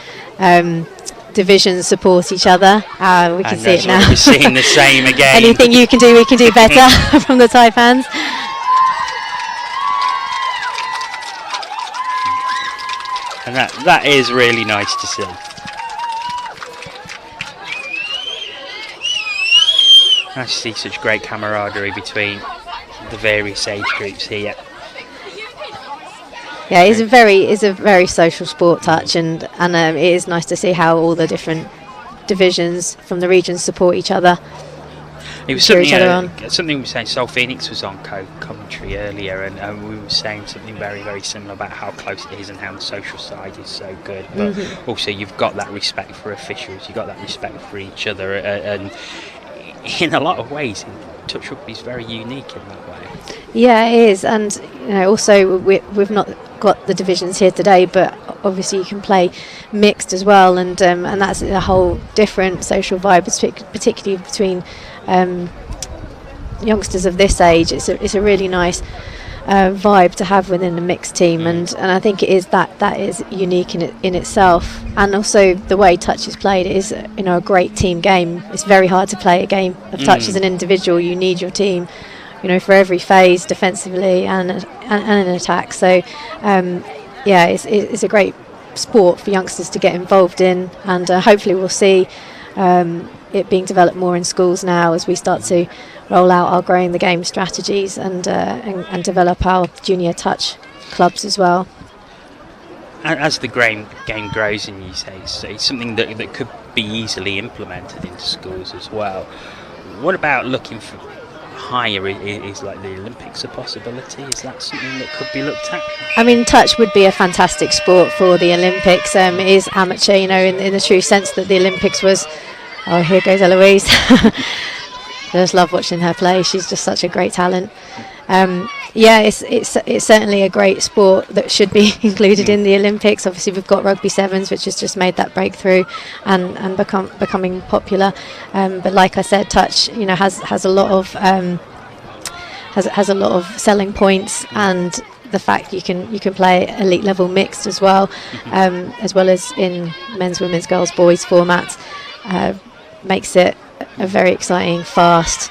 divisions support each other. We can see it now. We're seeing the same again. Anything you can do, we can do better from the Taipans. And that is really nice to see. Nice to see such great camaraderie between the various age groups here. Yeah, it's a very social sport, touch, and it is nice to see how all the different divisions from the regions support each other. It was something we were saying. Sol Phoenix was on commentary earlier, and we were saying something very, very similar about how close it is and how the social side is so good. But also, you've got that respect for officials, you've got that respect for each other, and in a lot of ways, touch rugby is very unique in that way. Yeah, it is, and also we've not got the divisions here today, but obviously you can play mixed as well, and that's a whole different social vibe, particularly between youngsters of this age. It's a really nice vibe to have within a mixed team, and I think it is that is unique in itself. And also the way touch is played, it is a great team game. It's very hard to play a game of touch as an individual. You need your team, for every phase, defensively and in attack. So it's a great sport for youngsters to get involved in, and hopefully we'll see it being developed more in schools now as we start to roll out our growing the game strategies and develop our junior touch clubs as well. As the game grows, and you say it's something that could be easily implemented into schools as well. What about looking for higher? Is like the Olympics a possibility? Is that something that could be looked at? I mean, touch would be a fantastic sport for the Olympics. It is amateur, you know, in the true sense that the Olympics was. Oh, here goes Eloise. I just love watching her play. She's just such a great talent. Yeah, it's certainly a great sport that should be included in the Olympics. Obviously, we've got rugby sevens, which has just made that breakthrough and becoming popular. But like I said, touch, you know, has a lot of has a lot of selling points, and the fact you can play elite level mixed as well as in men's, women's, girls, boys formats, makes it a very exciting, fast,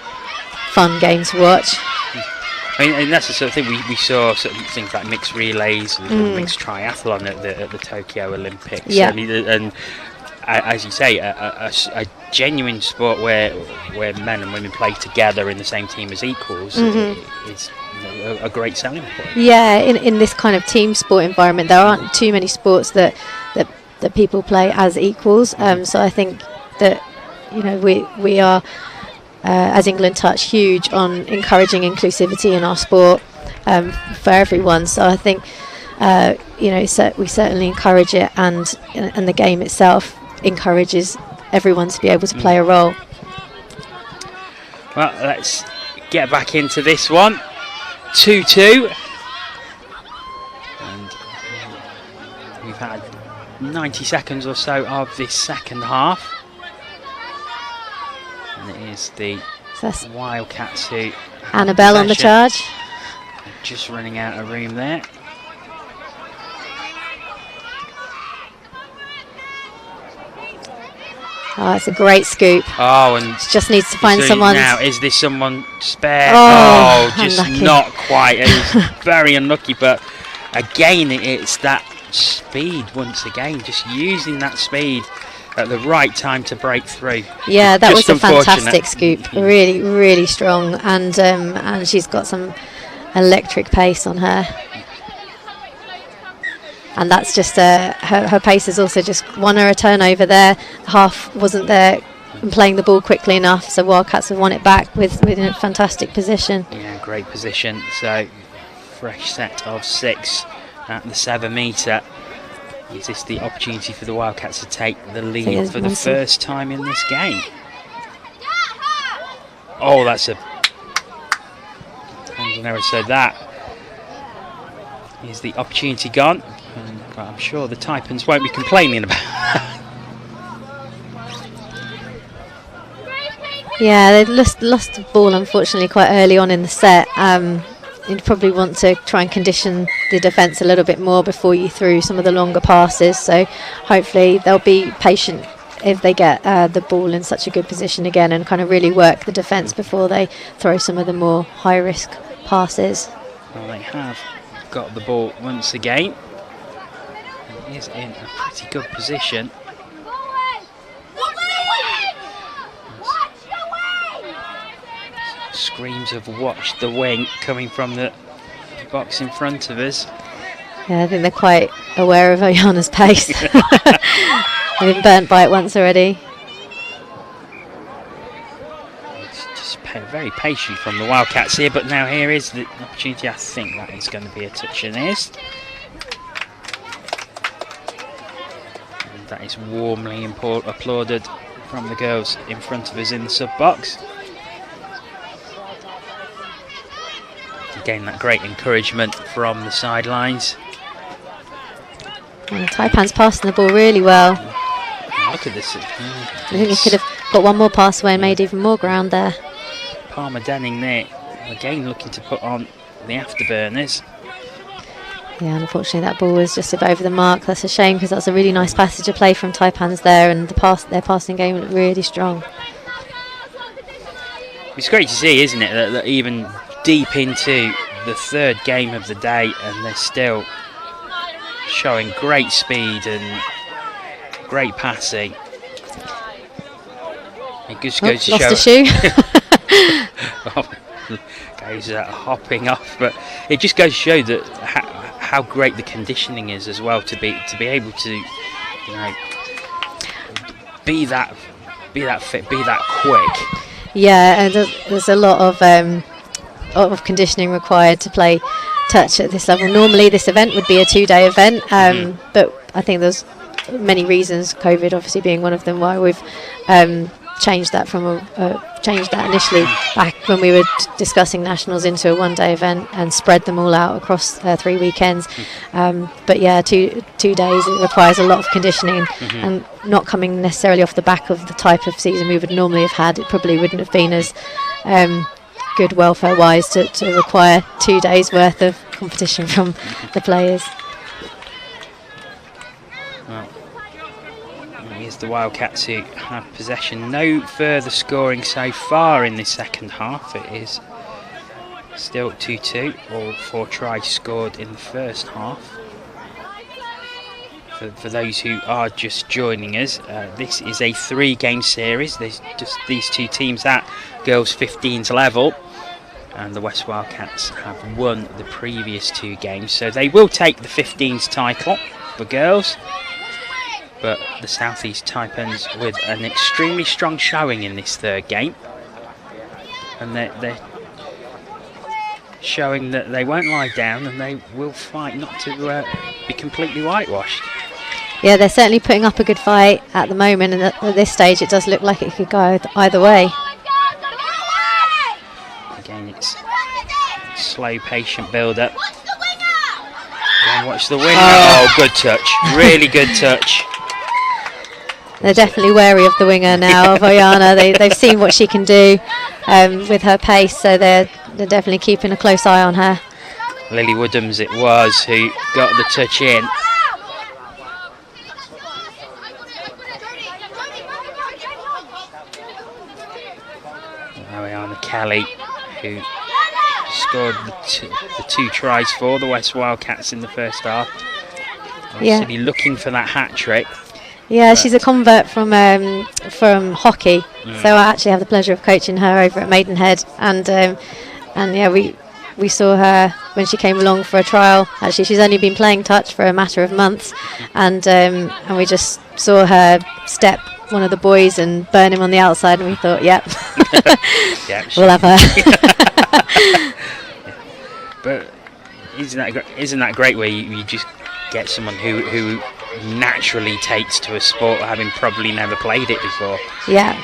fun game to watch. I mean, and that's the sort of thing we saw, sort of things like mixed relays and mixed triathlon at the Tokyo Olympics. Yeah. And as you say, a genuine sport where men and women play together in the same team as equals is a great selling point. Yeah, in this kind of team sport environment, there aren't too many sports that people play as equals. So I think that, you know, we are. As England Touch, huge on encouraging inclusivity in our sport for everyone. So I think you know, we certainly encourage it, and the game itself encourages everyone to be able to play a role. Well, let's get back into this one. 2-2, and we've had 90 seconds or so of this second half. And it is the Wildcats who Annabelle on the charge. Just running out of room there. Oh, it's a great scoop. Oh, and just needs to find someone. Now, is this someone spare? Oh, just unlucky. Not quite. It was very unlucky, but again, it's that speed once again. Just using that speed at the right time to break through. Yeah, that was a unfortunate. fantastic scoop. Really, really strong, and she's got some electric pace on her. And that's just her pace has also just won her a turnover there. Half wasn't there and playing the ball quickly enough, so Wildcats have won it back with a fantastic position. Yeah, great position. So fresh set of 6 at the 7 metre. Is this the opportunity for the Wildcats to take the lead for the first time in this game? Oh, that's a... So that is the opportunity gone. And I'm sure the Taipans won't be complaining about that. Yeah, they lost the ball unfortunately quite early on in the set. You'd probably want to try and condition the defence a little bit more before you threw some of the longer passes. So hopefully they'll be patient if they get the ball in such a good position again, and kind of really work the defence before they throw some of the more high-risk passes. Well, they have got the ball once again. It is in a pretty good position. Screams of "watch the wing" coming from the box in front of us. Yeah, I think they're quite aware of Oyana's pace. They've been burnt by it once already. It's just very patient from the Wildcats here, but now here is the opportunity. I think that is going to be a touch and ist. And that is warmly applauded from the girls in front of us in the sub-box. Again, that great encouragement from the sidelines. And Taipan's passing the ball really well. Look at this. I think he could have got one more pass away and made even more ground there. Palmer Denning there, again looking to put on the afterburners. Yeah, unfortunately that ball was just over the mark. That's a shame, because that's a really nice passage of play from Taipans there, and their passing game looked really strong. It's great to see, isn't it, that even deep into the third game of the day and they're still showing great speed and great passing. It just goes to lost show. a shoe. Goes hopping off, but it just goes to show that how great the conditioning is as well, to be able to be that fit, be that quick. Yeah, and there's a lot of conditioning required to play touch at this level. Normally this event would be a 2-day event, but I think there's many reasons, COVID obviously being one of them, why we've changed that initially back when we were discussing nationals into a 1-day event and spread them all out across 3 weekends. But yeah, 2 days, it requires a lot of conditioning, and not coming necessarily off the back of the type of season we would normally have had. It probably wouldn't have been as good welfare wise to require 2 days worth of competition from the players. Well, here's the Wildcats who have possession. No further scoring so far in the second half. It is still 2-2. All 4 tries scored in the first half. For those who are just joining us, this is a 3-game series. There's just these 2 teams at girls 15s level, and the West Wildcats have won the previous 2 games, so they will take the 15s title for girls. But the South East Taipans with an extremely strong showing in this 3rd game, and they're showing that they won't lie down and they will fight not to be completely whitewashed. Yeah, they're certainly putting up a good fight at the moment, and at this stage it does look like it could go either way. Again, it's slow, patient build-up. And watch the winner. Oh, good touch. Really good touch. They're definitely wary of the winger now, of Oyana. They've seen what she can do with her pace, so they're definitely keeping a close eye on her. Lily Woodhams it was who got the touch in. Oyana Kelly, who scored the 2 tries for the West Wildcats in the first half. Obviously looking for that hat-trick. Yeah, she's a convert from hockey, so I actually have the pleasure of coaching her over at Maidenhead, and yeah, we saw her when she came along for a trial. Actually, she's only been playing touch for a matter of months, and we just saw her step one of the boys and burn him on the outside, and we thought, yep, we'll have her. But isn't that great where you just get someone who naturally takes to a sport having probably never played it before? Yeah.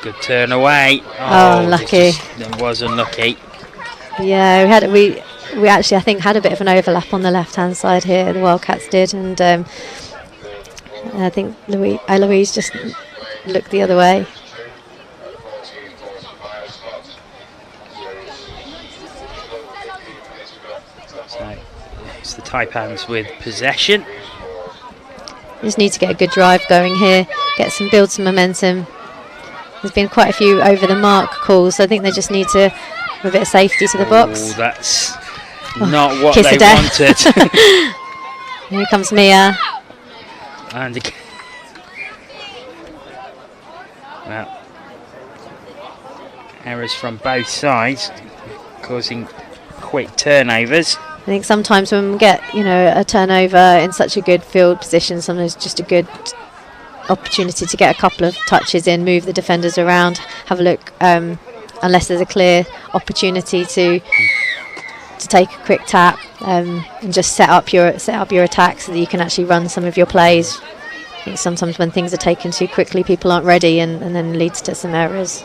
Good turn away. Oh, unlucky. That was unlucky. Yeah, we actually I think had a bit of an overlap on the left hand side here, the Wildcats did, and I think Eloise just looked the other way. So it's the Taipans with possession. Just need to get a good drive going here, build some momentum. There's been quite a few over the mark calls, so I think they just need to have a bit of safety to the box. That's not what they wanted. Here comes Mia. And again. Well, errors from both sides, causing quick turnovers. I think sometimes when we get, a turnover in such a good field position, sometimes just a good opportunity to get a couple of touches in, move the defenders around, have a look, unless there's a clear opportunity to take a quick tap and just set up your attack so that you can actually run some of your plays. I think sometimes when things are taken too quickly, people aren't ready, and then leads to some errors.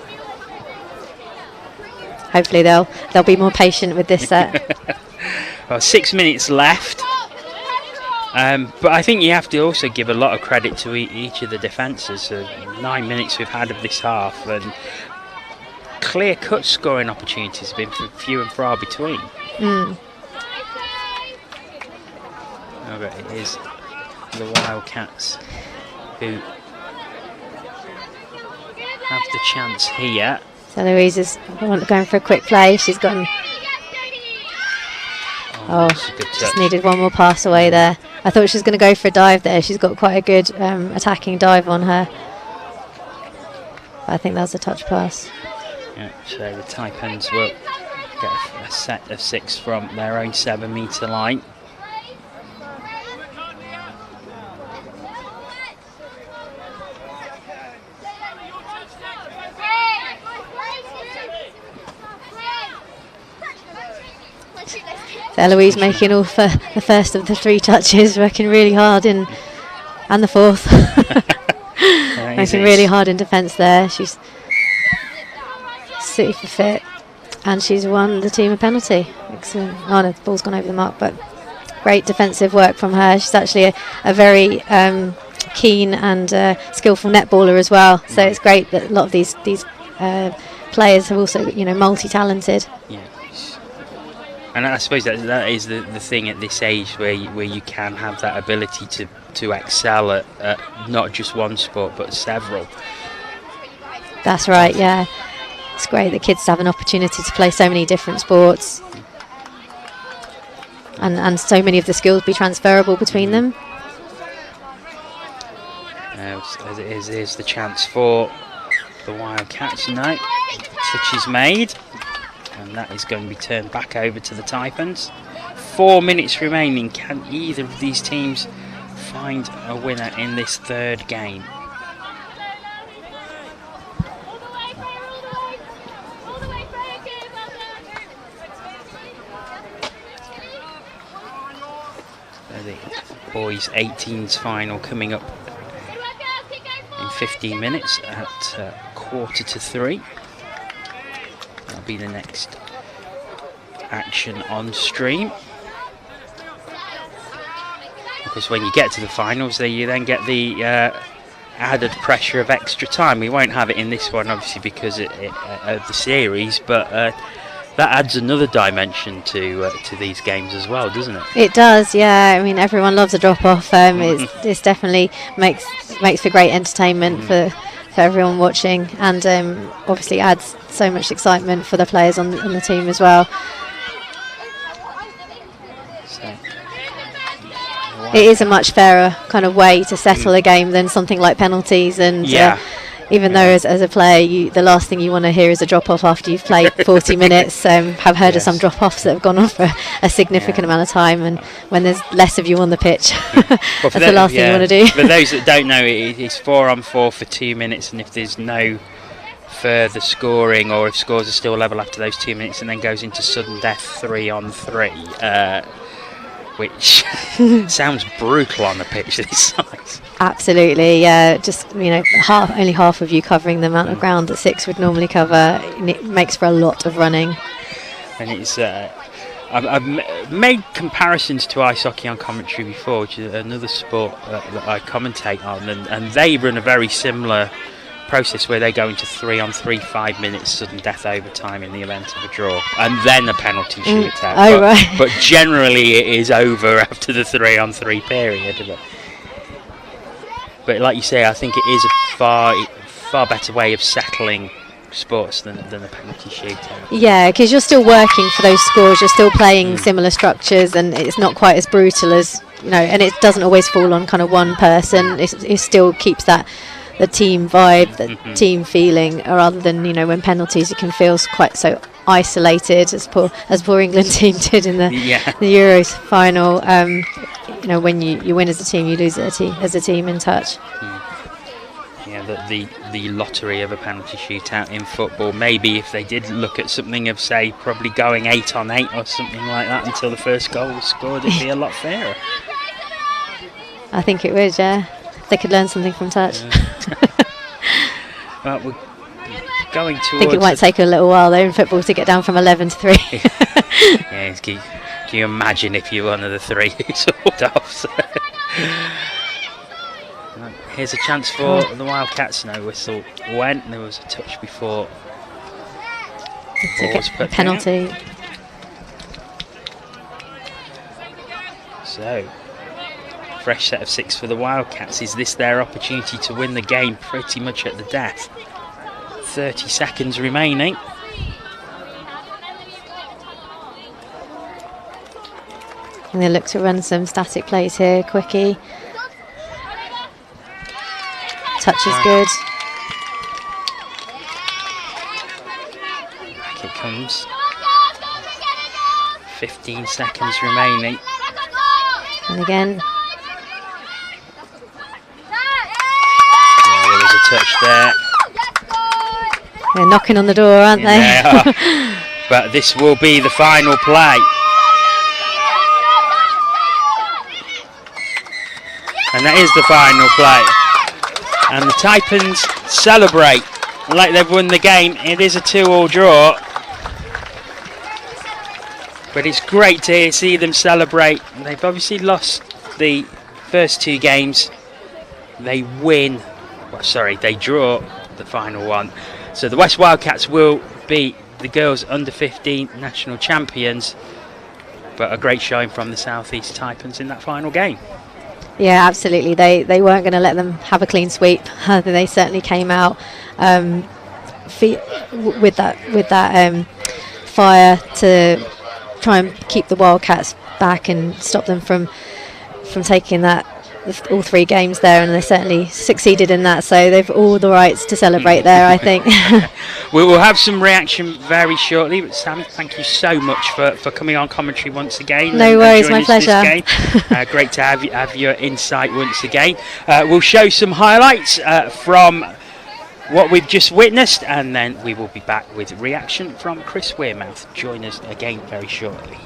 Hopefully they'll be more patient with this set. Well, 6 minutes left, but I think you have to also give a lot of credit to each of the defences. 9 minutes we've had of this half, and clear-cut scoring opportunities have been few and far between. But it is the Wildcats who have the chance here. So Louise is going for a quick play. She's gotten. Just needed one more pass away there. I thought she was going to go for a dive there. She's got quite a good attacking dive on her. I think that was a touch pass. Yeah, so the Taipans will get a set of 6 from their own 7-metre line. Eloise making all for the first of the 3 touches, working really hard and the fourth. Making really hard in defence there. She's super fit and she's won the team a penalty. Excellent. Oh no, the ball's gone over the mark, but great defensive work from her. She's actually a very keen and skillful netballer as well. So it's great that a lot of these players are also, multi-talented. Yeah. And I suppose that is the thing at this age where you can have that ability to excel at not just one sport but several. That's right, yeah. It's great that kids have an opportunity to play so many different sports and so many of the skills be transferable between them. Here's the chance for the Wildcats now. Touch is made. And that is going to be turned back over to the Taipans. 4 minutes remaining. Can either of these teams find a winner in this third game? So the boys 18s final coming up in 15 minutes at 2:45. That'll be the next action on stream. Because when you get to the finals, you then get the added pressure of extra time. We won't have it in this one, obviously, because of the series, but that adds another dimension to these games as well, doesn't it? It does, yeah. I mean, everyone loves a drop-off. It's definitely makes for great entertainment for everyone watching, and obviously adds so much excitement for the players on the team as well. It is a much fairer kind of way to settle a game than something like penalties, and even though as a player the last thing you want to hear is a drop off after you've played 40 minutes. Have heard of some drop offs that have gone on for a significant amount of time, and when there's less of you on the pitch, that's the last thing you want to do. For those that don't know, it's 4-on-4 for 2 minutes, and if there's no further scoring, or if scores are still level after those 2 minutes, and then goes into sudden death 3-on-3, which sounds brutal on the pitch this size. Absolutely, yeah. Just only half of you covering the amount of ground that 6 would normally cover, and it makes for a lot of running. And it's I've made comparisons to ice hockey on commentary before, which is another sport that I commentate on, and they run a very similar process where they go into 3-on-3, 5 minutes sudden death overtime in the event of a draw, and then a penalty shootout. But generally it is over after the 3-on-3 period. But like you say, I think it is a far better way of settling sports than a penalty shootout. Yeah, because you're still working for those scores, you're still playing similar structures, and it's not quite as brutal as and it doesn't always fall on kind of one person. It still keeps the team vibe, the team feeling, rather than when penalties you can feel quite so isolated, as poor England team did in the Euros final. When you win as a team, you lose as a team in touch. Yeah, the lottery of a penalty shootout in football. Maybe if they did look at something of, say, probably going 8-on-8 or something like that until the first goal was scored, it'd be a lot fairer. I think it would, yeah. They could learn something from touch. Well, we're going towards... I think it might take a little while though in football to get down from 11 to 3. Yeah, can you imagine if you're one of the 3 who scored off? Here's a chance for the Wildcats. No whistle went. There was a touch before. A penalty. So, fresh set of 6 for the Wildcats. Is this their opportunity to win the game pretty much at the death? 30 seconds remaining. And they look to run some static plays here, quickie. Touch is good. games. 15 seconds remaining. And again, there was a touch there. they're knocking on the door, aren't they? They are. But this will be the final play. And that is the final play. And the Taipans celebrate like they've won the game. It is a 2-all draw. But it's great to see them celebrate. They've obviously lost the first 2 games. They win. Well, sorry, they draw the final one. So the West Wildcats will beat the girls under 15 national champions. But a great showing from the South East Taipans in that final game. Yeah, absolutely. They weren't going to let them have a clean sweep. They certainly came out with that fire to try and keep the Wildcats back and stop them from taking that all 3 games there, and they certainly succeeded in that. So they've all the rights to celebrate there, I think. We will have some reaction very shortly. But Sam, thank you so much for coming on commentary once again. No worries, my pleasure. Great to have your insight once again. We'll show some highlights from what we've just witnessed, and then we will be back with reaction from Chris Wearmouth. Join us again very shortly.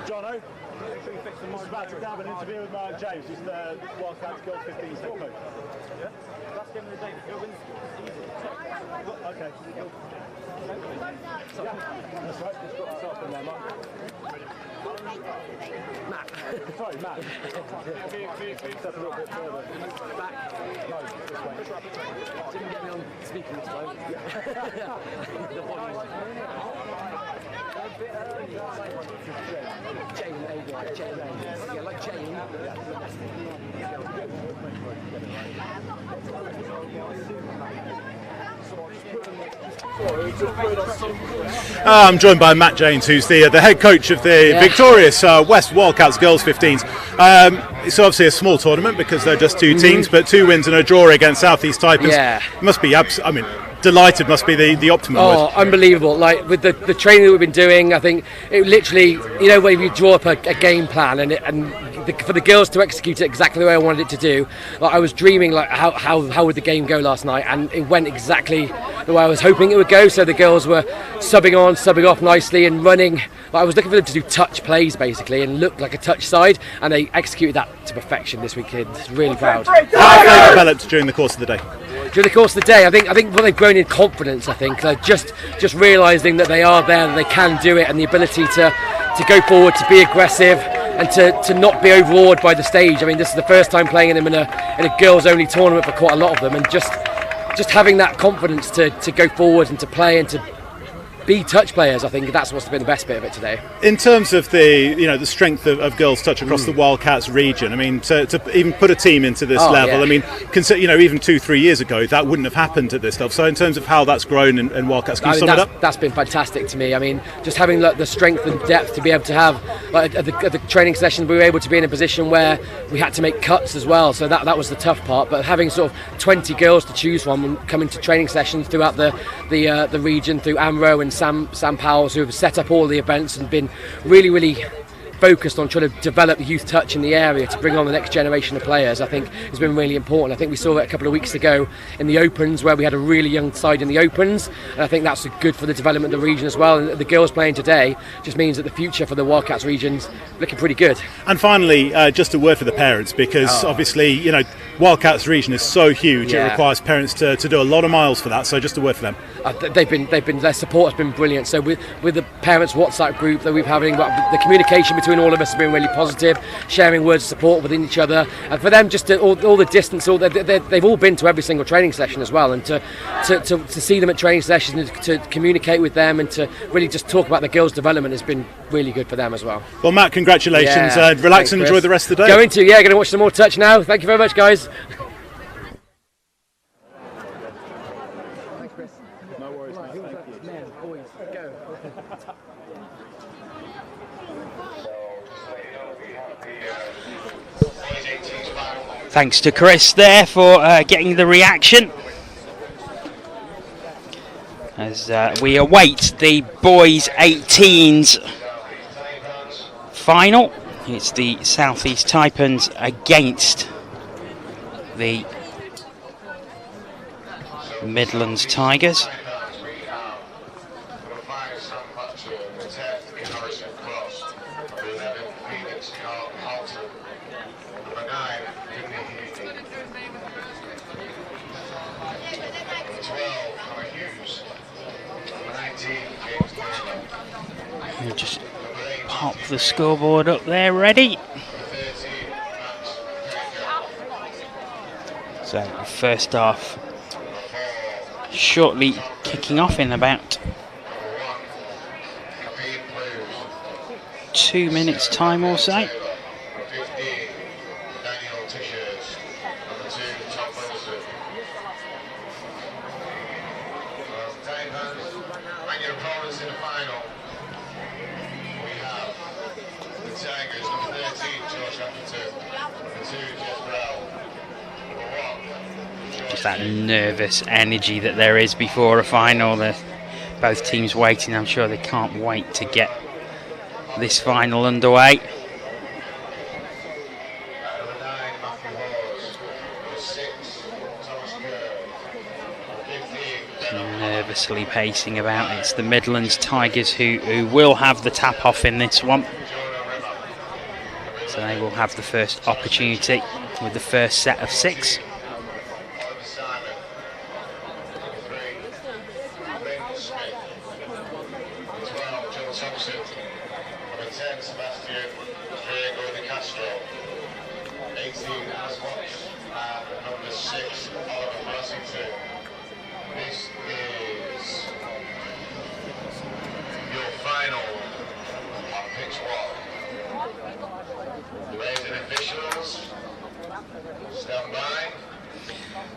Jono, this is about to have an interview with Mark James. He's the Wildcats Girls 15 head coach. Yeah? Last game of the day, wins easy. Okay. Sorry, Matt. Step a little bit further. Back. No, this way. Didn't get me on speaking this time. Jane, yeah, like Jane. I'm joined by Matt James, who's the head coach of the victorious West Wildcats Girls 15s. It's obviously a small tournament because they're just two teams, but 2 wins and a draw against South East Taipans. Yeah. Must be, delighted must be the optimum Oh, word. unbelievable. Like, with the training that we've been doing, I think it literally, where you draw up a game plan for the girls to execute it exactly the way I wanted it to do. Like, I was dreaming like how would the game go last night, and it went exactly the way I was hoping it would go. So the girls were subbing on, subbing off nicely and running. Like, I was looking for them to do touch plays basically and look like a touch side, and they executed that to perfection this weekend. Really proud. How have they developed during the course of the day? During the course of the day, I think what they've grown in confidence. I think just realising that they are there, that they can do it, and the ability to go forward, to be aggressive, and to not be overawed by the stage. I mean, this is the first time playing them in a girls-only tournament for quite a lot of them, and just having that confidence to go forward and to play and to be touch players. I think that's what's been the best bit of it today. In terms of the strength of girls touch across the Wildcats region, I mean, to even put a team into this level, yeah. I mean, even 2-3 years ago that wouldn't have happened at this level. So in terms of how that's grown in Wildcats, can you sum it up? That's been fantastic to me. I mean, just having the strength and depth to be able to have, like, at the training sessions, we were able to be in a position where we had to make cuts as well. So that was the tough part. But having sort of 20 girls to choose from and coming to training sessions throughout the region, through AMRO and Sam Powell's, who have set up all the events and been really, really focused on trying to develop youth touch in the area to bring on the next generation of players, I think has been really important. I think we saw that a couple of weeks ago in the Opens, where we had a really young side in the Opens, and I think that's good for the development of the region as well. And the girls playing today just means that the future for the Wildcats region's looking pretty good. And finally, just a word for the parents, because obviously, Wildcats region is so huge, it requires parents to do a lot of miles for that. So just a word for them. Their support has been brilliant. So with the parents WhatsApp group that we've having, the communication between all of us has been really positive, sharing words of support within each other, and for them just all the distance, they've all been to every single training session as well, and to see them at training sessions and to communicate with them and to really just talk about the girls' development has been really good for them as well. Well, Matt, congratulations. Yeah, relax and enjoy the rest of the day. Going to watch some more touch now. Thank you very much, guys. Thanks to Chris there for getting the reaction. As we await the boys 18s final. It's the South East Taipans against the Midlands Tigers. We'll just pop the scoreboard up there, ready. So first half shortly kicking off in about 2 minutes time or so. Just that nervous energy that there is before a final. Both teams waiting. I'm sure they can't wait to get this final underway. Nervously pacing about. It's the Midlands Tigers who will have the tap off in this one. So they will have the first opportunity with the first set of 6.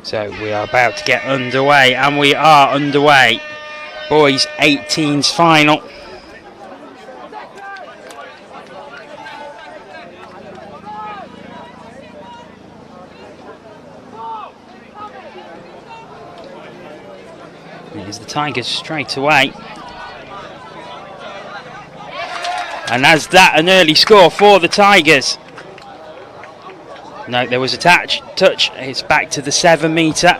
So we are about to get underway, and we are underway. Boys 18s final. Here's the Tigers straight away. And as that, an early score for the Tigers. No, there was a touch. It's back to the 7 metre.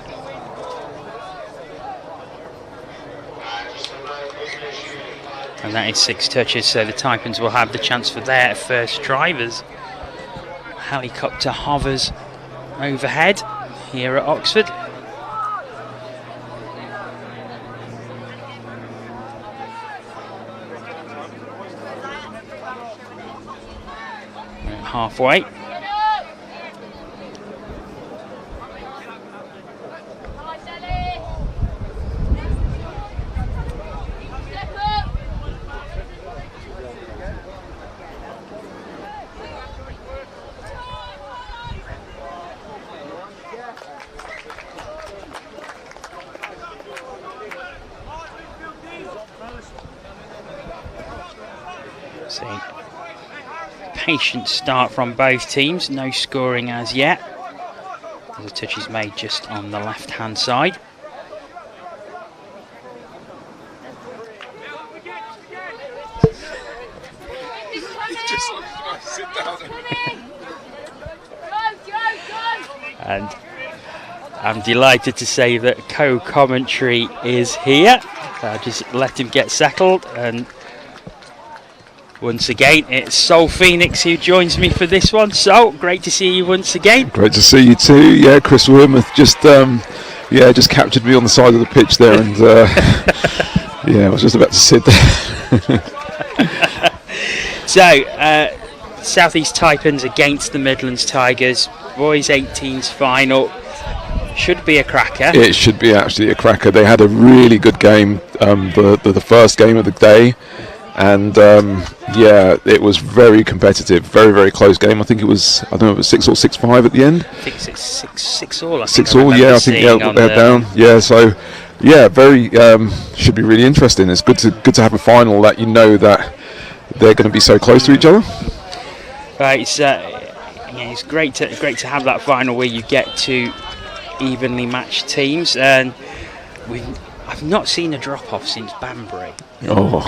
And that is 6 touches, so the Taipans will have the chance for their first drivers. Helicopter hovers overhead here at Oxford. Halfway. See. Patient start from both teams, no scoring as yet. The touch is made just on the left hand side. And I'm delighted to say that co-commentary is here. Just let him get settled, and once again, it's Sol Phoenix who joins me for this one. Sol, great to see you once again. Great to see you too. Yeah, Chris Wormuth just captured me on the side of the pitch there, and yeah, I was just about to sit there. So, South East Taipans against the Midlands Tigers. Boys 18s final. Should be a cracker. It should be actually a cracker. They had a really good game, the first game of the day. And yeah, it was very competitive, very, very close game. I think it was, I don't know, it was 6 or 6-5 at the end. I think 6 all. 6 all, yeah. I think they're down. Yeah, so yeah, very should be really interesting. It's good to have a final that you know that they're going to be so close to each other. It's great to have that final where you get to evenly matched teams, and I've not seen a drop off since Banbury. Oh,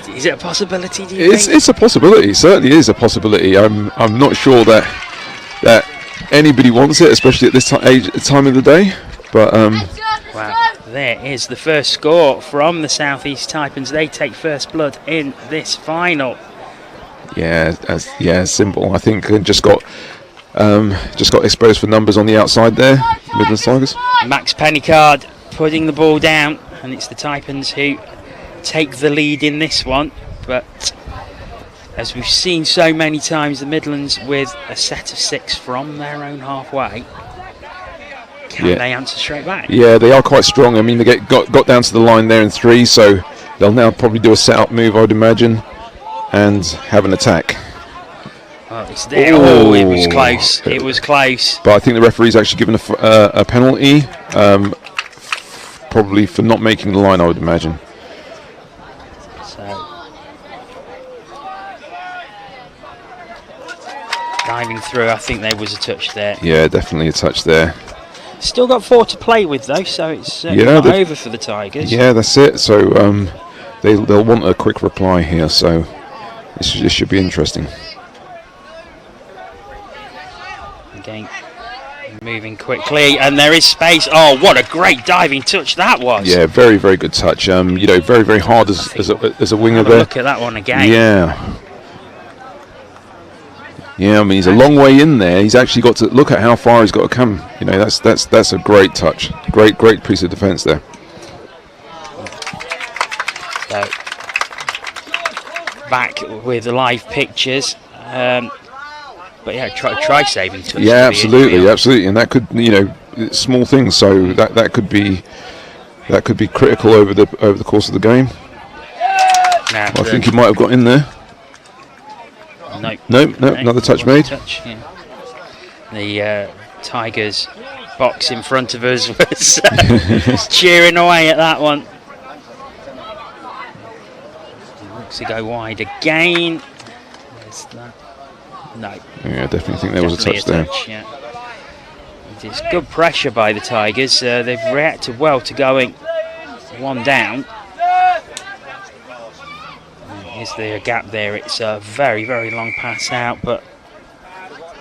is it a possibility? Do you think? It's a possibility. It certainly is a possibility. I'm not sure that anybody wants it, especially at this time of the day. But wow, there is the first score from the South East Taipans. They take first blood in this final. Yeah, simple. I think just got exposed for numbers on the outside there, Midland Tigers. Max Pennycard putting the ball down, and it's the Taipans who take the lead in this one. But as we've seen so many times, the Midlands with a set of 6 from their own halfway. Can they answer straight back? Yeah, they are quite strong. I mean, they got down to the line there in 3, so they'll now probably do a set-up move, I would imagine, and have an attack. Oh, it's there. Oh, it was close. It was close. But I think the referee's actually given a penalty, probably for not making the line, I would imagine. So, diving through, I think there was a touch there. Yeah, definitely a touch there. Still got 4 to play with though, so it's not over for the Tigers. Yeah, that's it. So they'll want a quick reply here, so this should be interesting. Again, moving quickly, and there is space. Oh, what a great diving touch that was! Yeah, very, very good touch. Very, very hard as a winger there. Look at that one again. Yeah, I mean, he's a long way in there. He's actually got to look at how far he's got to come. You know, that's a great touch. Great piece of defence there. So, back with the live pictures. But yeah, try saving touch. Yeah, absolutely, and that could, it's small things. So that could be critical over the course of the game. Now, I think he might have got in there. No, another touch made. Touch, yeah. The Tigers box in front of us was cheering away at that one. Looks to go wide again. Where's that? No. Yeah, I definitely think there was a touch there. Yeah. It is good pressure by the Tigers. They've reacted well to going one down. Is there a gap there? It's a very, very long pass out, but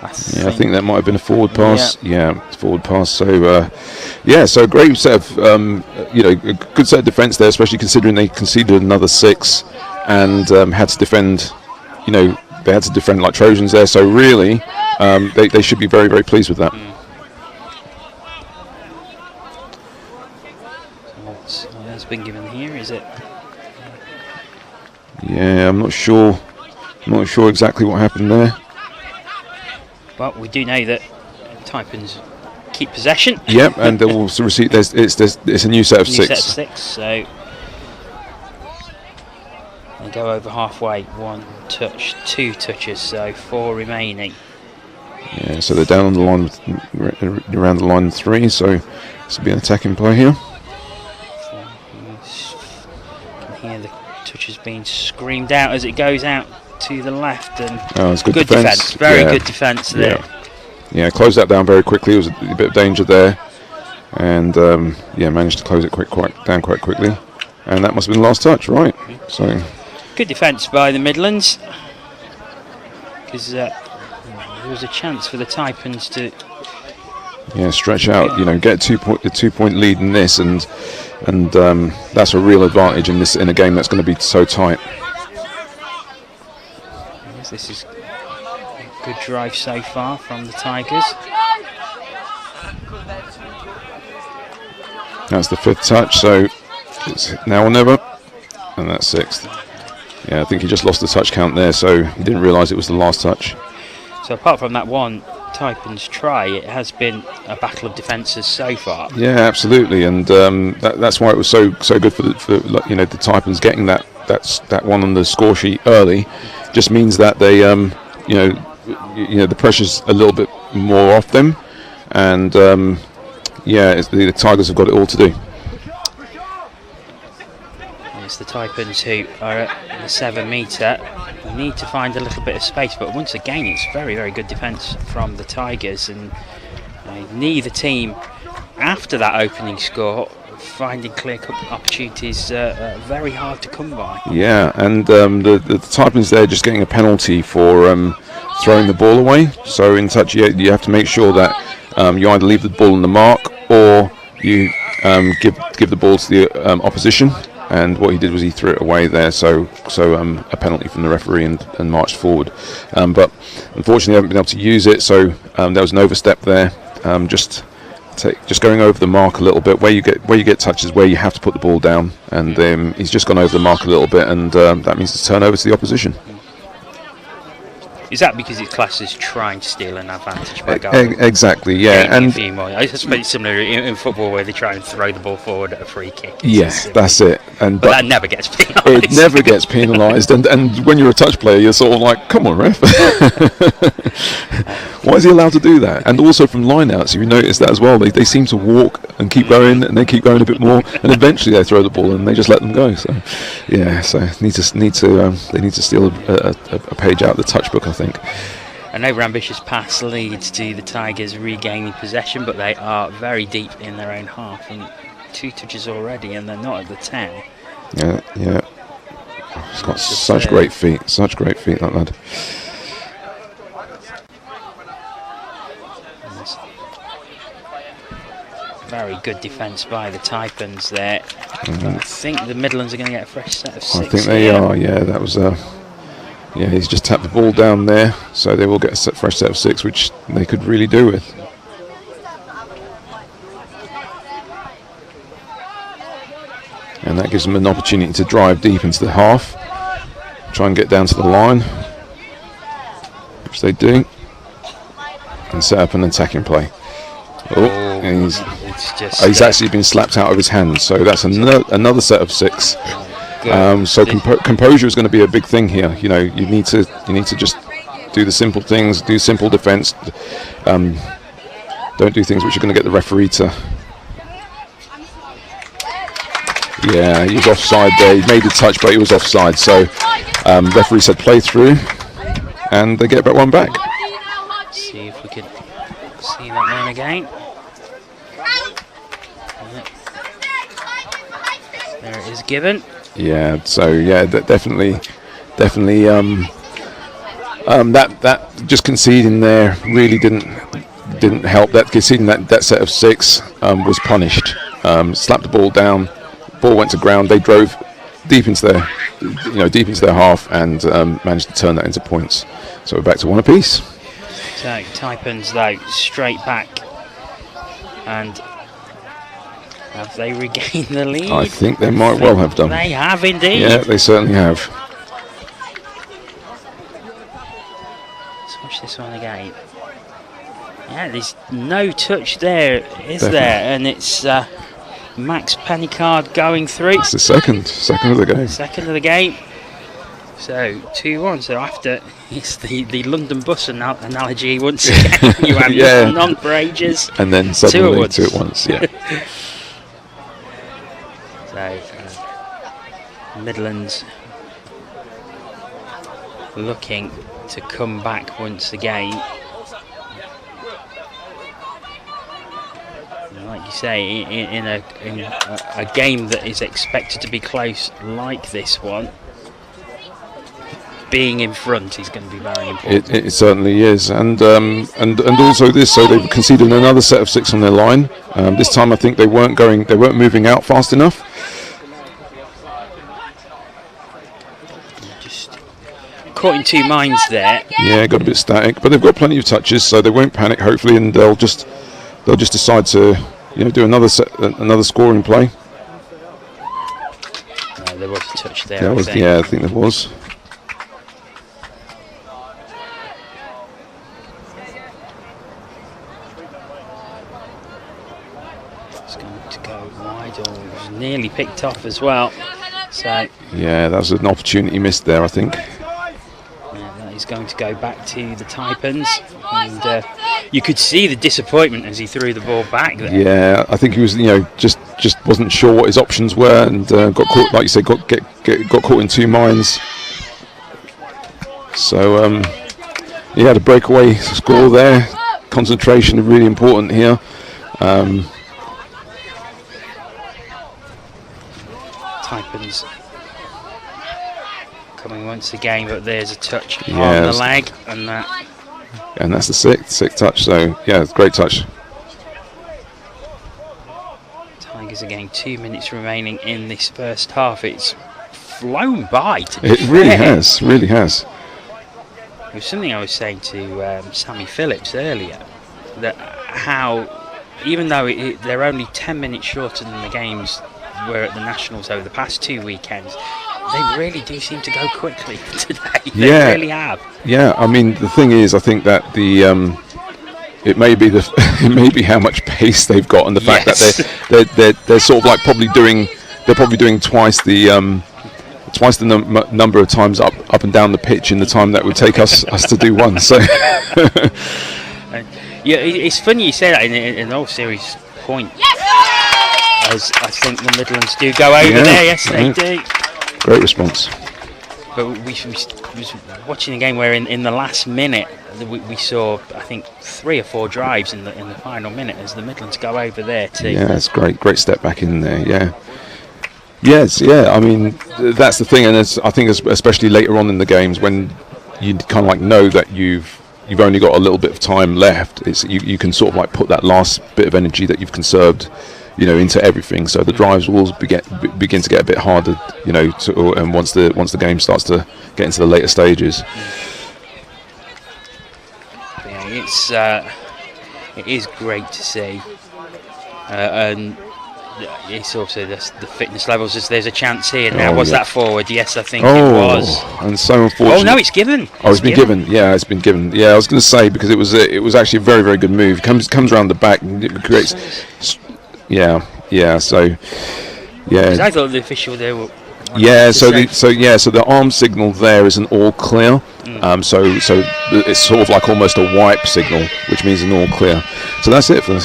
I think that might have been a forward pass. Yeah, forward pass. So, so great set of, a good set of defence there, especially considering they conceded another 6 and had to defend, they had to defend like Trojans there. So really, they should be very, very pleased with that. So what has been given here? Is it? Yeah, I'm not sure. Exactly what happened there. But we do know that Taipans keep possession. Yep, and they will also receive. It's a new set of 6. Set of 6. So they go over halfway. 1 touch, 2 touches. So 4 remaining. Yeah, so they're down on the line around the line 3. So this will be an attacking play here. You can hear the touches being screamed out as it goes out to the left, and it's good defence. Very good defence there. Yeah, closed that down very quickly. There was a bit of danger there, and managed to close it down quite quickly. And that must have been the last touch, right? So good defence by the Midlands, because there was a chance for the Taipans to stretch out. Get a 2-point lead in this, and that's a real advantage in a game that's going to be so tight. This is a good drive so far from the Tigers. That's the 5th touch, so it's now or never, and that's 6th. Yeah, I think he just lost the touch count there, so he didn't realise it was the last touch. So apart from that one Taipans try, it has been a battle of defences so far. Yeah, absolutely, and that's why it was so good for the Taipans getting that one on the score sheet early. Just means that they the pressure's a little bit more off them, and the Tigers have got it all to do. It's the Taipans who are at the 7 metre. They need to find a little bit of space, but once again it's very, very good defence from the Tigers, and neither team after that opening score finding clear-cut opportunities very hard to come by. Yeah, and the Taipans there just getting a penalty for throwing the ball away. So in touch, you have to make sure that you either leave the ball on the mark or you give the ball to the opposition. And what he did was he threw it away there, so a penalty from the referee and marched forward. But unfortunately, they haven't been able to use it, so there was an overstep there. Just going over the mark a little bit. Where you get touches, where you have to put the ball down, and he's just gone over the mark a little bit, and that means it's turnover to the opposition. Is that because it's classed as trying to steal an advantage by going? Exactly, yeah. And I suppose it's similar in football where they try and throw the ball forward at a free kick. That's it. But that never gets penalised. It never gets penalised, and when you're a touch player, you're sort of like, come on, ref. Why is he allowed to do that? And also from line-outs, if you notice that as well, they seem to walk and keep going, and they keep going a bit more, and eventually they throw the ball and they just let them go. So, they need to steal a page out of the touch book, I think. An over-ambitious pass leads to the Tigers regaining possession, but they are very deep in their own half, and 2 touches already, and they're not at the 10. Yeah. He's got such great feet, that lad. Very good defence by the Taipans there. I think the Midlands are going to get a fresh set of 6. I think they are, yeah. That was he's just tapped the ball down there, so they will get a fresh set of 6, which they could really do with. And that gives them an opportunity to drive deep into the half, try and get down to the line, which they do. and set up an attacking play. And he's just actually been slapped out of his hands, so that's another set of 6. So composure is going to be a big thing here. You know, you need to just do the simple things, do simple defence. Don't do things which are going to get the referee to. Yeah, he was offside there. He made the touch, but he was offside. So referee said play through, and they get back one back. Let's see if we could see that one again. There it is given. Yeah. So yeah, definitely. That just conceding there really didn't help. That conceding that set of 6 was punished. Slapped the ball down. Ball went to ground. They drove deep into their half and managed to turn that into points. So we're back to 1 apiece. So Taipans though straight back, and have they regained the lead? I think they might well have done. They have indeed. Yeah, they certainly have. Let's watch this one again. Yeah, there's no touch there, is there? And it's Max Pennicard going through. It's the second of the game. Second of the game. So 2-1. So after it's the London bus analogy once again. You have none for ages. And then suddenly 2 at once. Yeah. So Midlands looking to come back once again. Like you say, in a game that is expected to be close like this one, being in front is going to be very important. It certainly is, and also this. So they've conceded another set of 6 on their line. This time, I think they weren't moving out fast enough. Just caught in 2 minds there. Yeah, got a bit static, but they've got plenty of touches, so they won't panic. Hopefully, and they'll just decide to do another scoring play. No, there was a touch there. I think there was. It's going to go wide, or it was nearly picked off as well. So yeah, that was an opportunity missed there, I think. That is going to go back to the Taipans, and you could see the disappointment as he threw the ball back there. Yeah, I think he was, just wasn't sure what his options were, and got caught, like you said, got caught in 2 minds. So he had a breakaway score there. Concentration is really important here. Taipans coming once again, but there's a touch on Yeah, the leg, and that's the sixth touch. So yeah, it's a great touch. Tigers again. 2 minutes remaining in this first half. It's flown by. It really has, really has. It was something I was saying to Sammy Phillips earlier, that how even though they're only 10 minutes shorter than the games were at the Nationals over the past 2 weekends, they really do seem to go quickly today. They really have. Yeah, I mean the thing is, I think that it may be how much pace they've got, and the fact that they're sort of like probably doing twice the number of times up and down the pitch in the time that would take us to do one. So yeah, it's funny you say that in all serious point. As I think the Midlands do go over there, yes they do. Great response. But we was watching a game where in the last minute we saw, I think, 3 or 4 drives in the final minute as the Midlands go over there too. Yeah, that's great step back in there. Yeah. Yes, yeah. I mean, that's the thing, and I think especially later on in the games when you kind of like know that you've only got a little bit of time left. It's you can sort of like put that last bit of energy that you've conserved, into everything. So the drives will begin to get a bit harder, and once the game starts to get into the later stages. Yeah, it is great to see, and it's also the fitness levels. There's a chance here now. Was that forward? Yes, I think it was. And so unfortunate. Oh no, it's given. It's been given. Yeah, it's been given. Yeah, I was going to say, because it was actually a very, very good move. Comes around the back and it creates. Yeah. So yeah. Because I thought the official there were. Yeah, so the arm signal there is an all clear. So it's sort of like almost a wipe signal, which means an all clear. So that's it for the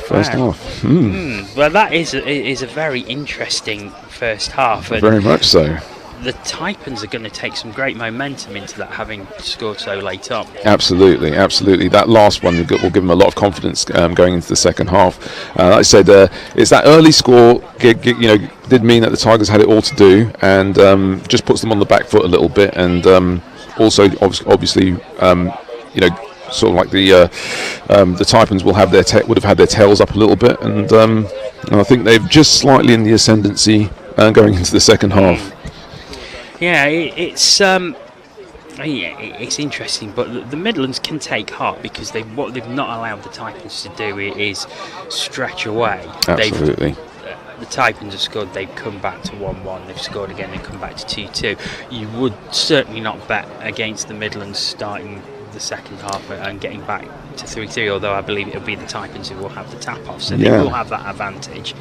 first half. Well, that is a very interesting first half. And very much so. The Taipans are going to take some great momentum into that, having scored so late on. Absolutely. That last one will give them a lot of confidence going into the second half. Like I said, it's that early score, did mean that the Tigers had it all to do, and just puts them on the back foot a little bit, and also obviously, sort of like the Taipans would have had their tails up a little bit, and I think they've just slightly in the ascendancy going into the second half. Yeah, it's interesting, but the Midlands can take heart, because what they've not allowed the Taipans to do is stretch away. Absolutely. The Taipans have scored, they've come back to 1-1, they've scored again, they've come back to 2-2. You would certainly not bet against the Midlands starting the second half and getting back to 3-3, although I believe it'll be the Taipans who will have the tap off, so they will have that advantage.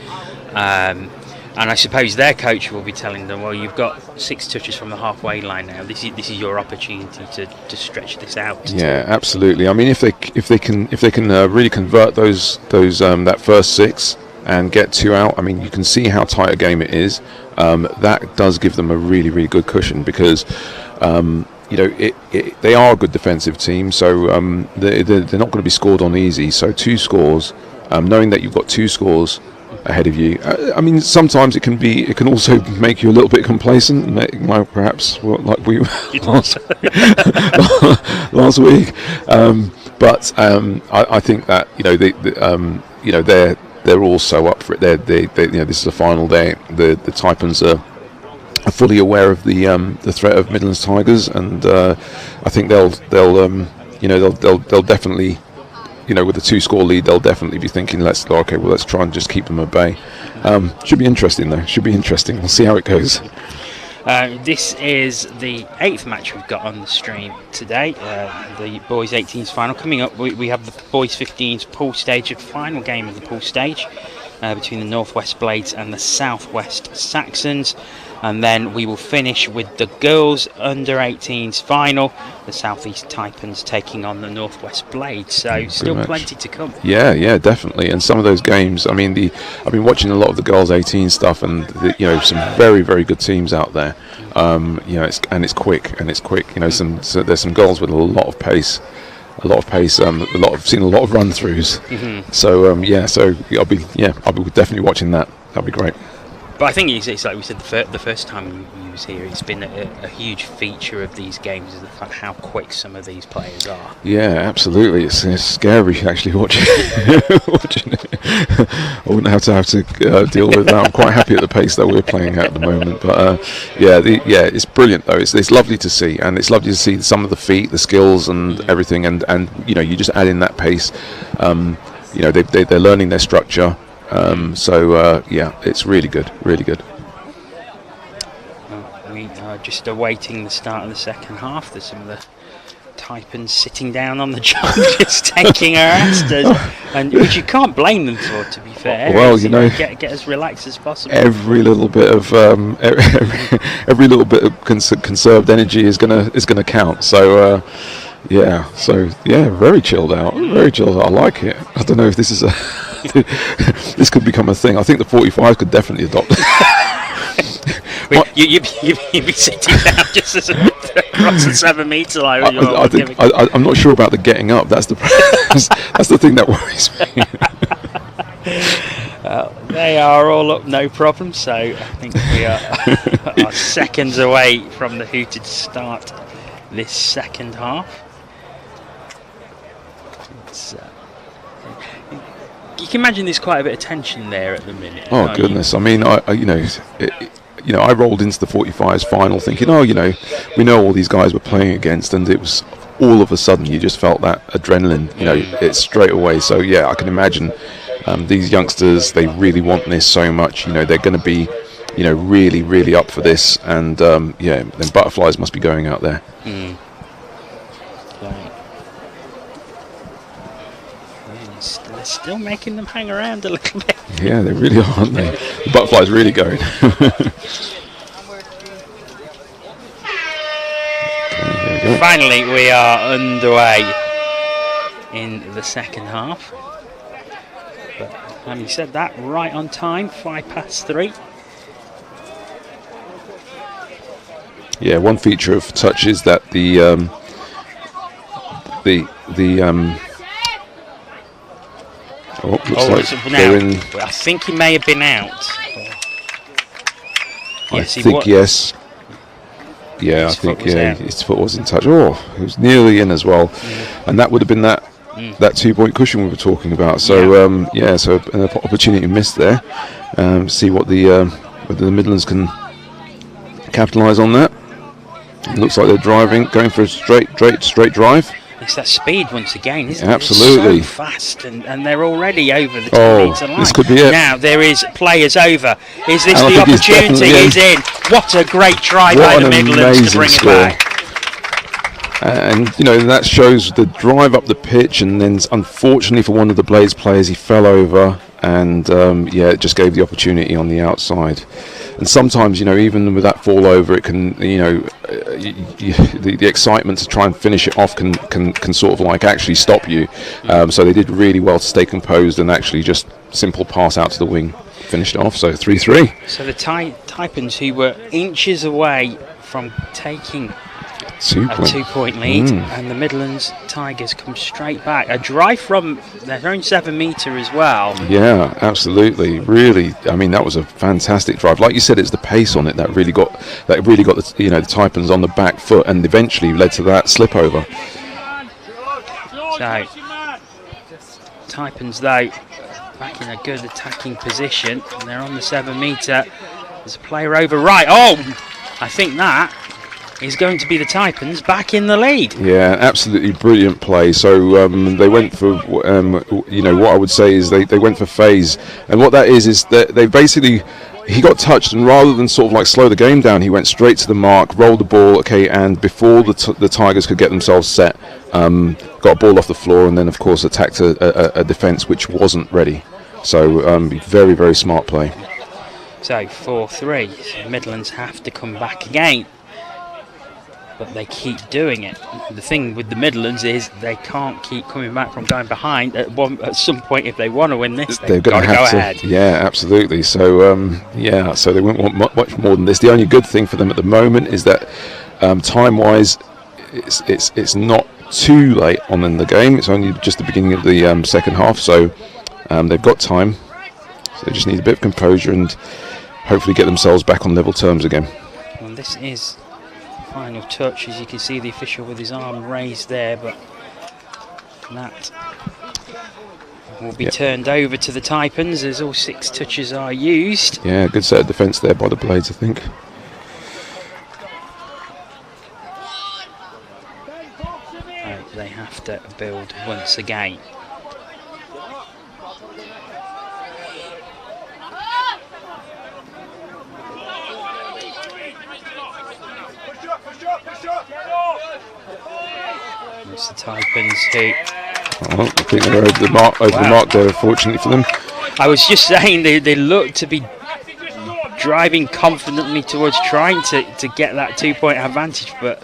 And I suppose their coach will be telling them, well, you've got 6 touches from the halfway line now. This is your opportunity to stretch this out. Yeah, absolutely. I mean, if they can really convert those that first 6 and get 2 out, I mean, you can see how tight a game it is. That does give them a really, really good cushion, because they are a good defensive team, so they're not going to be scored on easy. So 2 scores, knowing that you've got 2 scores ahead of you. I mean, sometimes it can also make you a little bit complacent, perhaps like we last week. But I think that they're all so up for it. They this is the final day. The Taipans are fully aware of the threat of Midlands Tigers, and I think they'll definitely. With the 2-score lead, they'll definitely be thinking, let's try and just keep them at bay. Should be interesting, though. We'll see how it goes. This is the 8th match we've got on the stream today. The boys 18s final coming up. We have the boys 15s pool stage, the final game of the pool stage between the Northwest Blades and the Southwest Saxons. And then we will finish with the girls under 18s final, the Southeast Taipans taking on the Northwest Blades. So still plenty to come. Yeah, definitely. And some of those games, I mean, I've been watching a lot of the girls 18 stuff, and some very, very good teams out there. It's quick. There's some girls with a lot of pace. I've seen a lot of run-throughs. So I'll be definitely watching that. That'll be great. But I think it's like we said the first time you was here, it's been a huge feature of these games, is the fact how quick some of these players are. Yeah, absolutely. It's scary actually watching it. I wouldn't have to deal with that. I'm quite happy at the pace that we're playing at the moment. But it's brilliant though. It's lovely to see, and it's lovely to see some of the feet, the skills, and everything. And you just add in that pace. They're learning their structure. It's really good. We are just awaiting the start of the second half. There's some of the Taipans sitting down on the job, just taking our astas, which you can't blame them for, to be fair. Well, get as relaxed as possible. Every little bit of conserved energy is gonna count. So. Very chilled out. Very chilled out. I like it. I don't know if this is this could become a thing. I think the 45 could definitely adopt it. You'd be sitting down just as across the 7 metre line. I'm not sure about the getting up. That's the thing that worries me. They are all up, no problem. So I think we are seconds away from the hooted start this second half. You can imagine there's quite a bit of tension there at the minute. Oh goodness! I mean, I rolled into the 45s final thinking, we know all these guys we're playing against, and it was all of a sudden you just felt that adrenaline, it's straight away. So yeah, I can imagine These youngsters, they really want this so much. They're going to be, really, really up for this. And then butterflies must be going out there. Okay. They're still making them hang around a little bit. Yeah, they really are, aren't they? The butterfly's really going. Finally, we are underway in the second half. But having said that, right on time, 3:05. Yeah, one feature of touch is that looks like they're in. I think he may have been out. Yes, Yes. Yeah, I think his foot was in touch. Oh, he was nearly in as well, and that would have been that 2-point cushion we were talking about. So so an opportunity missed there. See what whether the Midlands can capitalise on that. It looks like they're going for a straight drive. It's that speed once again, isn't Absolutely. it? It's so fast, and they're already over the 2-metre line. This could be it. Now there is players over. Is this And the I think opportunity? He's in. What a great try by the Midlands to bring it back. And that shows the drive up the pitch, and then unfortunately for one of the Blades players, he fell over, and it just gave the opportunity on the outside. And sometimes, even with that fall over, it can, the excitement to try and finish it off can sort of like actually stop you. So they did really well to stay composed and actually just simple pass out to the wing, finished it off. So 3-3. So the Taipans, who were inches away from taking a 2-point lead, and the Midlands Tigers come straight back. A drive from their own 7-metre as well. Yeah, absolutely. Really, I mean, that was a fantastic drive. Like you said, it's the pace on it that really got the the Taipans on the back foot, and eventually led to that slip over. So Taipans, though, back in a good attacking position, and they're on the 7-metre. There's a player over right. Oh, I think that is going to be the Taipans back in the lead. Yeah, absolutely brilliant play. So they went for, what I would say is they went for phase. And what that is that they basically, he got touched, and rather than sort of like slow the game down, he went straight to the mark, rolled the ball, and before the Tigers could get themselves set, got a ball off the floor, and then of course attacked a defence which wasn't ready. So very, very smart play. So 4-3, so Midlands have to come back again. But they keep doing it. The thing with the Midlands is they can't keep coming back from going behind. At some point, if they want to win this, they've got to go ahead. Yeah, absolutely. So so they won't want much more than this. The only good thing for them at the moment is that time-wise, it's not too late on in the game. It's only just the beginning of the second half, so they've got time. So they just need a bit of composure and hopefully get themselves back on level terms again. And this is final touch, as you can see the official with his arm raised there, but that will be turned over to the Taipans as all 6 touches are used. Yeah, good set of defence there by the Blades, I think. They have to build once again. It's the Taipans who... I think they're over the mark there, fortunately for them. I was just saying they look to be driving confidently towards trying to get that 2-point advantage, but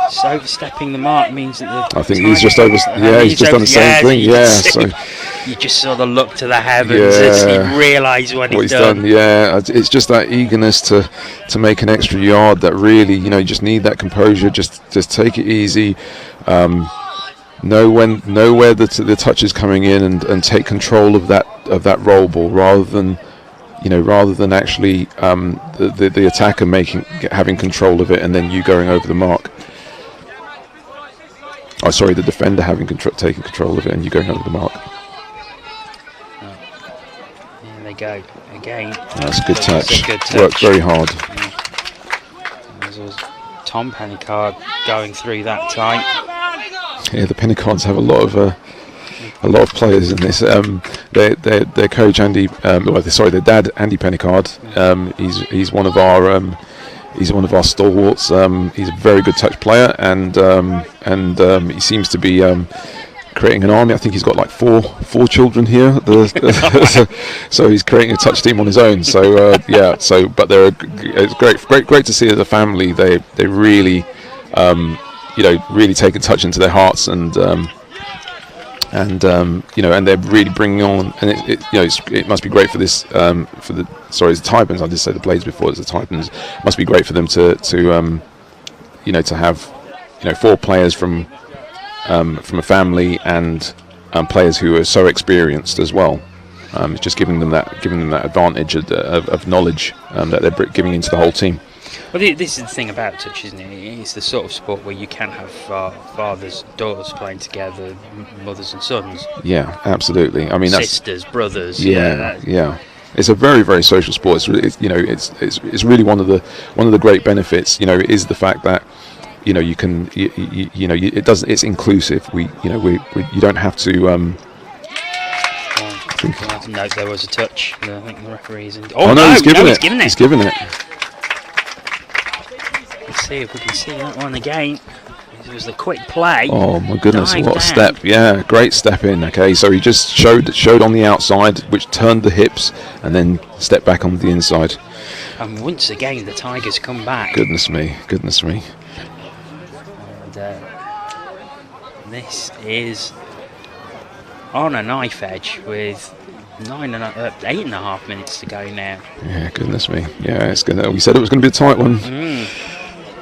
just overstepping the mark means that I think he's just over. Yeah, he's just done the same thing. Yeah, so you just sort of look to the heavens as he realised what he's done. Yeah, it's just that eagerness to make an extra yard that really, you just need that composure. Just take it easy. Know where the touch is coming in and take control of that roll ball rather than actually the attacker having control of it and then you going over the mark. Oh, sorry, the defender taking control of it and you going over the mark. There they go again. That's a good touch. Worked very hard. There's Tom Pennicard going through that time. Yeah, the Pennicards have a lot of a lot of players in this. Their coach Andy, their dad Andy Pennicard. He's one of our stalwarts. He's a very good touch player, and he seems to be creating an army. I think he's got like four children here. So he's creating a touch team on his own. So but it's great to see as a family. They really really taken touch into their hearts, and they're really bringing on, and it must be great for this it's the Taipans. I did say the Blades before. It's the Taipans. Must be great for them to have 4 players from a family, and players who are so experienced as well. It's just giving them that advantage of knowledge that they're giving into the whole team. Well, this is the thing about touch, isn't it? It's the sort of sport where you can have fathers, daughters playing together, mothers and sons. Yeah, absolutely. I mean, sisters, brothers. Yeah. It's a very, very social sport. It's really one of the great benefits. Is the fact that you can it doesn't. It's inclusive. You don't have to. No, there was a touch. I think the referee's in. He's giving it. He's giving it. Let's see if we can see that one again. It was the quick play. Oh my goodness, Dive what a down. step. Yeah, great step in. Okay, so he just showed on the outside, which turned the hips, and then stepped back on the inside. And once again, the Tigers come back. Goodness me. And this is on a knife edge with 8.5 minutes to go now. Yeah, goodness me. Yeah, it's gonna. We said it was going to be a tight one.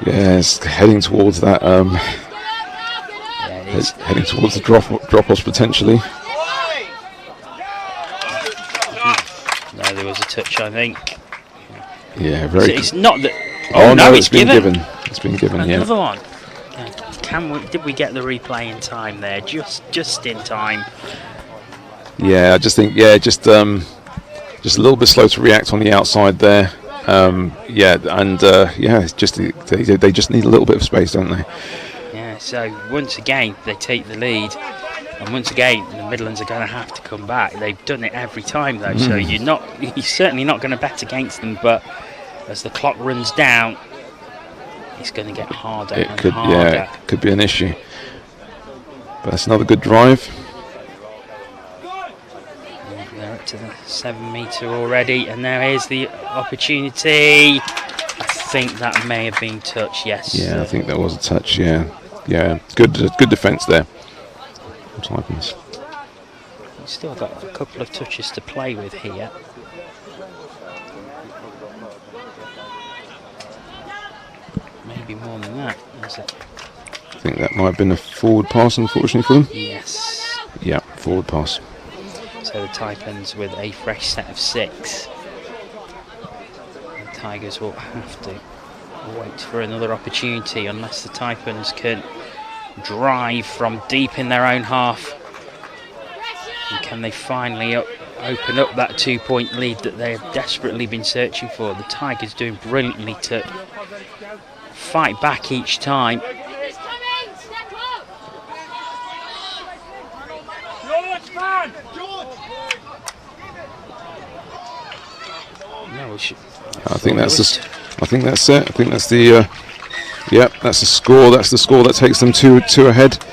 Yeah, it's heading towards that. It's heading towards the drop-offs potentially. No, there was a touch, I think. Yeah, very. It's not that. Oh no, it's been given. It's been given. Another one. Did we get the replay in time there? Just in time. Yeah, I just think just a little bit slow to react on the outside there. It's just they just need a little bit of space, don't they? Yeah. So once again they take the lead, and once again the Midlands are going to have to come back. They've done it every time though, so you're certainly not going to bet against them. But as the clock runs down, it's going to get harder and harder. Yeah, it could be an issue. But that's another good drive. They're up to the 7 metre already, and there is the opportunity. I think that may have been touch. Yes. Yeah, I think that was a touch. Yeah. Good defence there. Taipans. We've still got a couple of touches to play with here. Maybe more than that. I think that might have been a forward pass, unfortunately for them. Yes. Yeah, forward pass. So the Taipans with a fresh set of 6. The Tigers will have to wait for another opportunity unless the Taipans can drive from deep in their own half. And can they finally open up that 2-point lead that they have desperately been searching for? The Tigers doing brilliantly to fight back each time. No, I think that's it. I think that's the. That's the score. That's the score that takes them two ahead.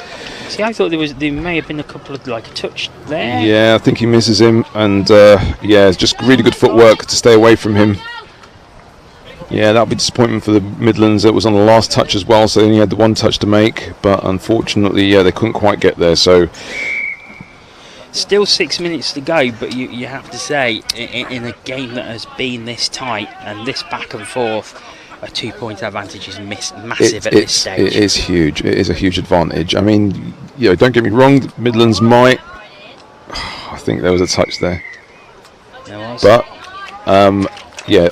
See, I thought there may have been a couple of a touch there. Yeah, I think he misses him, and it's just really good footwork to stay away from him. Yeah, that'll be disappointment for the Midlands. It was on the last touch as well, so they only had the one touch to make, but unfortunately, they couldn't quite get there. So. Still 6 minutes to go, but you have to say, in a game that has been this tight and this back and forth, a 2-point advantage is massive at this stage. It is huge. It is a huge advantage. I mean, don't get me wrong, the Midlands might. I think there was a touch there. There was. But, an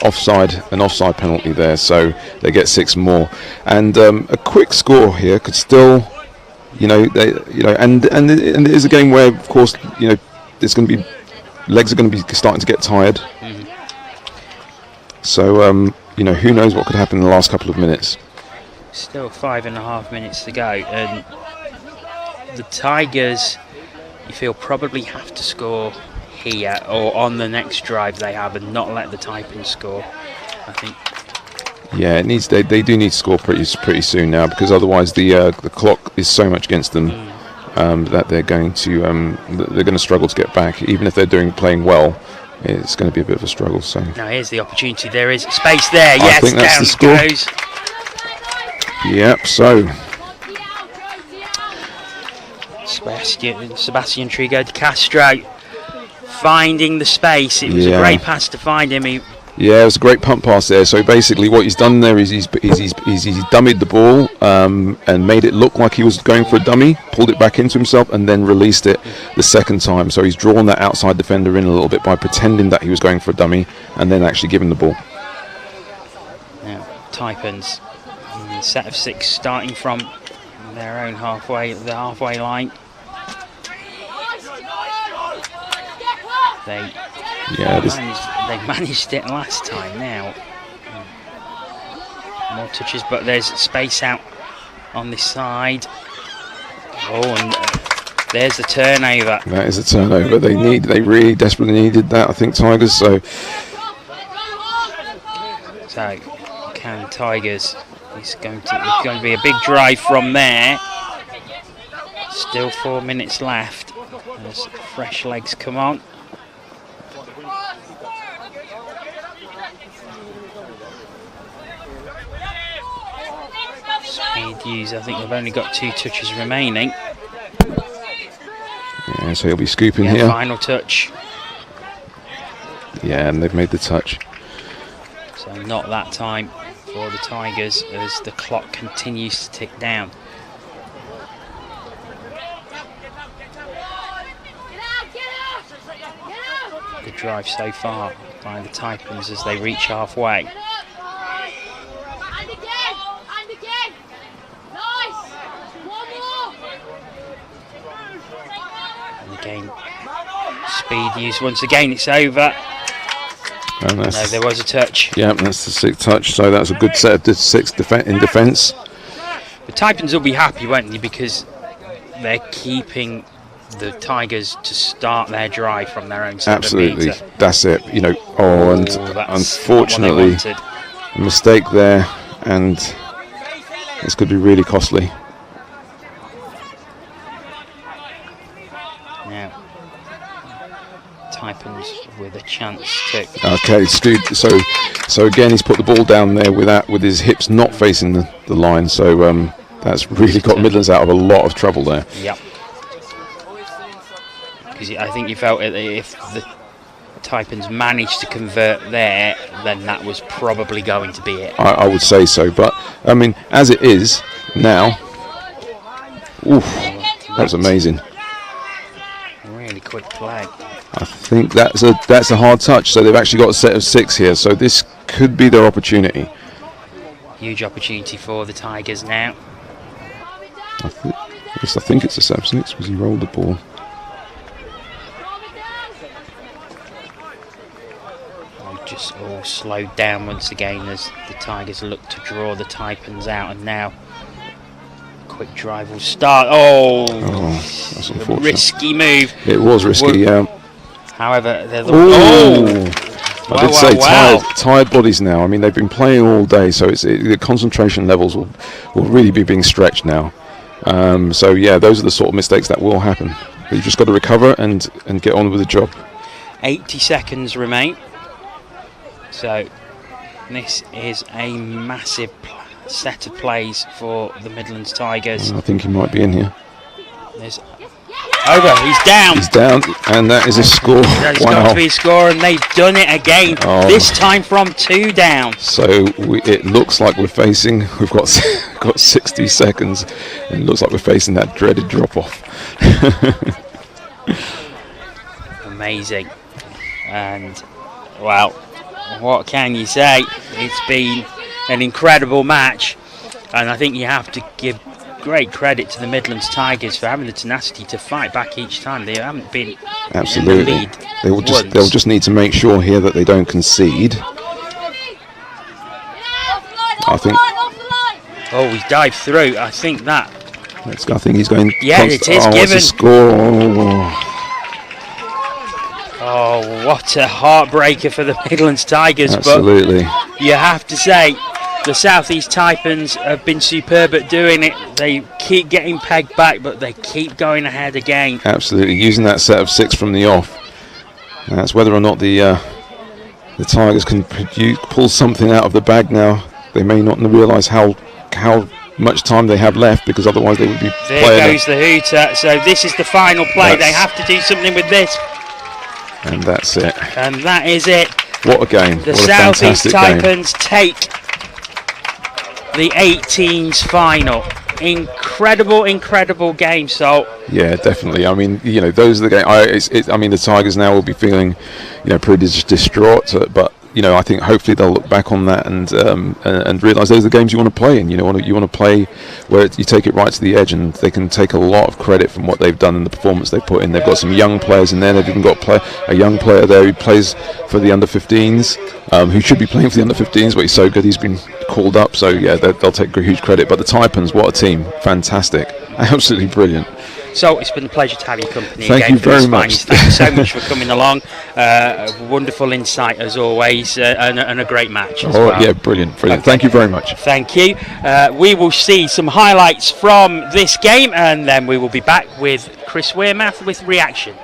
offside penalty there, so they get 6 more. And a quick score here could still. And it is a game where, of course, there's going to be legs are going to be starting to get tired. So who knows what could happen in the last couple of minutes. Still 5.5 minutes to go, and the Tigers you feel probably have to score here or on the next drive they have and not let the Taipans score, I think. Yeah, it needs. They do need to score pretty soon now, because otherwise the clock is so much against them that they're going to struggle to get back. Even if they're playing well, it's going to be a bit of a struggle. So now here's the opportunity. There is space there. Yes, I think that's down the score. Goes. Yep. So Sebastian Trigo de Castro finding the space. It was a great pass to find him. Yeah, it was a great pump pass there. So basically what he's done there is he's dummied the ball and made it look like he was going for a dummy, pulled it back into himself and then released it the second time. So he's drawn that outside defender in a little bit by pretending that he was going for a dummy and then actually giving the ball. Now, Taipans, set of 6 starting from their own halfway line. They managed it last time. Now more touches, but there's space out on this side. Oh, and there's the turnover. That is a turnover. They really desperately needed that, I think, Tigers. So can Tigers? It's going to be a big drive from there. Still 4 minutes left as fresh legs come on. Speed use, I think they've only got 2 touches remaining. Yeah, so he'll be scooping here. Final touch. Yeah, and they've made the touch. So not that time for the Tigers as the clock continues to tick down. Good drive so far by the Taipans as they reach halfway. And again, speed use once again. It's over. And no, there was a touch. Yeah, that's the 6th touch. So that's a good set of 6 in defence. The Taipans will be happy, won't they? Because they're keeping the Tigers to start their drive from their own 7 Absolutely, metre. that's it. And unfortunately, a mistake there, and this could be really costly. Now, Taipans with a chance to. Okay, so again, he's put the ball down there with his hips not facing the line. So that's really got Midlands out of a lot of trouble there. Yep. Because I think you felt that if the Taipans managed to convert there, then that was probably going to be it. I would say so, but I mean, as it is now, oof, that was amazing. Really quick play. I think that's a hard touch. So they've actually got a set of 6 here. So this could be their opportunity. Huge opportunity for the Tigers now. I think it's a set of 6 because he rolled the ball. Just all slowed down once again as the Tigers look to draw the Taipans out, and now quick drive will start. That's unfortunate. Risky move. It was risky, yeah. However, they're I did say tired bodies now. I mean, they've been playing all day, so the concentration levels will really be being stretched now. So yeah, those are the sort of mistakes that will happen. But you've just got to recover and get on with the job. 80 seconds remain. So this is a massive set of plays for the Midlands Tigers. I think he might be in here. There's over. He's down. He's down, and that is a score. That's got to be a score, and they've done it again. This time from 2 down. So it looks like we're facing. We've got 60 seconds, and it looks like we're facing that dreaded drop-off. Amazing, and well, what can you say? It's been an incredible match, and I think you have to give great credit to the Midlands Tigers for having the tenacity to fight back each time. They haven't been Absolutely. in the lead. They'll just need to make sure here that they don't concede. I think. Oh, he's dived through. I think that I think he's going. Yeah, it is what's given. the score? Oh, what a heartbreaker for the Midlands Tigers. Absolutely. But you have to say, the South East Taipans have been superb at doing it. They keep getting pegged back, but they keep going ahead again. Absolutely, using that set of 6 from the off. That's whether or not the Tigers can pull something out of the bag now. They may not realise how much time they have left, because otherwise they would be There playing goes the hooter. So this is the final play. They have to do something with this. And that's it. And that is it. What a game. The What a South East fantastic game. Taipans take the 18s final. Incredible game, Salt. Yeah, definitely. I mean, those are the games. I mean, the Tigers now will be feeling, pretty distraught. But I think hopefully they'll look back on that and realise those are the games you want to play in. You want to play where you take it right to the edge, and they can take a lot of credit from what they've done and the performance they've put in. They've got some young players in there. They've even got a young player there who plays for the under-15s, who should be playing for the under-15s, but he's so good he's been called up. So yeah, they'll take huge credit. But the Taipans, what a team! Fantastic, absolutely brilliant. So it's been a pleasure to have your company. Thank you very much. Thank you so much for coming along. Wonderful insight as always, and a great match as well. Yeah, brilliant. Thank you very much. Thank you. We will see some highlights from this game, and then we will be back with Chris Wearmouth with reaction.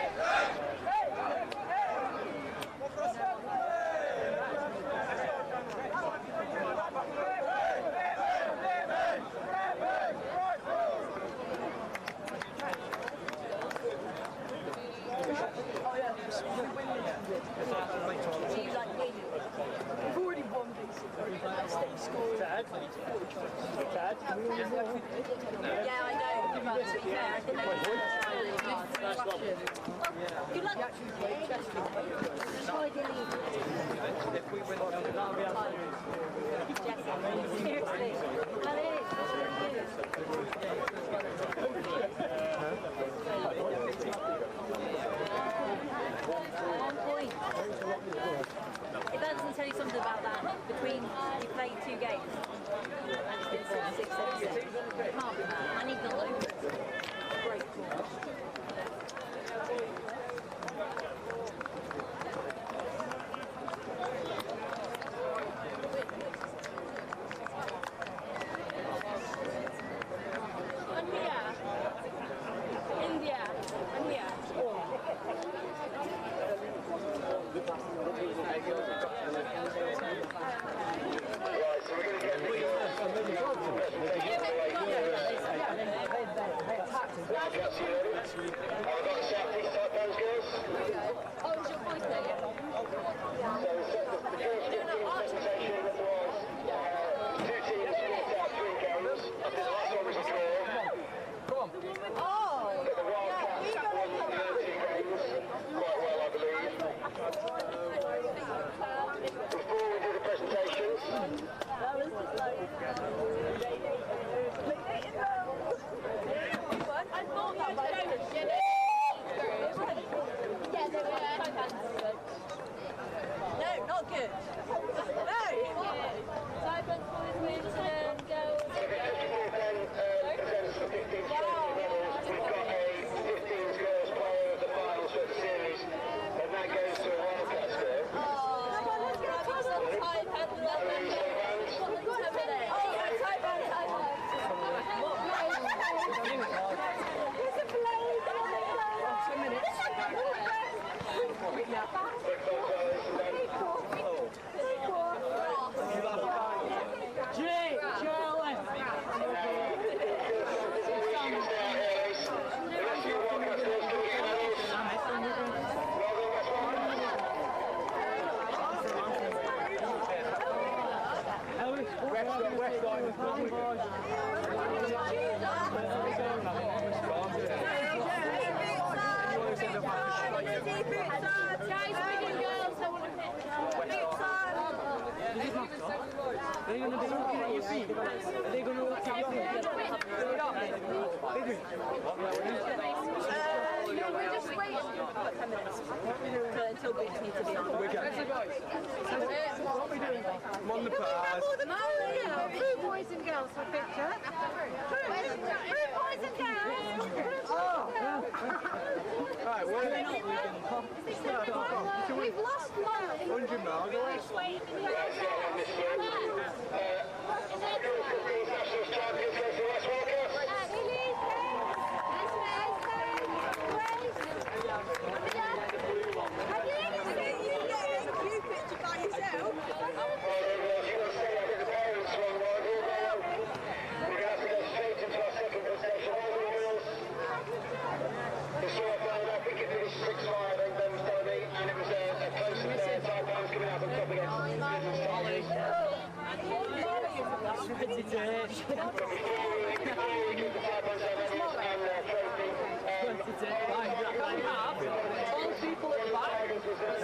We've lost mine. 100 miles away.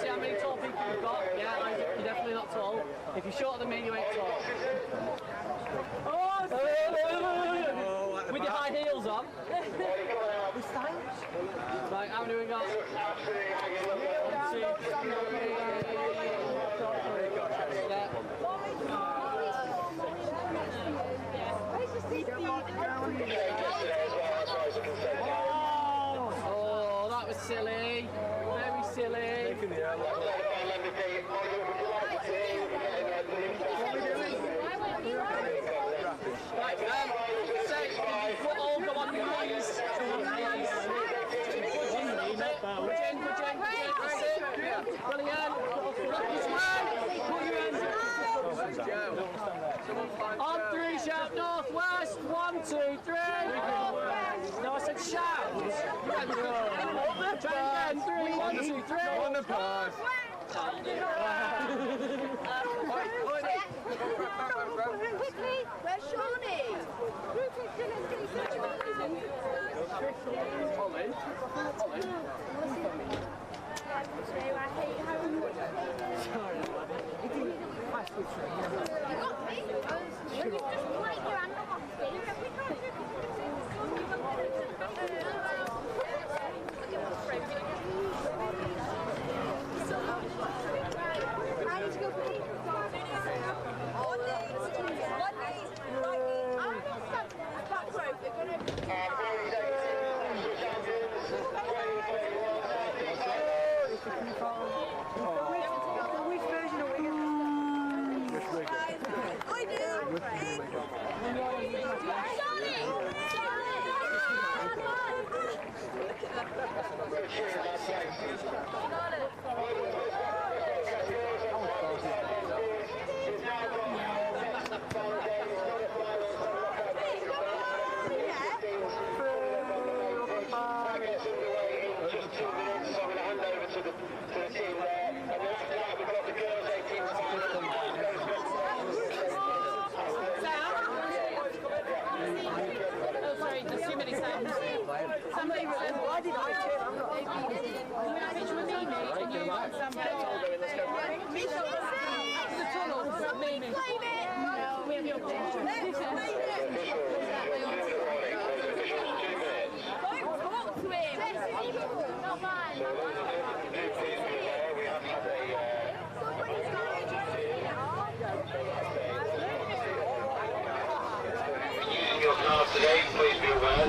See how many tall people you've got? Yeah, Isaac, you're definitely not tall. If you're shorter than me, you ain't tall. With your high heels on. Right, how many we got? 1, 2, Oh, that was silly. Very silly. Right, so we'll all go on your knees. Brilliant. On 3, shout northwest. 1, 2, 3. No, I said shout. Try again. 3, 1, 2, 3. On the pass. Quickly, where's Shawnee?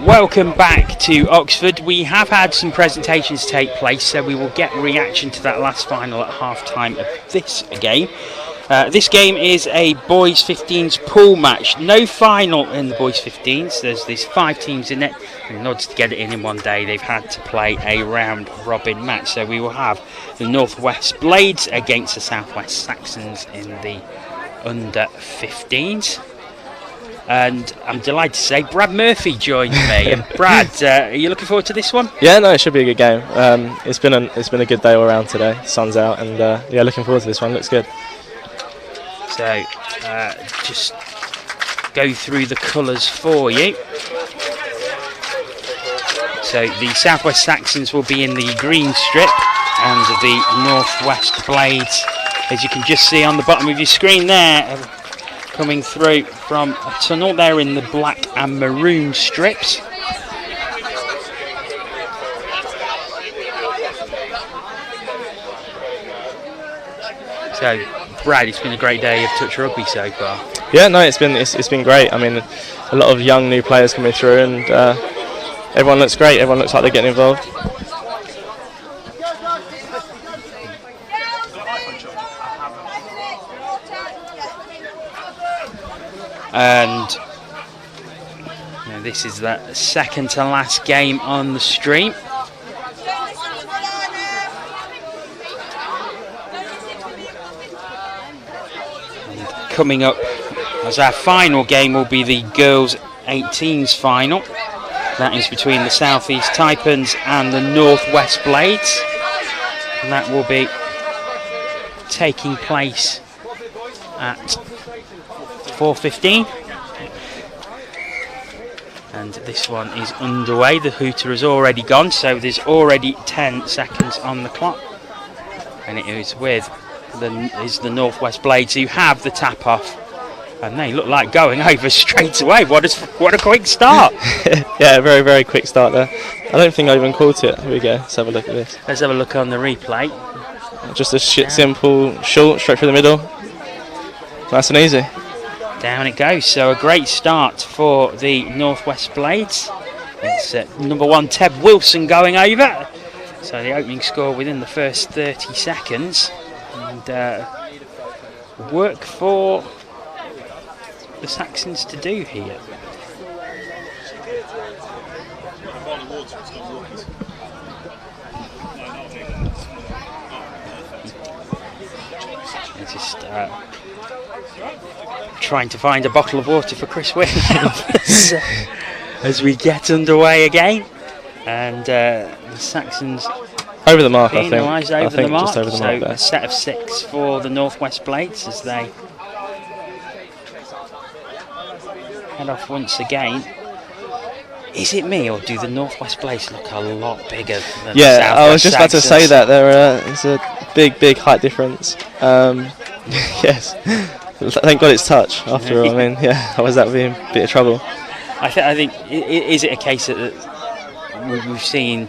Welcome back to Oxford. We have had some presentations take place, so we will get reaction to that last final at half-time of this game. This game is a boys 15s pool match. No final in the boys 15s. There's 5 teams in it, and in order to get it in one day, they've had to play a round-robin match. So we will have the Northwest Blades against the Southwest Saxons in the under 15s. And I'm delighted to say Brad Murphy joins me. And Brad, are you looking forward to this one? Yeah, no, it should be a good game. It's been a good day all around today. Sun's out, and yeah, looking forward to this one. Looks good. So just go through the colours for you. So the Southwest Saxons will be in the green strip, and the Northwest Blades, as you can just see on the bottom of your screen there, coming through from a tunnel. They're in the black and maroon strips. So, Brad, it's been a great day of touch rugby so far. Yeah, no, it's been great. I mean, a lot of young new players coming through, and everyone looks great. Everyone looks like they're getting involved. And this is the second to last game on the stream. And coming up as our final game will be the girls 18s final. That is between the South East Taipans and the North West Blades. And that will be taking place at 4:15. And this one is underway. The hooter has already gone, so there's already 10 seconds on the clock. And it is with the North West Blades who have the tap off. And they look like going over straight away. What a quick start! Yeah, very, very quick start there. I don't think I even caught it. Here we go. Let's have a look at this. Let's have a look on the replay. Just a simple, short, straight through the middle. Nice and easy. Down it goes. So a great start for the Northwest Blades. It's number 1 Teb Wilson going over. So the opening score within the first 30 seconds. And work for the Saxons to do here. Just trying to find a bottle of water for Chris Williams as we get underway again. And the Saxons over the mark, I think. Over the mark. Just over the mark there. A set of 6 for the Northwest Blades as they head off once again. Is it me, or do the Northwest Blades look a lot bigger than the Southwest I was just about to say Saxons? that. There's a big height difference. Yes. Thank God it's touch, after all. I mean, yeah, otherwise that would be a bit of trouble. I think is it a case that we've seen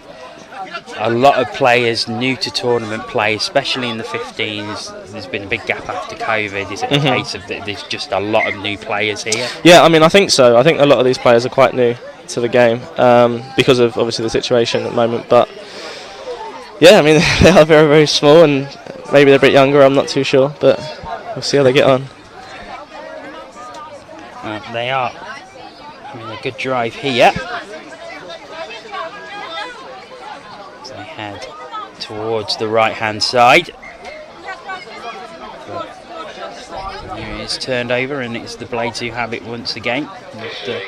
a lot of players new to tournament play, especially in the 15s. There's been a big gap after COVID. Is it a case of that there's just a lot of new players here? Yeah, I mean, I think so. I think a lot of these players are quite new to the game because of obviously the situation at the moment. But yeah, I mean, they are very, very small, and maybe they're a bit younger. I'm not too sure, but we'll see how they get on. They are having a good drive here. As they head towards the right-hand side. But here it is turned over, and it's the Blades who have it once again. After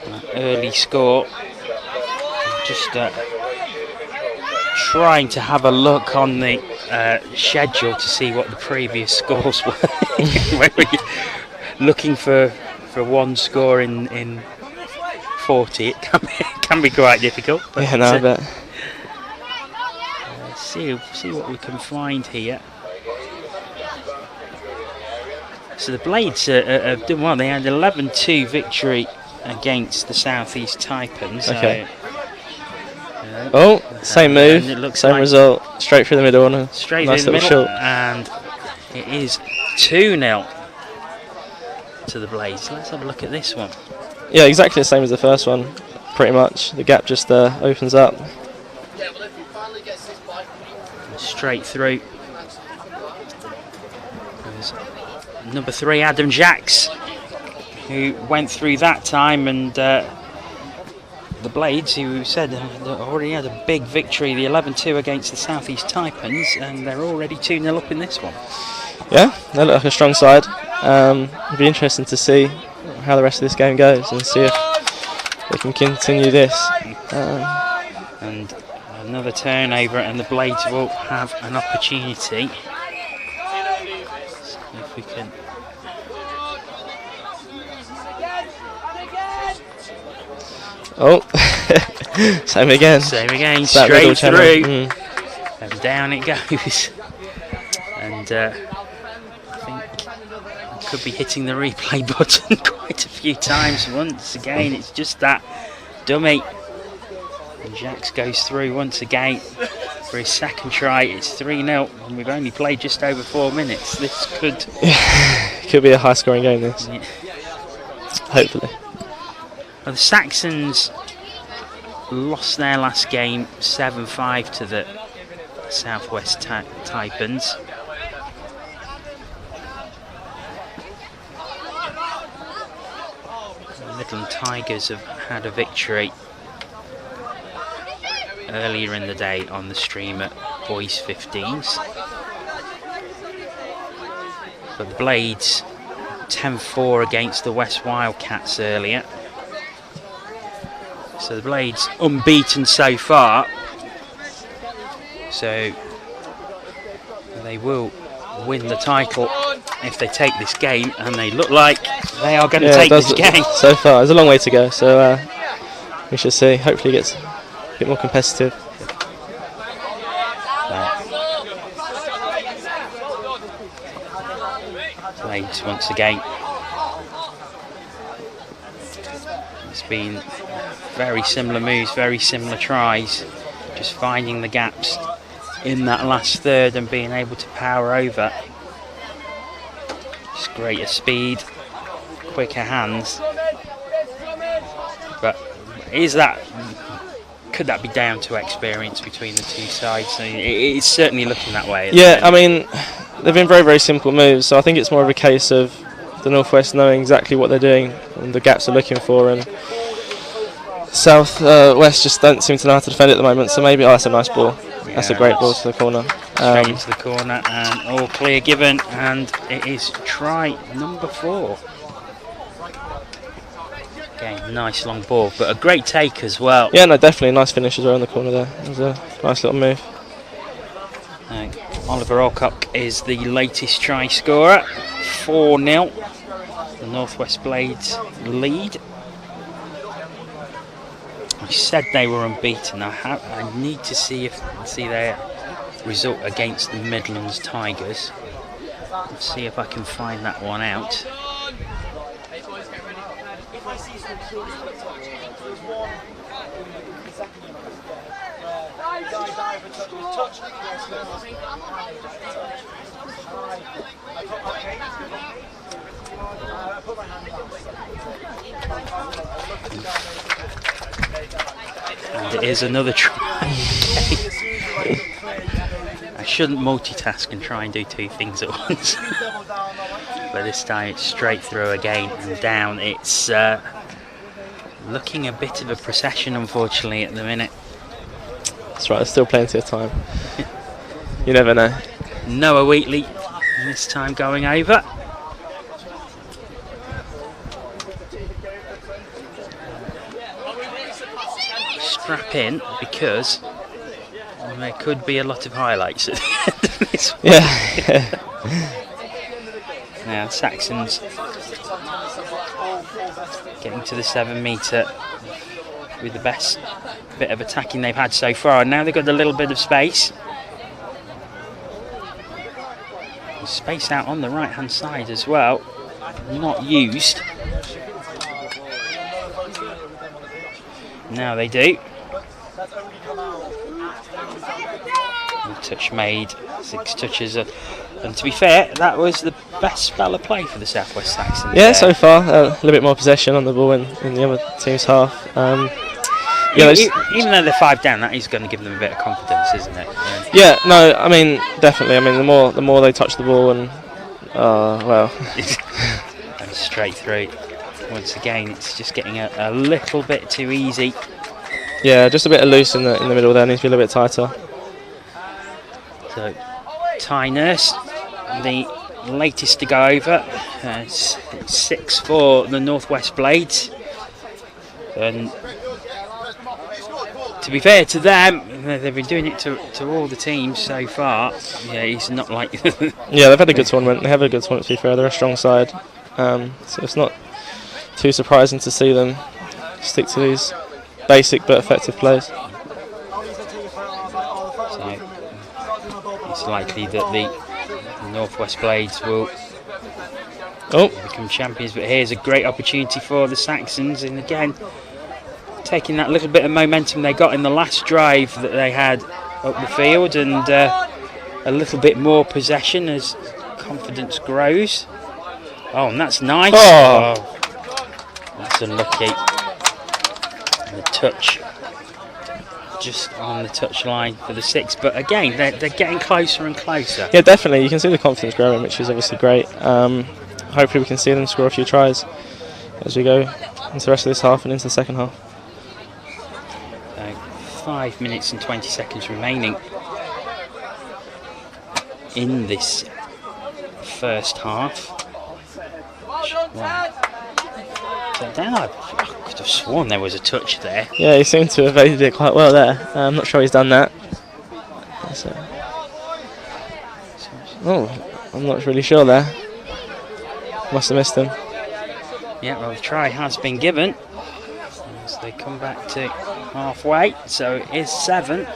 an early score. Just trying to have a look on the schedule to see what the previous scores were. Looking for one score in 40, it can be quite difficult. But yeah, no, I bet. See what we can find here. So the Blades have done well. They had 11-2 victory against the South East Taipans. Okay. So, same move, same result, straight through the middle on a straight nice through the little middle, shot. and it is 2-0 to the Blades. Let's have a look at this one. Yeah, exactly the same as the first one, pretty much. The gap just opens up. Straight through. There's number 3, Adam Jacks, who went through that time, and the Blades, who said already had a big victory, the 11-2 against the South East Taipans, and they're already 2-0 up in this one. Yeah, they look like a strong side. It'll be interesting to see how the rest of this game goes and see if they can continue this. And another turnover, and the Blades will have an opportunity. See if we can. Oh, same again. Same again, It's that straight middle channel. through. And down it goes. And I think I could be hitting the replay button quite a few times. Once again, it's just that dummy. And Jacks goes through once again for his second try. It's 3-0, and we've only played just over 4 minutes. This could be a high-scoring game, this. Yeah. Hopefully. Well, the Saxons lost their last game 7-5 to the Southwest Taipans. Midland Tigers have had a victory earlier in the day on the stream at Boys 15s. But the Blades 10-4 against the West Wildcats earlier. So the Blades unbeaten so far. So they will win the title if they take this game, and they look like they are going to take this game. So far, there's a long way to go, so we shall see. Hopefully it gets a bit more competitive. Blades once again. It's been very similar moves, very similar tries, just finding the gaps in that last third and being able to power over. Just greater speed, quicker hands. But could that be down to experience between the two sides? It's certainly looking that way. Yeah, I mean, they've been very, very simple moves, so I think it's more of a case of the Northwest knowing exactly what they're doing and the gaps they're looking for, and South West just don't seem to know how to defend it at the moment. So maybe, that's a nice ball. That's a great ball to the corner. Straight into the corner, and all clear given, and it is try number 4. Again, nice long ball, but a great take as well. Yeah, no, definitely a nice finish as well in the corner there. It was a nice little move. Oliver Alcock is the latest try scorer. 4-0. The Northwest Blades lead. I said they were unbeaten. I need to see their result against the Midlands Tigers. Let's see if I can find that one out. And it is another try. I shouldn't multitask and try and do 2 things at once. But this time it's straight through again and down. It's looking a bit of a procession, unfortunately, at the minute. That's right, there's still plenty of time. You never know. Noah Wheatley this time going over. Strap in, because there could be a lot of highlights at the end of this one. Yeah. Now Saxons getting to the 7 metre with the best bit of attacking they've had so far, and now they've got a little bit of space. Space out on the right hand side as well, not used. Now they do. Touch made, 6 touches, and to be fair, that was the best spell of play for the Southwest Saxons. Yeah, so far a little bit more possession on the ball in the other team's half. Even though they're 5 down, that is going to give them a bit of confidence, isn't it? Yeah, no, I mean definitely. I mean the more they touch the ball, and and straight through. Once again, it's just getting a little bit too easy. Yeah, just a bit of loose in the middle there. Needs to be a little bit tighter. So Ty Nurse, the latest to go over. It's 6 for the Northwest Blades, and to be fair to them, they've been doing it to all the teams so far. Yeah, he's not like. Yeah, they've had a good tournament. They have a good tournament, to be fair. They're a strong side, so it's not too surprising to see them stick to these basic but effective plays. So it's likely that the Northwest Blades will become champions, but here's a great opportunity for the Saxons, and again taking that little bit of momentum they got in the last drive that they had up the field, and a little bit more possession as confidence grows. Oh, and that's nice. Oh, that's unlucky. And the touch just on the touch line for the 6, but again they're getting closer and closer. Yeah, definitely. You can see the confidence growing, which is obviously great. Hopefully we can see them score a few tries as we go into the rest of this half and into the second half. 5 minutes and 20 seconds remaining in this first half. So then I could have sworn there was a touch there. Yeah, he seemed to have evaded it quite well there. I'm not sure he's done that. I'm not really sure there. Must have missed him. Yeah, well, the try has been given as they come back to halfway, so it is 7.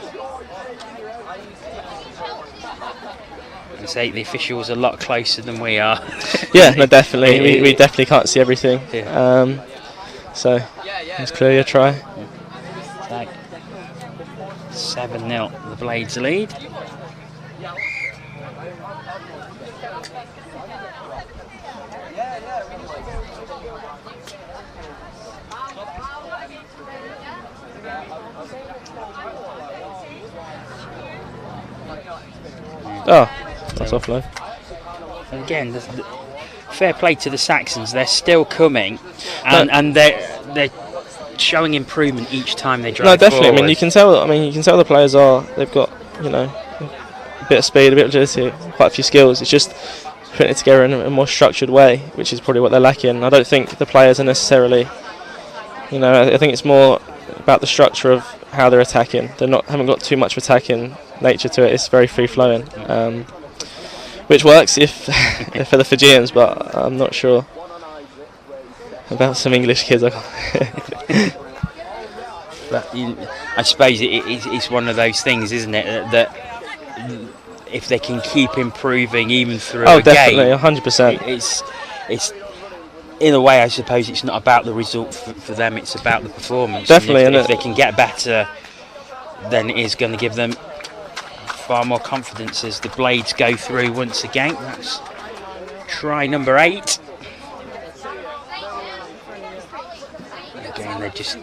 I say the officials are a lot closer than we are. Yeah, no, definitely. We definitely can't see everything. So it's clearly a try. 7-0, the Blades lead. Oh, that's offline. And again, fair play to the Saxons. They're still coming, and they're showing improvement each time they drive. No, definitely. Forward. I mean, you can tell the players they've got a bit of speed, a bit of agility, quite a few skills. It's just putting it together in a more structured way, which is probably what they're lacking. I don't think the players are necessarily, I think it's more about the structure of how they're attacking. Haven't got too much attacking nature to it. It's very free flowing, which works if for the Fijians, but I'm not sure about some English kids. But I suppose it's one of those things, isn't it, that if they can keep improving even through a definitely, game, 100%. It's in a way, I suppose it's not about the result for them, it's about the performance. Definitely, and if they can get better, then it is going to give them far more confidence as the Blades go through once again. That's try number 8. Again, they're just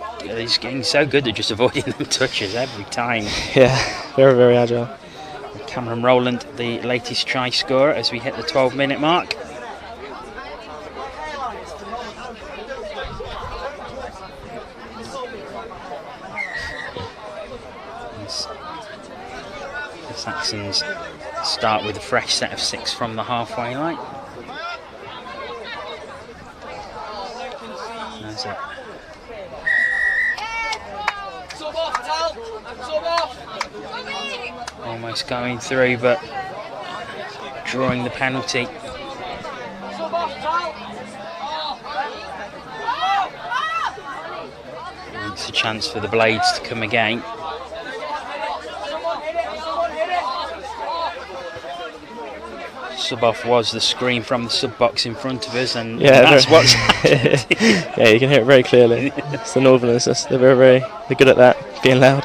getting so good at just avoiding them touches every time. Yeah, very, very agile. Cameron Rowland, the latest try scorer as we hit the 12-minute mark. The Saxons start with a fresh set of 6 from the halfway line. There's it. Almost going through, but drawing the penalty. It's a chance for the Blades to come again. Sub-off was the scream from the sub-box in front of us, and that's what's happened. Yeah, you can hear it very clearly. It's the Northerners, they're they're good at that, being loud.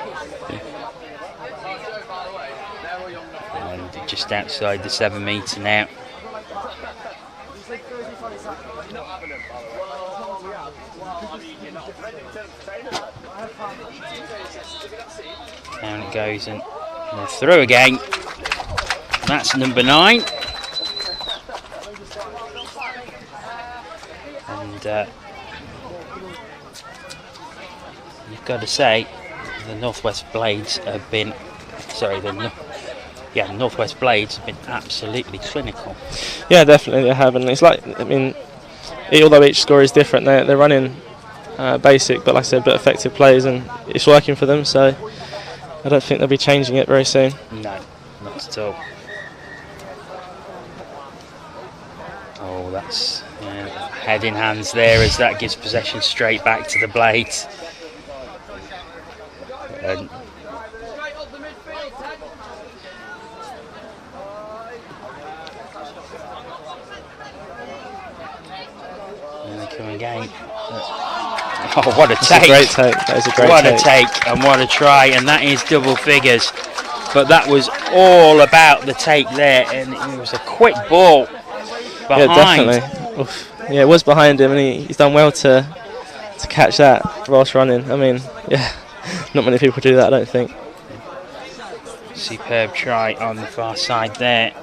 And just outside the 7 metre now. Down it goes and through again. That's number 9. And you've got to say the Northwest Blades have been, the Northwest Blades have been absolutely clinical. Yeah, definitely they have, and it's like, although each score is different, they're running basic, but like I said, but effective plays, and it's working for them. So I don't think they'll be changing it very soon. No, not at all. Oh, that's head in hands there as that gives possession straight back to the Blades. And they come again. Oh, what a take! A great take. That is a great take. What a take and what a try, and that is double figures. But that was all about the take there, and it was a quick ball behind. Yeah, definitely. Oof. Yeah, it was behind him, and he's done well to catch that whilst running. Not many people do that, I don't think. Superb try on the far side there.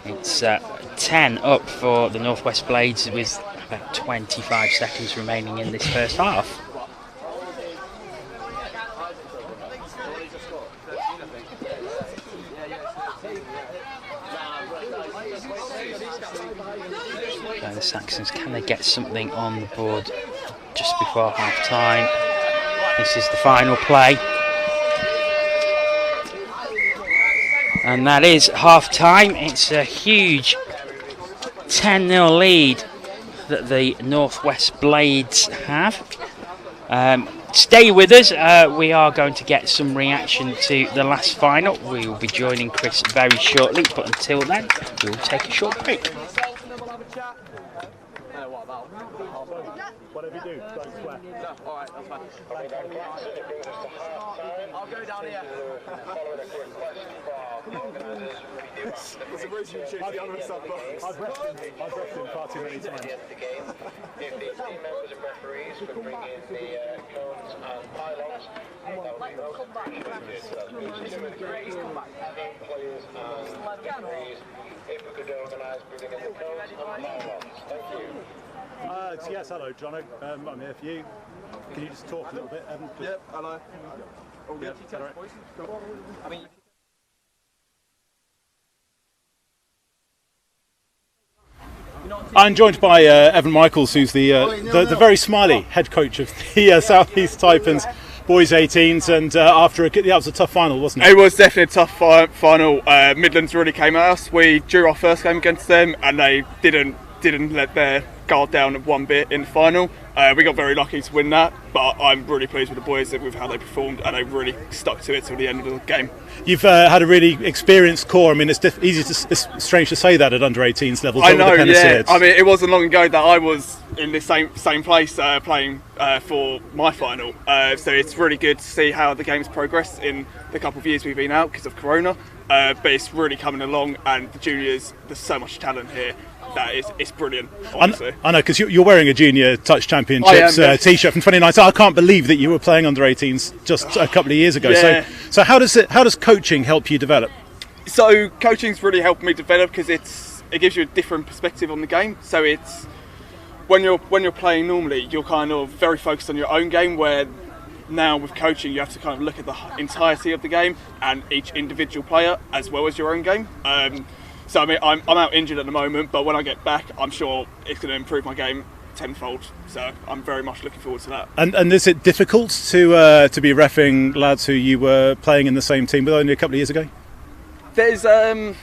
It's 10 up for the Northwest Blades with About 25 seconds remaining in this first half. And the Saxons, can they get something on the board just before half time? This is the final play. And that is half time. It's a huge 10-0 lead that the Northwest Blades have. Stay with us. We are going to get some reaction to the last final. We will be joining Chris very shortly, but until then, we will take a short break. Whatever you do, don't sweat. No, alright, that's fine. I'll go down here. There's a reason you choose the honour sub, but I've rested him far too many times. If the team members and referees could bring in the cones and pylons, that would be most appreciated. So, having players and referees, if we could organise bringing in the cones and pylons. Thank you. Yes, hello, Jono. I'm here for you. Can you just talk a little bit, Evan? Yep, hello. All good. All right. I mean, I'm joined by Evan Michaels, who's the very smiley head coach of the South East Taipans boys 18s, and that was a tough final, wasn't it? It was definitely a tough final. Midlands really came at us. We drew our first game against them, and they didn't let their guard down one bit in the final. We got very lucky to win that, but I'm really pleased with the boys with how they performed, and they really stuck to it till the end of the game. You've had a really experienced core. I mean, it's strange to say that at under 18s level. I know, yeah. I mean, it wasn't long ago that I was in the same place playing for my final. So it's really good to see how the game's progressed in the couple of years we've been out because of Corona. But it's really coming along, and the juniors, there's so much talent here. It's brilliant, honestly. I know, because you're wearing a Junior Touch Championships T-shirt from 2019. I can't believe that you were playing under 18s just a couple of years ago. Yeah. So how does coaching help you develop? So coaching's really helped me develop because it gives you a different perspective on the game. So it's when you're playing normally, you're kind of very focused on your own game, where now with coaching you have to kind of look at the entirety of the game and each individual player as well as your own game. So I mean, I'm out injured at the moment, but when I get back, I'm sure it's going to improve my game tenfold. So I'm very much looking forward to that. And is it difficult to be reffing lads who you were playing in the same team with only a couple of years ago? There's I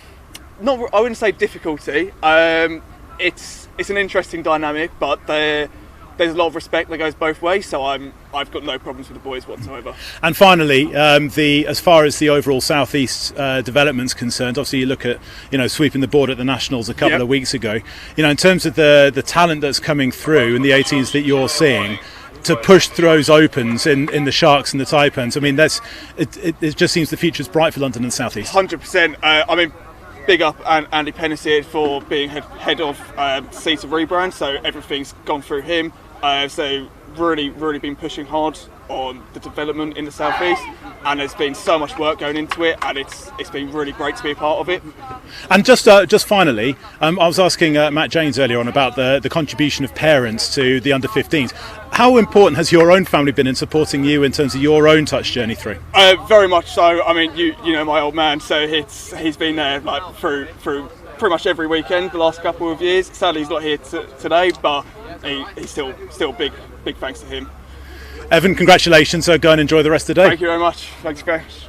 wouldn't say difficulty. It's an interesting dynamic, but there's a lot of respect that goes both ways, so I've got no problems with the boys whatsoever. And finally, as far as the overall South East development's concerned, obviously you look at sweeping the board at the Nationals a couple of weeks ago. In terms of the talent that's coming through in the 18s that you're seeing, to push through those opens in the Sharks and the Taipans, I mean it just seems the future's bright for London and South East. 100%. I mean, big up Andy Pennissear for being head of CETA rebrand, so everything's gone through him. So really been pushing hard on the development in the South East, and there's been so much work going into it, and it's been really great to be a part of it. And just finally, I was asking Matt James earlier on about the contribution of parents to the under 15s. How important has your own family been in supporting you in terms of your own touch journey through? Very much so. I mean, you know my old man, so he's been there like through pretty much every weekend the last couple of years. Sadly, he's not here today, but he's still big thanks to him. Evan, congratulations. Go and enjoy the rest of the day. Thank you very much. Thanks, guys.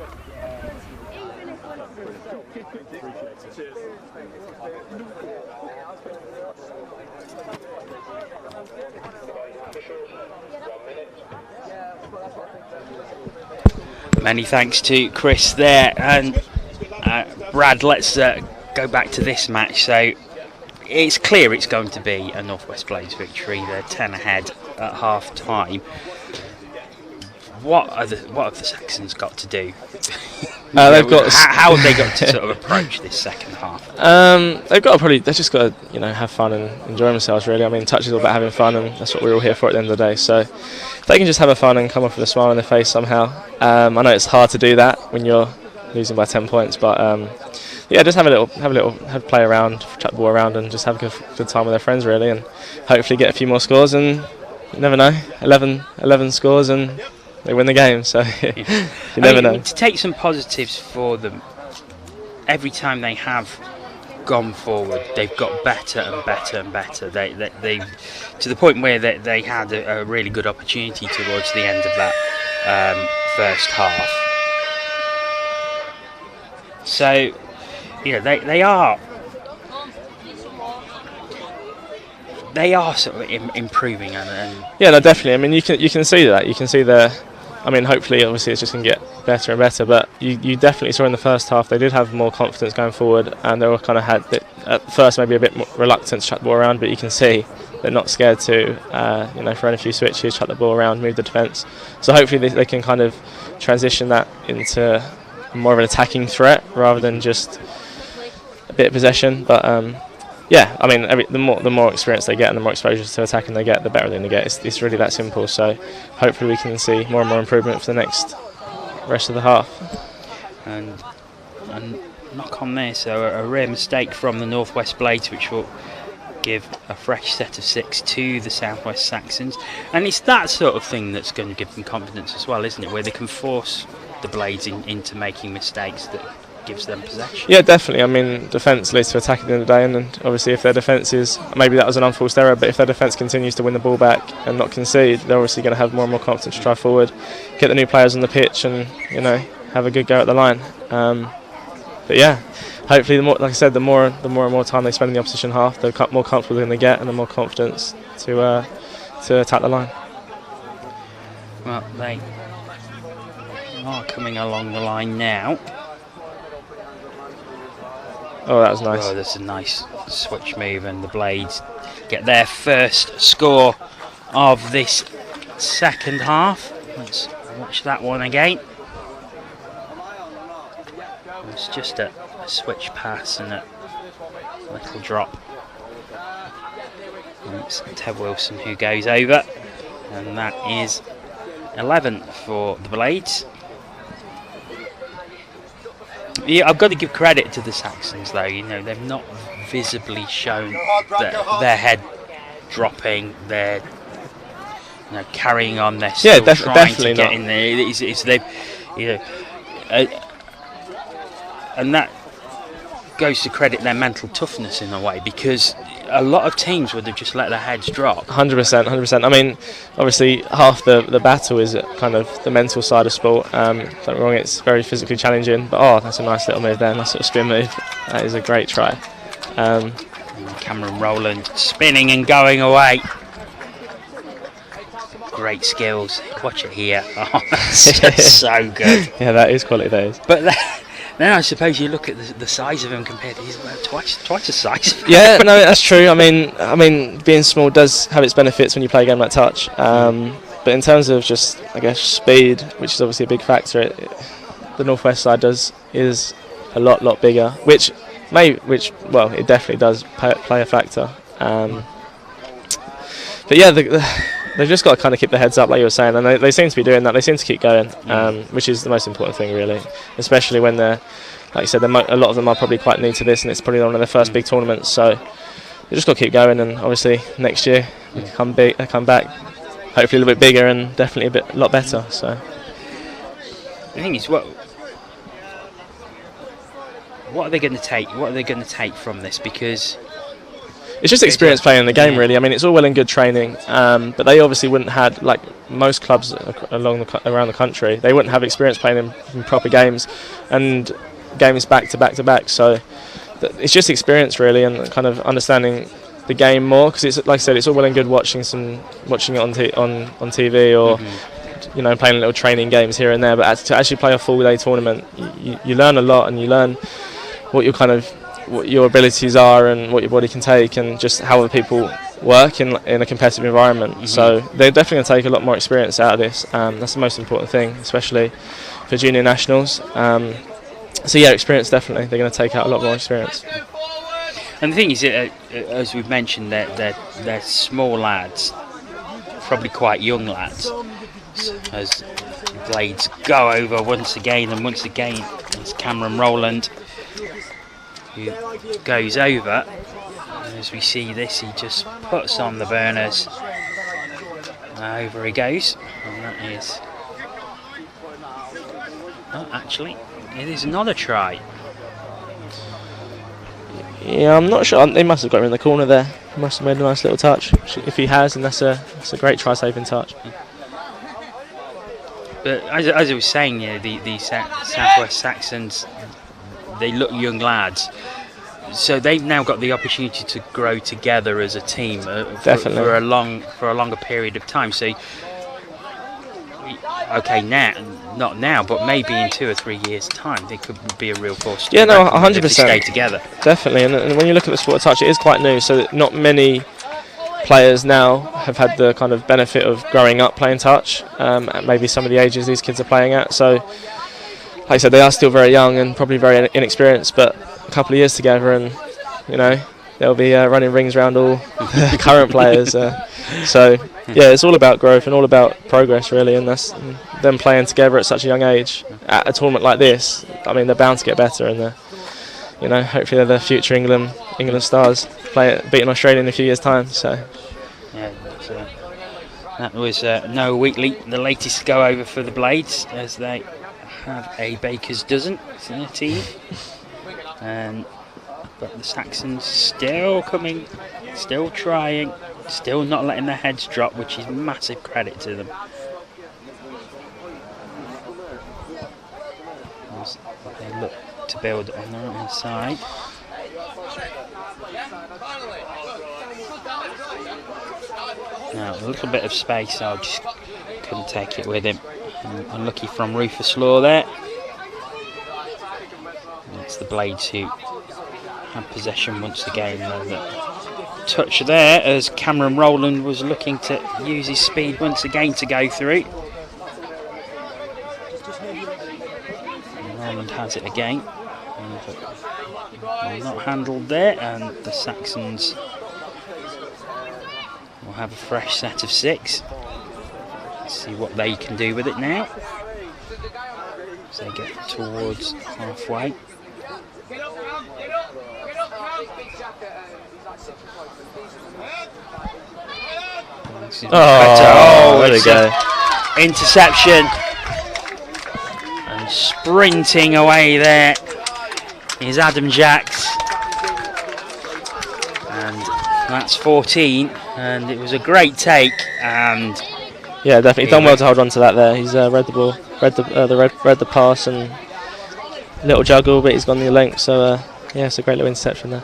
Many thanks to Chris there, and Brad, let's go back to this match. So it's clear it's going to be a Northwest Blades victory. They're 10 ahead at half time. What have the Saxons got to do? How have they got to sort of approach this second half? They've just got to have fun and enjoy themselves, really. I mean, touch is all about having fun, and that's what we're all here for at the end of the day. So if they can just have a fun and come off with a smile on their face somehow. I know it's hard to do that when you're losing by 10 points, but yeah, just have a play around, chuck the ball around, and just have a good time with their friends really, and hopefully get a few more scores. And you never know, 11 scores and they win the game. So you never know. To take some positives for them, every time they have gone forward, they've got better and better and better. They to the point where they had a really good opportunity towards the end of that first half. So, they are sort of improving and yeah, no, definitely. I mean, you can see that. You can see their. I mean, hopefully, obviously, it's just going to get better and better. But you definitely saw in the first half they did have more confidence going forward, and they were kind of had at first maybe a bit more reluctant to chuck the ball around. But you can see they're not scared to, throw in a few switches, chuck the ball around, move the defence. So hopefully they can kind of transition that into more of an attacking threat rather than just a bit of possession. But yeah, I mean, the more experience they get and the more exposure to attacking they get, the better they're going to get. It's really that simple. So hopefully we can see more and more improvement for the rest of the half. And knock on this, a rare mistake from the Northwest Blades, which will give a fresh set of 6 to the Southwest Saxons. And it's that sort of thing that's going to give them confidence as well, isn't it? Where they can force the Blades into making mistakes that gives them possession. Yeah, definitely. I mean, defence leads to attack at the end of the day, and obviously if their defence is, maybe that was an unforced error, but if their defence continues to win the ball back and not concede, they're obviously going to have more and more confidence to try forward, get the new players on the pitch, and have a good go at the line. But yeah, hopefully, like I said, the more and more time they spend in the opposition half, the more comfortable they're going to get, and the more confidence to attack the line. Well, they are coming along the line now. Oh, that was nice. Oh, that's a nice switch move, and the Blades get their first score of this second half. Let's watch that one again. It's just a switch pass and a little drop. And it's Ted Wilson who goes over, and that is 11 for the Blades. Yeah, I've got to give credit to the Saxons though, they've not visibly shown their head dropping, they're carrying on, they're still trying to get in there. And that goes to credit their mental toughness in a way, because a lot of teams would have just let their heads drop. 100%. I mean, obviously half the battle is kind of the mental side of sport. Don't get me wrong, it's very physically challenging, but that's a nice little move there, nice sort of spin move. That is a great try. Cameron Rowland spinning and going away. Great skills. Watch it here. Oh, that's just so good. Yeah, that is quality, that is. But then I suppose you look at the size of him compared to he's about twice the size. Yeah, no, that's true. I mean, being small does have its benefits when you play a game like touch. But in terms of just, I guess, speed, which is obviously a big factor, the Northwest side is a lot bigger, which it definitely does play a factor. But yeah, they've just got to kind of keep their heads up, like you were saying, and they seem to be doing that. They seem to keep going, which is the most important thing, really. Especially when they're, like you said, a lot of them are probably quite new to this, and it's probably one of their first big tournaments. So they just got to keep going, and obviously next year they come back, hopefully a little bit bigger and definitely a lot better. So the thing is, what are they going to take? What are they going to take from this? Because it's just experience playing the game, really. I mean, it's all well and good training, but they obviously wouldn't have, like most clubs around the country, they wouldn't have experience playing in proper games and games back to back to back. So it's just experience, really, and kind of understanding the game more. Because it's, like I said, it's all well and good watching it on TV or playing little training games here and there. But to actually play a full day tournament, you learn a lot, and you learn what your abilities are and what your body can take, and just how other people work in a competitive environment. So they're definitely going to take a lot more experience out of this. That's the most important thing, especially for junior nationals. So yeah, experience, definitely. They're going to take out a lot more experience. And the thing is, as we've mentioned, they're small lads, probably quite young lads, as Blades go over once again, and once again it's Cameron Rowland. who goes over. As we see this, he just puts on the burners. Over he goes, and that is... Oh, actually, it is not a try. Yeah, I'm not sure. They must have got him in the corner there. He must have made a nice little touch. If he has, then that's a great try-saving touch. But as I was saying, the Southwest Saxons, they look young lads. So they've now got the opportunity to grow together as a team Definitely. for a longer period of time. So, okay, not now, but maybe in 2 or 3 years' time, they could be a real force. Yeah, no, 100%. If they stay together. Definitely, and when you look at the sport of touch, it is quite new. So not many players now have had the kind of benefit of growing up playing touch at maybe some of the ages these kids are playing at. So, like I said, they are still very young and probably very inexperienced, but a couple of years together and they'll be running rings around all current players. So yeah, it's all about growth and all about progress really, and that's them playing together at such a young age at a tournament like this. I mean, they're bound to get better, and hopefully they're the future England stars beating Australia in a few years' time. So yeah, that was Noah Wheatley, the latest go over for the Blades, as they have a baker's dozen in their team. But the Saxons still coming, still trying, still not letting their heads drop, which is massive credit to them. As they look to build on the right hand side. Now a little bit of space, I just couldn't take it with him. Unlucky from Rufus Law there. It's the Blades who had possession once again. The touch there as Cameron Rowland was looking to use his speed once again to go through. And Rowland has it again. Not handled there, and the Saxons will have a fresh set of 6. Let's see what they can do with it now. As they get towards halfway. Oh, there we go. Interception. And sprinting away there is Adam Jacks. And that's 14. And it was a great take. And yeah, definitely done well to hold on to that there. He's read the ball, read the pass, and little juggle, but he's gone the length. So yeah, it's a great little interception there.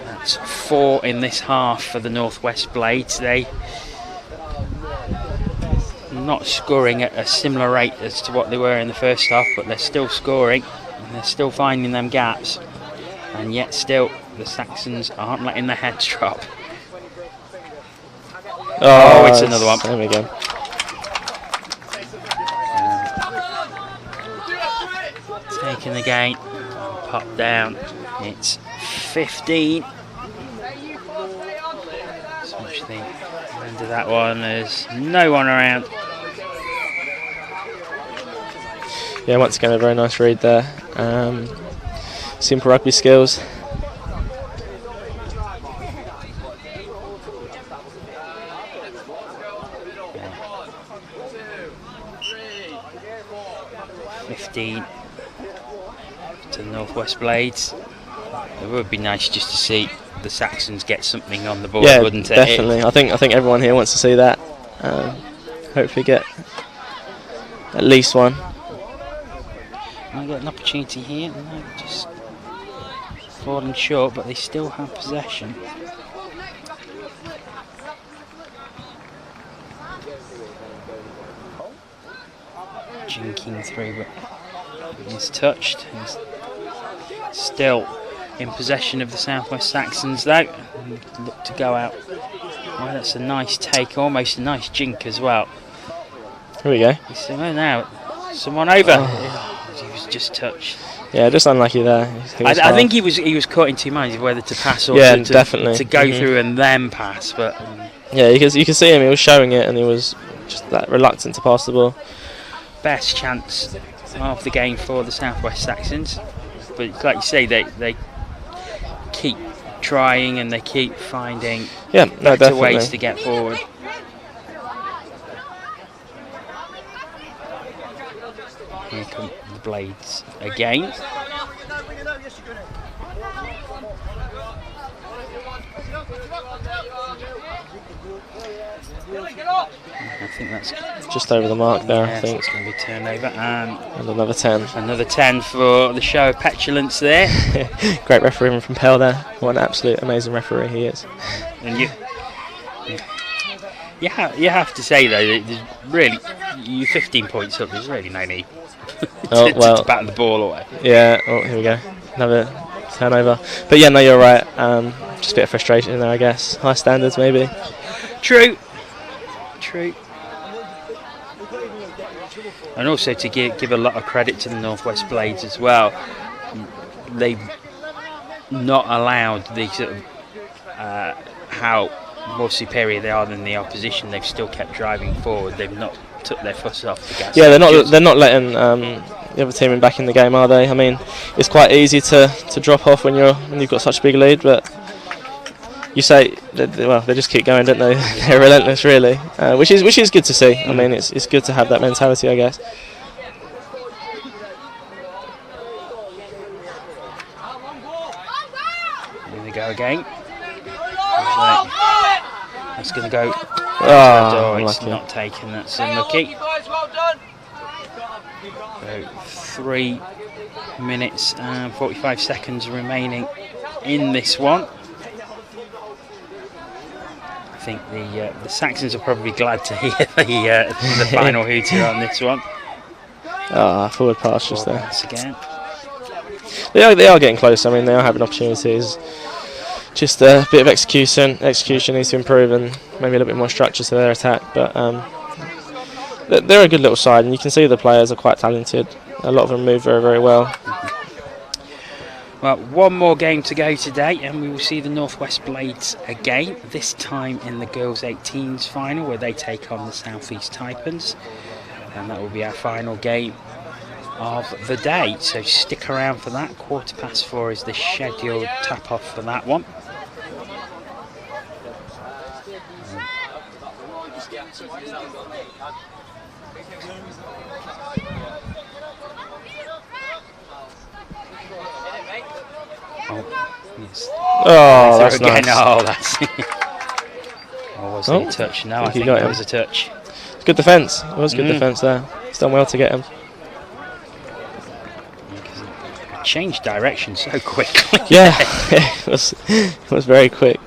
That's 4 in this half for the Northwest Blades. They not scoring at a similar rate as to what they were in the first half, but they're still scoring and they're still finding them gaps, and yet still the Saxons aren't letting their heads drop. Oh, it's another one. There we go. Taken again, pop down. It's 15. So much the end of that one. There's no one around. Yeah, once again a very nice read there. Simple rugby skills. To the Northwest Blades. It would be nice just to see the Saxons get something on the board, yeah, wouldn't it? Definitely. I think everyone here wants to see that. Hopefully get at least one. I got an opportunity here, and they're just falling short, but they still have possession. Jinking through, but he's touched. He's still in possession of the Southwest Saxons, though. Look to go out. Well, that's a nice take, almost a nice jink as well. Here we go. Now, someone over. Oh, he was just touched. Yeah, just unlucky there. I think he was caught in 2 minds whether to pass or definitely. to go through and then pass. But yeah, you can see him. He was showing it, and he was just that reluctant to pass the ball. Best chance of the game for the Southwest Saxons. But like you say, they keep trying and they keep finding better ways to get forward. Here come the Blades again. I think that's just over the mark there. Yeah, I think it's going to be turnover and another 10. Another 10 for the show of petulance there. Great referee from Pell there. What an absolute amazing referee he is. And you have to say though, that there's really, you're 15 points up. There's really no need to bat the ball away. Yeah. Oh, here we go. Another turnover. But yeah, no, you're right. Just a bit of frustration in there, I guess. High standards, maybe. True. And also to give a lot of credit to the Northwest Blades as well. They've not allowed the sort of how more superior they are than the opposition. They've still kept driving forward. They've not took their foot off the gas. Yeah, they're not letting the other team back in the game, are they? I mean, it's quite easy to drop off when you've got such a big lead, but you say they just keep going, don't they? They're relentless, really, which is good to see. I mean, it's good to have that mentality, I guess. Here we go again. That's going to go. It's not taken. That's unlucky. So 3 minutes and 45 seconds remaining in this one. I think the Saxons are probably glad to hear the final hooter on this one. Forward pass just there. Again. They are getting close. I mean, they are having opportunities. Just a bit of execution needs to improve, and maybe a little bit more structure to their attack. But they're a good little side, and you can see the players are quite talented. A lot of them move very, very well. Well, one more game to go today, and we will see the Northwest Blades again, this time in the Girls 18s final, where they take on the Southeast Taipans. And that will be our final game of the day. So stick around for that. 4:15 is the scheduled tap-off for that one. Oh, that's again. nice. Oh, that's. Was it a touch? No, I think that was a touch. It's good defence. It was good defence there. It's done well to get him. Changed direction so quickly. Yeah, it was very quick.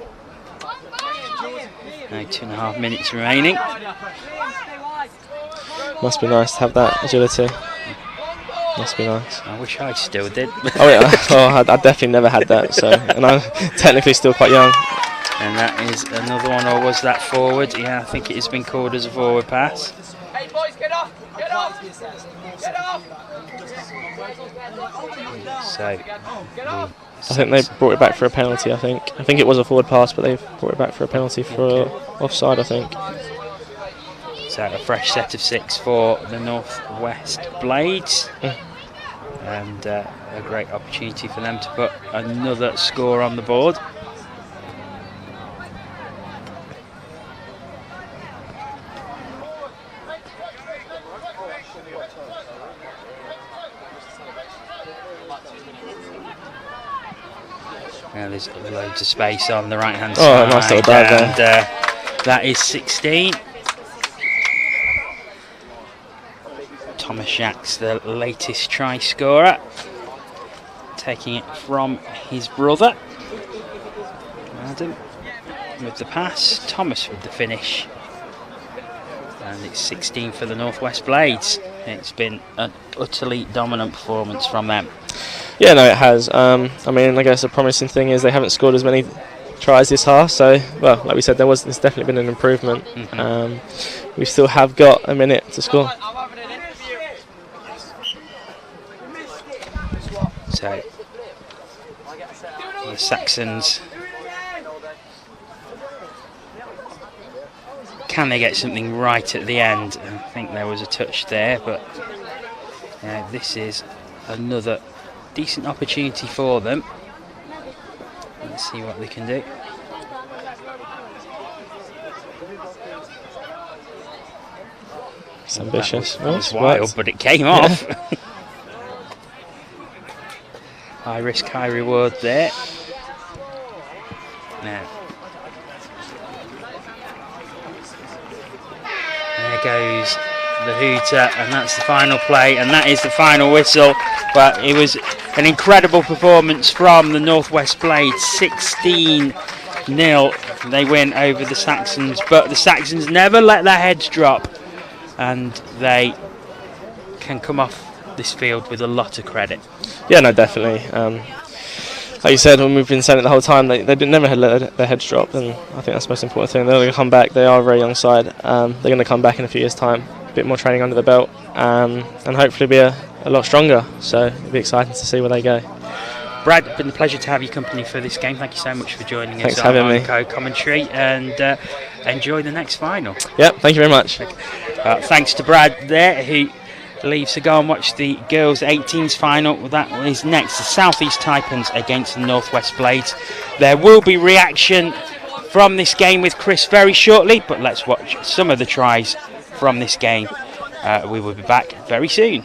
Now 2.5 minutes remaining. Must be nice to have that agility. Must be nice. I wish I still did. Oh yeah, I definitely never had that. So, and I'm technically still quite young. And that is another one, or was that forward? Yeah, I think it has been called as a forward pass. Hey boys, get off! Get off! Get off! So, I think they brought it back for a penalty. I think it was a forward pass, but they've brought it back for a penalty for offside, I think. So a fresh set of 6 for the Northwest Blades. And a great opportunity for them to put another score on the board. There's loads of space on the right hand side. Oh, nice little dive there. And that is 16. Thomas Jacks, the latest try scorer, taking it from his brother Adam with the pass, Thomas with the finish, and it's 16 for the Northwest Blades. It's been an utterly dominant performance from them. Yeah, no, it has. I mean, I guess the promising thing is they haven't scored as many tries this half, so, well, like we said, there's definitely been an improvement. We still have got a minute to score. So, the Saxons, can they get something right at the end? I think there was a touch there, but This is another decent opportunity for them. Let's see what they can do. It's ambitious. That was wild, but it came off. High risk, high reward there. Now, there goes the hooter, and that's the final play, and that is the final whistle. But it was an incredible performance from the Northwest Blades. 16-0 they win over the Saxons, but the Saxons never let their heads drop, and they can come off this field with a lot of credit. Yeah, no, definitely. Like you said, when we've been saying it the whole time, they never let their heads drop, and I think that's the most important thing. They're going to come back. They are a very young side. They're going to come back in a few years' time, a bit more training under the belt, and hopefully be a lot stronger. So it'll be exciting to see where they go. Brad, it's been a pleasure to have your company for this game. Thank you so much for joining Thanks us for having on me. co-commentary, and enjoy the next final. Yep, thank you very much. Thanks to Brad there, who leaves to go and watch the girls 18s final. That is next, the South East Taipans against the Northwest Blades. There will be reaction from this game with Chris very shortly, but let's watch some of the tries from this game. We will be back very soon.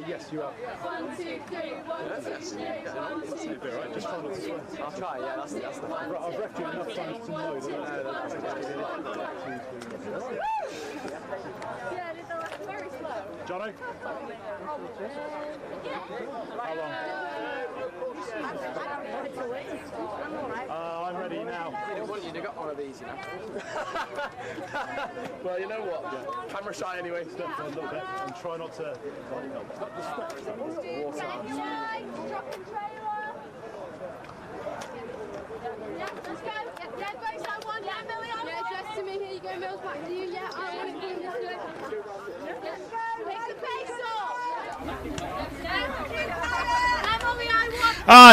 Yes, you are. 1, 2, 3, 1, 2, 3, 1, 2, 3. Right, just try not to sweat. I'll try, yeah, that's the fun. I've read you enough times to know that. Very slow. Johnny? How long? I'm ready now. I didn't want you to get one of these, you know. Well, you know what? Yeah. Camera shy anyway. Step a little bit and try not to.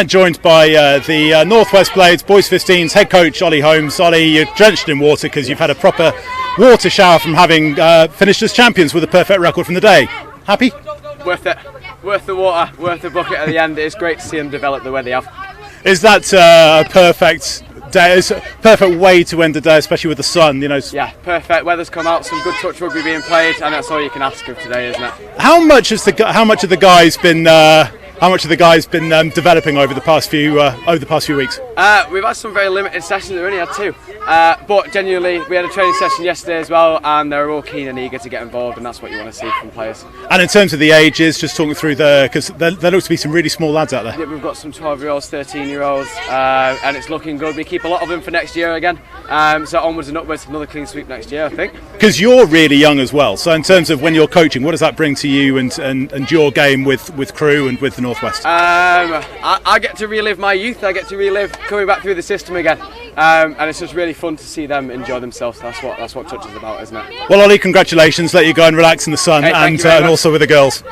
Joined by the Northwest Blades Boys 15's head coach Ollie Holmes. Ollie, you're drenched in water because you've had a proper water shower from having finished as champions with a perfect record from the day. Happy? Worth it. Worth the water, worth the bucket at the end. It's great to see them develop the way they have. Is that a perfect day? It's a perfect way to end the day, especially with the sun, you know. Yeah, perfect. Weather's come out, some good touch rugby being played, and that's all you can ask of today, isn't it? How much have the guys been developing over the past few weeks? We've had some very limited sessions. We've only had 2, but genuinely we had a training session yesterday as well, and they're all keen and eager to get involved, and that's what you want to see from players. And in terms of the ages, just talking through because there looks to be some really small lads out there. Yeah, we've got some 12-year-olds, 13-year-olds, and it's looking good. We keep a lot of them for next year again, so onwards and upwards, another clean sweep next year, I think. Because you're really young as well, so in terms of when you're coaching, what does that bring to you and your game with Crewe and with the Northwest? I get to relive my youth. I get to relive coming back through the system again, and it's just really fun to see them enjoy themselves. That's what touch is about, isn't it? Well, Ollie, congratulations. Let you go and relax in the sun, and also with the girls.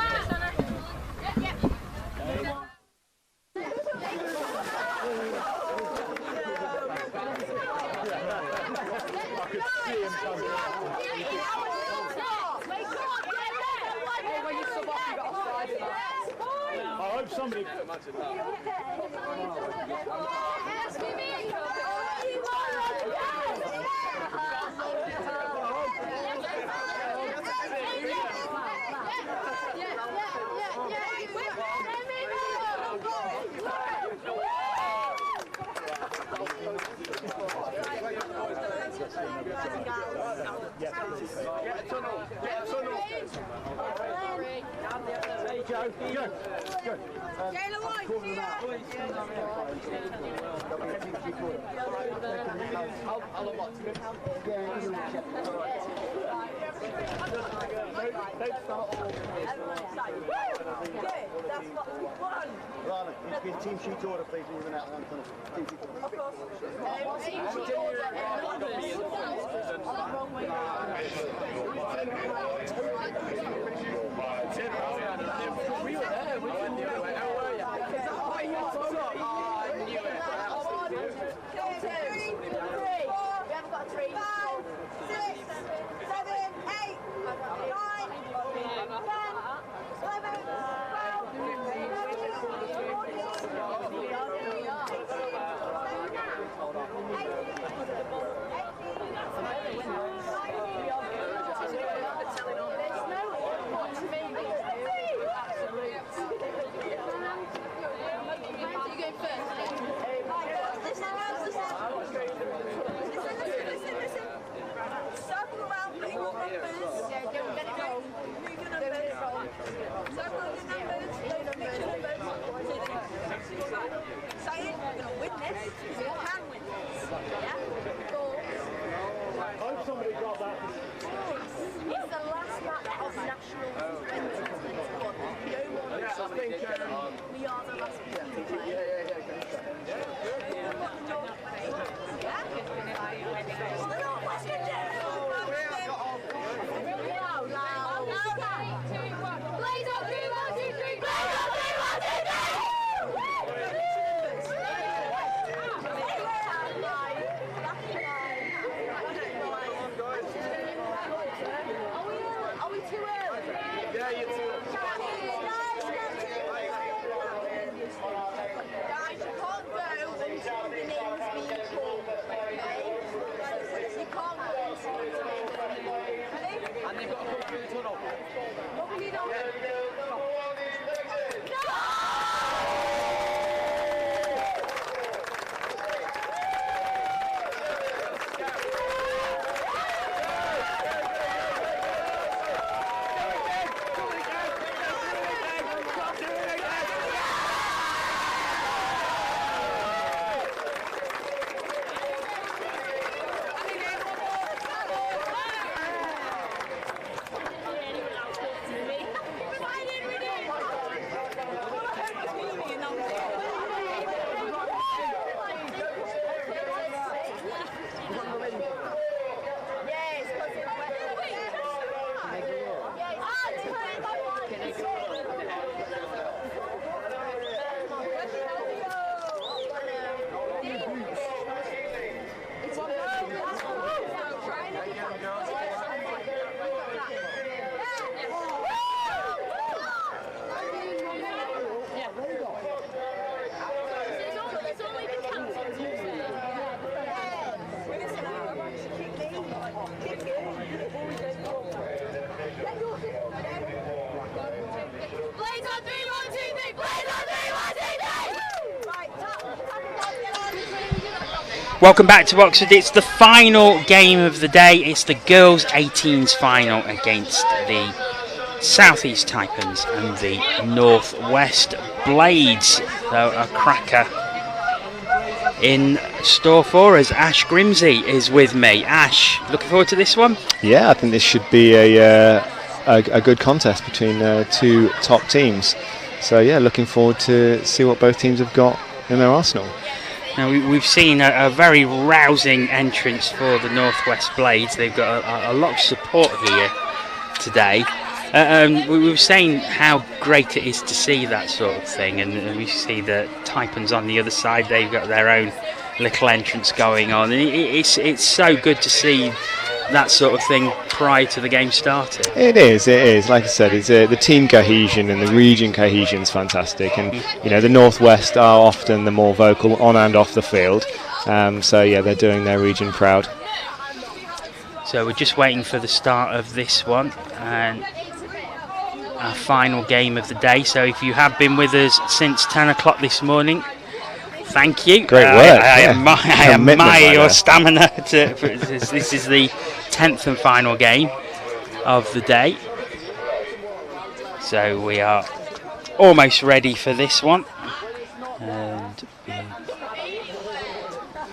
Team sheet order, please, when you're out. Team sheet order. Of course. We were there, we didn't do it. Where were you? Is that why you told us? Oh, I knew it. 2, 3, 4. We haven't got 3. 5, 6, 7, 8, 9, 10, 11, Welcome back to Oxford. It's the final game of the day. It's the girls' 18s final against the South East Taipans and the North West Blades. So a cracker in store for us. Ash Grimsey is with me. Ash, looking forward to this one? Yeah, I think this should be a good contest between two top teams. So yeah, looking forward to see what both teams have got in their arsenal. Now we've seen a very rousing entrance for the Northwest Blades. They've got a lot of support here today. We were saying how great it is to see that sort of thing, and we see the Taipans on the other side. They've got their own little entrance going on. And it's so good to see that sort of thing prior to the game starting. It is. Like I said, it's the team cohesion and the region cohesion is fantastic. And you know, the Northwest are often the more vocal on and off the field. So yeah, they're doing their region proud. So we're just waiting for the start of this one and our final game of the day. So if you have been with us since 10 o'clock this morning, thank you. Great work. I admire your stamina. This is the 10th and final game of the day. So we are almost ready for this one. And we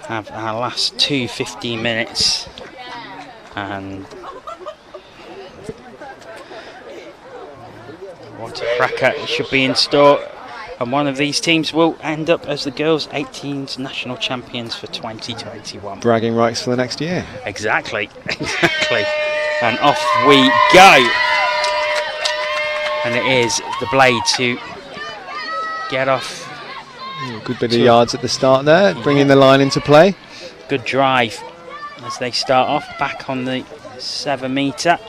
have our last 15 minutes. And what a cracker should be in store. And one of these teams will end up as the girls' 18s national champions for 2021. Bragging rights for the next year. Exactly, exactly. And off we go. And it is the Blades who get off. Good bit of yards at the start there, bringing the line into play. Good drive as they start off back on the 7 metre.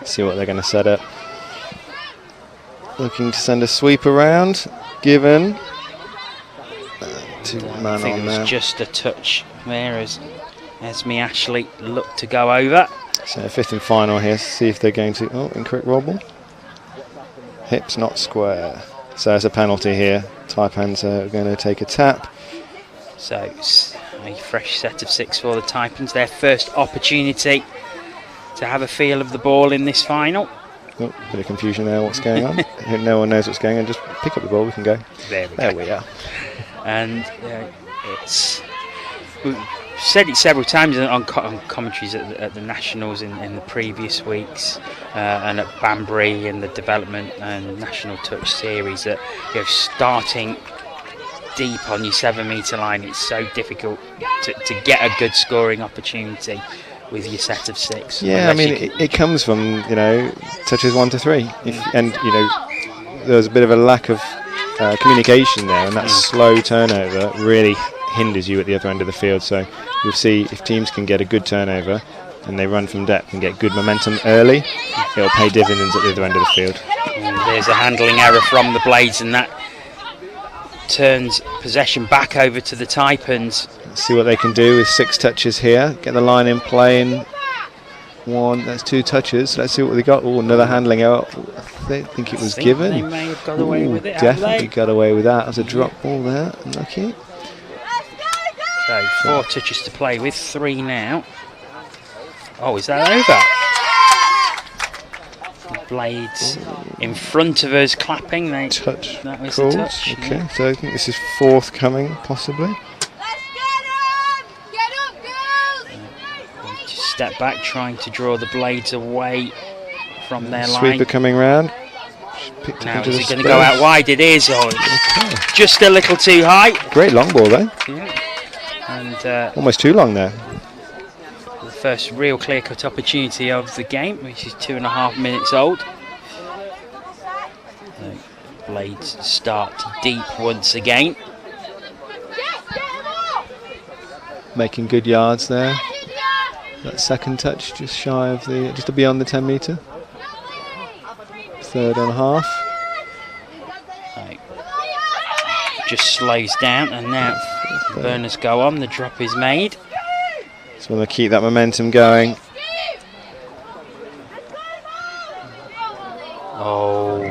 See what they're going to set up. Looking to send a sweep around, given. Two man I think on it was there. just a touch there as Esme Ashley looked to go over. So 5th and final here, see if they're going to, incorrect roll ball. Hips not square. So there's a penalty here. Taipans are going to take a tap. So it's a fresh set of 6 for the Taipans. Their first opportunity to have a feel of the ball in this final. Oh, bit of confusion there, what's going on? No one knows what's going on, just pick up the ball, we can go. There we are. And we've said it several times on commentaries at the Nationals in the previous weeks and at Banbury in the Development and National Touch Series that starting deep on your 7 metre line, it's so difficult to get a good scoring opportunity with your set of 6. Yeah, I mean, it comes from, touches 1 to 3. And, there was a bit of a lack of communication there, and that slow turnover really hinders you at the other end of the field. So you'll see if teams can get a good turnover and they run from depth and get good momentum early, it'll pay dividends at the other end of the field. And there's a handling error from the Blades, and that turns possession back over to the Taipans. Let's see what they can do with 6 touches here. Get the line in play in 1. That's 2 touches. Let's see what they got. Oh, another handling error. I think it was given. They may have got away with it. Definitely got away with that. That was a drop ball there. Unlucky. So 4 touches to play with. 3 now. Oh, is that over? The Blades in front of us clapping. Touch. That was Cool. a touch. Okay, Yeah. so I think this is 4th coming, possibly. Just step back, trying to draw the Blades away from their line. Sweeper coming round. Now is it going to go out wide? It is. Just a little too high. Great long ball though. Yeah. And Almost too long there. the first real clear-cut opportunity of the game, which is 2.5 minutes old. The Blades start deep once again. Making good yards there. That second touch just shy of the, just beyond the 10 metre. 3rd and a half. Just slows down, and now burners go on. The drop is made. Just want to keep that momentum going. Oh,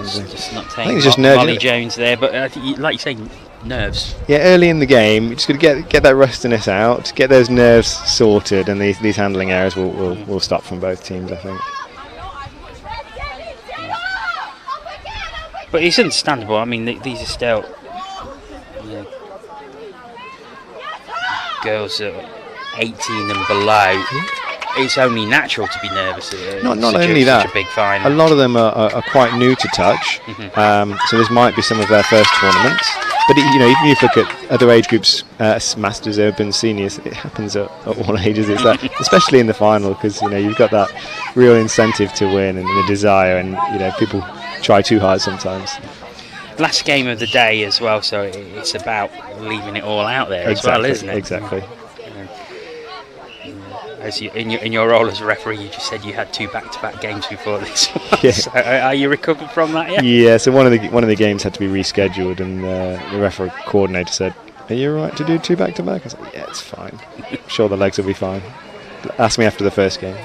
just not I think taking it's just Molly nerves. Jones there, but like you say, nerves. Yeah, early in the game, you just got to get that rustiness out, get those nerves sorted, and these handling errors will stop from both teams, I think. But it's understandable. I mean, these are still girls that are 18 and below. It's only natural to be nervous. Not such only such that, a big final. a lot of them are quite new to touch, so this might be some of their first tournaments. But even if you look at other age groups, Masters, Open, Seniors, it happens at all ages. It's that, especially in the final, because you've got that real incentive to win and the desire, and people try too hard sometimes. Last game of the day as well, so it's about leaving it all out there as well, isn't it? Exactly. As in your role as a referee, you just said you had 2 back-to-back games before this one. Yeah. So are you recovered from that yet? Yeah. So one of the games had to be rescheduled, and the referee coordinator said, "Are you all right to do 2 back-to-back?" I was like, "Yeah, it's fine. I'm sure the legs will be fine." Ask me after the first game.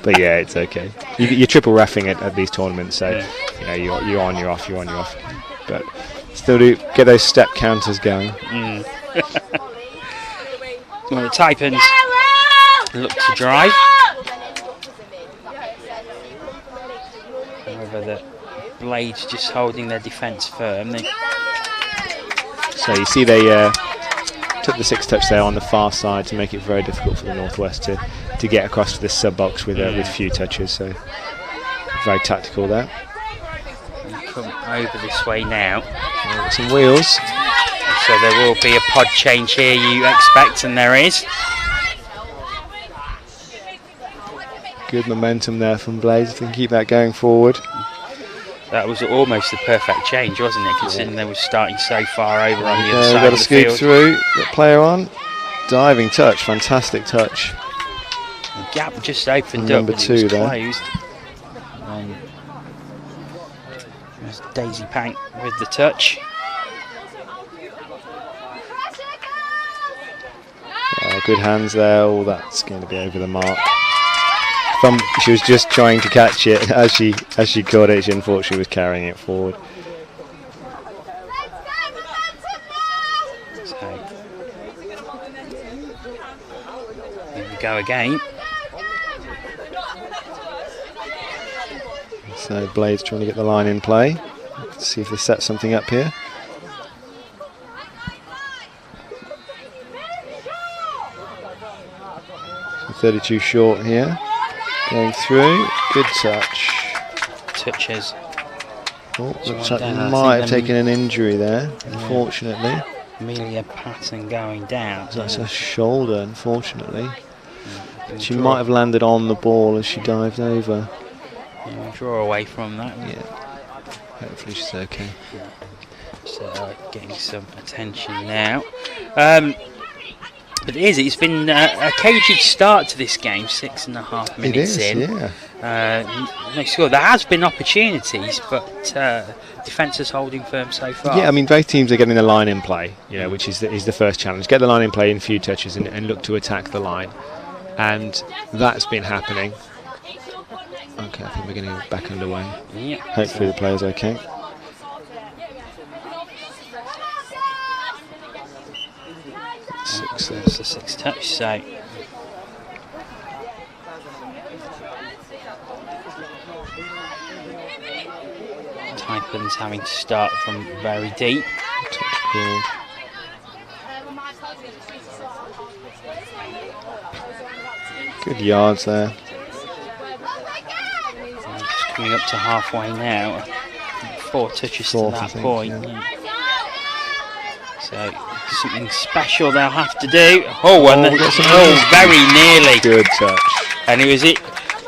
But yeah, it's okay. You're triple reffing at these tournaments, so you're on, you're off, you're on, you're off. But still do get those step counters going. Well, the Taipans look to drive. However, the Blades just holding their defence firm. So you see they took the 6-touch there on the far side to make it very difficult for the Northwest to get across to this sub-box with few touches. So very tactical there. Come over this way now. Some wheels. So there will be a pod change here, you expect, and there is. Good momentum there from Blades. If they can keep that going forward. That was almost the perfect change, wasn't it? Considering they were starting so far over on the other side Got of to the scoop field. through. Got player on. Diving touch. Fantastic touch. The gap just opened And up, number but it was 2 there. closed. There's Daisy Pank with the touch. Good hands there. Oh, that's going to be over the mark. She was just trying to catch it as she caught it. She unfortunately was carrying it forward. So, here we go again. So Blades trying to get the line in play. Let's see if they set something up here. So 32 short here. Going through. Good touch. Touches. Oh, looks one like down. they I might think have taken an injury there, unfortunately. Amelia Patton going down. That's her shoulder, unfortunately. She might have landed on the ball as she dived over. Yeah, draw away from that. Yeah. Hopefully she's okay. So getting some attention now. But it's been a cagey start to this game, 6.5 minutes in. No score. There has been opportunities, but defence is holding firm so far. Yeah, I mean, both teams are getting the line in play, which is the first challenge. Get the line in play in a few touches and look to attack the line. And that's been happening. Okay, I think we're getting back underway. Yeah. Hopefully the player's okay. It's a 6 touch, so Taipans having to start from very deep. Cool. Good yards there. Just coming up to halfway now. 4 touches to that point. Yeah. So something special they'll have to do. Very nearly. Good touch. And it was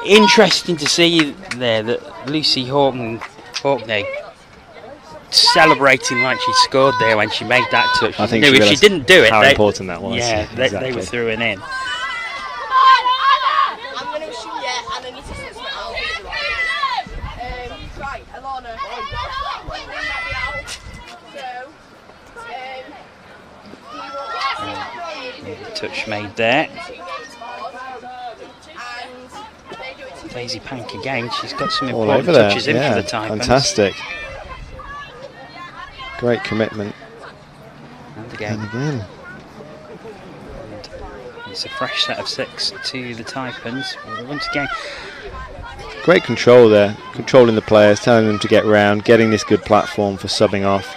interesting to see there that Lucy Hawkney celebrating like she scored there when she made that touch. I think if she didn't do it, how important that was. Yeah, exactly. they were through and in. I'm going to assume and then you just switch it out. Right, Alana. Touch made there. Daisy Pank again. She's got some All important over there. touches in for the Taipans. Fantastic. Great commitment. And again. And it's a fresh set of 6 to the Taipans. Once again, great control there. Controlling the players, telling them to get round, getting this good platform for subbing off.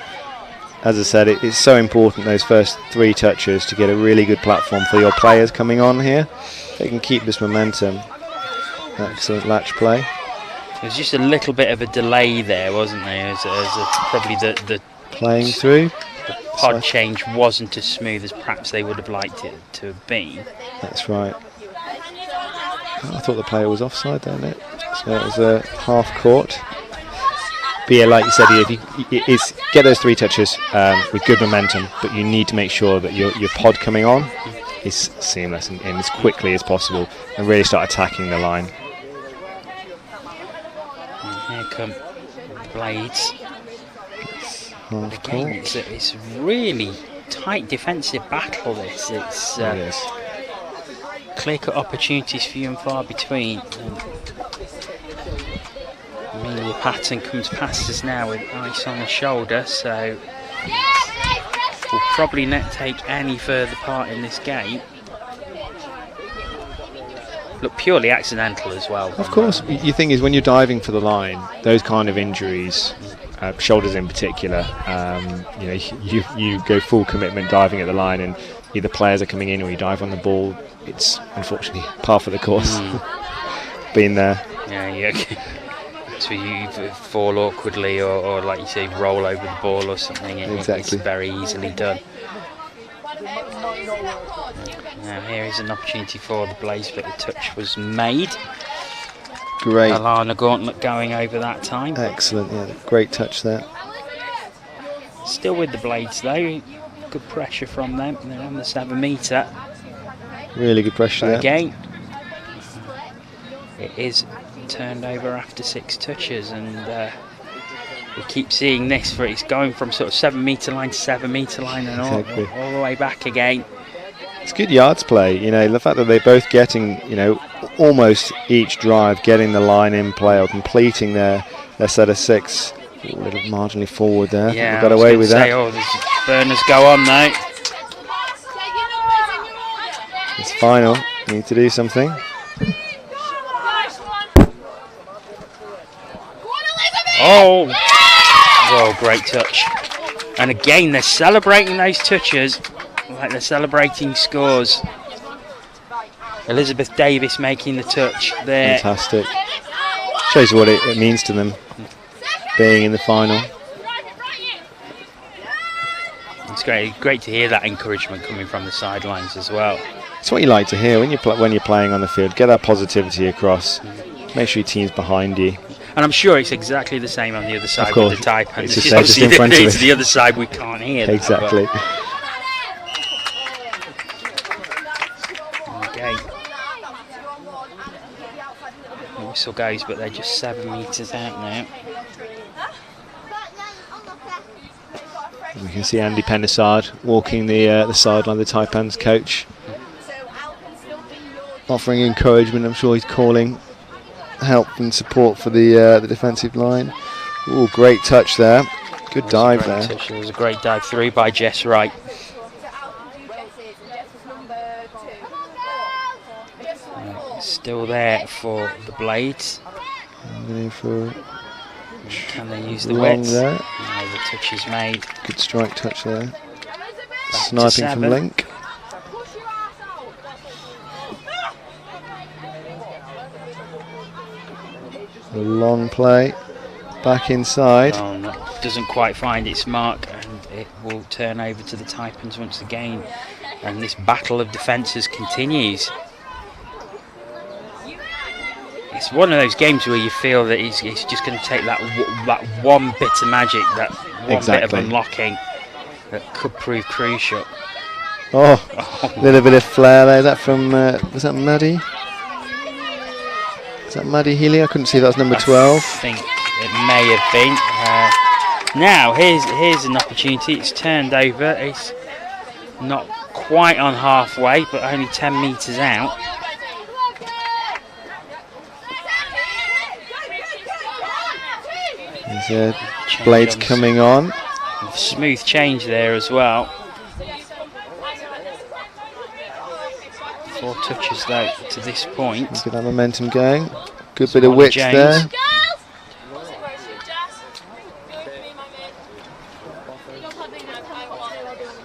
As I said, it's so important those first 3 touches to get a really good platform for your players coming on here. They can keep this momentum. Excellent latch play. There was just a little bit of a delay there, wasn't there? As probably the playing through. The pod change wasn't as smooth as perhaps they would have liked it to have been. That's right. I thought the player was offside there, Nick. So it was a half court. But yeah, like you said, it's get those 3 touches with good momentum, but you need to make sure that your pod coming on is seamless and as quickly as possible, and really start attacking the line. And here come Blades. Half Again, court. it's a really tight defensive battle. It's clear-cut opportunities few and far between. Amelia Patton comes past us now with ice on the shoulder, so will probably not take any further part in this game. look purely accidental as well. Of course, your thing is when you're diving for the line, those kind of injuries, shoulders in particular, you know, you go full commitment diving at the line, and either players are coming in or you dive on the ball. It's unfortunately par for the course. Been there. Yeah. So you fall awkwardly, or like you say, roll over the ball or something. Exactly. It's very easily done. Now here is an opportunity for the Blades, but the touch was made. Great. Alana Gauntlet going over that time. Excellent, yeah, great touch there. Still with the Blades though, good pressure from them. They're on the 7 metre. Really good pressure there. Again, it is turned over after 6 touches, and we keep seeing this, where it's going from sort of 7 metre line to 7 metre line, and all the way back again. It's good yards play, you know, the fact that they're both getting, you know, almost each drive, getting the line in play or completing their set of 6. A little marginally forward there. Yeah, we got away with that. Oh, there's burners go on though. It's final. Need to do something. Oh, well, great touch. And again, they're celebrating those touches like they're celebrating scores. Elizabeth Davis making the touch there. Fantastic. Shows what it means to them being in the final. It's great to hear that encouragement coming from the sidelines as well. It's what you like to hear when you're playing on the field. Get that positivity across. Make sure your team's behind you. And I'm sure it's exactly the same on the other side with the Taipans. It's just in front of it's the other side we can't hear. Exactly. Okay. The whistle goes, but they're just 7 metres out now. We can see Andy Pennisard walking the sideline, the Taipans coach, offering encouragement. I'm sure he's calling help and support for the defensive line. Oh, great touch there. Good dive there. It was a great dive through by Jess Wright. Still there for the Blades. Can they use the width? There. No, the touch is made. Good strike touch there. Sniping from Link. A long play. Back inside. Oh, no, doesn't quite find its mark, and it will turn over to the Taipans once again. And this battle of defences continues. It's one of those games where you feel that it's just going to take that one bit of magic, that one bit of unlocking that could prove crucial. Oh, a little bit of flair there. Is that from, was that Maddie? Is that Maddie Healy? I couldn't see, that was number 12. I think it may have been. Now, here's an opportunity. It's turned over. It's not quite on halfway, but only 10 metres out. There's Blades coming on. Smooth change there as well. 4 touches though to this point. Look at that momentum going. Good bit of width there.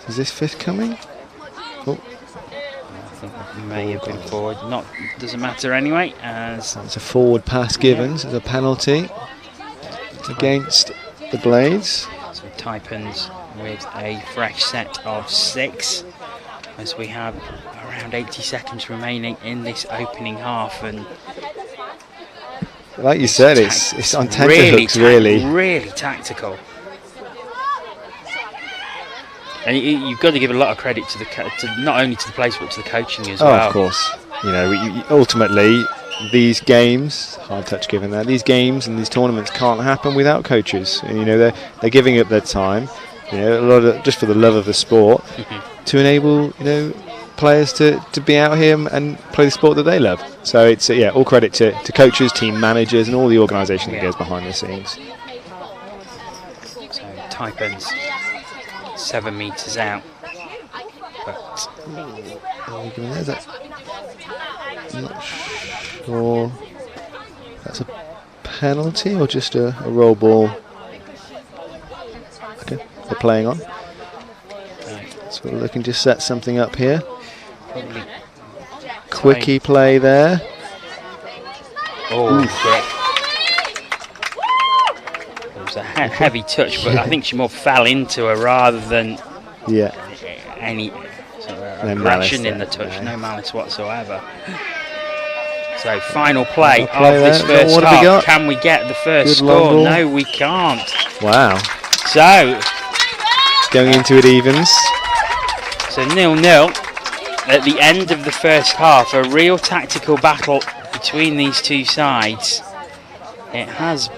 Is this 5th coming? Oh. I think that may have been forward. Doesn't matter anyway. As it's a forward pass given. So it's a penalty against the Blades. So Taipans with a fresh set of 6, as we have around 80 seconds remaining in this opening half, and like you said, it's on tenterhooks, really tactical. And you've got to give a lot of credit to not only to the players but to the coaching as well. Of course. You know, ultimately, these games, hard touch given there, these games and these tournaments can't happen without coaches. And you know, they're giving up their time, you know, a lot of just for the love of the sport, to enable, you know, players to be out here and play the sport that they love. So it's all credit to coaches, team managers, and all the organisation that goes behind the scenes. So Taipans 7 metres out, but I'm not sure that's a penalty or just a roll ball. Okay, they're playing on. So we're looking to set something up here. Probably Quickie play there. Oh, it was a heavy touch, but I think she more fell into her rather than any sort of aggression in the touch. No malice whatsoever. So final play of this first half. Can we get the first score? No, we can't. Wow. So going into it evens. So 0-0 at the end of the first half. A real tactical battle between these two sides. It has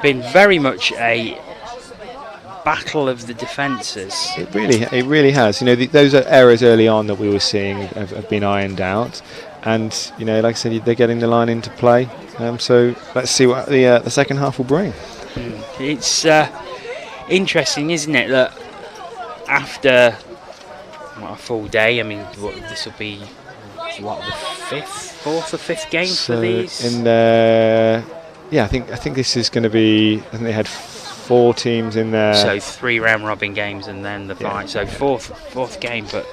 been very much a battle of the defences. It really has. You know, those errors early on that we were seeing have been ironed out, and you know, like I said, they're getting the line into play. So let's see what the second half will bring. It's interesting, isn't it, that after a full day, I mean, this will be the fourth or fifth game for these. I think this is going to be. I think they had 4 teams in there. So 3 round robin games and then the final. So fourth game, but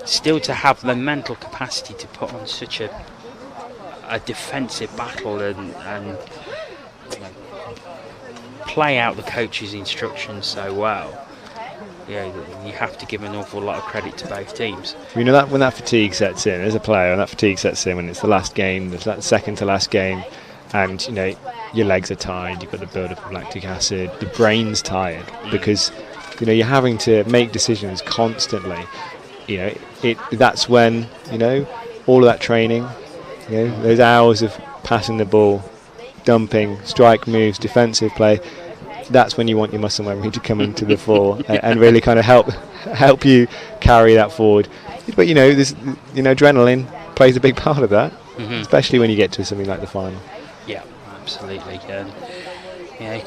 still to have the mental capacity to put on such a defensive battle and you know, play out the coach's instructions so well. Yeah, you have to give an awful lot of credit to both teams. You know, that when that fatigue sets in as a player, and that fatigue sets in when it's the last game, that second to last game, and you know your legs are tired, you've got the build-up of lactic acid, the brain's tired because you know you're having to make decisions constantly. You know, that's when you know all of that training, you know, those hours of passing the ball, dumping, strike moves, defensive play. That's when you want your muscle memory to come into the fore and really kind of help you carry that forward. But you know, adrenaline plays a big part of that, especially when you get to something like the final. Yeah, absolutely. Yeah,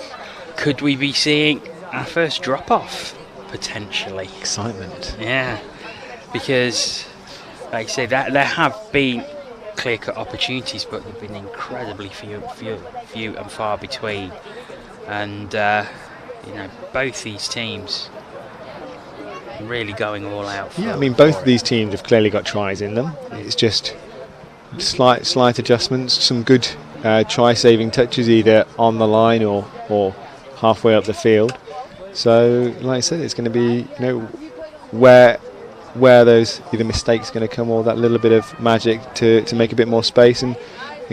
could we be seeing our first drop-off potentially? Excitement. Yeah, because like I say, there have been clear-cut opportunities, but they've been incredibly few and far between. And you know, both these teams really going all out. Yeah, I mean, both of these teams have clearly got tries in them. It's just slight adjustments, some good try-saving touches either on the line or halfway up the field. So, like I said, it's going to be, you know, where those either mistakes are going to come or that little bit of magic to make a bit more space and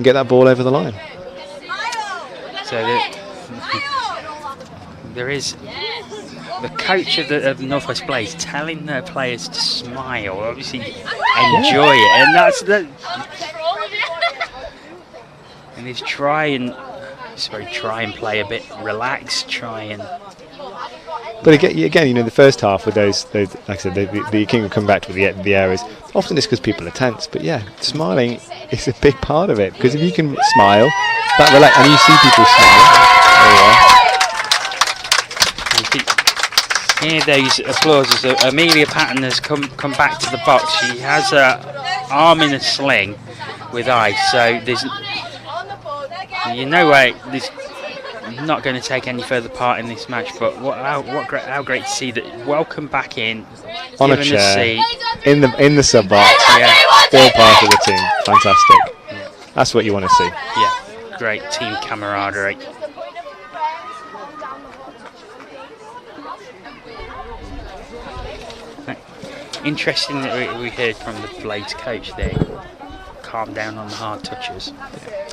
get that ball over the line. So there is the coach of the Northwest Blades telling their players to smile, obviously enjoy it, and that's the. And he's try and play a bit relaxed, But again, you know, the first half with those like I said, the King will come back to the areas. Often it's because people are tense, but yeah, smiling is a big part of it because if you can smile, that relax, and you see people smile. Hear those applauses. Amelia Patton has come back to the box. She has her arm in a sling with ice, so there's no way this not going to take any further part in this match. But how great to see that. Welcome back in on a chair in the sub box. Yeah, all part of the team. Fantastic. Yeah. That's what you want to see. Yeah, great team camaraderie. Interesting that we heard from the Blades coach there. Calm down on the hard touches.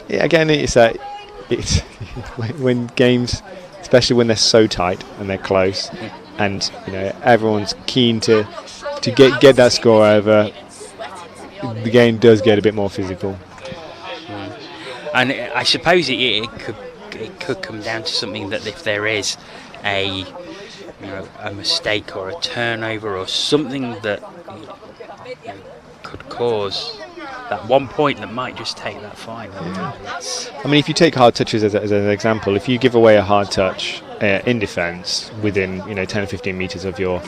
Yeah, again, it's when games, especially when they're so tight and they're close, and you know everyone's keen to get that score over. The game does get a bit more physical. And I suppose it could come down to something that if there is a mistake or a turnover or something that could cause that 1 point that might just take that final. I mean, if you take hard touches as an example, if you give away a hard touch in defence within 10 or 15 metres of your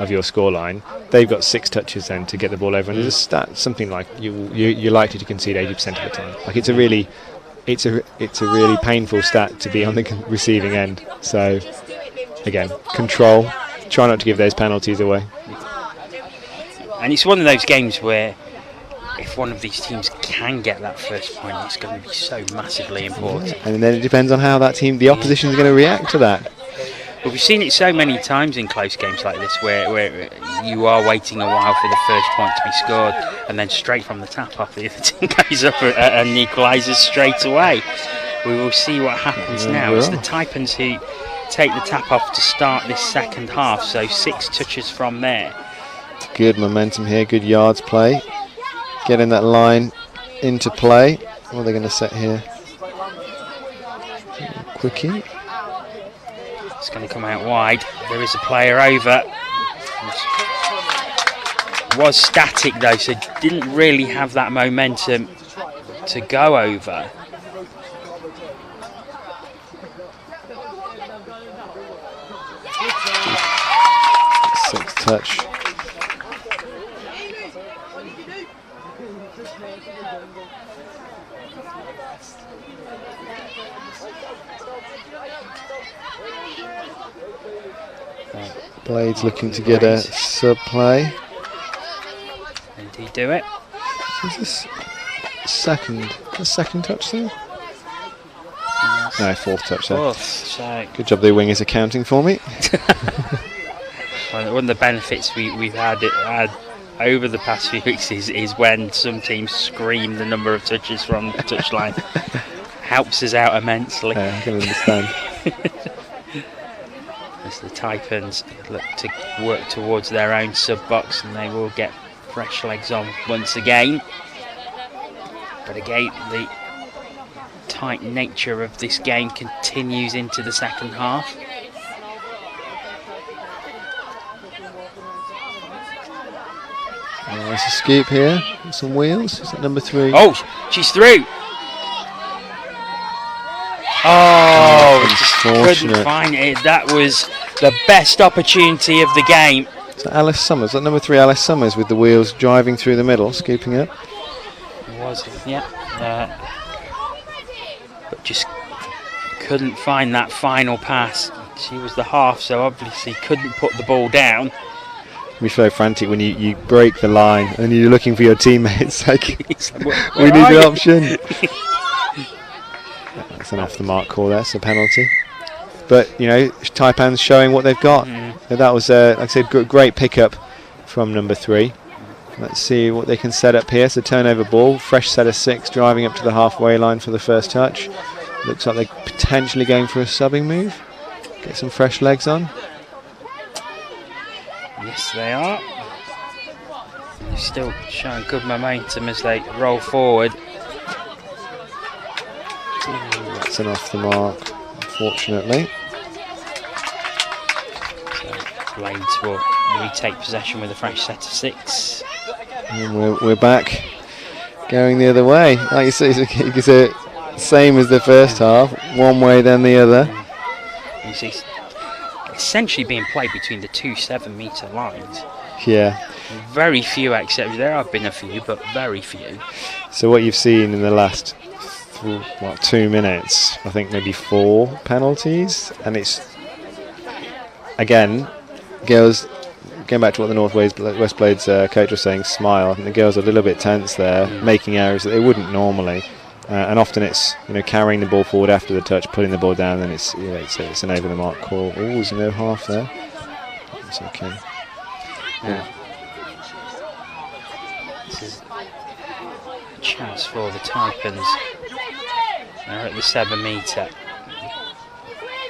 of your scoreline, they've got 6 touches then to get the ball over, and there's a stat, something like you're likely to concede 80% of the time. Like it's a really painful stat to be on the receiving end. So again, control, try not to give those penalties away. And it's one of those games where if one of these teams can get that first point, it's going to be so massively important. And then it depends on how that team, the opposition, is going to react to that. But we've seen it so many times in close games like this where you are waiting a while for the first point to be scored, and then straight from the tap-off the other team goes up and equalises straight away. We will see what happens now. It's the Taipans who take the tap-off to start this second half, so 6 touches from there. Good momentum here, good yards play. Getting that line into play. What are they going to set here? Quickie. It's going to come out wide. There is a player over. Was static though, so didn't really have that momentum to go over. Sixth touch. Blades looking to get a sub play. Did he do it? Is this second touch there? Yes. No, 4th touch there. 4th, so good job the wingers accounting for me. One of the benefits we've had over the past few weeks is when some teams scream the number of touches from the touchline. Helps us out immensely. Yeah, I can understand. As the Taipans look to work towards their own sub-box, and they will get fresh legs on once again. But again, the tight nature of this game continues into the second half. Nice escape here. Some wheels. Is that number 3? Oh, she's through. Oh, just couldn't find it. That was the best opportunity of the game. Is that Alice Summers? That number 3, Alice Summers, with the wheels driving through the middle, scooping up. It was, yeah. But just couldn't find that final pass. She was the half, so obviously couldn't put the ball down. Be so frantic when you break the line and you're looking for your teammates. Like, we need the option. That's an off the mark call there, so penalty. But you know, Taipans showing what they've got. So that was, like I said, great pickup from number 3. Let's see what they can set up here. So turnover ball, fresh set of 6, driving up to the halfway line for the first touch. Looks like they're potentially going for a subbing move. Get some fresh legs on. Yes, they are. They're still showing good momentum as they roll forward. That's an off the mark, unfortunately. So Blades will retake possession with a fresh set of 6. And we're back, going the other way. Like you say, it's the same as the first half, one way then the other. You see, essentially being played between the 2 7-metre lines. Yeah. Very few exceptions. There have been a few, but very few. So what you've seen in the last 2 minutes, I think maybe 4 penalties, and it's again, girls. Going back to what the North West Blades coach was saying, smile. I think the girls are a little bit tense there, making errors that they wouldn't normally. And often it's carrying the ball forward after the touch, putting the ball down, and it's it's an over the mark call. Oh, there's no half there. It's okay. Yeah. This is a chance for the Taipans. They're at the 7-metre.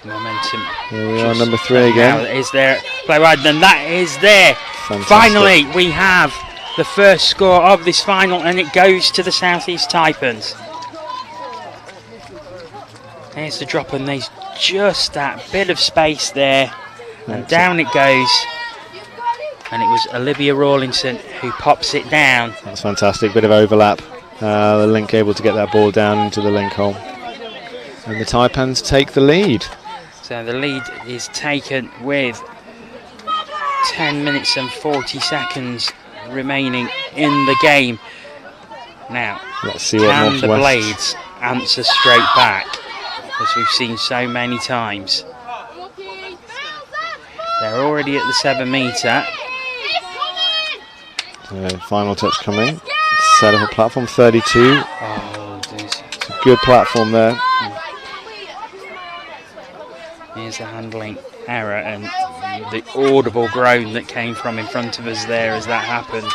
Momentum. Here we are, number 3 again. Is there play wide? Then that is there. Fantastic. Finally, we have the first score of this final, and it goes to the South East Taipans. Here's the drop, and there's just that bit of space there, and down it goes. And it was Olivia Rawlinson who pops it down. That's fantastic. Bit of overlap. The link able to get that ball down into the link hole, and the Taipans take the lead. So the lead is taken with 10 minutes and 40 seconds remaining in the game. Now, let's see what can the Northwest Blades answer straight back, as we've seen so many times? They're already at the 7 metre. Final touch coming. Set up a platform 32. Oh, it's a good platform there. Here's the handling error and the audible groan that came from in front of us there as that happened.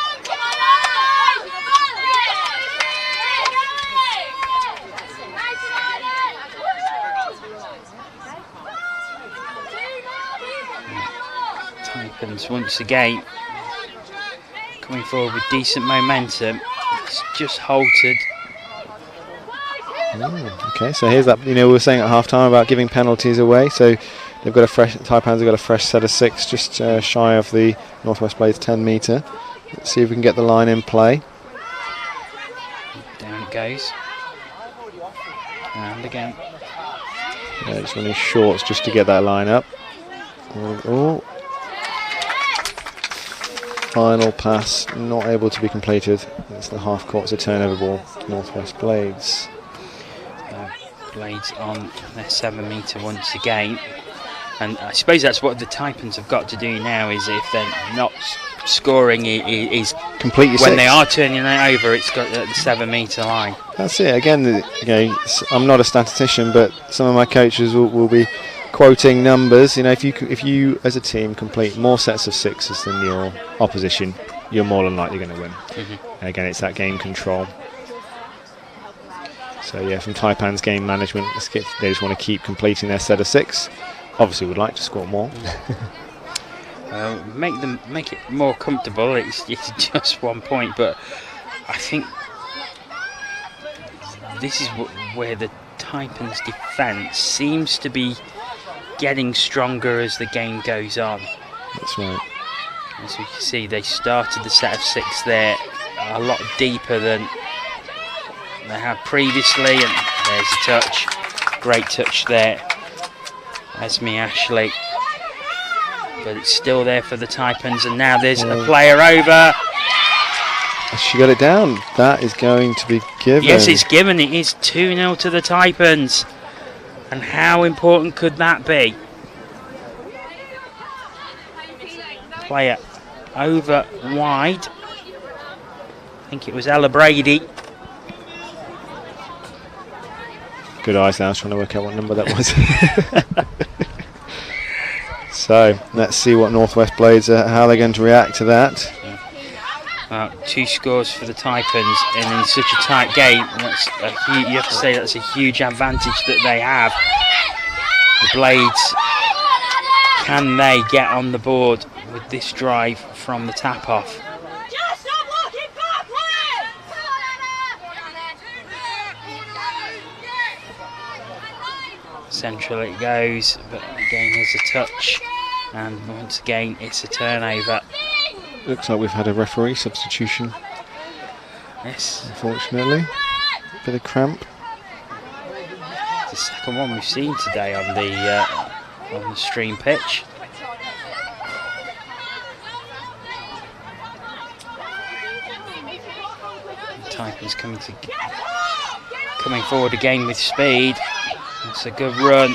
Taipans once again coming forward with decent momentum. It's just halted. Okay, so here's that. We were saying at half time about giving penalties away. So they've got Taipans have got a fresh set of 6, just shy of the Northwest Blades 10 metre. Let's see if we can get the line in play. Down it goes. And again. Yeah, just running shorts just to get that line up. Oh. Final pass not able to be completed. It's the half court, it's a turnover ball. Northwest Blades. Blades on their 7 metre once again, and I suppose that's what the Taipans have got to do now. Is if they're not scoring, is complete your when 6. they are turning it over. It's got the 7 metre line. That's it. Again, I'm not a statistician, but some of my coaches will be quoting numbers. If you as a team complete more sets of 6s than your opposition, you're more than likely going to win. And again, it's that game control. So yeah, from Taipan's game management, they just want to keep completing their set of 6. Obviously, would like to score more. Make it more comfortable. It's just 1 point, but I think this is where the Taipans' defence seems to be getting stronger as the game goes on. That's right. As we can see, they started the set of 6 there a lot deeper than they have previously, and there's a touch. Great touch there, Esme Ashley. But it's still there for the Taipans, and now there's a player over. She got it down. That is going to be given. Yes, it's given. It is 2-0 to the Taipans. And how important could that be? Player over wide. I think it was Ella Brady. Good eyes now, I was trying to work out what number that was. So let's see what Northwest Blades how they're going to react to that. 2 scores for the Taipans, and in such a tight game, you have to say that's a huge advantage that they have. The Blades, can they get on the board with this drive from the tap off? Central it goes, but again there's a touch, and once again it's a turnover. Looks like we've had a referee substitution. Yes. Unfortunately. Bit of cramp. It's the second one we've seen today on the stream pitch. Taipans coming forward again with speed. It's a good run.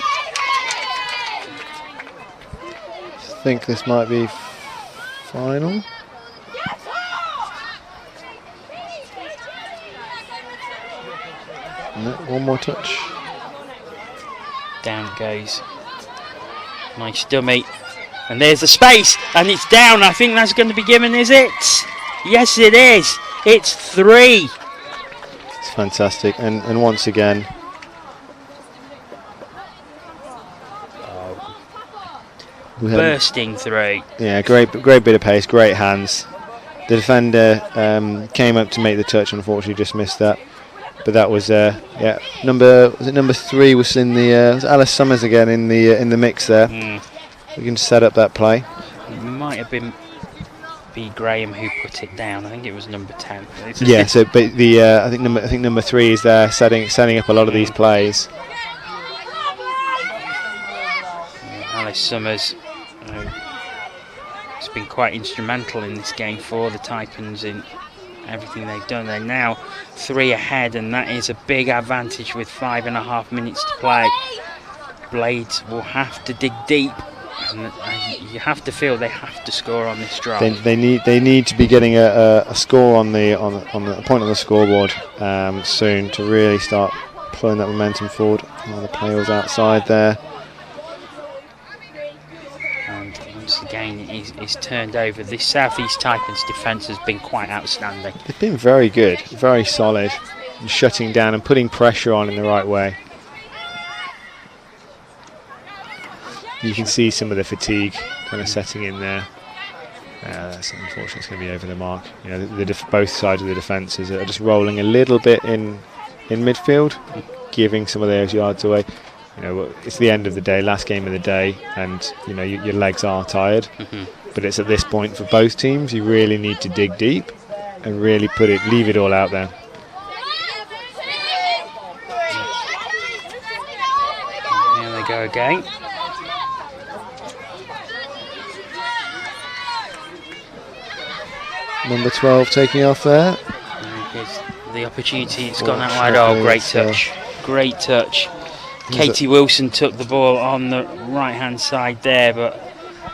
I think this might be final. No, one more touch. Down it goes. Nice dummy. And there's the space, and it's down. I think that's going to be given, is it? Yes, it is. It's 3. It's fantastic. And once again, bursting through. Yeah, great bit of pace, great hands. The defender came up to make the touch, unfortunately just missed that. But that was number 3 was in the was Alice Summers again in the mix there. We can set up that play. It might have been B. Graham who put it down. I think it was number 10. Yeah, so but I think number 3 is there setting up a lot of these plays. Alice Summers It's been quite instrumental in this game for the Taipans in everything they've done. They're now 3 ahead, and that is a big advantage with 5.5 minutes to play. Blades will have to dig deep, and you have to feel they have to score on this drive. They need to be getting a score on the point on the scoreboard soon to really start pulling that momentum forward. The play was outside there. And once again, it is turned over. This Southeast Taipans defence has been quite outstanding. They've been very good, very solid, and shutting down and putting pressure on in the right way. You can see some of the fatigue kind of setting in there. That's unfortunate. It's going to be over the mark. You know, both sides of the defences are just rolling a little bit in midfield, giving some of those yards away. You know, it's the end of the day, last game of the day, and you know your legs are tired. But it's at this point for both teams, you really need to dig deep and really leave it all out there. Here they go again. Number 12 taking off there. Here's the opportunity. It's gone out wide. Oh, great touch. Great touch. Katie Wilson took the ball on the right-hand side there, but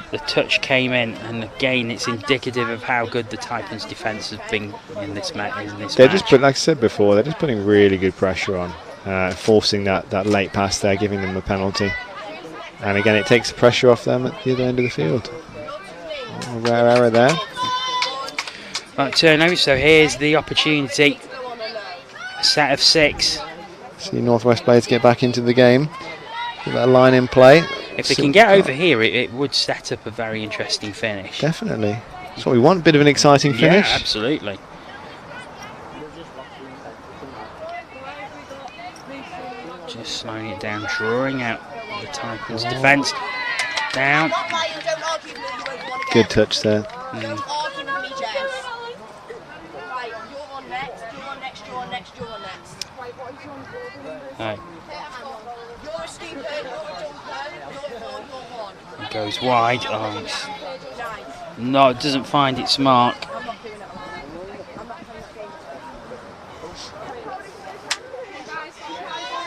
the touch came in, and again, it's indicative of how good the Taipans' defence has been in this match. They're just like I said before, they're just putting really good pressure on, forcing that late pass there, giving them a penalty. And again, it takes the pressure off them at the other end of the field. A rare error there. Right, turnover, so here's the opportunity. A set of 6. See Northwest Blades get back into the game. Give that line in play. If they can get over here, it would set up a very interesting finish. Definitely. That's what we want, a bit of an exciting finish. Yeah, absolutely. Just slowing it down, drawing out the Taipans' defence. Down. Good touch there. Right. It goes wide. No, it doesn't find its mark.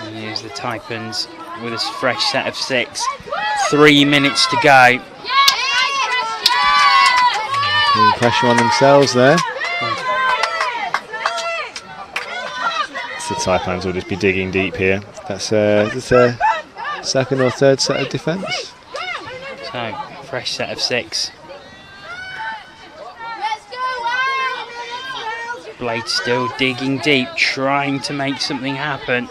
And here's the Taipans with a fresh set of 6. 3 minutes to go. Putting pressure on themselves there. The Taipans will just be digging deep here. That's a second or third set of defence. So, fresh set of 6. Blade still digging deep, trying to make something happen.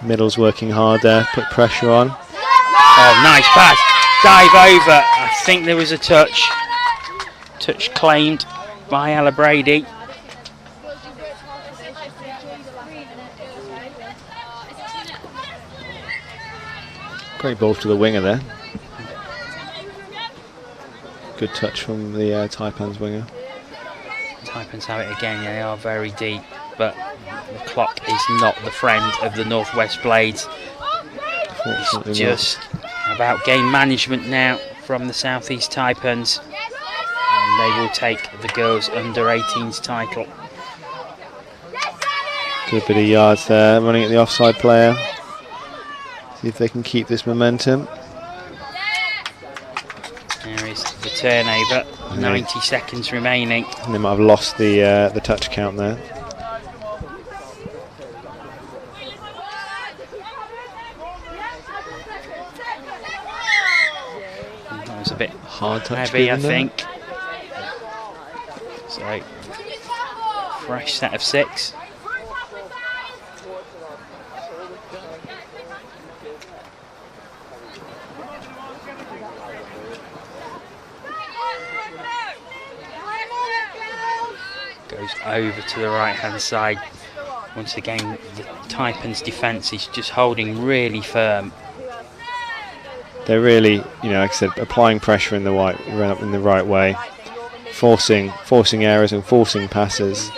Middle's working hard there, put pressure on. Oh, nice pass. Dive over. I think there was a touch. Touch claimed by Ella Brady. Great ball to the winger there. Good touch from the Taipans winger. Taipans have it again. Yeah, they are very deep, but the clock is not the friend of the Northwest Blades. It's just about game management now from the Southeast Taipans, and they will take the girls under 18s title. Good bit of yards there, running at the offside player. See if they can keep this momentum. There is the turnover. 90 seconds remaining. And they might have lost the touch count there. That was a bit hard touch heavy, I there. think. So, fresh set of 6. Goes over to the right hand side. Once again, the Taipans' defence is just holding really firm. They're really, you know, like I said, applying pressure in the right way, forcing errors and forcing passes,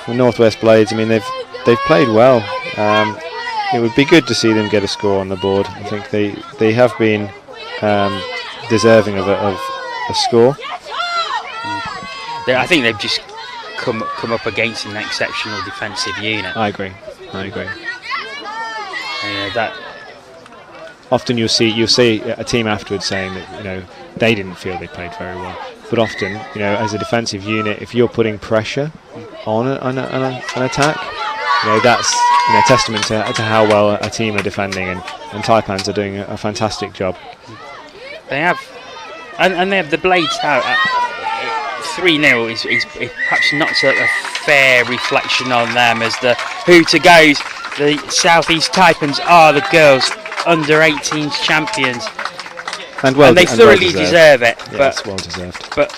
the Northwest Blades, I mean, they've played well. It would be good to see them get a score on the board. I think they have been deserving of a score. I think they've just come up against an exceptional defensive unit. I agree. Yeah, that. Often you'll see a team afterwards saying that they didn't feel they played very well. But often, as a defensive unit, if you're putting pressure on an attack, that's testament to how well a team are defending, and Taipans are doing a fantastic job. They have, and they have the Blades out. 3-0 is perhaps not a fair reflection on them, as the Hooter goes. The South East Taipans are the girls under 18s champions, and they thoroughly deserve it. Yeah, but it's well deserved. But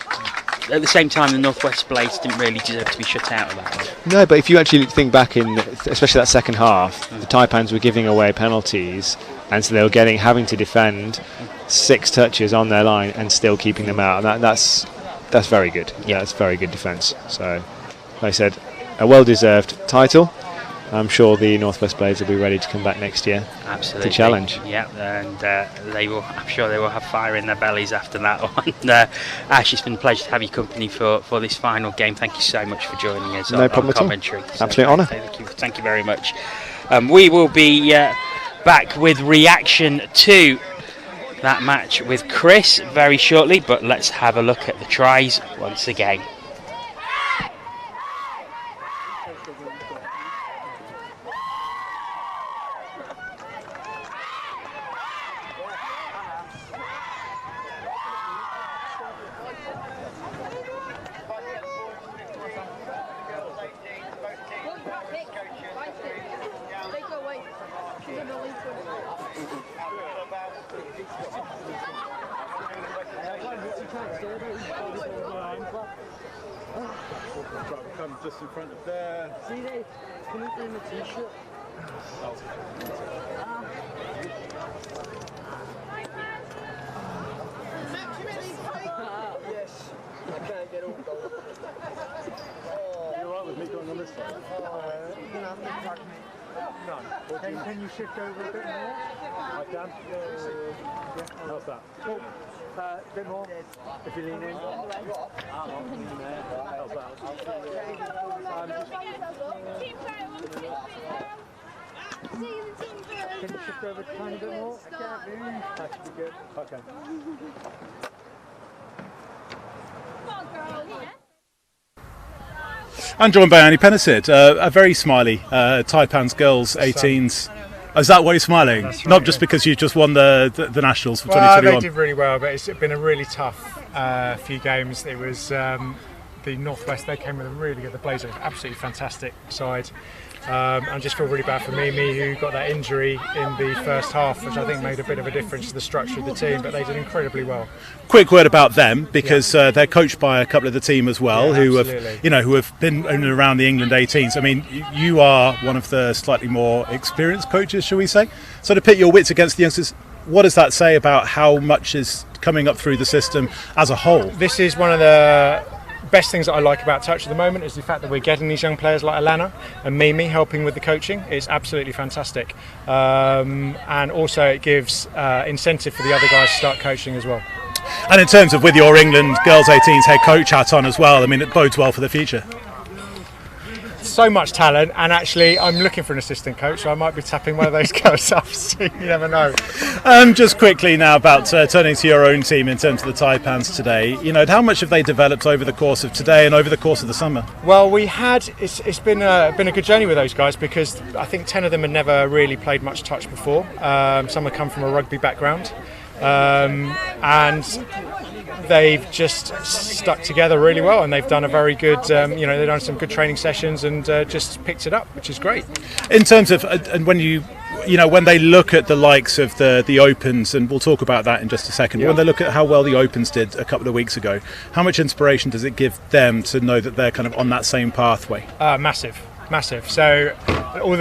at the same time, the Northwest Blades didn't really deserve to be shut out of that one. No, but if you actually think back especially that second half, the Taipans were giving away penalties, and so they were having to defend 6 touches on their line and still keeping them out. And that's very good. Yeah, it's very good defence. So, like I said, a well-deserved title. I'm sure the Northwest Blades will be ready to come back next year. Absolutely. To challenge. Yeah, and they will. I'm sure they will have fire in their bellies after that one. Ash, it's been a pleasure to have you company for this final game. Thank you so much for joining us on commentary. Absolute honour. Thank you very much. We will be back with reaction to that match with Chris very shortly, but let's have a look at the tries once again. Just in front of there. See they come up in the t-shirt. Yes, I can't get all goal. You're right with me going on this side? You're gonna have to track me. No. Can you shift over a bit more? I can. How's that? Cool. A bit more. If you lean in. How's that? Can you shift over a tiny bit more? I can't. That should be good. Okay. I'm joined by Annie Pennicid, a very smiley Taipans girls 18s. Oh, is that why you're smiling? Right, not just because you just won the Nationals for 2021? They did really well, but it's been a really tough few games. It was the Northwest, they came with a really good, the Blades are an absolutely fantastic side. I just feel really bad for Mimi, who got that injury in the first half, which I think made a bit of a difference to the structure of the team, but they did incredibly well. Quick word about them, because they're coached by a couple of the team as well, who have been in and around the England 18s. I mean, you are one of the slightly more experienced coaches, shall we say? So to pit your wits against the youngsters, what does that say about how much is coming up through the system as a whole? This is one of the best things that I like about Touch at the moment, is the fact that we're getting these young players like Alana and Mimi helping with the coaching. It's absolutely fantastic, and also it gives incentive for the other guys to start coaching as well. And in terms of with your England girls 18s head coach hat on as well, I mean, it bodes well for the future. So much talent, and actually I'm looking for an assistant coach, so I might be tapping one of those girls up soon. You never know. Just quickly now about turning to your own team in terms of the Taipans today. You know, how much have they developed over the course of today and over the course of the summer? Well, it's been a good journey with those guys, because I think 10 of them had never really played much touch before. Some have come from a rugby background, and they've just stuck together really well, and they've done a very good, they've done some good training sessions and just picked it up, which is great. In terms of, and when when they look at the likes of the Opens, and we'll talk about that in just a second, when they look at how well the Opens did a couple of weeks ago, how much inspiration does it give them to know that they're kind of on that same pathway? Massive. So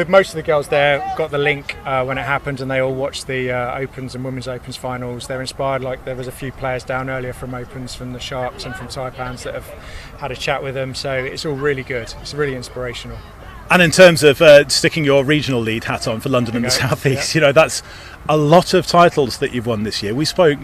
most of the girls there got the link when it happened, and they all watched the Opens and Women's Opens finals. They're inspired. Like there was a few players down earlier from Opens, from the Sharks and from Taipans that have had a chat with them. So it's all really good. It's really inspirational. And in terms of sticking your regional lead hat on for London and the South East, that's a lot of titles that you've won this year. We spoke,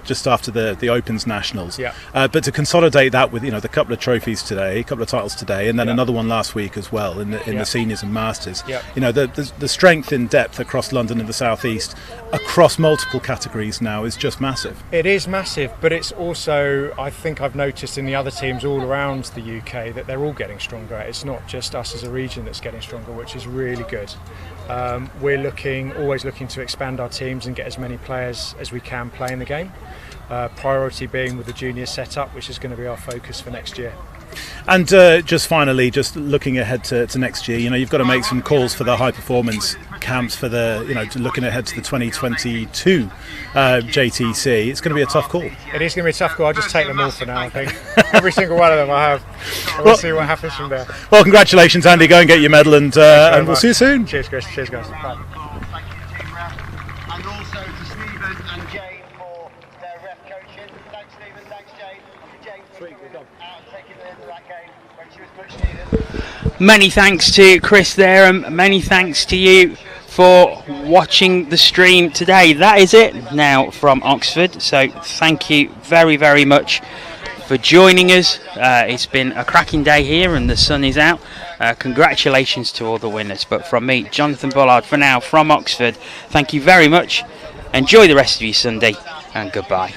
just after the Opens Nationals, but to consolidate that with, the couple of trophies today, a couple of titles today, and then another one last week as well in the seniors and masters. The strength in depth across London and the South East, across multiple categories now, is just massive. It is massive, but it's also, I think I've noticed in the other teams all around the UK that they're all getting stronger. It's not just us as a region that's getting stronger, which is really good. We're always looking to expand our teams and get as many players as we can playing the game. Priority being with the junior setup, which is going to be our focus for next year. And just finally, just looking ahead to next year, you've got to make some calls for the high performance camps for the, looking ahead to the 2022 JTC. It's going to be a tough call. It is going to be a tough call. I'll just take them all for now, I think. Every single one of them I have. We'll see what happens from there. Well, congratulations, Andy. Go and get your medal, and we'll see you soon. Cheers, Chris. Cheers, guys. Bye. And also to Stephen and Jane for their ref coaching. Thanks, Stephen. Thanks, Jane. Jane for taking the end of that game when she was much needed. Many thanks to Chris there, and many thanks to you for watching the stream today. That is it now from Oxford. So thank you very, very much for joining us. It's been a cracking day here and the sun is out. Congratulations to all the winners. But from me, Jonathan Bullard, for now from Oxford, thank you very much. Enjoy the rest of your Sunday and goodbye.